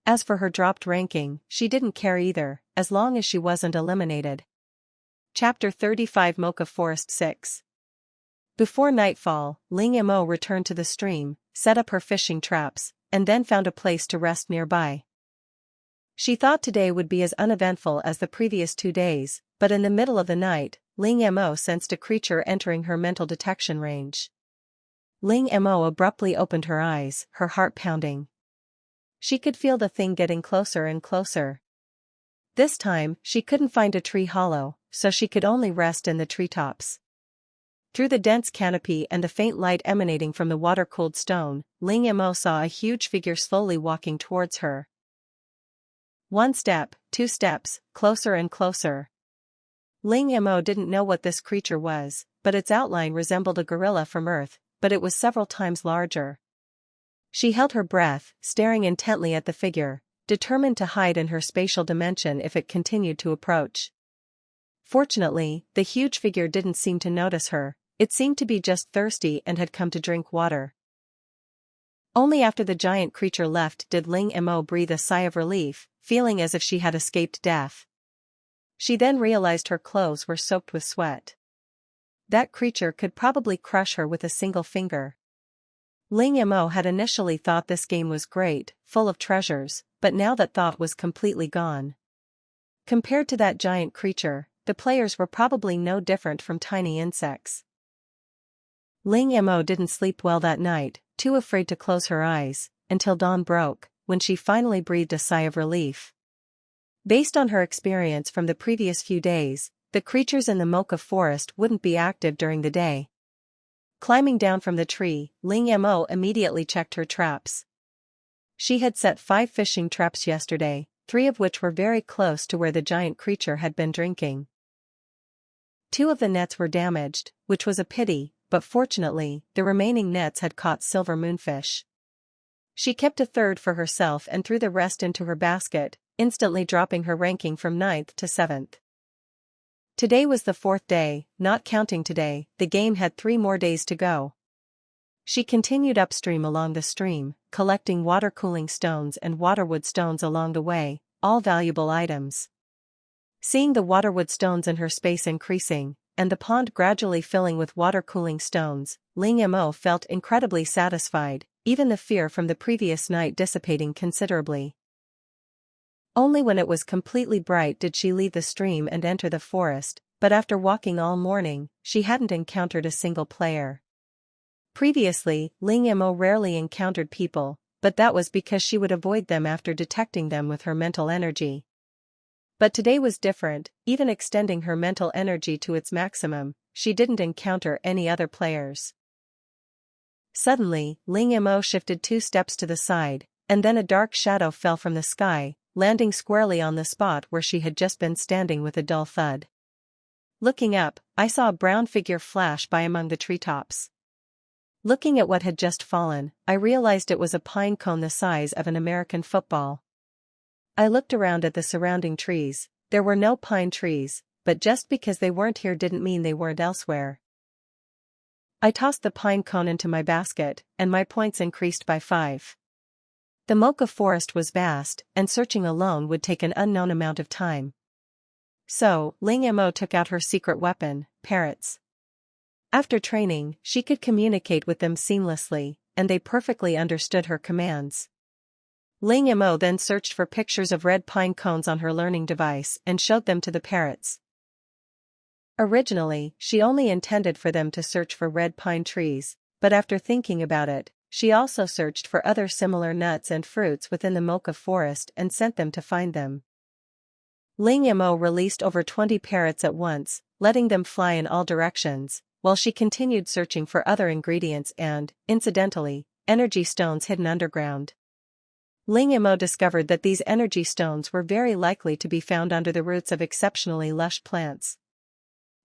As for her dropped ranking, she didn't care either, as long as she wasn't eliminated. Chapter 35 Mocha Forest 6. Before nightfall, Ling Mo returned to the stream, set up her fishing traps, and then found a place to rest nearby. She thought today would be as uneventful as the previous 2 days, but in the middle of the night, Ling Mo sensed a creature entering her mental detection range. Ling Mo abruptly opened her eyes, her heart pounding. She could feel the thing getting closer and closer. This time, she couldn't find a tree hollow, so she could only rest in the treetops. Through the dense canopy and the faint light emanating from the water-cooled stone, Ling Mo saw a huge figure slowly walking towards her. 1 step, 2 steps, closer and closer. Ling Mo didn't know what this creature was, but its outline resembled a gorilla from Earth, but it was several times larger. She held her breath, staring intently at the figure, determined to hide in her spatial dimension if it continued to approach. Fortunately, the huge figure didn't seem to notice her. It seemed to be just thirsty and had come to drink water. Only after the giant creature left did Ling Mo breathe a sigh of relief, feeling as if she had escaped death. She then realized her clothes were soaked with sweat. That creature could probably crush her with a single finger. Ling Mo had initially thought this game was great, full of treasures, but now that thought was completely gone. Compared to that giant creature, the players were probably no different from tiny insects. Ling Mo didn't sleep well that night, too afraid to close her eyes, until dawn broke, when she finally breathed a sigh of relief. Based on her experience from the previous few days, the creatures in the Mocha Forest wouldn't be active during the day. Climbing down from the tree, Ling Mo immediately checked her traps. She had set 5 fishing traps yesterday, 3 of which were very close to where the giant creature had been drinking. 2 of the nets were damaged, which was a pity, but fortunately, the remaining nets had caught silver moonfish. She kept a third for herself and threw the rest into her basket, instantly dropping her ranking from 9th to 7th. Today was the 4th day. Not counting today, the game had 3 more days to go. She continued upstream along the stream, collecting water-cooling stones and waterwood stones along the way, all valuable items. Seeing the waterwood stones in her space increasing, and the pond gradually filling with water-cooling stones, Ling Mo felt incredibly satisfied, even the fear from the previous night dissipating considerably. Only when it was completely bright did she leave the stream and enter the forest, but after walking all morning, she hadn't encountered a single player. Previously, Ling Mo rarely encountered people, but that was because she would avoid them after detecting them with her mental energy. But today was different. Even extending her mental energy to its maximum, she didn't encounter any other players. Suddenly, Ling Mo shifted 2 steps to the side, and then a dark shadow fell from the sky, landing squarely on the spot where she had just been standing with a dull thud. Looking up, I saw a brown figure flash by among the treetops. Looking at what had just fallen, I realized it was a pine cone the size of an American football. I looked around at the surrounding trees. There were no pine trees, but just because they weren't here didn't mean they weren't elsewhere. I tossed the pine cone into my basket, and my points increased by 5. The Mocha Forest was vast, and searching alone would take an unknown amount of time. So, Ling Mo took out her secret weapon, parrots. After training, she could communicate with them seamlessly, and they perfectly understood her commands. Ling Mo then searched for pictures of red pine cones on her learning device and showed them to the parrots. Originally, she only intended for them to search for red pine trees, but after thinking about it, she also searched for other similar nuts and fruits within the Mocha Forest and sent them to find them. Ling Mo released over 20 parrots at once, letting them fly in all directions, while she continued searching for other ingredients and, incidentally, energy stones hidden underground. Ling Mo discovered that these energy stones were very likely to be found under the roots of exceptionally lush plants.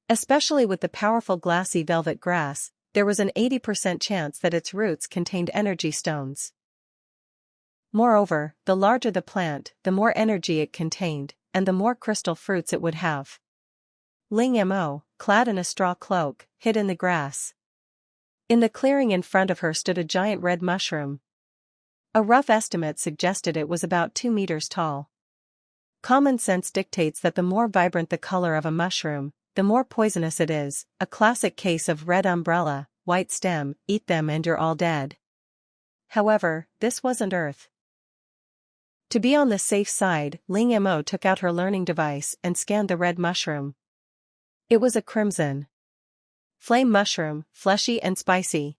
Especially with the powerful glassy velvet grass, there was an 80% chance that its roots contained energy stones. Moreover, the larger the plant, the more energy it contained, and the more crystal fruits it would have. Ling Mo, clad in a straw cloak, hid in the grass. In the clearing in front of her stood a giant red mushroom. A rough estimate suggested it was about 2 meters tall. Common sense dictates that the more vibrant the color of a mushroom, the more poisonous it is, a classic case of red umbrella, white stem, eat them and you're all dead. However, this wasn't Earth. To be on the safe side, Ling Mo took out her learning device and scanned the red mushroom. It was a crimson flame mushroom, fleshy and spicy.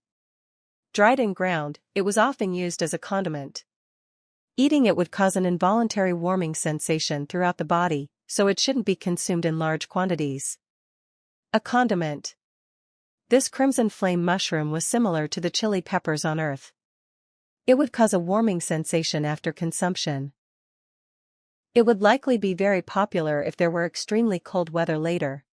Dried and ground, it was often used as a condiment. Eating it would cause an involuntary warming sensation throughout the body, so it shouldn't be consumed in large quantities. A condiment. This crimson flame mushroom was similar to the chili peppers on Earth. It would cause a warming sensation after consumption. It would likely be very popular if there were extremely cold weather later.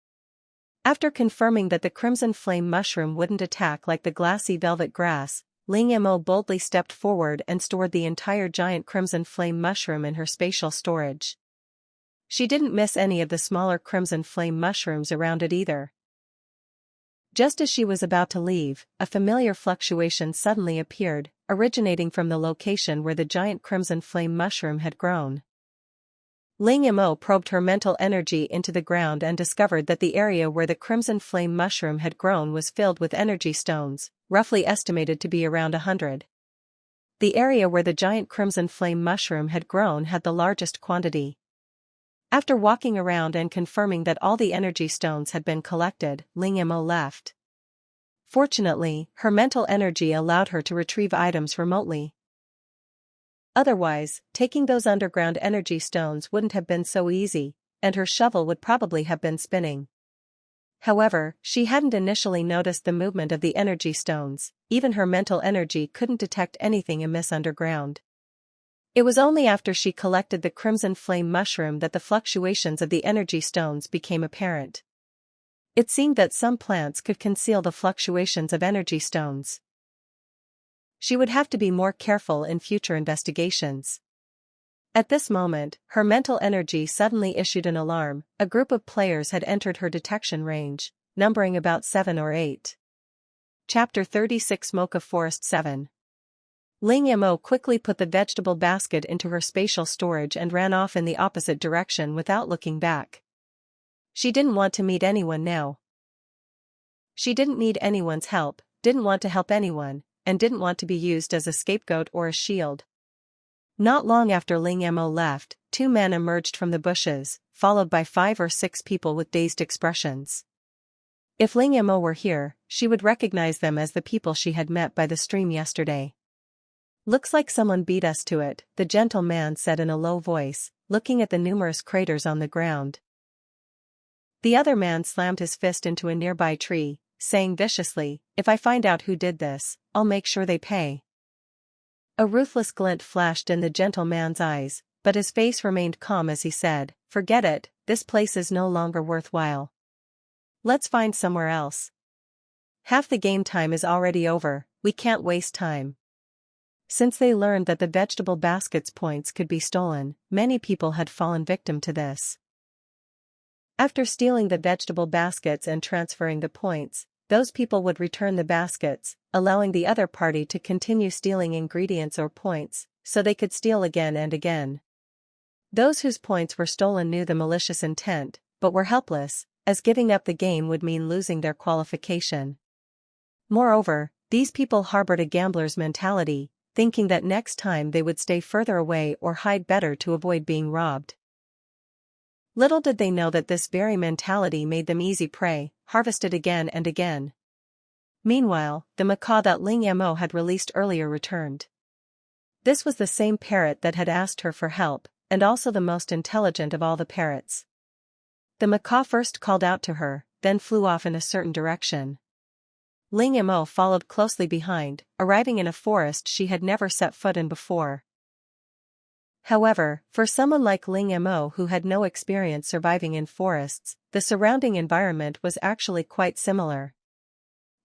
After confirming that the crimson flame mushroom wouldn't attack like the glassy velvet grass, Ling Mo boldly stepped forward and stored the entire giant crimson flame mushroom in her spatial storage. She didn't miss any of the smaller crimson flame mushrooms around it either. Just as she was about to leave, a familiar fluctuation suddenly appeared, originating from the location where the giant crimson flame mushroom had grown. Ling Mo probed her mental energy into the ground and discovered that the area where the crimson flame mushroom had grown was filled with energy stones, roughly estimated to be around 100. The area where the giant crimson flame mushroom had grown had the largest quantity. After walking around and confirming that all the energy stones had been collected, Ling Mo left. Fortunately, her mental energy allowed her to retrieve items remotely. Otherwise, taking those underground energy stones wouldn't have been so easy, and her shovel would probably have been spinning. However, she hadn't initially noticed the movement of the energy stones, even her mental energy couldn't detect anything amiss underground. It was only after she collected the crimson flame mushroom that the fluctuations of the energy stones became apparent. It seemed that some plants could conceal the fluctuations of energy stones. She would have to be more careful in future investigations. At this moment, her mental energy suddenly issued an alarm. A group of players had entered her detection range, numbering about 7 or 8. Chapter 36 Mocha Forest 7. Ling Mo quickly put the vegetable basket into her spatial storage and ran off in the opposite direction without looking back. She didn't want to meet anyone now. She didn't need anyone's help, didn't want to help anyone, and didn't want to be used as a scapegoat or a shield. Not long after Ling Mo left, 2 men emerged from the bushes, followed by 5 or 6 people with dazed expressions. If Ling Mo were here, she would recognize them as the people she had met by the stream yesterday. "Looks like someone beat us to it," the gentle man said in a low voice, looking at the numerous craters on the ground. The other man slammed his fist into a nearby tree, saying viciously, "If I find out who did this, I'll make sure they pay." A ruthless glint flashed in the gentle man's eyes, but his face remained calm as he said, "Forget it, this place is no longer worthwhile. Let's find somewhere else. Half the game time is already over, we can't waste time." Since they learned that the vegetable basket's points could be stolen, many people had fallen victim to this. After stealing the vegetable baskets and transferring the points, those people would return the baskets, allowing the other party to continue stealing ingredients or points, so they could steal again and again. Those whose points were stolen knew the malicious intent, but were helpless, as giving up the game would mean losing their qualification. Moreover, these people harbored a gambler's mentality, thinking that next time they would stay further away or hide better to avoid being robbed. Little did they know that this very mentality made them easy prey, harvested again and again. Meanwhile, the macaw that Ling Mo had released earlier returned. This was the same parrot that had asked her for help, and also the most intelligent of all the parrots. The macaw first called out to her, then flew off in a certain direction. Ling Mo followed closely behind, arriving in a forest she had never set foot in before. However, for someone like Ling Mo who had no experience surviving in forests, the surrounding environment was actually quite similar.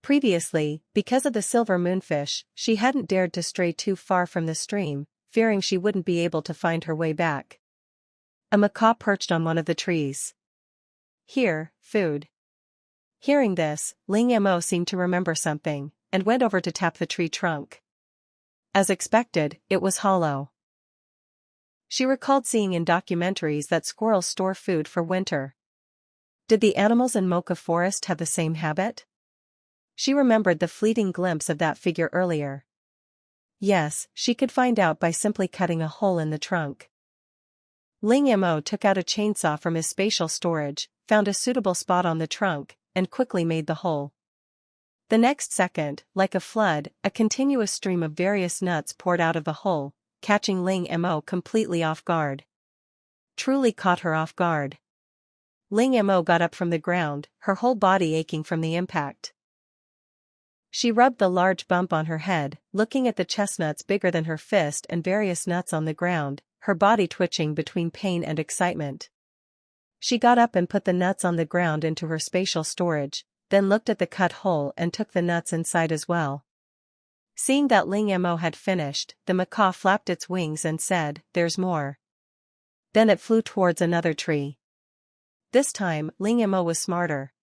Previously, because of the silver moonfish, she hadn't dared to stray too far from the stream, fearing she wouldn't be able to find her way back. A macaw perched on one of the trees. "Here, food." Hearing this, Ling Mo seemed to remember something, and went over to tap the tree trunk. As expected, it was hollow. She recalled seeing in documentaries that squirrels store food for winter. Did the animals in Mocha Forest have the same habit? She remembered the fleeting glimpse of that figure earlier. Yes, she could find out by simply cutting a hole in the trunk. Ling Mo took out a chainsaw from his spatial storage, found a suitable spot on the trunk, and quickly made the hole. The next second, like a flood, a continuous stream of various nuts poured out of the hole, catching Ling Mo completely off guard. Truly caught her off guard. Ling Mo got up from the ground, her whole body aching from the impact. She rubbed the large bump on her head, looking at the chestnuts bigger than her fist and various nuts on the ground, her body twitching between pain and excitement. She got up and put the nuts on the ground into her spatial storage, then looked at the cut hole and took the nuts inside as well. Seeing that Ling Mo had finished, the macaw flapped its wings and said, "There's more." Then it flew towards another tree. This time, Ling Mo was smarter.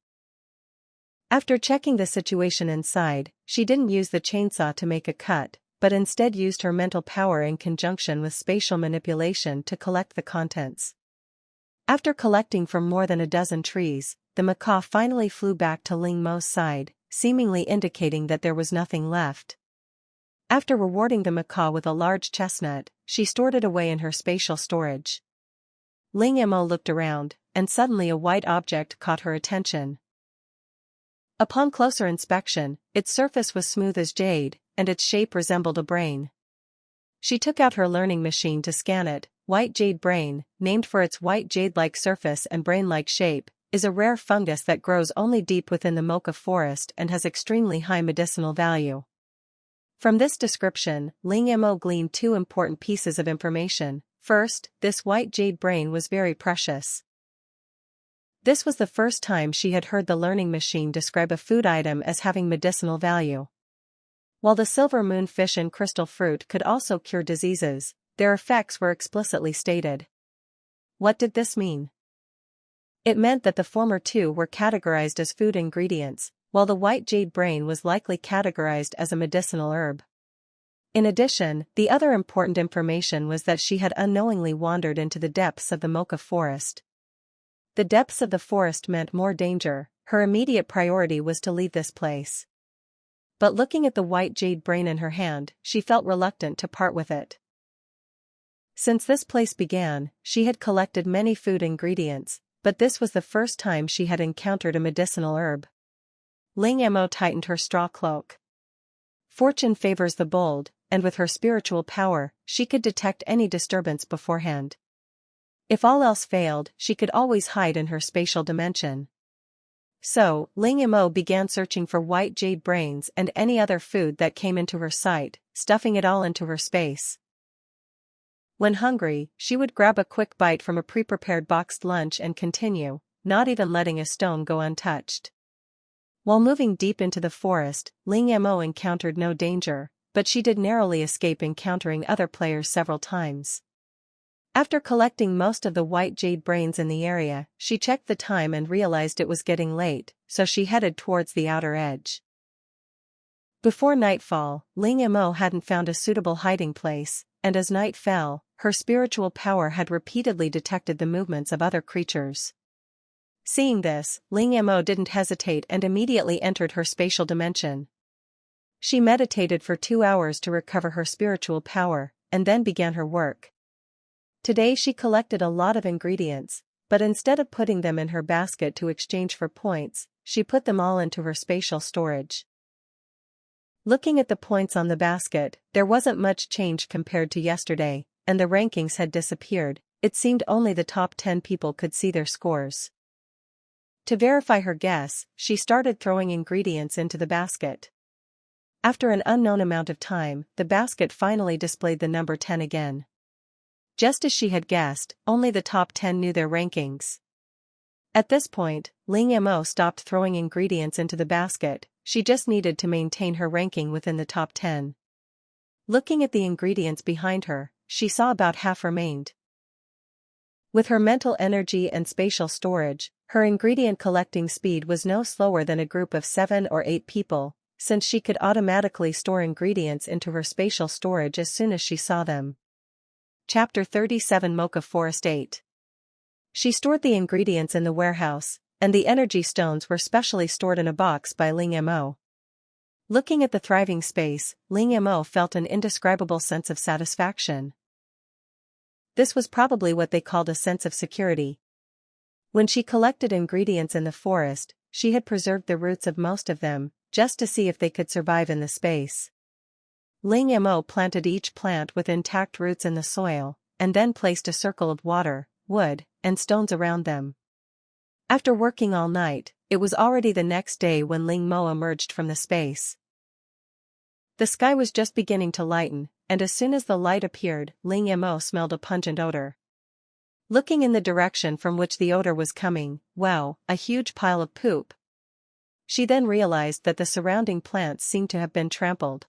After checking the situation inside, she didn't use the chainsaw to make a cut, but instead used her mental power in conjunction with spatial manipulation to collect the contents. After collecting from more than a dozen trees, the macaw finally flew back to Ling Mo's side, seemingly indicating that there was nothing left. After rewarding the macaw with a large chestnut, she stored it away in her spatial storage. Ling Mo looked around, and suddenly a white object caught her attention. Upon closer inspection, its surface was smooth as jade, and its shape resembled a brain. She took out her learning machine to scan it. White jade brain, named for its white jade-like surface and brain-like shape, is a rare fungus that grows only deep within the Mocha Forest and has extremely high medicinal value. From this description, Ling Mo gleaned two important pieces of information. First, this white jade brain was very precious. This was the first time she had heard the learning machine describe a food item as having medicinal value. While the silver moonfish and crystal fruit could also cure diseases, their effects were explicitly stated. What did this mean? It meant that the former two were categorized as food ingredients, while the white jade brain was likely categorized as a medicinal herb. In addition, the other important information was that she had unknowingly wandered into the depths of the Mocha Forest. The depths of the forest meant more danger. Her immediate priority was to leave this place. But looking at the white jade brain in her hand, she felt reluctant to part with it. Since this place began, she had collected many food ingredients, but this was the first time she had encountered a medicinal herb. Ling Mo tightened her straw cloak. Fortune favors the bold, and with her spiritual power, she could detect any disturbance beforehand. If all else failed, she could always hide in her spatial dimension. So, Ling Mo began searching for white jade brains and any other food that came into her sight, stuffing it all into her space. When hungry, she would grab a quick bite from a pre-prepared boxed lunch and continue, not even letting a stone go untouched. While moving deep into the forest, Ling Mo encountered no danger, but she did narrowly escape encountering other players several times. After collecting most of the white jade brains in the area, she checked the time and realized it was getting late, so she headed towards the outer edge. Before nightfall, Ling Mo hadn't found a suitable hiding place, and as night fell, her spiritual power had repeatedly detected the movements of other creatures. Seeing this, Ling Mo didn't hesitate and immediately entered her spatial dimension. She meditated for 2 hours to recover her spiritual power, and then began her work. Today she collected a lot of ingredients, but instead of putting them in her basket to exchange for points, she put them all into her spatial storage. Looking at the points on the basket, there wasn't much change compared to yesterday, and the rankings had disappeared. It seemed only the top 10 people could see their scores. To verify her guess, she started throwing ingredients into the basket. After an unknown amount of time, the basket finally displayed the number 10 again. Just as she had guessed, only the top 10 knew their rankings. At this point, Ling Mo stopped throwing ingredients into the basket. She just needed to maintain her ranking within the top 10. Looking at the ingredients behind her, she saw about half remained. With her mental energy and spatial storage, her ingredient collecting speed was no slower than a group of 7 or 8 people, since she could automatically store ingredients into her spatial storage as soon as she saw them. Chapter 37 Mocha Forest 8. She stored the ingredients in the warehouse, and the energy stones were specially stored in a box by Ling Mo. Looking at the thriving space, Ling Mo felt an indescribable sense of satisfaction. This was probably what they called a sense of security. When she collected ingredients in the forest, she had preserved the roots of most of them, just to see if they could survive in the space. Ling Mo planted each plant with intact roots in the soil, and then placed a circle of water, wood, and stones around them. After working all night, it was already the next day when Ling Mo emerged from the space. The sky was just beginning to lighten, and as soon as the light appeared, Ling Mo smelled a pungent odor. Looking in the direction from which the odor was coming, wow, a huge pile of poop. She then realized that the surrounding plants seemed to have been trampled.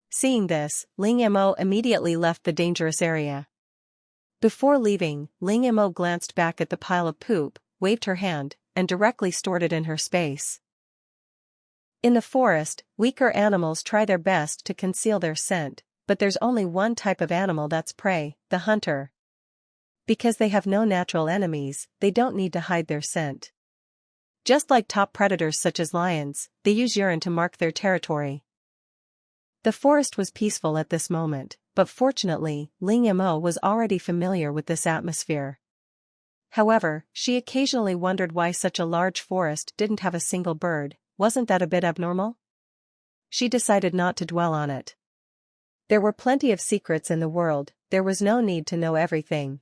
Seeing this, Ling Mo immediately left the dangerous area. Before leaving, Ling Mo glanced back at the pile of poop, waved her hand, and directly stored it in her space. In the forest, weaker animals try their best to conceal their scent, but there's only one type of animal that's prey, the hunter. Because they have no natural enemies, they don't need to hide their scent. Just like top predators such as lions, they use urine to mark their territory. The forest was peaceful at this moment, but fortunately, Ling Mo was already familiar with this atmosphere. However, she occasionally wondered why such a large forest didn't have a single bird. Wasn't that a bit abnormal? She decided not to dwell on it. There were plenty of secrets in the world, there was no need to know everything.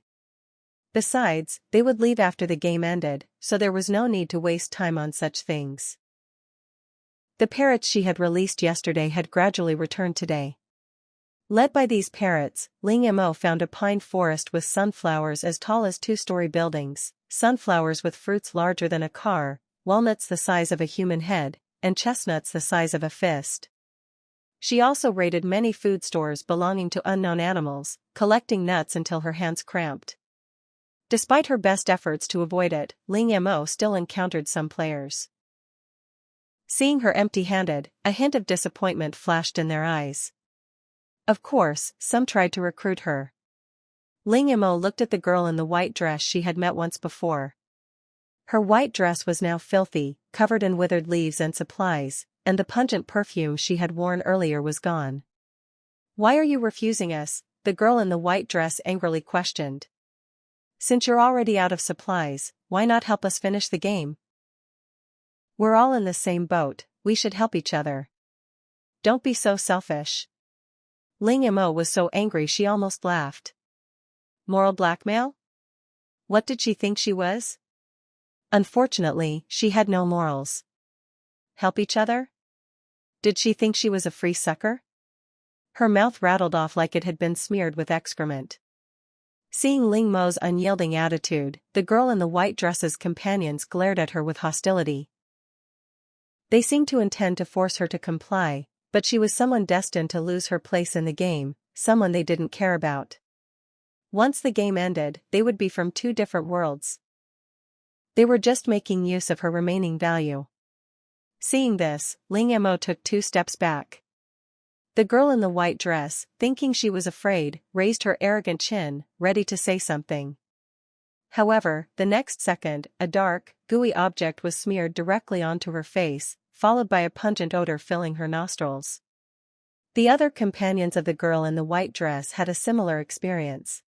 Besides, they would leave after the game ended, so there was no need to waste time on such things. The parrots she had released yesterday had gradually returned today. Led by these parrots, Ling Mo found a pine forest with sunflowers as tall as two-story buildings, sunflowers with fruits larger than a car, walnuts the size of a human head, and chestnuts the size of a fist. She also raided many food stores belonging to unknown animals, collecting nuts until her hands cramped. Despite her best efforts to avoid it, Ling Mo still encountered some players. Seeing her empty-handed, a hint of disappointment flashed in their eyes. Of course, some tried to recruit her. Ling Mo looked at the girl in the white dress she had met once before. Her white dress was now filthy, covered in withered leaves and supplies, and the pungent perfume she had worn earlier was gone. "Why are you refusing us?" the girl in the white dress angrily questioned. "Since you're already out of supplies, why not help us finish the game? We're all in the same boat, we should help each other. Don't be so selfish." Ling Mo was so angry she almost laughed. Moral blackmail? What did she think she was? Unfortunately, she had no morals. Help each other? Did she think she was a free sucker? Her mouth rattled off like it had been smeared with excrement. Seeing Ling Mo's unyielding attitude, the girl in the white dress's companions glared at her with hostility. They seemed to intend to force her to comply, but she was someone destined to lose her place in the game, someone they didn't care about. Once the game ended, they would be from two different worlds. They were just making use of her remaining value. Seeing this, Ling Mo took 2 steps back. The girl in the white dress, thinking she was afraid, raised her arrogant chin, ready to say something. However, the next second, a dark, gooey object was smeared directly onto her face, followed by a pungent odor filling her nostrils. The other companions of the girl in the white dress had a similar experience.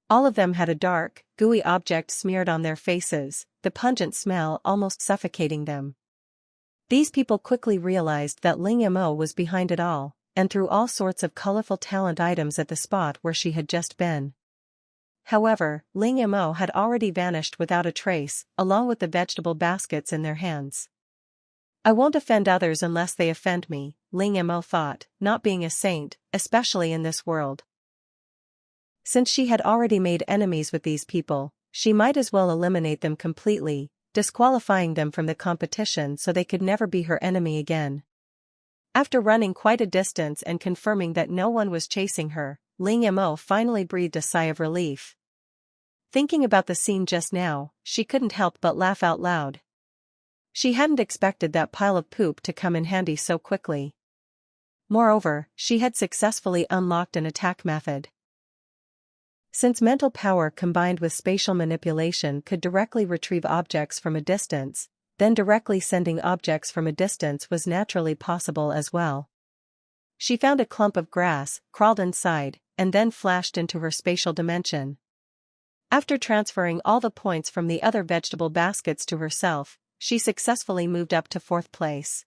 All of them had a dark, gooey object smeared on their faces, the pungent smell almost suffocating them. These people quickly realized that Ling Mo was behind it all, and threw all sorts of colorful talent items at the spot where she had just been. However, Ling Mo had already vanished without a trace, along with the vegetable baskets in their hands. "I won't offend others unless they offend me," Ling Mo thought, not being a saint, especially in this world. Since she had already made enemies with these people, she might as well eliminate them completely, disqualifying them from the competition so they could never be her enemy again. After running quite a distance and confirming that no one was chasing her, Ling Mo finally breathed a sigh of relief. Thinking about the scene just now, she couldn't help but laugh out loud. She hadn't expected that pile of poop to come in handy so quickly. Moreover, she had successfully unlocked an attack method. Since mental power combined with spatial manipulation could directly retrieve objects from a distance, then directly sending objects from a distance was naturally possible as well. She found a clump of grass, crawled inside, and then flashed into her spatial dimension. After transferring all the points from the other vegetable baskets to herself, she successfully moved up to 4th place.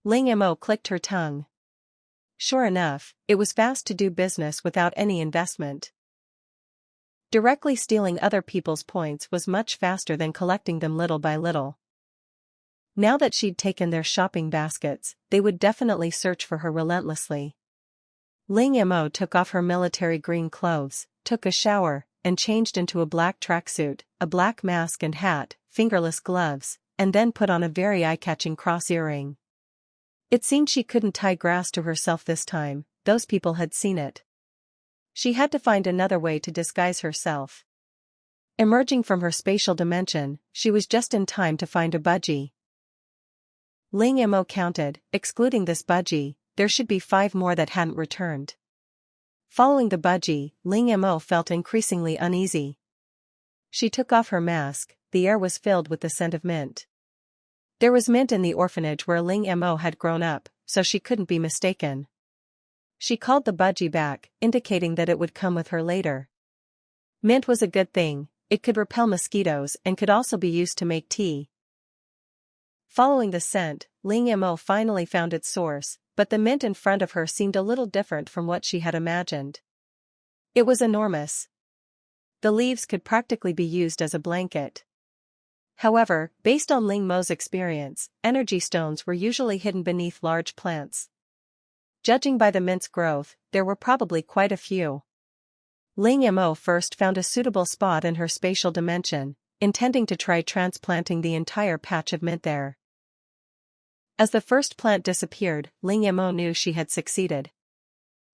Ling Mo clicked her tongue. Sure enough, it was fast to do business without any investment. Directly stealing other people's points was much faster than collecting them little by little. Now that she'd taken their shopping baskets, they would definitely search for her relentlessly. Ling Mo took off her military green clothes, took a shower, and changed into a black tracksuit, a black mask and hat, fingerless gloves, and then put on a very eye-catching cross earring. It seemed she couldn't tie grass to herself this time, those people had seen it. She had to find another way to disguise herself. Emerging from her spatial dimension, she was just in time to find a budgie. Ling Mo counted, excluding this budgie, there should be 5 more that hadn't returned. Following the budgie, Ling Mo felt increasingly uneasy. She took off her mask, the air was filled with the scent of mint. There was mint in the orphanage where Ling Mo had grown up, so she couldn't be mistaken. She called the budgie back, indicating that it would come with her later. Mint was a good thing, it could repel mosquitoes and could also be used to make tea. Following the scent, Ling Mo finally found its source, but the mint in front of her seemed a little different from what she had imagined. It was enormous. The leaves could practically be used as a blanket. However, based on Ling Mo's experience, energy stones were usually hidden beneath large plants. Judging by the mint's growth, there were probably quite a few. Ling Mo first found a suitable spot in her spatial dimension, intending to try transplanting the entire patch of mint there. As the first plant disappeared, Ling Mo knew she had succeeded.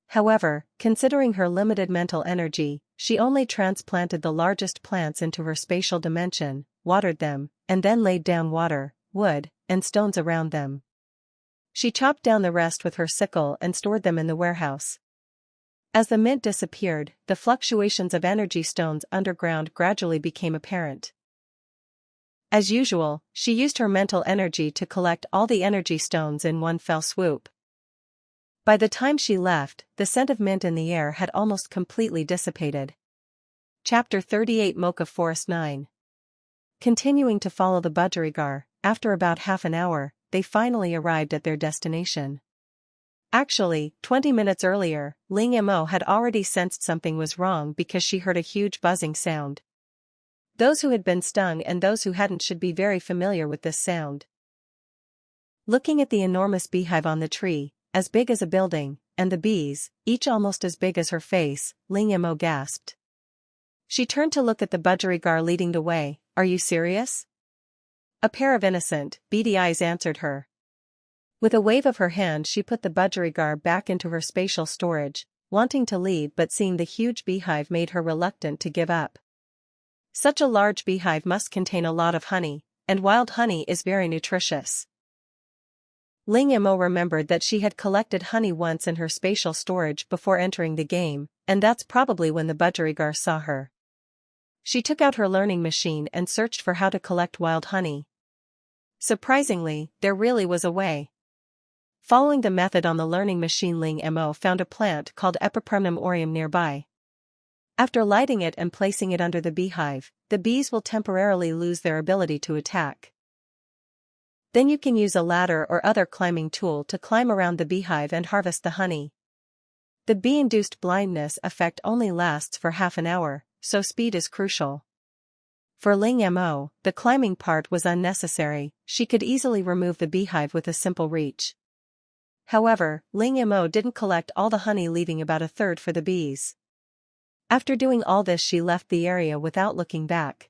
However, considering her limited mental energy, she only transplanted the largest plants into her spatial dimension, watered them, and then laid down water, wood, and stones around them. She chopped down the rest with her sickle and stored them in the warehouse. As the mint disappeared, the fluctuations of energy stones underground gradually became apparent. As usual, she used her mental energy to collect all the energy stones in one fell swoop. By the time she left, the scent of mint in the air had almost completely dissipated. Chapter 38 Mocha Forest 9. Continuing to follow the budgerigar, after about half an hour, they finally arrived at their destination. Actually, 20 minutes earlier, Ling Mo had already sensed something was wrong because she heard a huge buzzing sound. Those who had been stung and those who hadn't should be very familiar with this sound. Looking at the enormous beehive on the tree, as big as a building, and the bees, each almost as big as her face, Ling Mo gasped. She turned to look at the budgerigar leading the way. "Are you serious?" A pair of innocent, beady eyes answered her. With a wave of her hand she put the budgerigar back into her spatial storage, wanting to leave but seeing the huge beehive made her reluctant to give up. Such a large beehive must contain a lot of honey, and wild honey is very nutritious. Ling Mo remembered that she had collected honey once in her spatial storage before entering the game, and that's probably when the budgerigar saw her. She took out her learning machine and searched for how to collect wild honey. Surprisingly, there really was a way. Following the method on the learning machine, Ling Mo found a plant called Epipremnum aureum nearby. After lighting it and placing it under the beehive, the bees will temporarily lose their ability to attack. Then you can use a ladder or other climbing tool to climb around the beehive and harvest the honey. The bee-induced blindness effect only lasts for half an hour, so speed is crucial. For Ling Mo, the climbing part was unnecessary, she could easily remove the beehive with a simple reach. However, Ling Mo didn't collect all the honey, leaving about a third for the bees. After doing all this she left the area without looking back.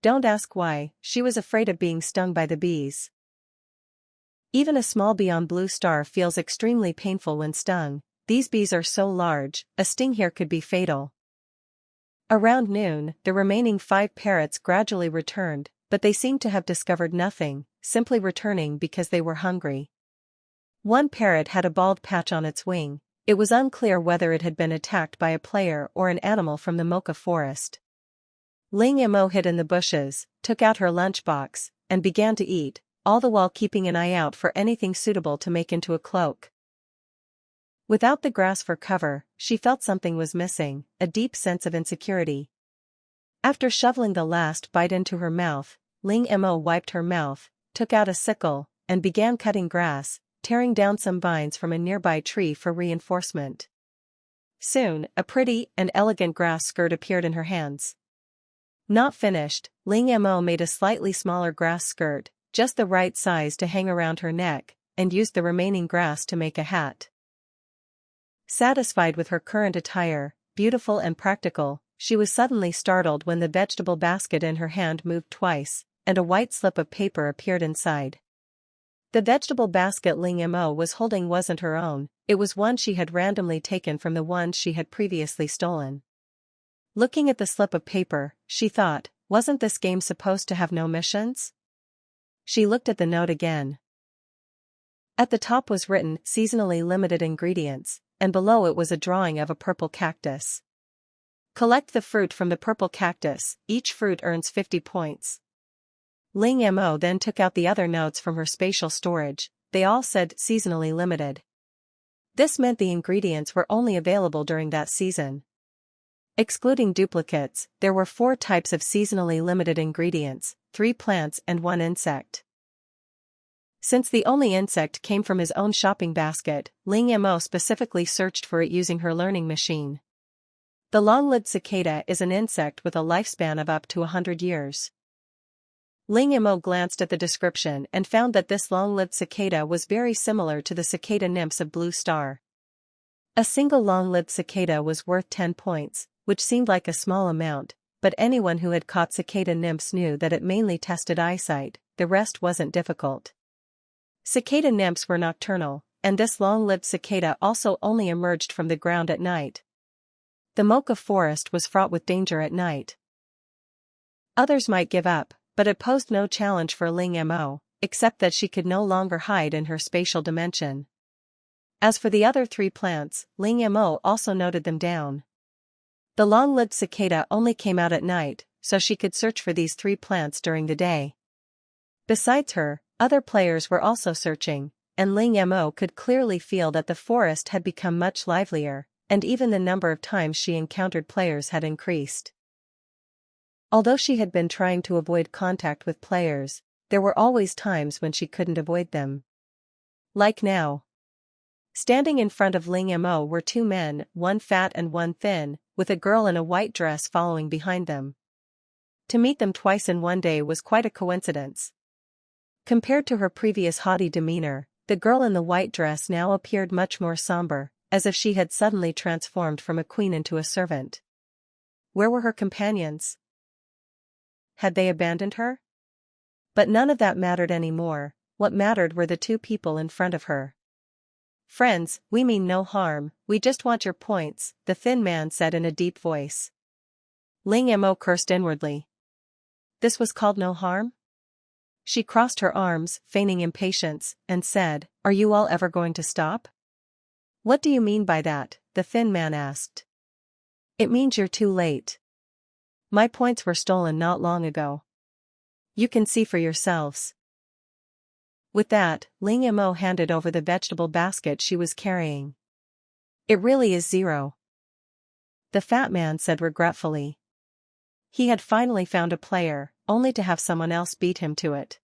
Don't ask why, she was afraid of being stung by the bees. Even a small bee on Blue Star feels extremely painful when stung. These bees are so large, a sting here could be fatal. Around noon, the remaining 5 parrots gradually returned, but they seemed to have discovered nothing, simply returning because they were hungry. One parrot had a bald patch on its wing. It was unclear whether it had been attacked by a player or an animal from the mocha forest. Ling Mo hid in the bushes, took out her lunchbox, and began to eat, all the while keeping an eye out for anything suitable to make into a cloak. Without the grass for cover, she felt something was missing, a deep sense of insecurity. After shoveling the last bite into her mouth, Ling Mo wiped her mouth, took out a sickle, and began cutting grass, tearing down some vines from a nearby tree for reinforcement. Soon, a pretty and elegant grass skirt appeared in her hands. Not finished, Ling Mo made a slightly smaller grass skirt, just the right size to hang around her neck, and used the remaining grass to make a hat. Satisfied with her current attire, beautiful and practical, she was suddenly startled when the vegetable basket in her hand moved twice, and a white slip of paper appeared inside. The vegetable basket Ling Mo was holding wasn't her own, it was one she had randomly taken from the one she had previously stolen. Looking at the slip of paper, she thought, wasn't this game supposed to have no missions? She looked at the note again. At the top was written, seasonally limited ingredients, and below it was a drawing of a purple cactus. Collect the fruit from the purple cactus, each fruit earns 50 points. Ling Mo then took out the other notes from her spatial storage, they all said seasonally limited. This meant the ingredients were only available during that season. Excluding duplicates, there were 4 types of seasonally limited ingredients, 3 plants and 1 insect. Since the only insect came from his own shopping basket, Ling Mo specifically searched for it using her learning machine. The long-lived cicada is an insect with a lifespan of up to 100 years. Ling Mo glanced at the description and found that this long-lived cicada was very similar to the cicada nymphs of Blue Star. A single long-lived cicada was worth 10 points, which seemed like a small amount, but anyone who had caught cicada nymphs knew that it mainly tested eyesight, the rest wasn't difficult. Cicada nymphs were nocturnal, and this long-lived cicada also only emerged from the ground at night. The mocha forest was fraught with danger at night. Others might give up, but it posed no challenge for Ling Mo, except that she could no longer hide in her spatial dimension. As for the other 3 plants, Ling Mo also noted them down. The long-lived cicada only came out at night, so she could search for these 3 plants during the day. Besides her, other players were also searching, and Ling Mo could clearly feel that the forest had become much livelier, and even the number of times she encountered players had increased. Although she had been trying to avoid contact with players, there were always times when she couldn't avoid them. Like now. Standing in front of Ling Mo were 2 men, one fat and one thin, with a girl in a white dress following behind them. To meet them twice in one day was quite a coincidence. Compared to her previous haughty demeanor, the girl in the white dress now appeared much more somber, as if she had suddenly transformed from a queen into a servant. Where were her companions? Had they abandoned her? But none of that mattered anymore, what mattered were the 2 people in front of her. Friends, we mean no harm, we just want your points, the thin man said in a deep voice. Ling Mo cursed inwardly. This was called no harm? She crossed her arms, feigning impatience, and said, "Are you all ever going to stop?" "What do you mean by that?" the thin man asked. "It means you're too late. My points were stolen not long ago. You can see for yourselves." With that, Ling Mo handed over the vegetable basket she was carrying. "It really is 0. The fat man said regretfully. He had finally found a player, only to have someone else beat him to it.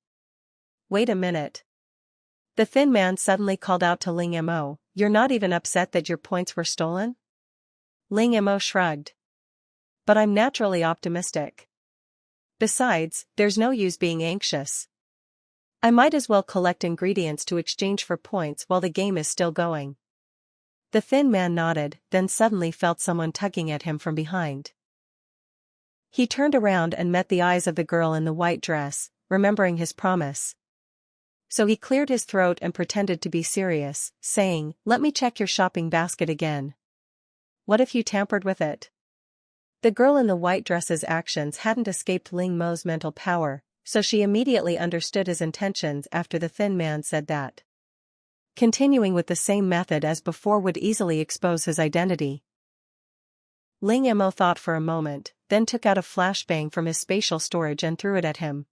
"Wait a minute." The thin man suddenly called out to Ling Mo, "You're not even upset that your points were stolen?" Ling Mo shrugged. "But I'm naturally optimistic. Besides, there's no use being anxious. I might as well collect ingredients to exchange for points while the game is still going." The thin man nodded, then suddenly felt someone tugging at him from behind. He turned around and met the eyes of the girl in the white dress, remembering his promise. So he cleared his throat and pretended to be serious, saying, "Let me check your shopping basket again." "What if you tampered with it?" The girl in the white dress's actions hadn't escaped Ling Mo's mental power, so she immediately understood his intentions after the thin man said that. Continuing with the same method as before would easily expose his identity. Ling Mo thought for a moment, then took out a flashbang from his spatial storage and threw it at him.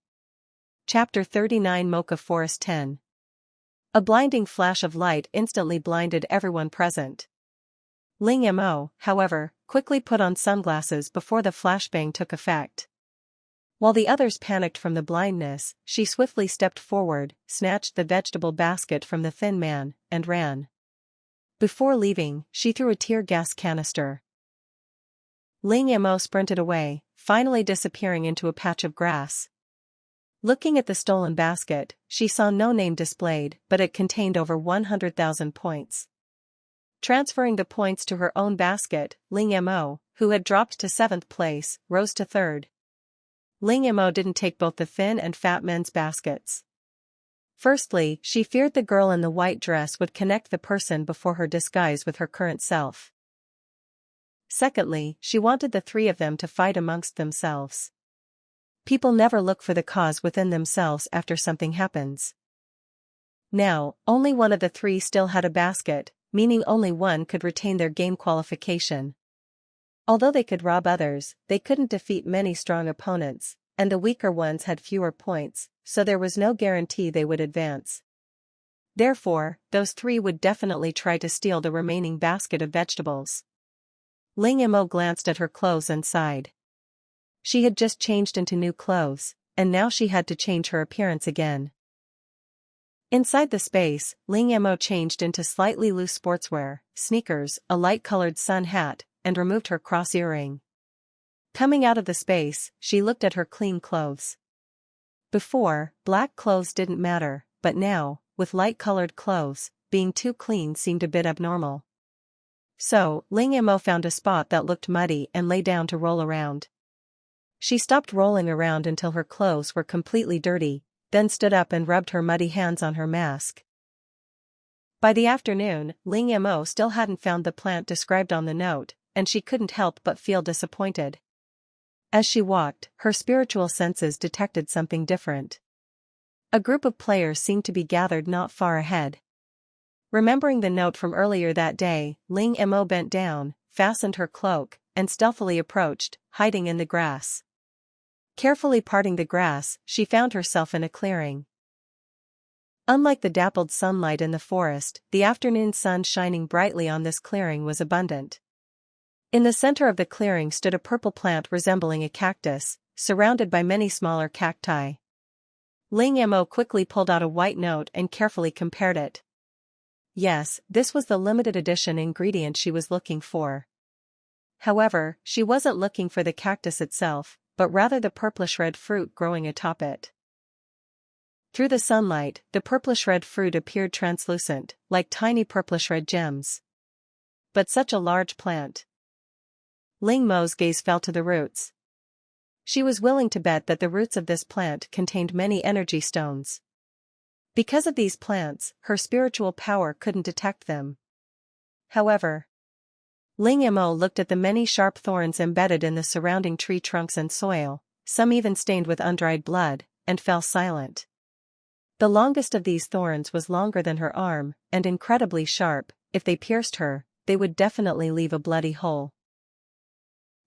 Chapter 39 Mocha Forest 10. A blinding flash of light instantly blinded everyone present. Ling Mo, however, quickly put on sunglasses before the flashbang took effect. While the others panicked from the blindness, she swiftly stepped forward, snatched the vegetable basket from the thin man, and ran. Before leaving, she threw a tear gas canister. Ling Mo sprinted away, finally disappearing into a patch of grass. Looking at the stolen basket, she saw no name displayed, but it contained over 100,000 points. Transferring the points to her own basket, Ling Mo, who had dropped to 7th place, rose to 3rd. Ling Mo didn't take both the thin and fat men's baskets. Firstly, she feared the girl in the white dress would connect the person before her disguise with her current self. Secondly, she wanted the three of them to fight amongst themselves. People never look for the cause within themselves after something happens. Now, only one of the three still had a basket, meaning only one could retain their game qualification. Although they could rob others, they couldn't defeat many strong opponents, and the weaker ones had fewer points, so there was no guarantee they would advance. Therefore, those three would definitely try to steal the remaining basket of vegetables. Ling Mo glanced at her clothes and sighed. She had just changed into new clothes, and now she had to change her appearance again. Inside the space, Ling Mo changed into slightly loose sportswear, sneakers, a light-colored sun hat, and removed her cross earring. Coming out of the space, she looked at her clean clothes. Before, black clothes didn't matter, but now, with light-colored clothes, being too clean seemed a bit abnormal. So, Ling Mo found a spot that looked muddy and lay down to roll around. She stopped rolling around until her clothes were completely dirty, then stood up and rubbed her muddy hands on her mask. By the afternoon, Ling Mo still hadn't found the plant described on the note, and she couldn't help but feel disappointed. As she walked, her spiritual senses detected something different. A group of players seemed to be gathered not far ahead. Remembering the note from earlier that day, Ling Mo bent down, fastened her cloak, and stealthily approached, hiding in the grass. Carefully parting the grass, she found herself in a clearing. Unlike the dappled sunlight in the forest, the afternoon sun shining brightly on this clearing was abundant. In the center of the clearing stood a purple plant resembling a cactus, surrounded by many smaller cacti. Ling Mo quickly pulled out a white note and carefully compared it. Yes, this was the limited edition ingredient she was looking for. However, she wasn't looking for the cactus itself, but rather the purplish-red fruit growing atop it. Through the sunlight, the purplish-red fruit appeared translucent, like tiny purplish-red gems. But such a large plant. Ling Mo's gaze fell to the roots. She was willing to bet that the roots of this plant contained many energy stones. Because of these plants, her spiritual power couldn't detect them. However, Ling Mo looked at the many sharp thorns embedded in the surrounding tree trunks and soil, some even stained with undried blood, and fell silent. The longest of these thorns was longer than her arm, and incredibly sharp. If they pierced her, they would definitely leave a bloody hole.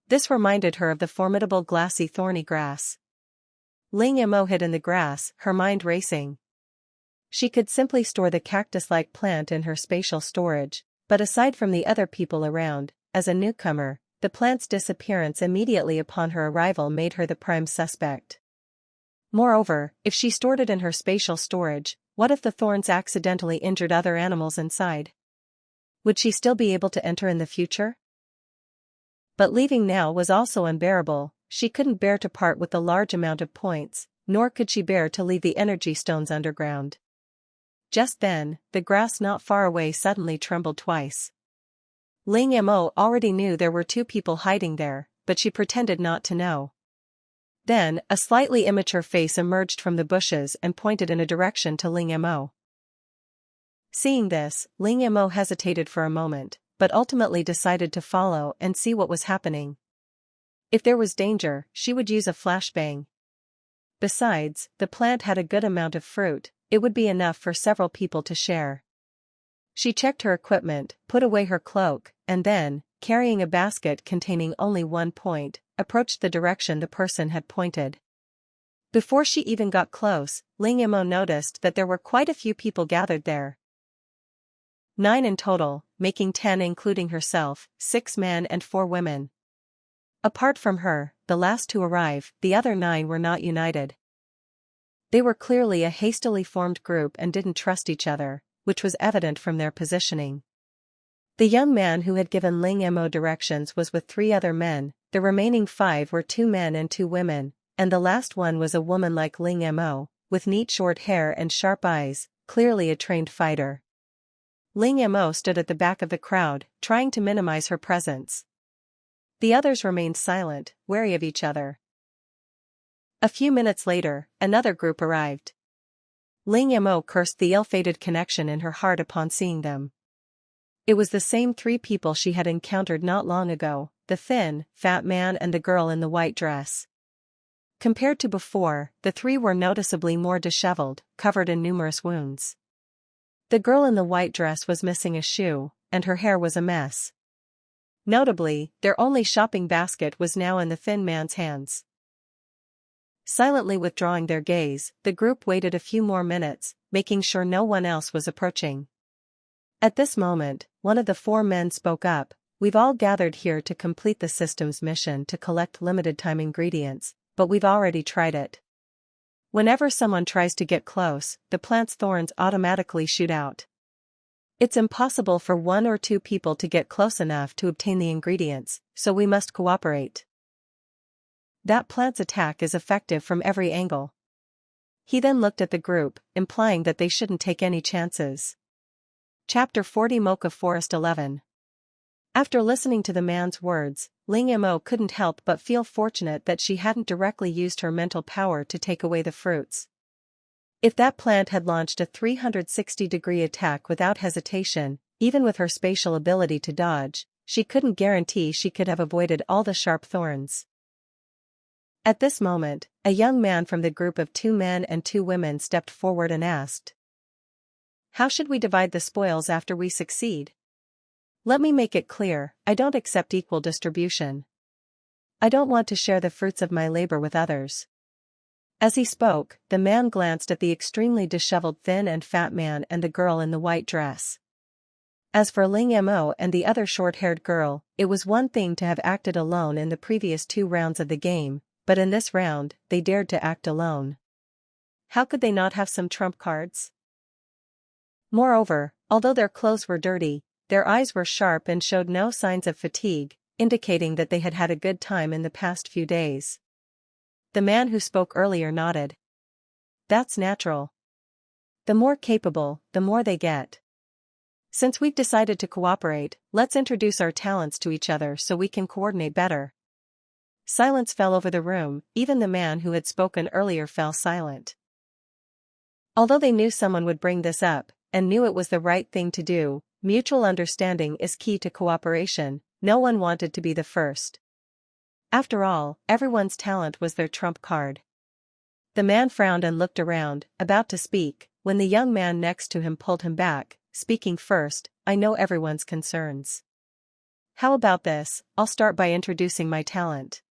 This reminded her of the formidable glassy thorny grass. Ling Mo hid in the grass, her mind racing. She could simply store the cactus-like plant in her spatial storage, but aside from the other people around, as a newcomer, the plant's disappearance immediately upon her arrival made her the prime suspect. Moreover, if she stored it in her spatial storage, what if the thorns accidentally injured other animals inside? Would she still be able to enter in the future? But leaving now was also unbearable. She couldn't bear to part with the large amount of points, nor could she bear to leave the energy stones underground. Just then, the grass not far away suddenly trembled twice. Ling Mo already knew there were two people hiding there, but she pretended not to know. Then, a slightly immature face emerged from the bushes and pointed in a direction to Ling Mo. Seeing this, Ling Mo hesitated for a moment, but ultimately decided to follow and see what was happening. If there was danger, she would use a flashbang. Besides, the plant had a good amount of fruit, it would be enough for several people to share. She checked her equipment, put away her cloak, and then, carrying a basket containing only 1 point, approached the direction the person had pointed. Before she even got close, Ling Mo noticed that there were quite a few people gathered there. 9 in total, making 10 including herself, 6 men and 4 women. Apart from her, the last to arrive, the other 9 were not united. They were clearly a hastily formed group and didn't trust each other, which was evident from their positioning. The young man who had given Ling Mo directions was with 3 other men, the remaining 5 were 2 men and 2 women, and the last one was a woman like Ling Mo, with neat short hair and sharp eyes, clearly a trained fighter. Ling Mo stood at the back of the crowd, trying to minimize her presence. The others remained silent, wary of each other. A few minutes later, another group arrived. Ling Mo cursed the ill-fated connection in her heart upon seeing them. It was the same 3 people she had encountered not long ago, the thin, fat man and the girl in the white dress. Compared to before, the 3 were noticeably more disheveled, covered in numerous wounds. The girl in the white dress was missing a shoe, and her hair was a mess. Notably, their only shopping basket was now in the thin man's hands. Silently withdrawing their gaze, the group waited a few more minutes, making sure no one else was approaching. At this moment, one of the 4 men spoke up, "We've all gathered here to complete the system's mission to collect limited-time ingredients, but we've already tried it. Whenever someone tries to get close, the plant's thorns automatically shoot out. It's impossible for 1 or 2 people to get close enough to obtain the ingredients, so we must cooperate. That plant's attack is effective from every angle." He then looked at the group, implying that they shouldn't take any chances. Chapter 40 Mocha Forest 11. After listening to the man's words, Ling Mo couldn't help but feel fortunate that she hadn't directly used her mental power to take away the fruits. If that plant had launched a 360-degree attack without hesitation, even with her spatial ability to dodge, she couldn't guarantee she could have avoided all the sharp thorns. At this moment, a young man from the group of 2 men and 2 women stepped forward and asked, "How should we divide the spoils after we succeed? Let me make it clear, I don't accept equal distribution. I don't want to share the fruits of my labor with others." As he spoke, the man glanced at the extremely disheveled thin and fat man and the girl in the white dress. As for Ling Mo and the other short-haired girl, it was one thing to have acted alone in the previous 2 rounds of the game, but in this round, they dared to act alone. How could they not have some trump cards? Moreover, although their clothes were dirty, their eyes were sharp and showed no signs of fatigue, indicating that they had had a good time in the past few days. The man who spoke earlier nodded. "That's natural. The more capable, the more they get. Since we've decided to cooperate, let's introduce our talents to each other so we can coordinate better." Silence fell over the room, even the man who had spoken earlier fell silent. Although they knew someone would bring this up, and knew it was the right thing to do, mutual understanding is key to cooperation, no one wanted to be the first. After all, everyone's talent was their trump card. The man frowned and looked around, about to speak, when the young man next to him pulled him back, speaking first, "I know everyone's concerns. How about this, I'll start by introducing my talent.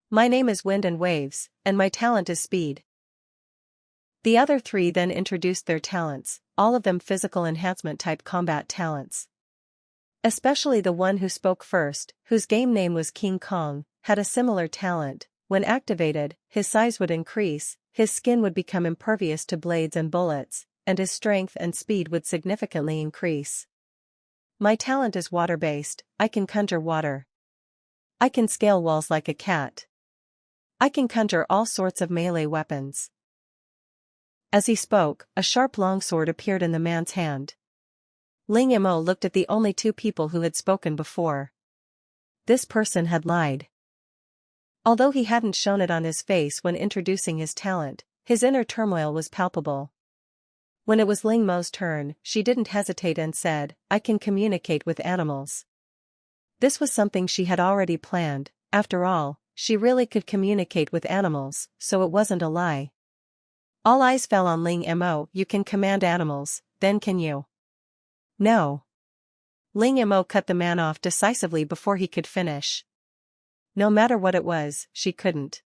My name is Wind and Waves, and my talent is speed." The other 3 then introduced their talents, all of them physical enhancement type combat talents. Especially the one who spoke first, whose game name was King Kong, had a similar talent. When activated, his size would increase, his skin would become impervious to blades and bullets, and his strength and speed would significantly increase. "My talent is water-based, I can conjure water. I can scale walls like a cat. I can conjure all sorts of melee weapons." As he spoke, a sharp longsword appeared in the man's hand. Ling Mo looked at the only 2 people who had spoken before. This person had lied. Although he hadn't shown it on his face when introducing his talent, his inner turmoil was palpable. When it was Ling Mo's turn, she didn't hesitate and said, "I can communicate with animals." This was something she had already planned. After all, she really could communicate with animals, so it wasn't a lie. All eyes fell on Ling Mo. You can command animals, then can you? No. Ling Mo cut the man off decisively before he could finish. No matter what it was, she couldn't.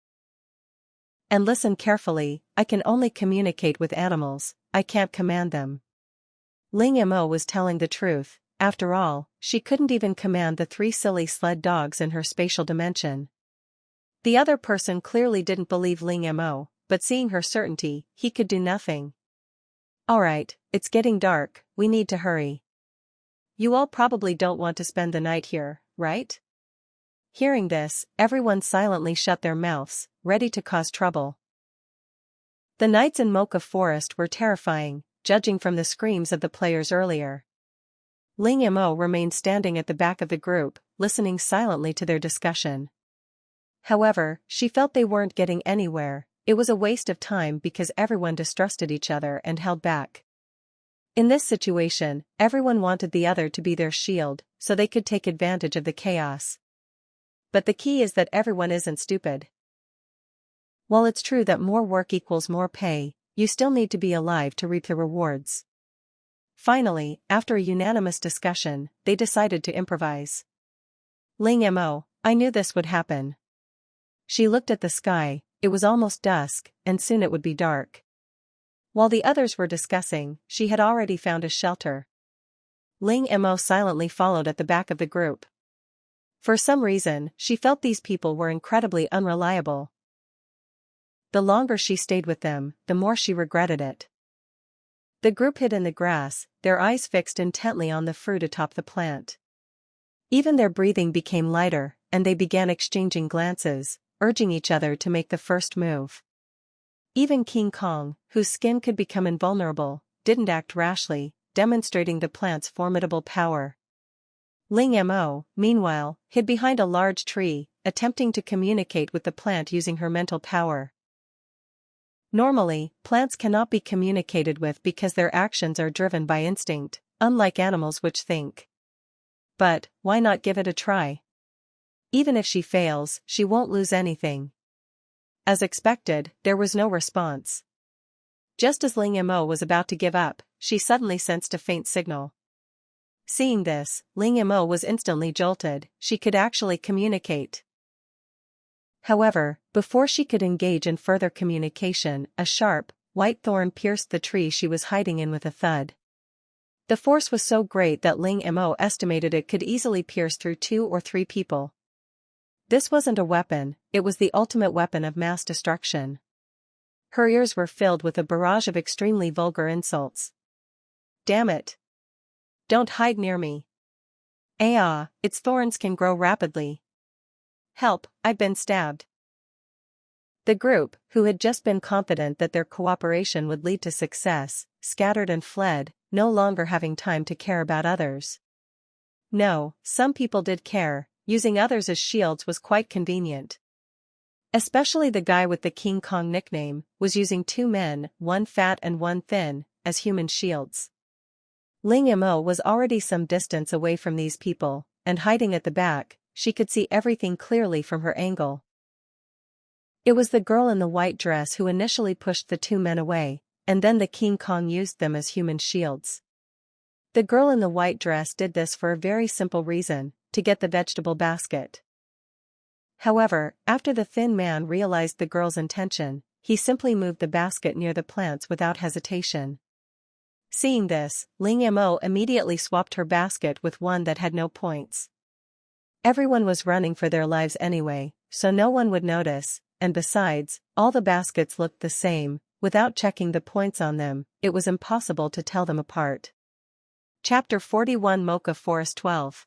And listen carefully, I can only communicate with animals, I can't command them. Ling Mo was telling the truth. After all, she couldn't even command the 3 silly sled dogs in her spatial dimension. The other person clearly didn't believe Ling Mo, but seeing her certainty, he could do nothing. Alright, it's getting dark, we need to hurry. You all probably don't want to spend the night here, right? Hearing this, everyone silently shut their mouths, ready to cause trouble. The nights in Mocha Forest were terrifying, judging from the screams of the players earlier. Ling Mo remained standing at the back of the group, listening silently to their discussion. However, she felt they weren't getting anywhere. It was a waste of time because everyone distrusted each other and held back. In this situation, everyone wanted the other to be their shield, so they could take advantage of the chaos. But the key is that everyone isn't stupid. While it's true that more work equals more pay, you still need to be alive to reap the rewards. Finally, after a unanimous discussion, they decided to improvise. Ling Mo, I knew this would happen. She looked at the sky, it was almost dusk, and soon it would be dark. While the others were discussing, she had already found a shelter. Ling Mo silently followed at the back of the group. For some reason, she felt these people were incredibly unreliable. The longer she stayed with them, the more she regretted it. The group hid in the grass, their eyes fixed intently on the fruit atop the plant. Even their breathing became lighter, and they began exchanging glances, urging each other to make the first move. Even King Kong, whose skin could become invulnerable, didn't act rashly, demonstrating the plant's formidable power. Ling Mo, meanwhile, hid behind a large tree, attempting to communicate with the plant using her mental power. Normally, plants cannot be communicated with because their actions are driven by instinct, unlike animals which think. But, why not give it a try? Even if she fails, she won't lose anything. As expected, there was no response. Just as Ling Mo was about to give up, she suddenly sensed a faint signal. Seeing this, Ling Mo was instantly jolted, she could actually communicate. However, before she could engage in further communication, a sharp, white thorn pierced the tree she was hiding in with a thud. The force was so great that Ling Mo estimated it could easily pierce through 2 or 3 people. This wasn't a weapon, it was the ultimate weapon of mass destruction. Her ears were filled with a barrage of extremely vulgar insults. Damn it! Don't hide near me. Its thorns can grow rapidly. Help, I've been stabbed. The group, who had just been confident that their cooperation would lead to success, scattered and fled, no longer having time to care about others. No, some people did care, using others as shields was quite convenient. Especially the guy with the King Kong nickname, was using 2 men, one fat and one thin, as human shields. Ling Mo was already some distance away from these people, and hiding at the back, she could see everything clearly from her angle. It was the girl in the white dress who initially pushed the 2 men away, and then the King Kong used them as human shields. The girl in the white dress did this for a very simple reason, to get the vegetable basket. However, after the thin man realized the girl's intention, he simply moved the basket near the plants without hesitation. Seeing this, Ling Mo immediately swapped her basket with one that had no points. Everyone was running for their lives anyway, so no one would notice, and besides, all the baskets looked the same. Without checking the points on them, it was impossible to tell them apart. Chapter 41 Mocha Forest 12.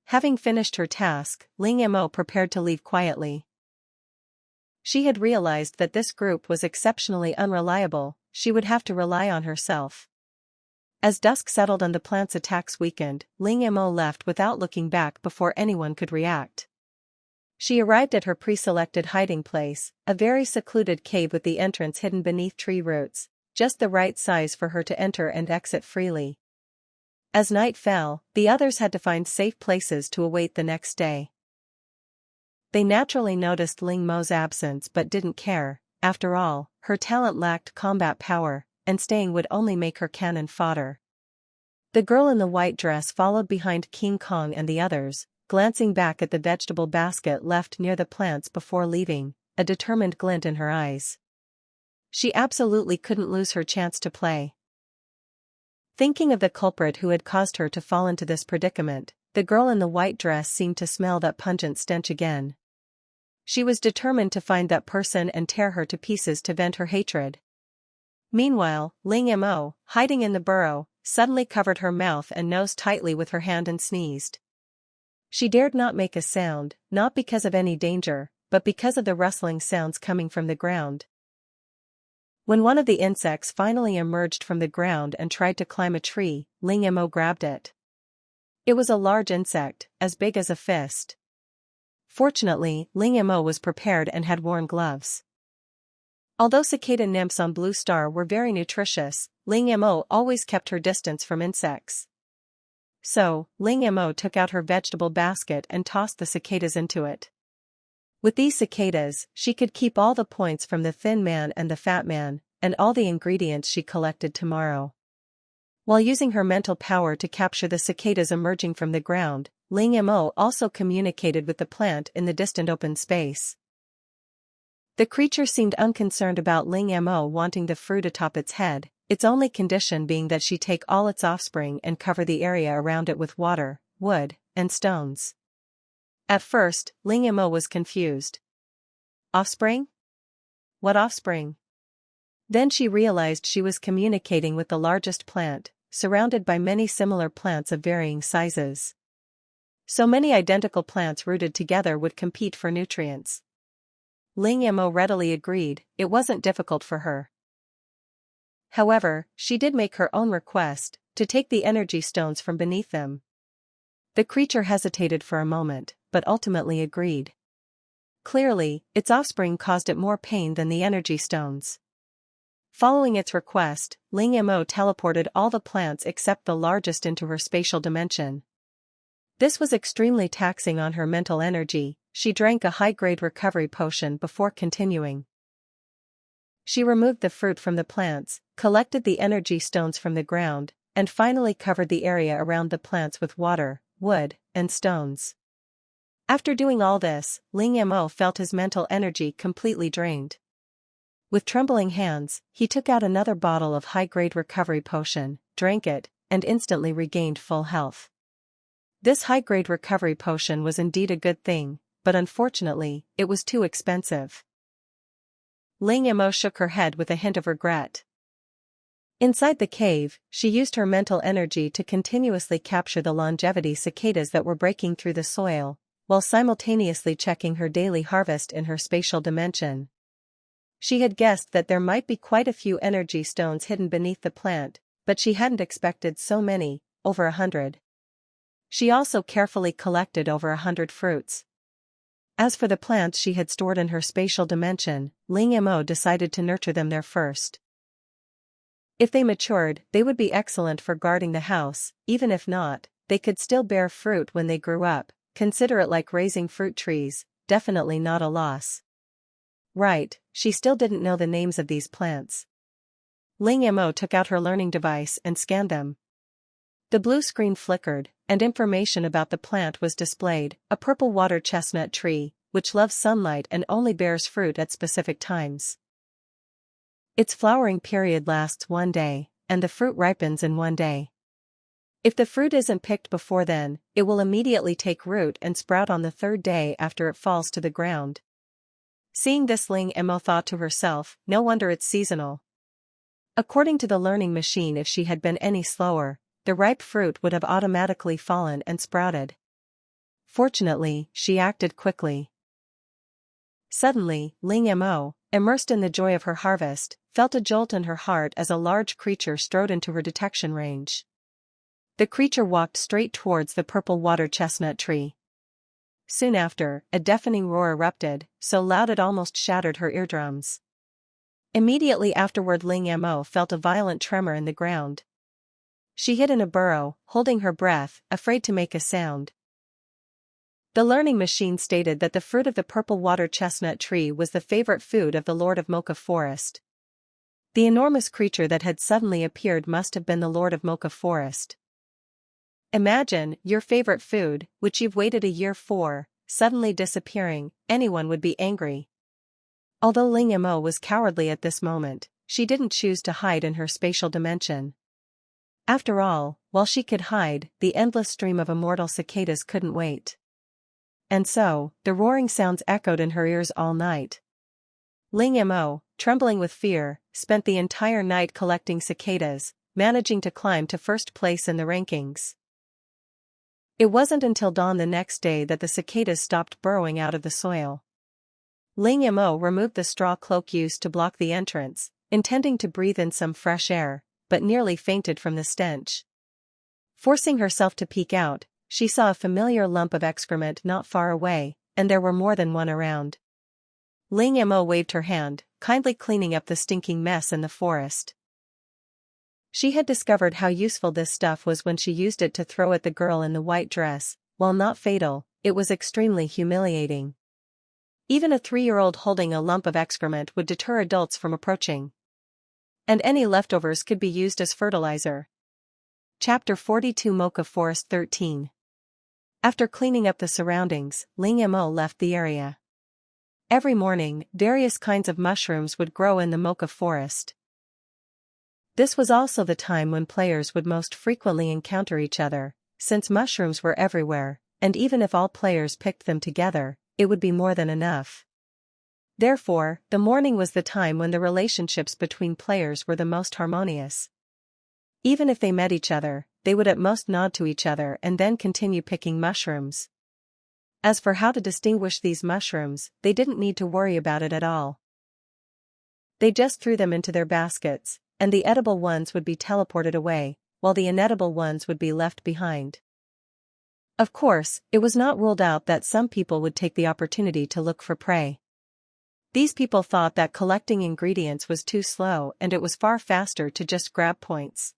Having finished her task, Ling Mo prepared to leave quietly. She had realized that this group was exceptionally unreliable, she would have to rely on herself. As dusk settled and the plant's attacks weakened, Ling Mo left without looking back before anyone could react. She arrived at her pre-selected hiding place, a very secluded cave with the entrance hidden beneath tree roots, just the right size for her to enter and exit freely. As night fell, the others had to find safe places to await the next day. They naturally noticed Ling Mo's absence but didn't care. After all, her talent lacked combat power, and staying would only make her cannon fodder. The girl in the white dress followed behind King Kong and the others, glancing back at the vegetable basket left near the plants before leaving, a determined glint in her eyes. She absolutely couldn't lose her chance to play. Thinking of the culprit who had caused her to fall into this predicament, the girl in the white dress seemed to smell that pungent stench again. She was determined to find that person and tear her to pieces to vent her hatred. Meanwhile, Ling Mo, hiding in the burrow, suddenly covered her mouth and nose tightly with her hand and sneezed. She dared not make a sound, not because of any danger, but because of the rustling sounds coming from the ground. When one of the insects finally emerged from the ground and tried to climb a tree, Ling Mo grabbed it. It was a large insect, as big as a fist. Fortunately, Ling Mo was prepared and had worn gloves. Although cicada nymphs on Blue Star were very nutritious, Ling Mo always kept her distance from insects. So, Ling Mo took out her vegetable basket and tossed the cicadas into it. With these cicadas, she could keep all the points from the thin man and the fat man, and all the ingredients she collected tomorrow. While using her mental power to capture the cicadas emerging from the ground, Ling Mo also communicated with the plant in the distant open space. The creature seemed unconcerned about Ling Mo wanting the fruit atop its head, its only condition being that she take all its offspring and cover the area around it with water, wood, and stones. At first, Ling Mo was confused. Offspring? What offspring? Then she realized she was communicating with the largest plant, surrounded by many similar plants of varying sizes. So many identical plants rooted together would compete for nutrients. Ling Mo readily agreed, it wasn't difficult for her. However, she did make her own request, to take the energy stones from beneath them. The creature hesitated for a moment, but ultimately agreed. Clearly, its offspring caused it more pain than the energy stones. Following its request, Ling Mo teleported all the plants except the largest into her spatial dimension. This was extremely taxing on her mental energy. She drank a high-grade recovery potion before continuing. She removed the fruit from the plants, collected the energy stones from the ground, and finally covered the area around the plants with water, wood, and stones. After doing all this, Ling Mo felt his mental energy completely drained. With trembling hands, he took out another bottle of high-grade recovery potion, drank it, and instantly regained full health. This high-grade recovery potion was indeed a good thing, but unfortunately, it was too expensive. Ling Mo shook her head with a hint of regret. Inside the cave, she used her mental energy to continuously capture the longevity cicadas that were breaking through the soil, while simultaneously checking her daily harvest in her spatial dimension. She had guessed that there might be quite a few energy stones hidden beneath the plant, but she hadn't expected so many, over 100. She also carefully collected over 100 fruits. As for the plants she had stored in her spatial dimension, Ling Mo decided to nurture them there first. If they matured, they would be excellent for guarding the house, even if not, they could still bear fruit when they grew up. Consider it like raising fruit trees, definitely not a loss. Right, she still didn't know the names of these plants. Ling Mo took out her learning device and scanned them. The blue screen flickered, and information about the plant was displayed: a purple water chestnut tree, which loves sunlight and only bears fruit at specific times. Its flowering period lasts 1 day, and the fruit ripens in 1 day. If the fruit isn't picked before then, it will immediately take root and sprout on the 3rd day after it falls to the ground. Seeing this, Ling Mo thought to herself, no wonder it's seasonal. According to the learning machine, if she had been any slower, the ripe fruit would have automatically fallen and sprouted. Fortunately, she acted quickly. Suddenly, Ling Mo, immersed in the joy of her harvest, felt a jolt in her heart as a large creature strode into her detection range. The creature walked straight towards the purple water chestnut tree. Soon after, a deafening roar erupted, so loud it almost shattered her eardrums. Immediately afterward, Ling Mo felt a violent tremor in the ground. She hid in a burrow, holding her breath, afraid to make a sound. The learning machine stated that the fruit of the purple water chestnut tree was the favorite food of the Lord of Mocha Forest. The enormous creature that had suddenly appeared must have been the Lord of Mocha Forest. Imagine your favorite food, which you've waited a year for, suddenly disappearing. Anyone would be angry. Although Ling Mo was cowardly at this moment, she didn't choose to hide in her spatial dimension. After all, while she could hide, the endless stream of immortal cicadas couldn't wait. And so, the roaring sounds echoed in her ears all night. Ling Mo, trembling with fear, spent the entire night collecting cicadas, managing to climb to first place in the rankings. It wasn't until dawn the next day that the cicadas stopped burrowing out of the soil. Ling Mo removed the straw cloak used to block the entrance, intending to breathe in some fresh air, but nearly fainted from the stench. Forcing herself to peek out, she saw a familiar lump of excrement not far away, and there were more than one around. Ling Mo waved her hand, kindly cleaning up the stinking mess in the forest. She had discovered how useful this stuff was when she used it to throw at the girl in the white dress. While not fatal, it was extremely humiliating. Even a 3-year-old holding a lump of excrement would deter adults from approaching. And any leftovers could be used as fertilizer. Chapter 42 Mocha Forest 13. After cleaning up the surroundings, Ling Mo left the area. Every morning, various kinds of mushrooms would grow in the Mocha Forest. This was also the time when players would most frequently encounter each other, since mushrooms were everywhere, and even if all players picked them together, it would be more than enough. Therefore, the morning was the time when the relationships between players were the most harmonious. Even if they met each other, they would at most nod to each other and then continue picking mushrooms. As for how to distinguish these mushrooms, they didn't need to worry about it at all. They just threw them into their baskets, and the edible ones would be teleported away, while the inedible ones would be left behind. Of course, it was not ruled out that some people would take the opportunity to look for prey. These people thought that collecting ingredients was too slow and it was far faster to just grab points.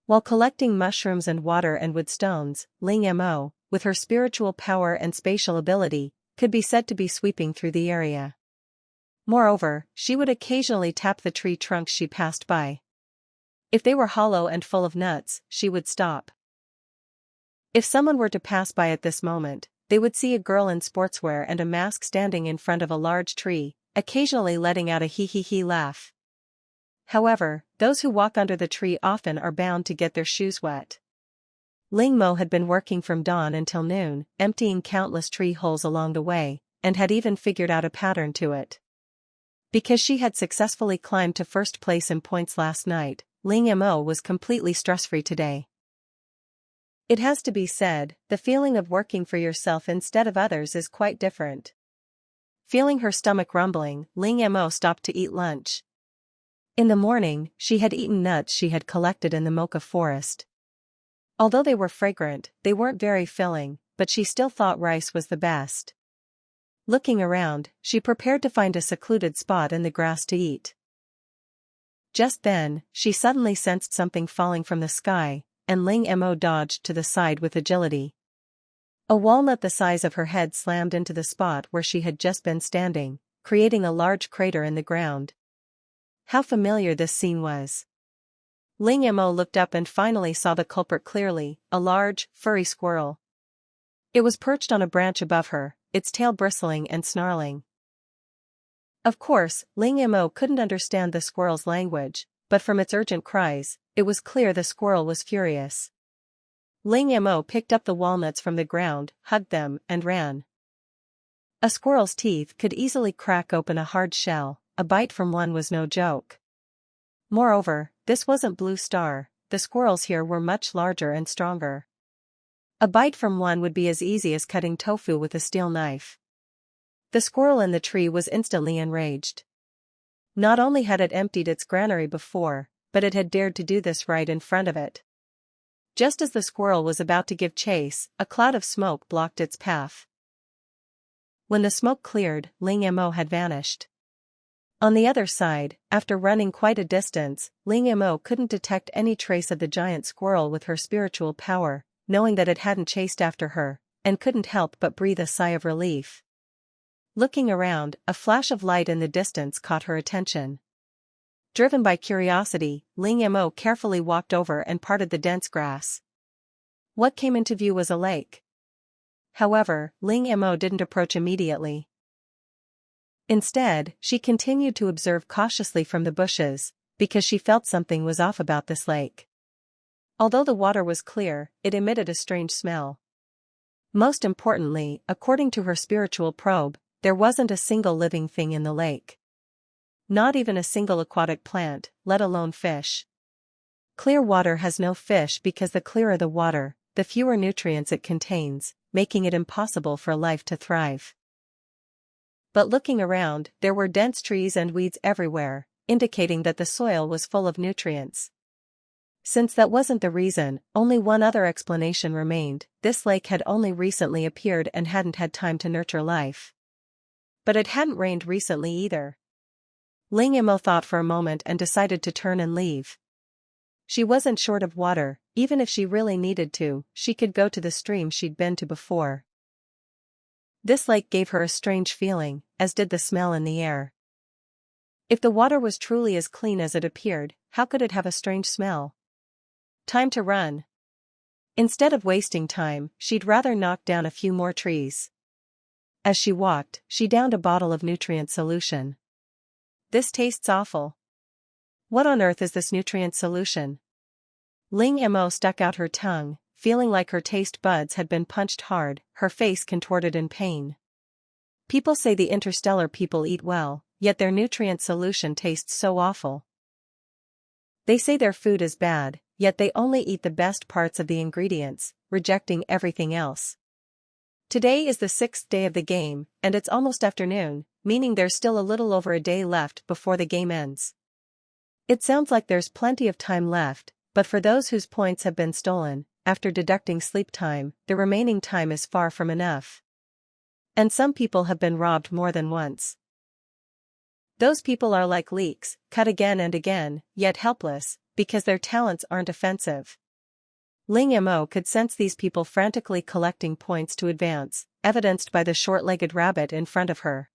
While collecting mushrooms and water and wood stones, Ling Mo, with her spiritual power and spatial ability, could be said to be sweeping through the area. Moreover, she would occasionally tap the tree trunks she passed by. If they were hollow and full of nuts, she would stop. If someone were to pass by at this moment, they would see a girl in sportswear and a mask standing in front of a large tree, occasionally letting out a hee-hee-hee laugh. However, those who walk under the tree often are bound to get their shoes wet. Ling Mo had been working from dawn until noon, emptying countless tree holes along the way, and had even figured out a pattern to it. Because she had successfully climbed to first place in points last night, Ling Mo was completely stress-free today. It has to be said, the feeling of working for yourself instead of others is quite different. Feeling her stomach rumbling, Ling Mo stopped to eat lunch. In the morning, she had eaten nuts she had collected in the Mocha Forest. Although they were fragrant, they weren't very filling, but she still thought rice was the best. Looking around, she prepared to find a secluded spot in the grass to eat. Just then, she suddenly sensed something falling from the sky, and Ling Mo dodged to the side with agility. A walnut the size of her head slammed into the spot where she had just been standing, creating a large crater in the ground. How familiar this scene was. Ling Mo looked up and finally saw the culprit clearly, a large, furry squirrel. It was perched on a branch above her, its tail bristling and snarling. Of course, Ling Mo couldn't understand the squirrel's language, but from its urgent cries, it was clear the squirrel was furious. Ling Mo picked up the walnuts from the ground, hugged them, and ran. A squirrel's teeth could easily crack open a hard shell. A bite from one was no joke. Moreover, this wasn't Blue Star, the squirrels here were much larger and stronger. A bite from one would be as easy as cutting tofu with a steel knife. The squirrel in the tree was instantly enraged. Not only had it emptied its granary before, but it had dared to do this right in front of it. Just as the squirrel was about to give chase, a cloud of smoke blocked its path. When the smoke cleared, Ling Mo had vanished. On the other side, after running quite a distance, Ling Mo couldn't detect any trace of the giant squirrel with her spiritual power, knowing that it hadn't chased after her, and couldn't help but breathe a sigh of relief. Looking around, a flash of light in the distance caught her attention. Driven by curiosity, Ling Mo carefully walked over and parted the dense grass. What came into view was a lake. However, Ling Mo didn't approach immediately. Instead, she continued to observe cautiously from the bushes, because she felt something was off about this lake. Although the water was clear, it emitted a strange smell. Most importantly, according to her spiritual probe, there wasn't a single living thing in the lake. Not even a single aquatic plant, let alone fish. Clear water has no fish because the clearer the water, the fewer nutrients it contains, making it impossible for life to thrive. But looking around, there were dense trees and weeds everywhere, indicating that the soil was full of nutrients. Since that wasn't the reason, only one other explanation remained: this lake had only recently appeared and hadn't had time to nurture life. But it hadn't rained recently either. Ling Mo thought for a moment and decided to turn and leave. She wasn't short of water. Even if she really needed to, she could go to the stream she'd been to before. This lake gave her a strange feeling, as did the smell in the air. If the water was truly as clean as it appeared, how could it have a strange smell? Time to run. Instead of wasting time, she'd rather knock down a few more trees. As she walked, she downed a bottle of nutrient solution. This tastes awful. What on earth is this nutrient solution? Ling Mo stuck out her tongue, feeling like her taste buds had been punched hard, her face contorted in pain. People say the interstellar people eat well, yet their nutrient solution tastes so awful. They say their food is bad, yet they only eat the best parts of the ingredients, rejecting everything else. Today is the 6th day of the game, and it's almost afternoon, meaning there's still a little over a day left before the game ends. It sounds like there's plenty of time left, but for those whose points have been stolen, after deducting sleep time, the remaining time is far from enough. And some people have been robbed more than once. Those people are like leeks, cut again and again, yet helpless, because their talents aren't offensive. Ling Mo could sense these people frantically collecting points to advance, evidenced by the short-legged rabbit in front of her.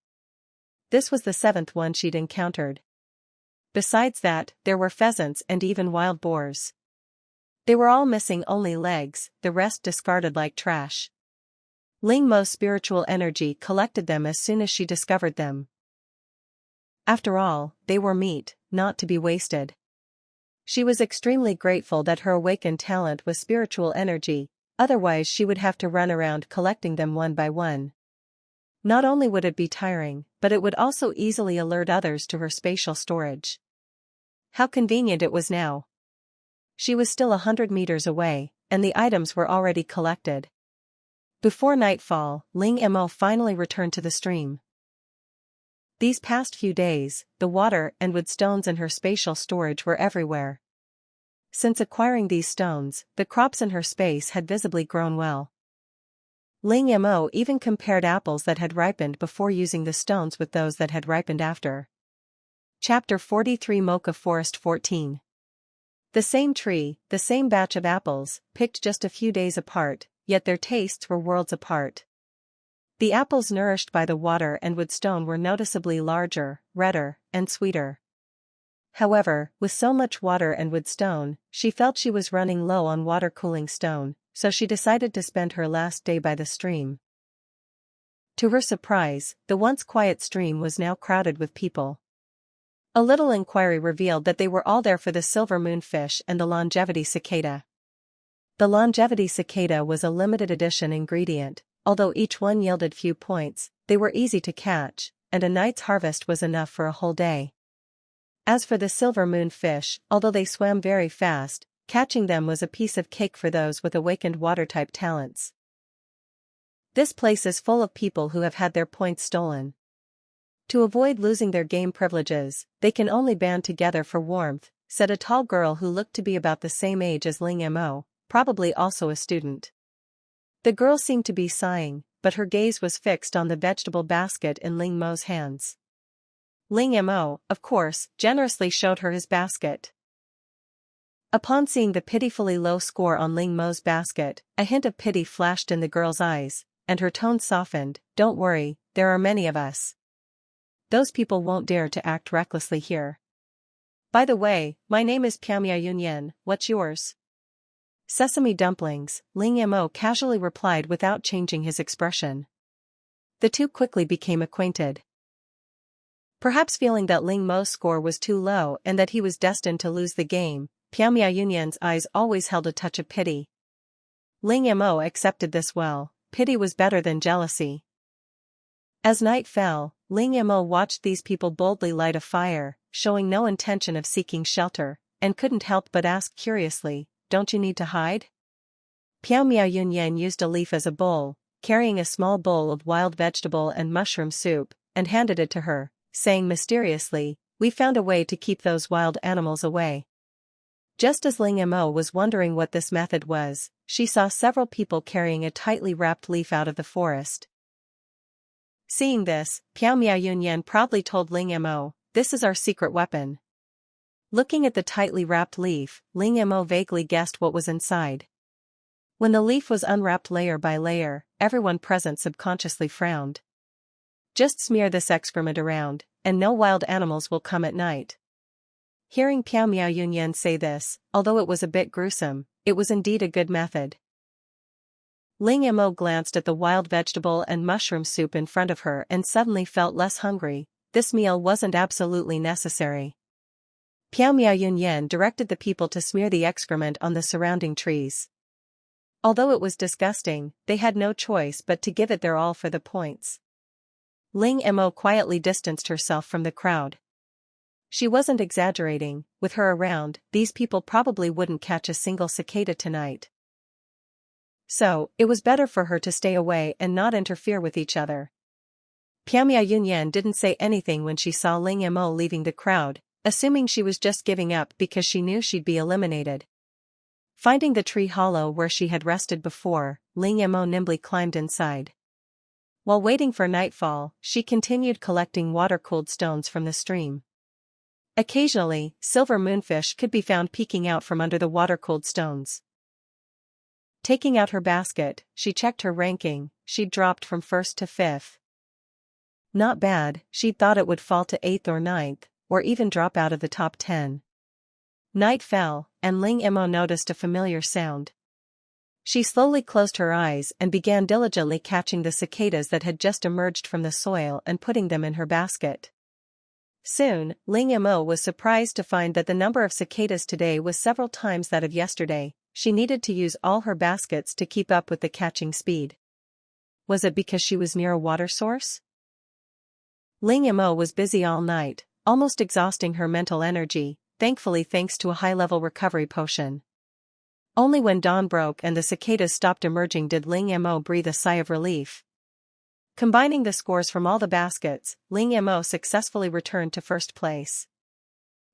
This was the 7th one she'd encountered. Besides that, there were pheasants and even wild boars. They were all missing only legs, the rest discarded like trash. Ling Mo's spiritual energy collected them as soon as she discovered them. After all, they were meat, not to be wasted. She was extremely grateful that her awakened talent was spiritual energy, otherwise she would have to run around collecting them one by one. Not only would it be tiring, but it would also easily alert others to her spatial storage. How convenient it was now. She was still 100 meters away, and the items were already collected. Before nightfall, Ling Mo finally returned to the stream. These past few days, the water and wood stones in her spatial storage were everywhere. Since acquiring these stones, the crops in her space had visibly grown well. Ling Mo even compared apples that had ripened before using the stones with those that had ripened after. Chapter 43 Mocha Forest 14. The same tree, the same batch of apples, picked just a few days apart, yet their tastes were worlds apart. The apples nourished by the water and wood stone were noticeably larger, redder, and sweeter. However, with so much water and wood stone, she felt she was running low on water-cooling stone, so she decided to spend her last day by the stream. To her surprise, the once quiet stream was now crowded with people. A little inquiry revealed that they were all there for the silver moonfish and the longevity cicada. The longevity cicada was a limited edition ingredient. Although each one yielded few points, they were easy to catch, and a night's harvest was enough for a whole day. As for the silver moonfish, although they swam very fast, catching them was a piece of cake for those with awakened water-type talents. This place is full of people who have had their points stolen. To avoid losing their game privileges, they can only band together for warmth, said a tall girl who looked to be about the same age as Ling Mo, probably also a student. The girl seemed to be sighing, but her gaze was fixed on the vegetable basket in Ling Mo's hands. Ling Mo, of course, generously showed her his basket. Upon seeing the pitifully low score on Ling Mo's basket, a hint of pity flashed in the girl's eyes, and her tone softened. Don't worry, there are many of us. Those people won't dare to act recklessly here. By the way, my name is Piamia Yunyan, what's yours? Sesame dumplings, Ling Mo casually replied without changing his expression. The two quickly became acquainted. Perhaps feeling that Ling Mo's score was too low and that he was destined to lose the game, Piamia Yunyan's eyes always held a touch of pity. Ling Mo accepted this well. Pity was better than jealousy. As night fell, Ling Mo watched these people boldly light a fire, showing no intention of seeking shelter, and couldn't help but ask curiously, "Don't you need to hide?" Piamia Yunyan used a leaf as a bowl, carrying a small bowl of wild vegetable and mushroom soup, and handed it to her, saying mysteriously, "We found a way to keep those wild animals away." Just as Ling Mo was wondering what this method was, she saw several people carrying a tightly wrapped leaf out of the forest. Seeing this, Piamia Yunyan proudly told Ling Mo, "This is our secret weapon." Looking at the tightly wrapped leaf, Ling Mo vaguely guessed what was inside. When the leaf was unwrapped layer by layer, everyone present subconsciously frowned. Just smear this excrement around, and no wild animals will come at night. Hearing Piamia Yunyan say this, although it was a bit gruesome, it was indeed a good method. Ling Mo glanced at the wild vegetable and mushroom soup in front of her and suddenly felt less hungry. This meal wasn't absolutely necessary. Piamia Yunyan directed the people to smear the excrement on the surrounding trees. Although it was disgusting, they had no choice but to give it their all for the points. Ling Mo quietly distanced herself from the crowd. She wasn't exaggerating, with her around, these people probably wouldn't catch a single cicada tonight. So, it was better for her to stay away and not interfere with each other. Piamia Yunyan didn't say anything when she saw Ling Mo leaving the crowd, assuming she was just giving up because she knew she'd be eliminated. Finding the tree hollow where she had rested before, Ling Mo nimbly climbed inside. While waiting for nightfall, she continued collecting water-cooled stones from the stream. Occasionally, silver moonfish could be found peeking out from under the water-cooled stones. Taking out her basket, she checked her ranking. She'd dropped from 1st to 5th. Not bad, she'd thought it would fall to 8th or 9th, or even drop out of the top 10. Night fell, and Ling Mo noticed a familiar sound. She slowly closed her eyes and began diligently catching the cicadas that had just emerged from the soil and putting them in her basket. Soon, Ling Mo was surprised to find that the number of cicadas today was several times that of yesterday. She needed to use all her baskets to keep up with the catching speed. Was it because she was near a water source? Ling Mo was busy all night, almost exhausting her mental energy, thankfully thanks to a high-level recovery potion. Only when dawn broke and the cicadas stopped emerging did Ling Mo breathe a sigh of relief. Combining the scores from all the baskets, Ling Mo successfully returned to first place.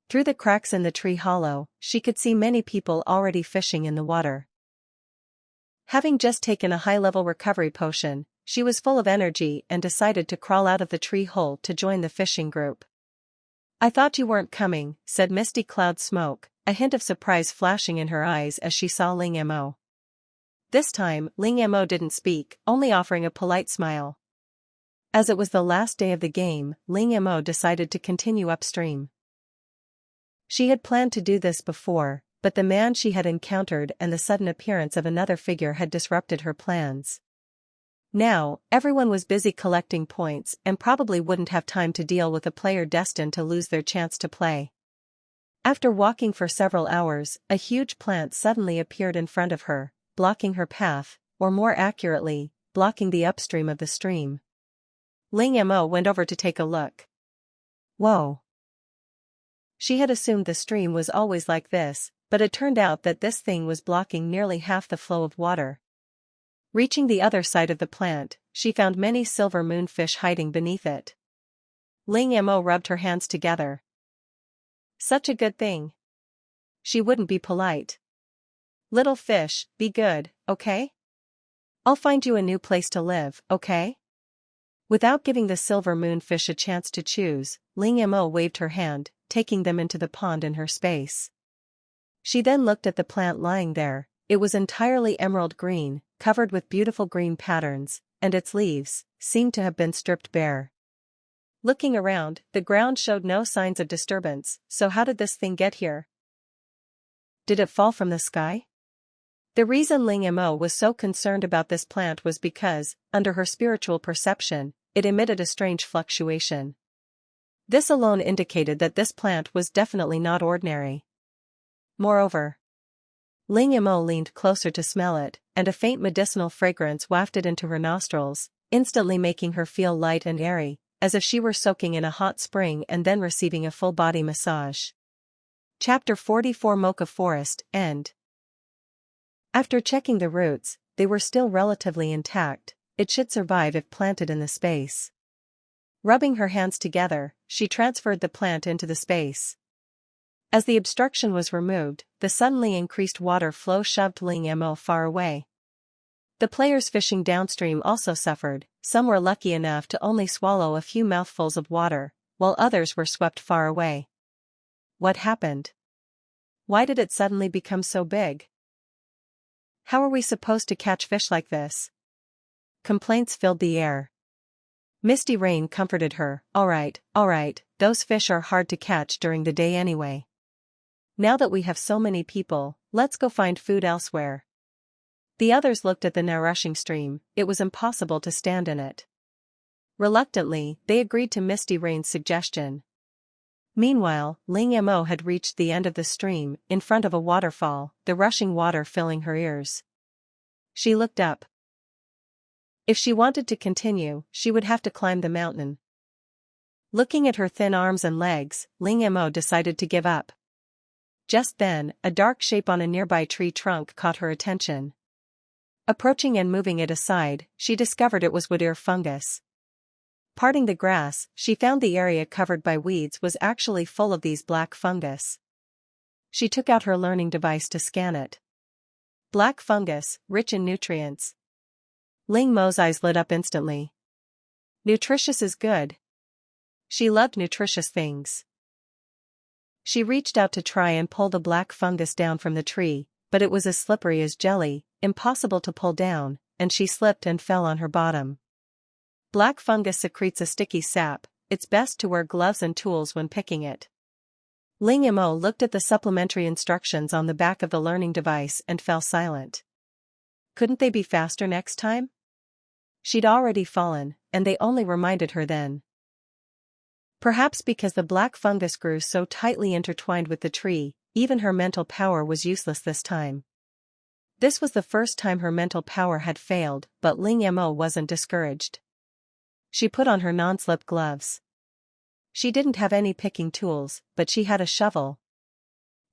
Through the cracks in the tree hollow, she could see many people already fishing in the water. Having just taken a high-level recovery potion, she was full of energy and decided to crawl out of the tree hole to join the fishing group. "I thought you weren't coming," said Misty Cloud Smoke, a hint of surprise flashing in her eyes as she saw Ling Mo. This time, Ling Mo didn't speak, only offering a polite smile. As it was the last day of the game, Ling Mo decided to continue upstream. She had planned to do this before, but the man she had encountered and the sudden appearance of another figure had disrupted her plans. Now, everyone was busy collecting points and probably wouldn't have time to deal with a player destined to lose their chance to play. After walking for several hours, a huge plant suddenly appeared in front of her, blocking her path, or more accurately, blocking the upstream of the stream. Ling Mo went over to take a look. Whoa! She had assumed the stream was always like this, but it turned out that this thing was blocking nearly half the flow of water. Reaching the other side of the plant, she found many silver moonfish hiding beneath it. Ling Mo rubbed her hands together. Such a good thing. She wouldn't be polite. "Little fish, be good, okay? I'll find you a new place to live, okay?" Without giving the silver moonfish a chance to choose, Ling Mo waved her hand, taking them into the pond in her space. She then looked at the plant lying there. It was entirely emerald green, covered with beautiful green patterns, and its leaves seemed to have been stripped bare. Looking around, the ground showed no signs of disturbance, so how did this thing get here? Did it fall from the sky? The reason Ling Mo was so concerned about this plant was because, under her spiritual perception, it emitted a strange fluctuation. This alone indicated that this plant was definitely not ordinary. Moreover, Ling Mo leaned closer to smell it, and a faint medicinal fragrance wafted into her nostrils, instantly making her feel light and airy, as if she were soaking in a hot spring and then receiving a full-body massage. Chapter 44 Mocha Forest, End. After checking the roots, they were still relatively intact. It should survive if planted in the space. Rubbing her hands together, she transferred the plant into the space. As the obstruction was removed, the suddenly increased water flow shoved Ling Mo far away. The players fishing downstream also suffered. Some were lucky enough to only swallow a few mouthfuls of water, while others were swept far away. What happened? Why did it suddenly become so big? How are we supposed to catch fish like this? Complaints filled the air. Misty Rain comforted her. All right, those fish are hard to catch during the day anyway. Now that we have so many people, let's go find food elsewhere. The others looked at the now rushing stream. It was impossible to stand in it. Reluctantly, they agreed to Misty Rain's suggestion. Meanwhile, Ling Mo had reached the end of the stream, in front of a waterfall, the rushing water filling her ears. She looked up. If she wanted to continue, she would have to climb the mountain. Looking at her thin arms and legs, Ling Mo decided to give up. Just then, a dark shape on a nearby tree trunk caught her attention. Approaching and moving it aside, she discovered it was wood-ear fungus. Parting the grass, she found the area covered by weeds was actually full of these black fungus. She took out her learning device to scan it. Black fungus, rich in nutrients. Ling Mo's eyes lit up instantly. Nutritious is good. She loved nutritious things. She reached out to try and pull the black fungus down from the tree, but it was as slippery as jelly, impossible to pull down, and she slipped and fell on her bottom. Black fungus secretes a sticky sap. It's best to wear gloves and tools when picking it. Ling Mo looked at the supplementary instructions on the back of the learning device and fell silent. Couldn't they be faster next time? She'd already fallen, and they only reminded her then. Perhaps because the black fungus grew so tightly intertwined with the tree, even her mental power was useless this time. This was the first time her mental power had failed, but Ling Mo wasn't discouraged. She put on her non-slip gloves. She didn't have any picking tools, but she had a shovel.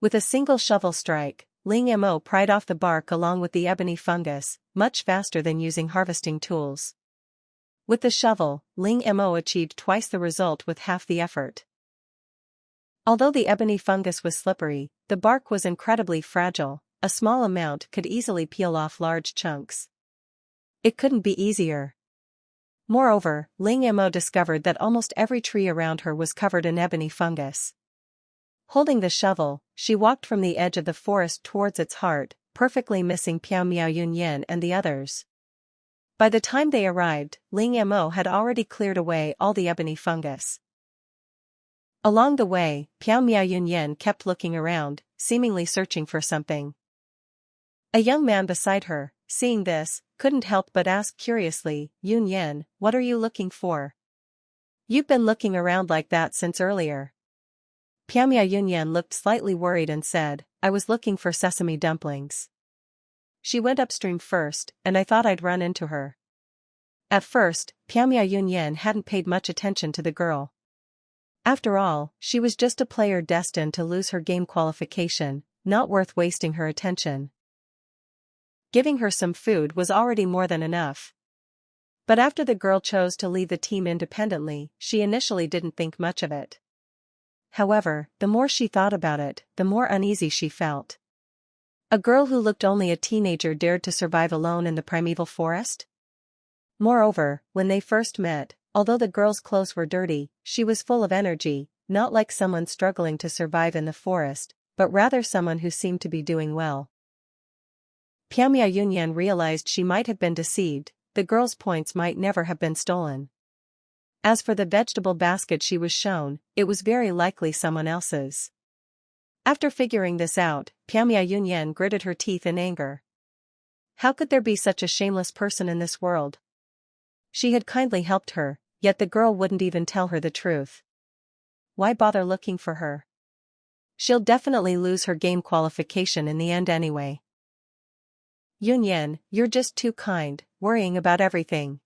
With a single shovel strike, Ling Mo pried off the bark along with the ebony fungus, much faster than using harvesting tools. With the shovel, Ling Mo achieved twice the result with half the effort. Although the ebony fungus was slippery, the bark was incredibly fragile. A small amount could easily peel off large chunks. It couldn't be easier. Moreover, Ling Mo discovered that almost every tree around her was covered in ebony fungus. Holding the shovel, she walked from the edge of the forest towards its heart, perfectly missing Piao Miao Yunyan and the others. By the time they arrived, Ling Mo had already cleared away all the ebony fungus. Along the way, Piao Miao Yunyan kept looking around, seemingly searching for something. A young man beside her, seeing this, couldn't help but ask curiously, "Yunyan, what are you looking for? You've been looking around like that since earlier." Piao Miao Yunyan looked slightly worried and said, "I was looking for sesame dumplings. She went upstream first, and I thought I'd run into her." At first, Piao Miao Yunyan hadn't paid much attention to the girl. After all, she was just a player destined to lose her game qualification, not worth wasting her attention. Giving her some food was already more than enough. But after the girl chose to leave the team independently, she initially didn't think much of it. However, the more she thought about it, the more uneasy she felt. A girl who looked only a teenager dared to survive alone in the primeval forest? Moreover, when they first met, although the girl's clothes were dirty, she was full of energy, not like someone struggling to survive in the forest, but rather someone who seemed to be doing well. Piamia Yunyan realized she might have been deceived, the girl's points might never have been stolen. As for the vegetable basket she was shown, it was very likely someone else's. After figuring this out, Piamia Yunyan gritted her teeth in anger. How could there be such a shameless person in this world? She had kindly helped her, yet the girl wouldn't even tell her the truth. Why bother looking for her? She'll definitely lose her game qualification in the end anyway. Yunyan, you're just too kind, worrying about everything.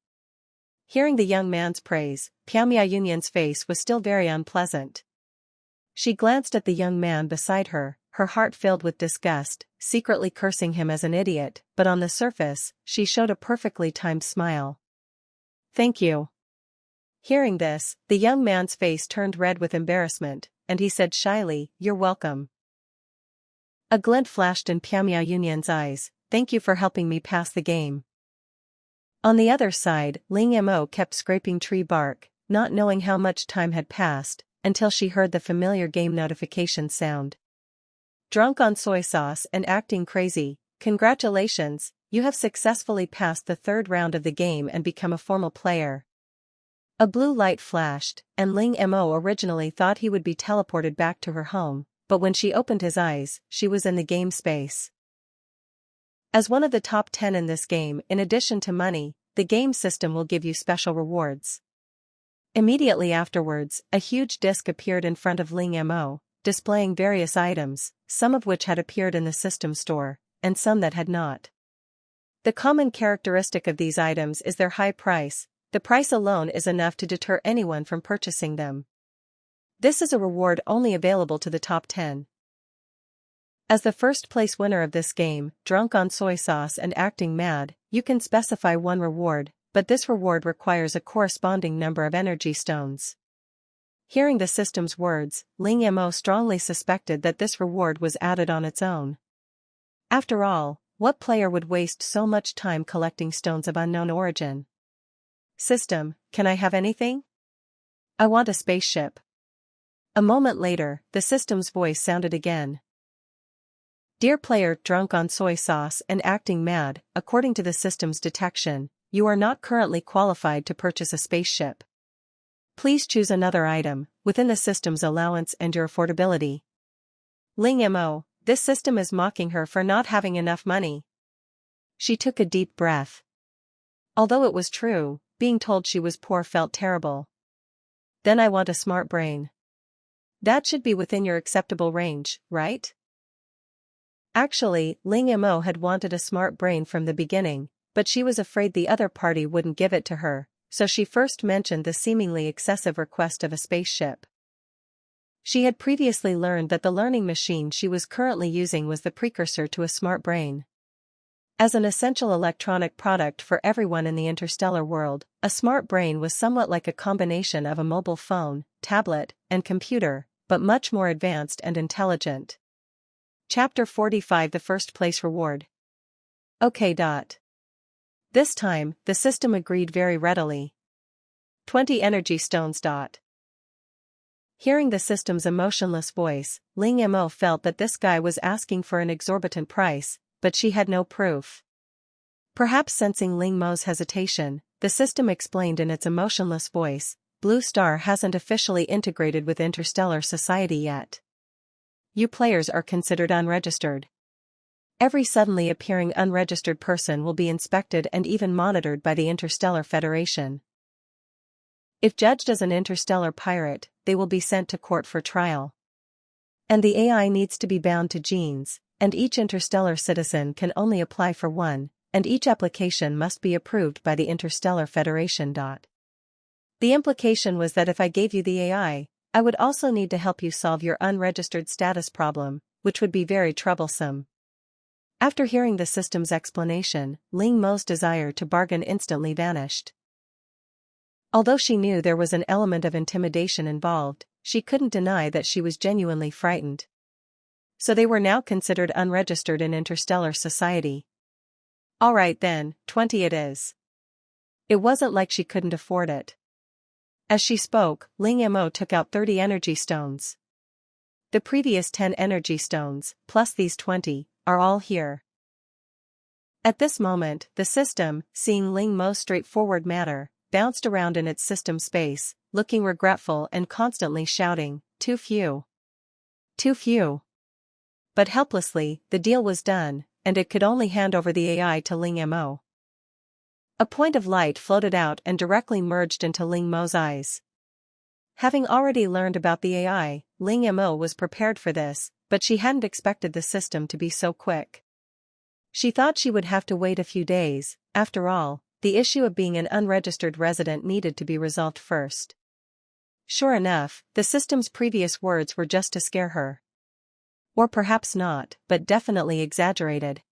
Hearing the young man's praise, Piamia Yunyan's face was still very unpleasant. She glanced at the young man beside her, her heart filled with disgust, secretly cursing him as an idiot, but on the surface, she showed a perfectly timed smile. Thank you. Hearing this, the young man's face turned red with embarrassment, and he said shyly, You're welcome. A glint flashed in Piamia Yunyan's eyes, Thank you for helping me pass the game. On the other side, Ling Mo kept scraping tree bark, not knowing how much time had passed, until she heard the familiar game notification sound. Drunk on soy sauce and acting crazy, congratulations, you have successfully passed the third round of the game and become a formal player. A blue light flashed, and Ling Mo originally thought he would be teleported back to her home, but when she opened his eyes, she was in the game space. As one of the top 10 in this game, in addition to money, the game system will give you special rewards. Immediately afterwards, a huge disc appeared in front of Ling Mo, displaying various items, some of which had appeared in the system store, and some that had not. The common characteristic of these items is their high price. The price alone is enough to deter anyone from purchasing them. This is a reward only available to the top 10. As the first place winner of this game, drunk on soy sauce and acting mad, you can specify one reward, but this reward requires a corresponding number of energy stones. Hearing the system's words, Ling Mo strongly suspected that this reward was added on its own. After all, what player would waste so much time collecting stones of unknown origin? System, can I have anything? I want a spaceship. A moment later, the system's voice sounded again. Dear player drunk on soy sauce and acting mad, according to the system's detection, you are not currently qualified to purchase a spaceship. Please choose another item, within the system's allowance and your affordability. Ling Mo, this system is mocking her for not having enough money. She took a deep breath. Although it was true, being told she was poor felt terrible. Then I want a smart brain. That should be within your acceptable range, right? Actually, Ling Mo had wanted a smart brain from the beginning, but she was afraid the other party wouldn't give it to her, so she first mentioned the seemingly excessive request of a spaceship. She had previously learned that the learning machine she was currently using was the precursor to a smart brain. As an essential electronic product for everyone in the interstellar world, a smart brain was somewhat like a combination of a mobile phone, tablet, and computer, but much more advanced and intelligent. Chapter 45 The First Place Reward. Okay. This time, the system agreed very readily. 20 energy stones. Hearing the system's emotionless voice, Ling Mo felt that this guy was asking for an exorbitant price, but she had no proof. Perhaps sensing Ling Mo's hesitation, the system explained in its emotionless voice, Blue Star hasn't officially integrated with interstellar society yet. You players are considered unregistered. Every suddenly appearing unregistered person will be inspected and even monitored by the Interstellar Federation. If judged as an interstellar pirate, they will be sent to court for trial. And the AI needs to be bound to genes, and each interstellar citizen can only apply for one, and each application must be approved by the Interstellar Federation. The implication was that if I gave you the AI, I would also need to help you solve your unregistered status problem, which would be very troublesome. After hearing the system's explanation, Ling Mo's desire to bargain instantly vanished. Although she knew there was an element of intimidation involved, she couldn't deny that she was genuinely frightened. So they were now considered unregistered in interstellar society. All right then, 20 it is. It wasn't like she couldn't afford it. As she spoke, Ling Mo took out 30 energy stones. The previous 10 energy stones, plus these 20, are all here. At this moment, the system, seeing Ling Mo's straightforward manner, bounced around in its system space, looking regretful and constantly shouting, "Too few. Too few." But helplessly, the deal was done, and it could only hand over the AI to Ling Mo. A point of light floated out and directly merged into Ling Mo's eyes. Having already learned about the AI, Ling Mo was prepared for this, but she hadn't expected the system to be so quick. She thought she would have to wait a few days. After all, the issue of being an unregistered resident needed to be resolved first. Sure enough, the system's previous words were just to scare her. Or perhaps not, but definitely exaggerated.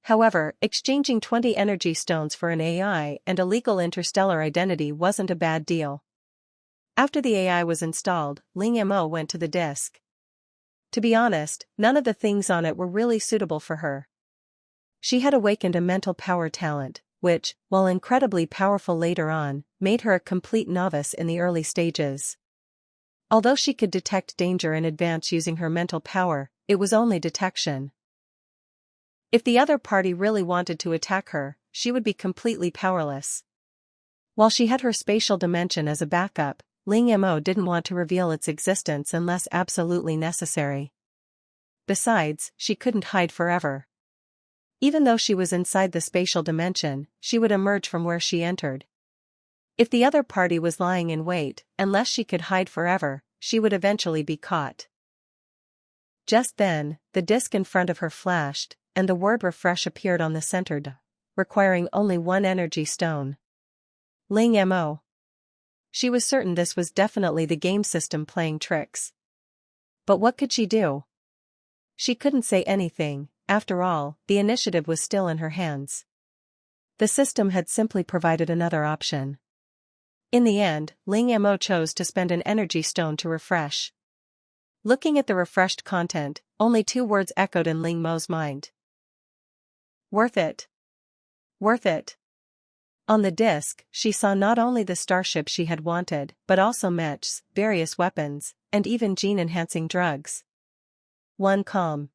However, exchanging 20 energy stones for an AI and a legal interstellar identity wasn't a bad deal. After the AI was installed, Ling Mo went to the disk. To be honest, none of the things on it were really suitable for her. She had awakened a mental power talent, which, while incredibly powerful later on, made her a complete novice in the early stages. Although she could detect danger in advance using her mental power, it was only detection. If the other party really wanted to attack her, she would be completely powerless. While she had her spatial dimension as a backup, Ling Mo didn't want to reveal its existence unless absolutely necessary. Besides, she couldn't hide forever. Even though she was inside the spatial dimension, she would emerge from where she entered. If the other party was lying in wait, unless she could hide forever, she would eventually be caught. Just then, the disk in front of her flashed, and the word refresh appeared on the center D, requiring only 1 energy stone. Ling Mo. She was certain this was definitely the game system playing tricks. But what could she do? She couldn't say anything. After all, the initiative was still in her hands. The system had simply provided another option. In the end, Ling Mo chose to spend an energy stone to refresh. Looking at the refreshed content, only 2 words echoed in Ling Mo's mind. Worth it. Worth it. On the disk, she saw not only the starship she had wanted, but also mechs, various weapons, and even gene-enhancing drugs. One calm.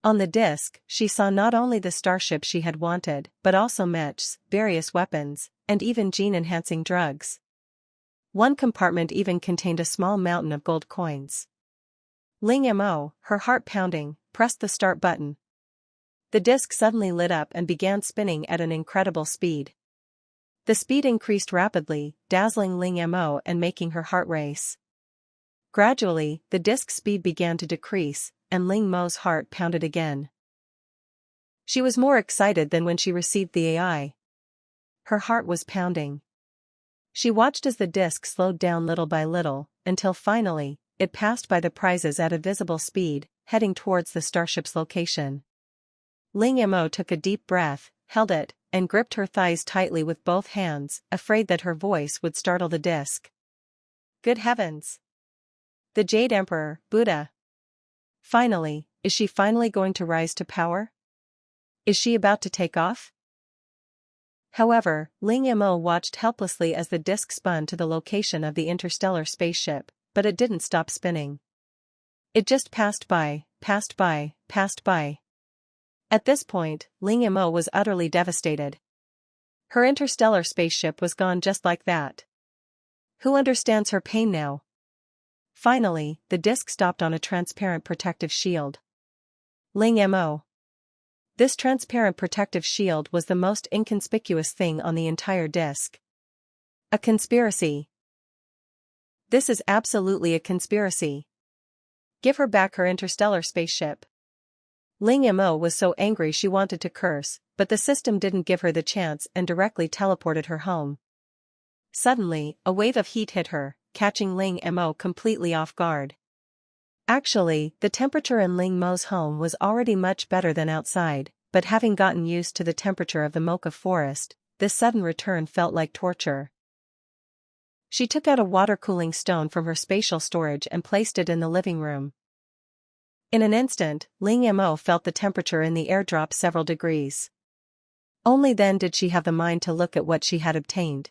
On the disk, she saw not only the starship she had wanted, but also mechs, various weapons, and even gene-enhancing drugs. One compartment even contained a small mountain of gold coins. Ling Mo, her heart pounding, pressed the start button. The disk suddenly lit up and began spinning at an incredible speed. The speed increased rapidly, dazzling Ling Mo and making her heart race. Gradually, the disk's speed began to decrease, and Ling Mo's heart pounded again. She was more excited than when she received the AI. Her heart was pounding. She watched as the disk slowed down little by little, until finally, it passed by the prizes at a visible speed, heading towards the starship's location. Ling Mo took a deep breath, held it, and gripped her thighs tightly with both hands, afraid that her voice would startle the disk. Good heavens! The Jade Emperor, Buddha. Finally, is she finally going to rise to power? Is she about to take off? However, Ling Mo watched helplessly as the disk spun to the location of the interstellar spaceship, but it didn't stop spinning. It just passed by, passed by, passed by. At this point, Ling Mo was utterly devastated. Her interstellar spaceship was gone just like that. Who understands her pain now? Finally, the disk stopped on a transparent protective shield. Ling Mo. This transparent protective shield was the most inconspicuous thing on the entire disk. A conspiracy. This is absolutely a conspiracy. Give her back her interstellar spaceship. Ling Mo was so angry she wanted to curse, but the system didn't give her the chance and directly teleported her home. Suddenly, a wave of heat hit her, catching Ling Mo completely off guard. Actually, the temperature in Ling Mo's home was already much better than outside, but having gotten used to the temperature of the Mocha forest, this sudden return felt like torture. She took out a water-cooling stone from her spatial storage and placed it in the living room. In an instant, Ling Mo felt the temperature in the air drop several degrees. Only then did she have the mind to look at what she had obtained.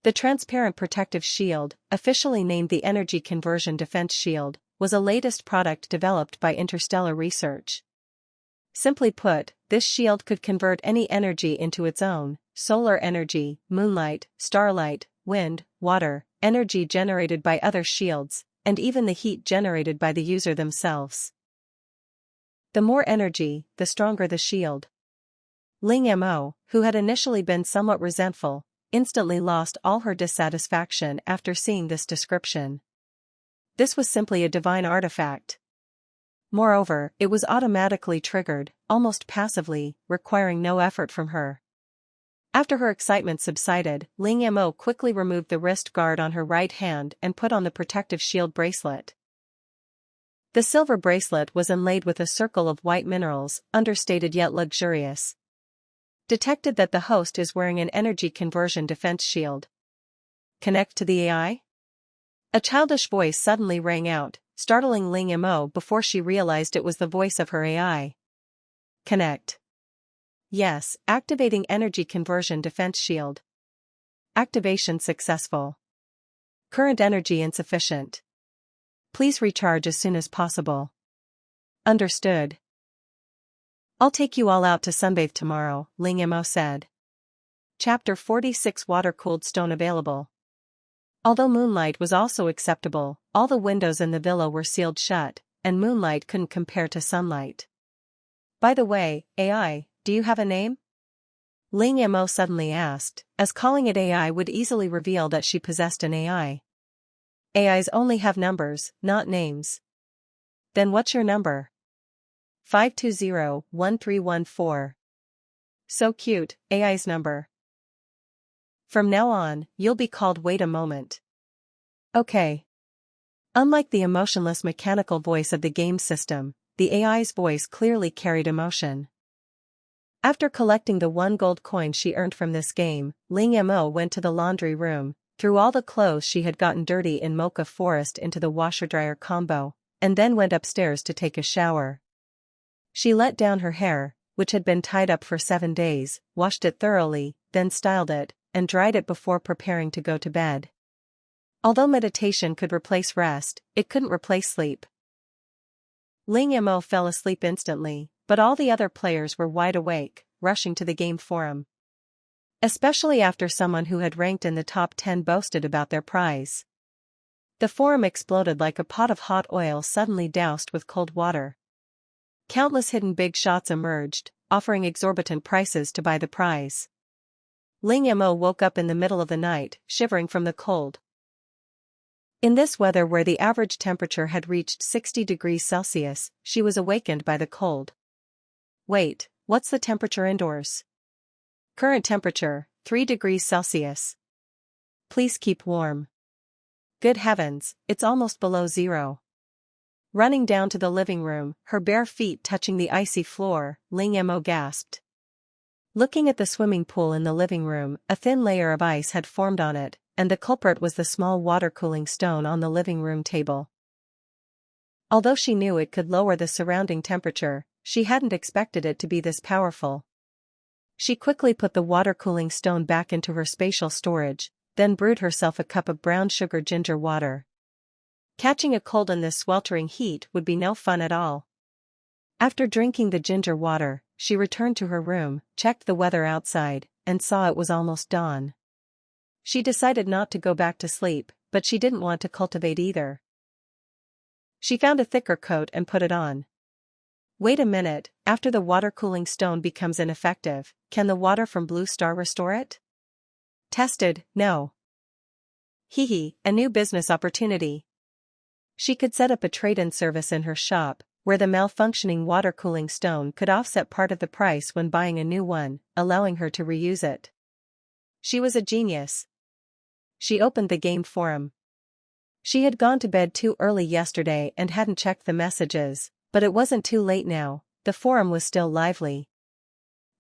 The transparent protective shield, officially named the Energy Conversion Defense Shield, was a latest product developed by Interstellar Research. Simply put, this shield could convert any energy into its own: solar energy, moonlight, starlight, wind, water, energy generated by other shields, and even the heat generated by the user themselves. The more energy, the stronger the shield. Ling Mo, who had initially been somewhat resentful, instantly lost all her dissatisfaction after seeing this description. This was simply a divine artifact. Moreover, it was automatically triggered, almost passively, requiring no effort from her. After her excitement subsided, Ling Mo quickly removed the wrist guard on her right hand and put on the protective shield bracelet. The silver bracelet was inlaid with a circle of white minerals, understated yet luxurious. Detected that the host is wearing an energy conversion defense shield. Connect to the AI? A childish voice suddenly rang out, startling Ling Mo before she realized it was the voice of her AI. Connect. Yes, activating energy conversion defense shield. Activation successful. Current energy insufficient. Please recharge as soon as possible. Understood. I'll take you all out to sunbathe tomorrow, Ling Mo said. Chapter 46: Water-cooled stone available. Although moonlight was also acceptable, all the windows in the villa were sealed shut, and moonlight couldn't compare to sunlight. By the way, AI, do you have a name? Ling Mo suddenly asked, as calling it AI would easily reveal that she possessed an AI. AIs only have numbers, not names. Then what's your number? 520-1314. So cute, AI's number. From now on, you'll be called wait a moment. Okay. Unlike the emotionless mechanical voice of the game system, the AI's voice clearly carried emotion. After collecting the 1 gold coin she earned from this game, Ling Mo went to the laundry room, threw all the clothes she had gotten dirty in Mocha Forest into the washer-dryer combo, and then went upstairs to take a shower. She let down her hair, which had been tied up for 7 days, washed it thoroughly, then styled it, and dried it before preparing to go to bed. Although meditation could replace rest, it couldn't replace sleep. Ling Mo fell asleep instantly, but all the other players were wide awake, rushing to the game forum. Especially after someone who had ranked in the top 10 boasted about their prize. The forum exploded like a pot of hot oil suddenly doused with cold water. Countless hidden big shots emerged, offering exorbitant prices to buy the prize. Ling Mo woke up in the middle of the night, shivering from the cold. In this weather where the average temperature had reached 60 degrees Celsius, she was awakened by the cold. Wait, what's the temperature indoors? Current temperature, 3 degrees Celsius. Please keep warm. Good heavens, it's almost below zero. Running down to the living room, her bare feet touching the icy floor, Ling Mo gasped. Looking at the swimming pool in the living room, a thin layer of ice had formed on it, and the culprit was the small water-cooling stone on the living room table. Although she knew it could lower the surrounding temperature, she hadn't expected it to be this powerful. She quickly put the water-cooling stone back into her spatial storage, then brewed herself a cup of brown sugar ginger water. Catching a cold in this sweltering heat would be no fun at all. After drinking the ginger water, she returned to her room, checked the weather outside, and saw it was almost dawn. She decided not to go back to sleep, but she didn't want to cultivate either. She found a thicker coat and put it on. Wait a minute, after the water-cooling stone becomes ineffective, can the water from Blue Star restore it? Tested, no. Hee, a new business opportunity. She could set up a trade-in service in her shop, where the malfunctioning water-cooling stone could offset part of the price when buying a new one, allowing her to reuse it. She was a genius. She opened the game forum. She had gone to bed too early yesterday and hadn't checked the messages, but it wasn't too late now, the forum was still lively.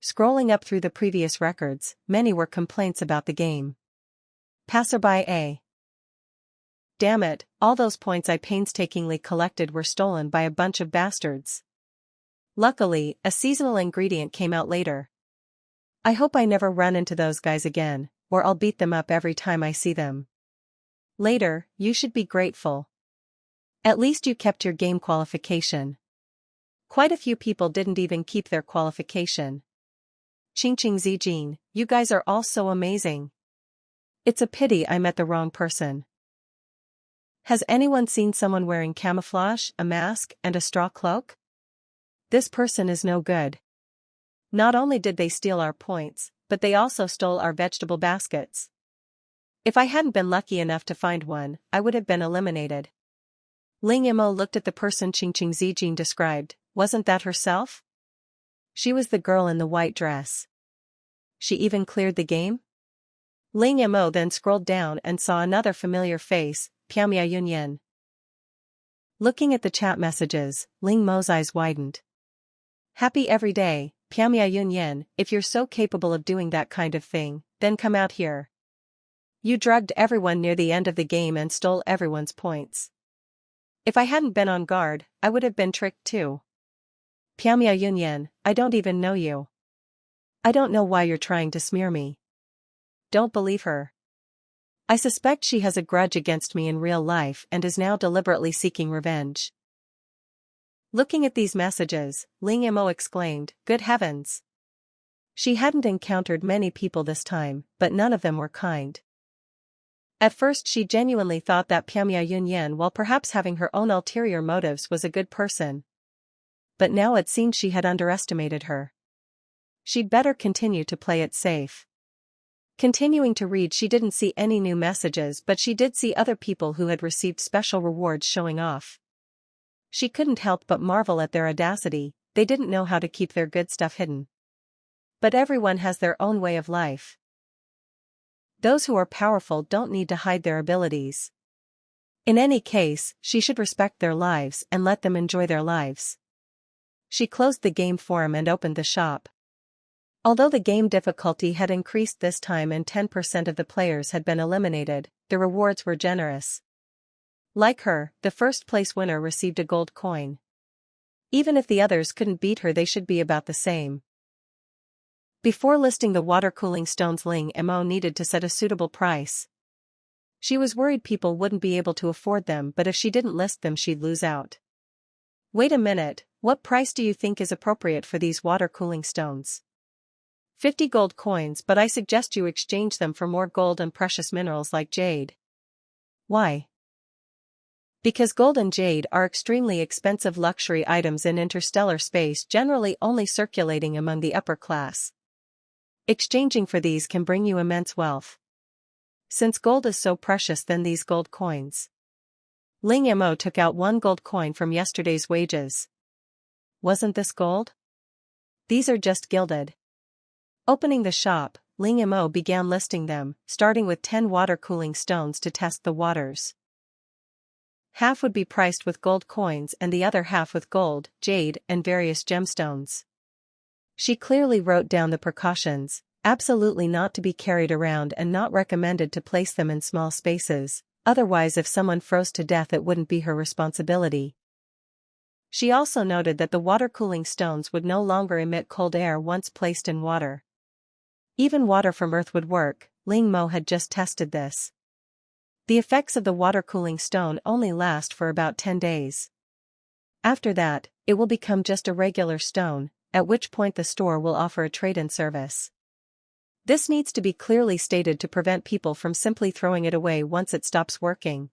Scrolling up through the previous records, many were complaints about the game. Passerby A. Damn it, all those points I painstakingly collected were stolen by a bunch of bastards. Luckily, a seasonal ingredient came out later. I hope I never run into those guys again, or I'll beat them up every time I see them. Later, you should be grateful. At least you kept your game qualification. Quite a few people didn't even keep their qualification. Qingqing Zijin, you guys are all so amazing. It's a pity I met the wrong person. Has anyone seen someone wearing camouflage, a mask, and a straw cloak? This person is no good. Not only did they steal our points, but they also stole our vegetable baskets. If I hadn't been lucky enough to find one, I would have been eliminated. Ling Mo looked at the person Qingqing Zijin described. Wasn't that herself? She was the girl in the white dress. She even cleared the game? Ling Mo then scrolled down and saw another familiar face, Piamia Yunyan. Looking at the chat messages, Ling Mo's eyes widened. Happy every day, Piamia Yunyan, if you're so capable of doing that kind of thing, then come out here. You drugged everyone near the end of the game and stole everyone's points. If I hadn't been on guard, I would have been tricked too. Piamia Yunyan, I don't even know you. I don't know why you're trying to smear me. Don't believe her. I suspect she has a grudge against me in real life and is now deliberately seeking revenge. Looking at these messages, Ling Mo exclaimed, "Good heavens!" She hadn't encountered many people this time, but none of them were kind. At first she genuinely thought that Piamia Yunyan, while perhaps having her own ulterior motives, was a good person. But now it seemed she had underestimated her. She'd better continue to play it safe. Continuing to read, she didn't see any new messages, but she did see other people who had received special rewards showing off. She couldn't help but marvel at their audacity. They didn't know how to keep their good stuff hidden. But everyone has their own way of life. Those who are powerful don't need to hide their abilities. In any case, she should respect their lives and let them enjoy their lives. She closed the game forum and opened the shop. Although the game difficulty had increased this time and 10% of the players had been eliminated, the rewards were generous. Like her, the first place winner received a gold coin. Even if the others couldn't beat her, they should be about the same. Before listing the water cooling stones, Ling Mo needed to set a suitable price. She was worried people wouldn't be able to afford them, but if she didn't list them, she'd lose out. Wait a minute, what price do you think is appropriate for these water cooling stones? 50 gold coins, but I suggest you exchange them for more gold and precious minerals like jade. Why? Because gold and jade are extremely expensive luxury items in interstellar space, generally only circulating among the upper class. Exchanging for these can bring you immense wealth. Since gold is so precious, then these gold coins. Ling Mo took out 1 gold coin from yesterday's wages. Wasn't this gold? These are just gilded. Opening the shop, Ling Mo began listing them, starting with 10 water cooling stones to test the waters. Half would be priced with gold coins and the other half with gold, jade, and various gemstones. She clearly wrote down the precautions: absolutely not to be carried around and not recommended to place them in small spaces, otherwise if someone froze to death it wouldn't be her responsibility. She also noted that the water cooling stones would no longer emit cold air once placed in water. Even water from Earth would work. Ling Mo had just tested this. The effects of the water cooling stone only last for about 10 days. After that, it will become just a regular stone, at which point the store will offer a trade-in service. This needs to be clearly stated to prevent people from simply throwing it away once it stops working.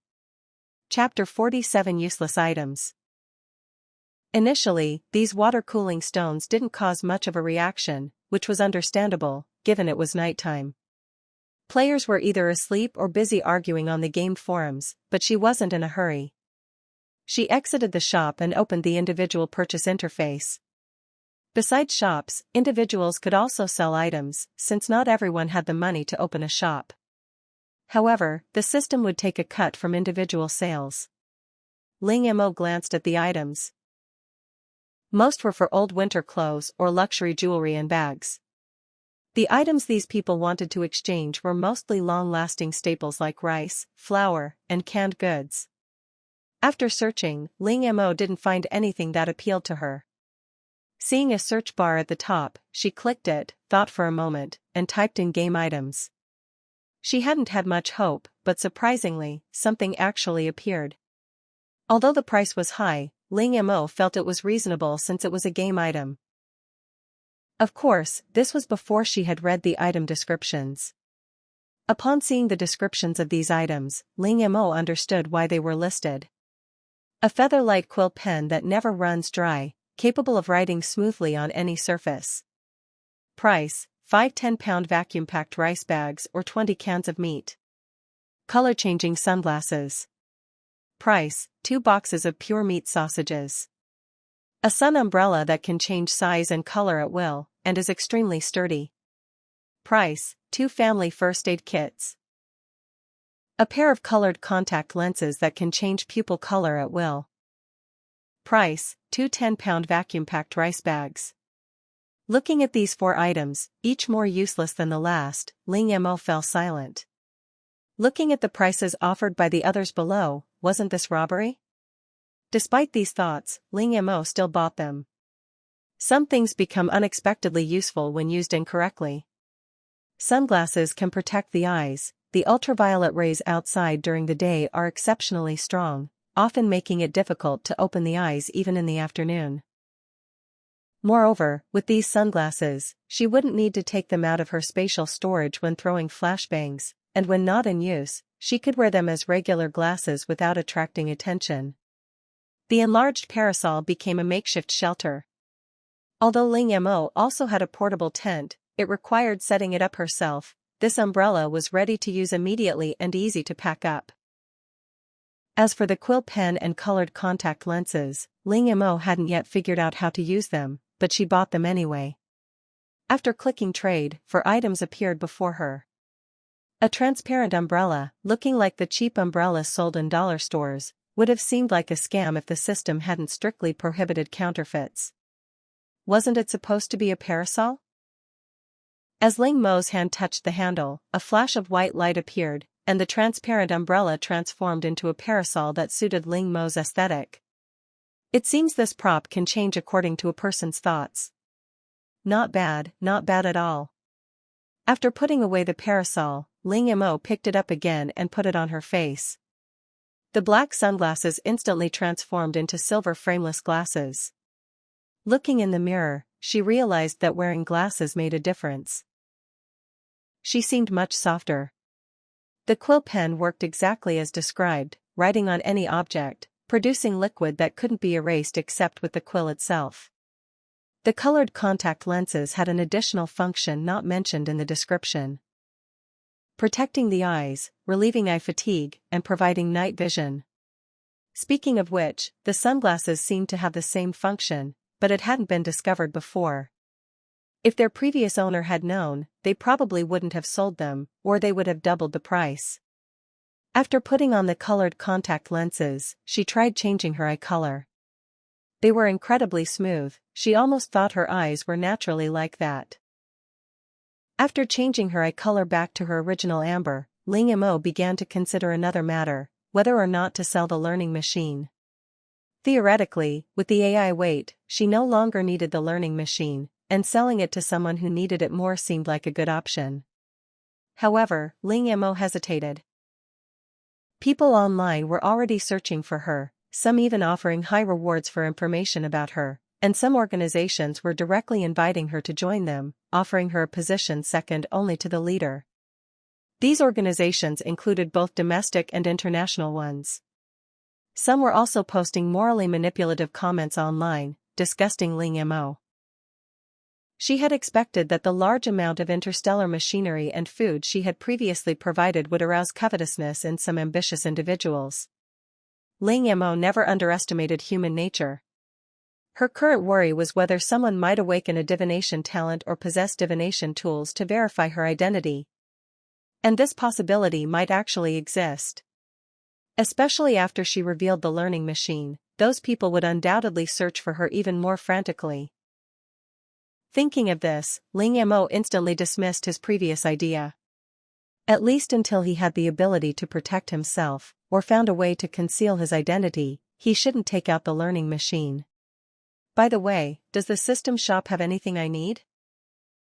Chapter 47: Useless Items. Initially, these water cooling stones didn't cause much of a reaction, which was understandable, given it was nighttime. Players were either asleep or busy arguing on the game forums, but she wasn't in a hurry. She exited the shop and opened the individual purchase interface. Besides shops, individuals could also sell items, since not everyone had the money to open a shop. However, the system would take a cut from individual sales. Ling Mo glanced at the items. Most were for old winter clothes or luxury jewelry and bags. The items these people wanted to exchange were mostly long-lasting staples like rice, flour, and canned goods. After searching, Ling Mo didn't find anything that appealed to her. Seeing a search bar at the top, she clicked it, thought for a moment, and typed in game items. She hadn't had much hope, but surprisingly, something actually appeared. Although the price was high, Ling Mo felt it was reasonable since it was a game item. Of course, this was before she had read the item descriptions. Upon seeing the descriptions of these items, Ling Mo understood why they were listed. A feather-light quill pen that never runs dry, capable of writing smoothly on any surface. Price: 5 10-pound vacuum-packed rice bags or 20 cans of meat. Color-changing sunglasses. Price: 2 boxes of pure meat sausages. A sun umbrella that can change size and color at will, and is extremely sturdy. Price: 2 family first aid kits. A pair of colored contact lenses that can change pupil color at will. Price: 2 10-pound vacuum-packed rice bags. Looking at these 4 items, each more useless than the last, Ling Mo fell silent. Looking at the prices offered by the others below, wasn't this robbery? Despite these thoughts, Ling Mo still bought them. Some things become unexpectedly useful when used incorrectly. Sunglasses can protect the eyes. The ultraviolet rays outside during the day are exceptionally strong, often making it difficult to open the eyes even in the afternoon. Moreover, with these sunglasses, she wouldn't need to take them out of her spatial storage when throwing flashbangs, and when not in use, she could wear them as regular glasses without attracting attention. The enlarged parasol became a makeshift shelter. Although Ling Mo also had a portable tent, it required setting it up herself. This umbrella was ready to use immediately and easy to pack up. As for the quill pen and colored contact lenses, Ling Mo hadn't yet figured out how to use them, but she bought them anyway. After clicking trade, 4 items appeared before her. A transparent umbrella, looking like the cheap umbrellas sold in dollar stores, would have seemed like a scam if the system hadn't strictly prohibited counterfeits. Wasn't it supposed to be a parasol? As Ling Mo's hand touched the handle, a flash of white light appeared, and the transparent umbrella transformed into a parasol that suited Ling Mo's aesthetic. It seems this prop can change according to a person's thoughts. Not bad at all. After putting away the parasol, Ling Mo picked it up again and put it on her face. The black sunglasses instantly transformed into silver frameless glasses. Looking in the mirror, she realized that wearing glasses made a difference. She seemed much softer. The quill pen worked exactly as described, writing on any object, producing liquid that couldn't be erased except with the quill itself. The colored contact lenses had an additional function not mentioned in the description. Protecting the eyes, relieving eye fatigue, and providing night vision. Speaking of which, the sunglasses seemed to have the same function, but it hadn't been discovered before. If their previous owner had known, they probably wouldn't have sold them, or they would have doubled the price. After putting on the colored contact lenses, she tried changing her eye color. They were incredibly smooth, she almost thought her eyes were naturally like that. After changing her eye color back to her original amber, Ling Mo began to consider another matter, whether or not to sell the learning machine. Theoretically, with the AI weight, she no longer needed the learning machine, and selling it to someone who needed it more seemed like a good option. However, Ling Mo hesitated. People online were already searching for her, some even offering high rewards for information about her, and some organizations were directly inviting her to join them, offering her a position second only to the leader. These organizations included both domestic and international ones. Some were also posting morally manipulative comments online, disgusting Ling Mo. She had expected that the large amount of interstellar machinery and food she had previously provided would arouse covetousness in some ambitious individuals. Ling Mo never underestimated human nature. Her current worry was whether someone might awaken a divination talent or possess divination tools to verify her identity. And this possibility might actually exist. Especially after she revealed the learning machine, those people would undoubtedly search for her even more frantically. Thinking of this, Ling Mo instantly dismissed his previous idea. At least until he had the ability to protect himself, or found a way to conceal his identity, he shouldn't take out the learning machine. By the way, does the system shop have anything I need?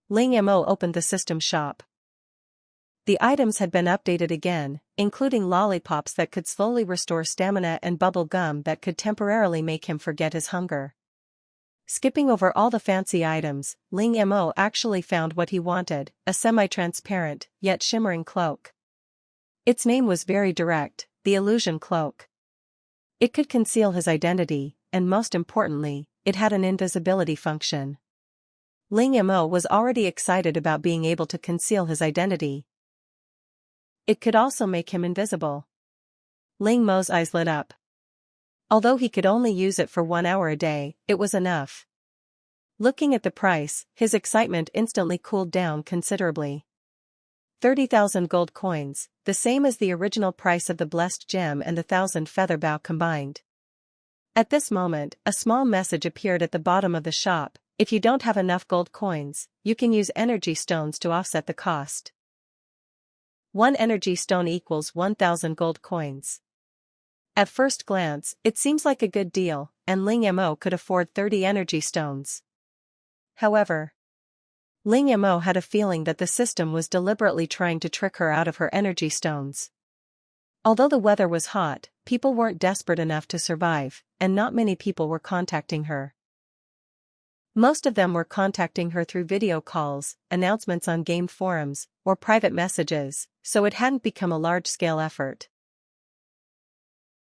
Ling Mo opened the system shop. The items had been updated again, including lollipops that could slowly restore stamina and bubble gum that could temporarily make him forget his hunger. Skipping over all the fancy items, Ling Mo actually found what he wanted, a semi-transparent, yet shimmering cloak. Its name was very direct, the illusion cloak. It could conceal his identity, and most importantly, it had an invisibility function. Ling Mo was already excited about being able to conceal his identity. It could also make him invisible. Ling Mo's eyes lit up. Although he could only use it for 1 hour a day, it was enough. Looking at the price, his excitement instantly cooled down considerably. 30,000 gold coins, the same as the original price of the blessed gem and the 1,000 feather bow combined. At this moment, a small message appeared at the bottom of the shop: if you don't have enough gold coins, you can use energy stones to offset the cost. 1 energy stone equals 1,000 gold coins. At first glance, it seems like a good deal, and Ling Mo could afford 30 energy stones. However, Ling Mo had a feeling that the system was deliberately trying to trick her out of her energy stones. Although the weather was hot, people weren't desperate enough to survive, and not many people were contacting her. Most of them were contacting her through video calls, announcements on game forums, or private messages, so it hadn't become a large-scale effort.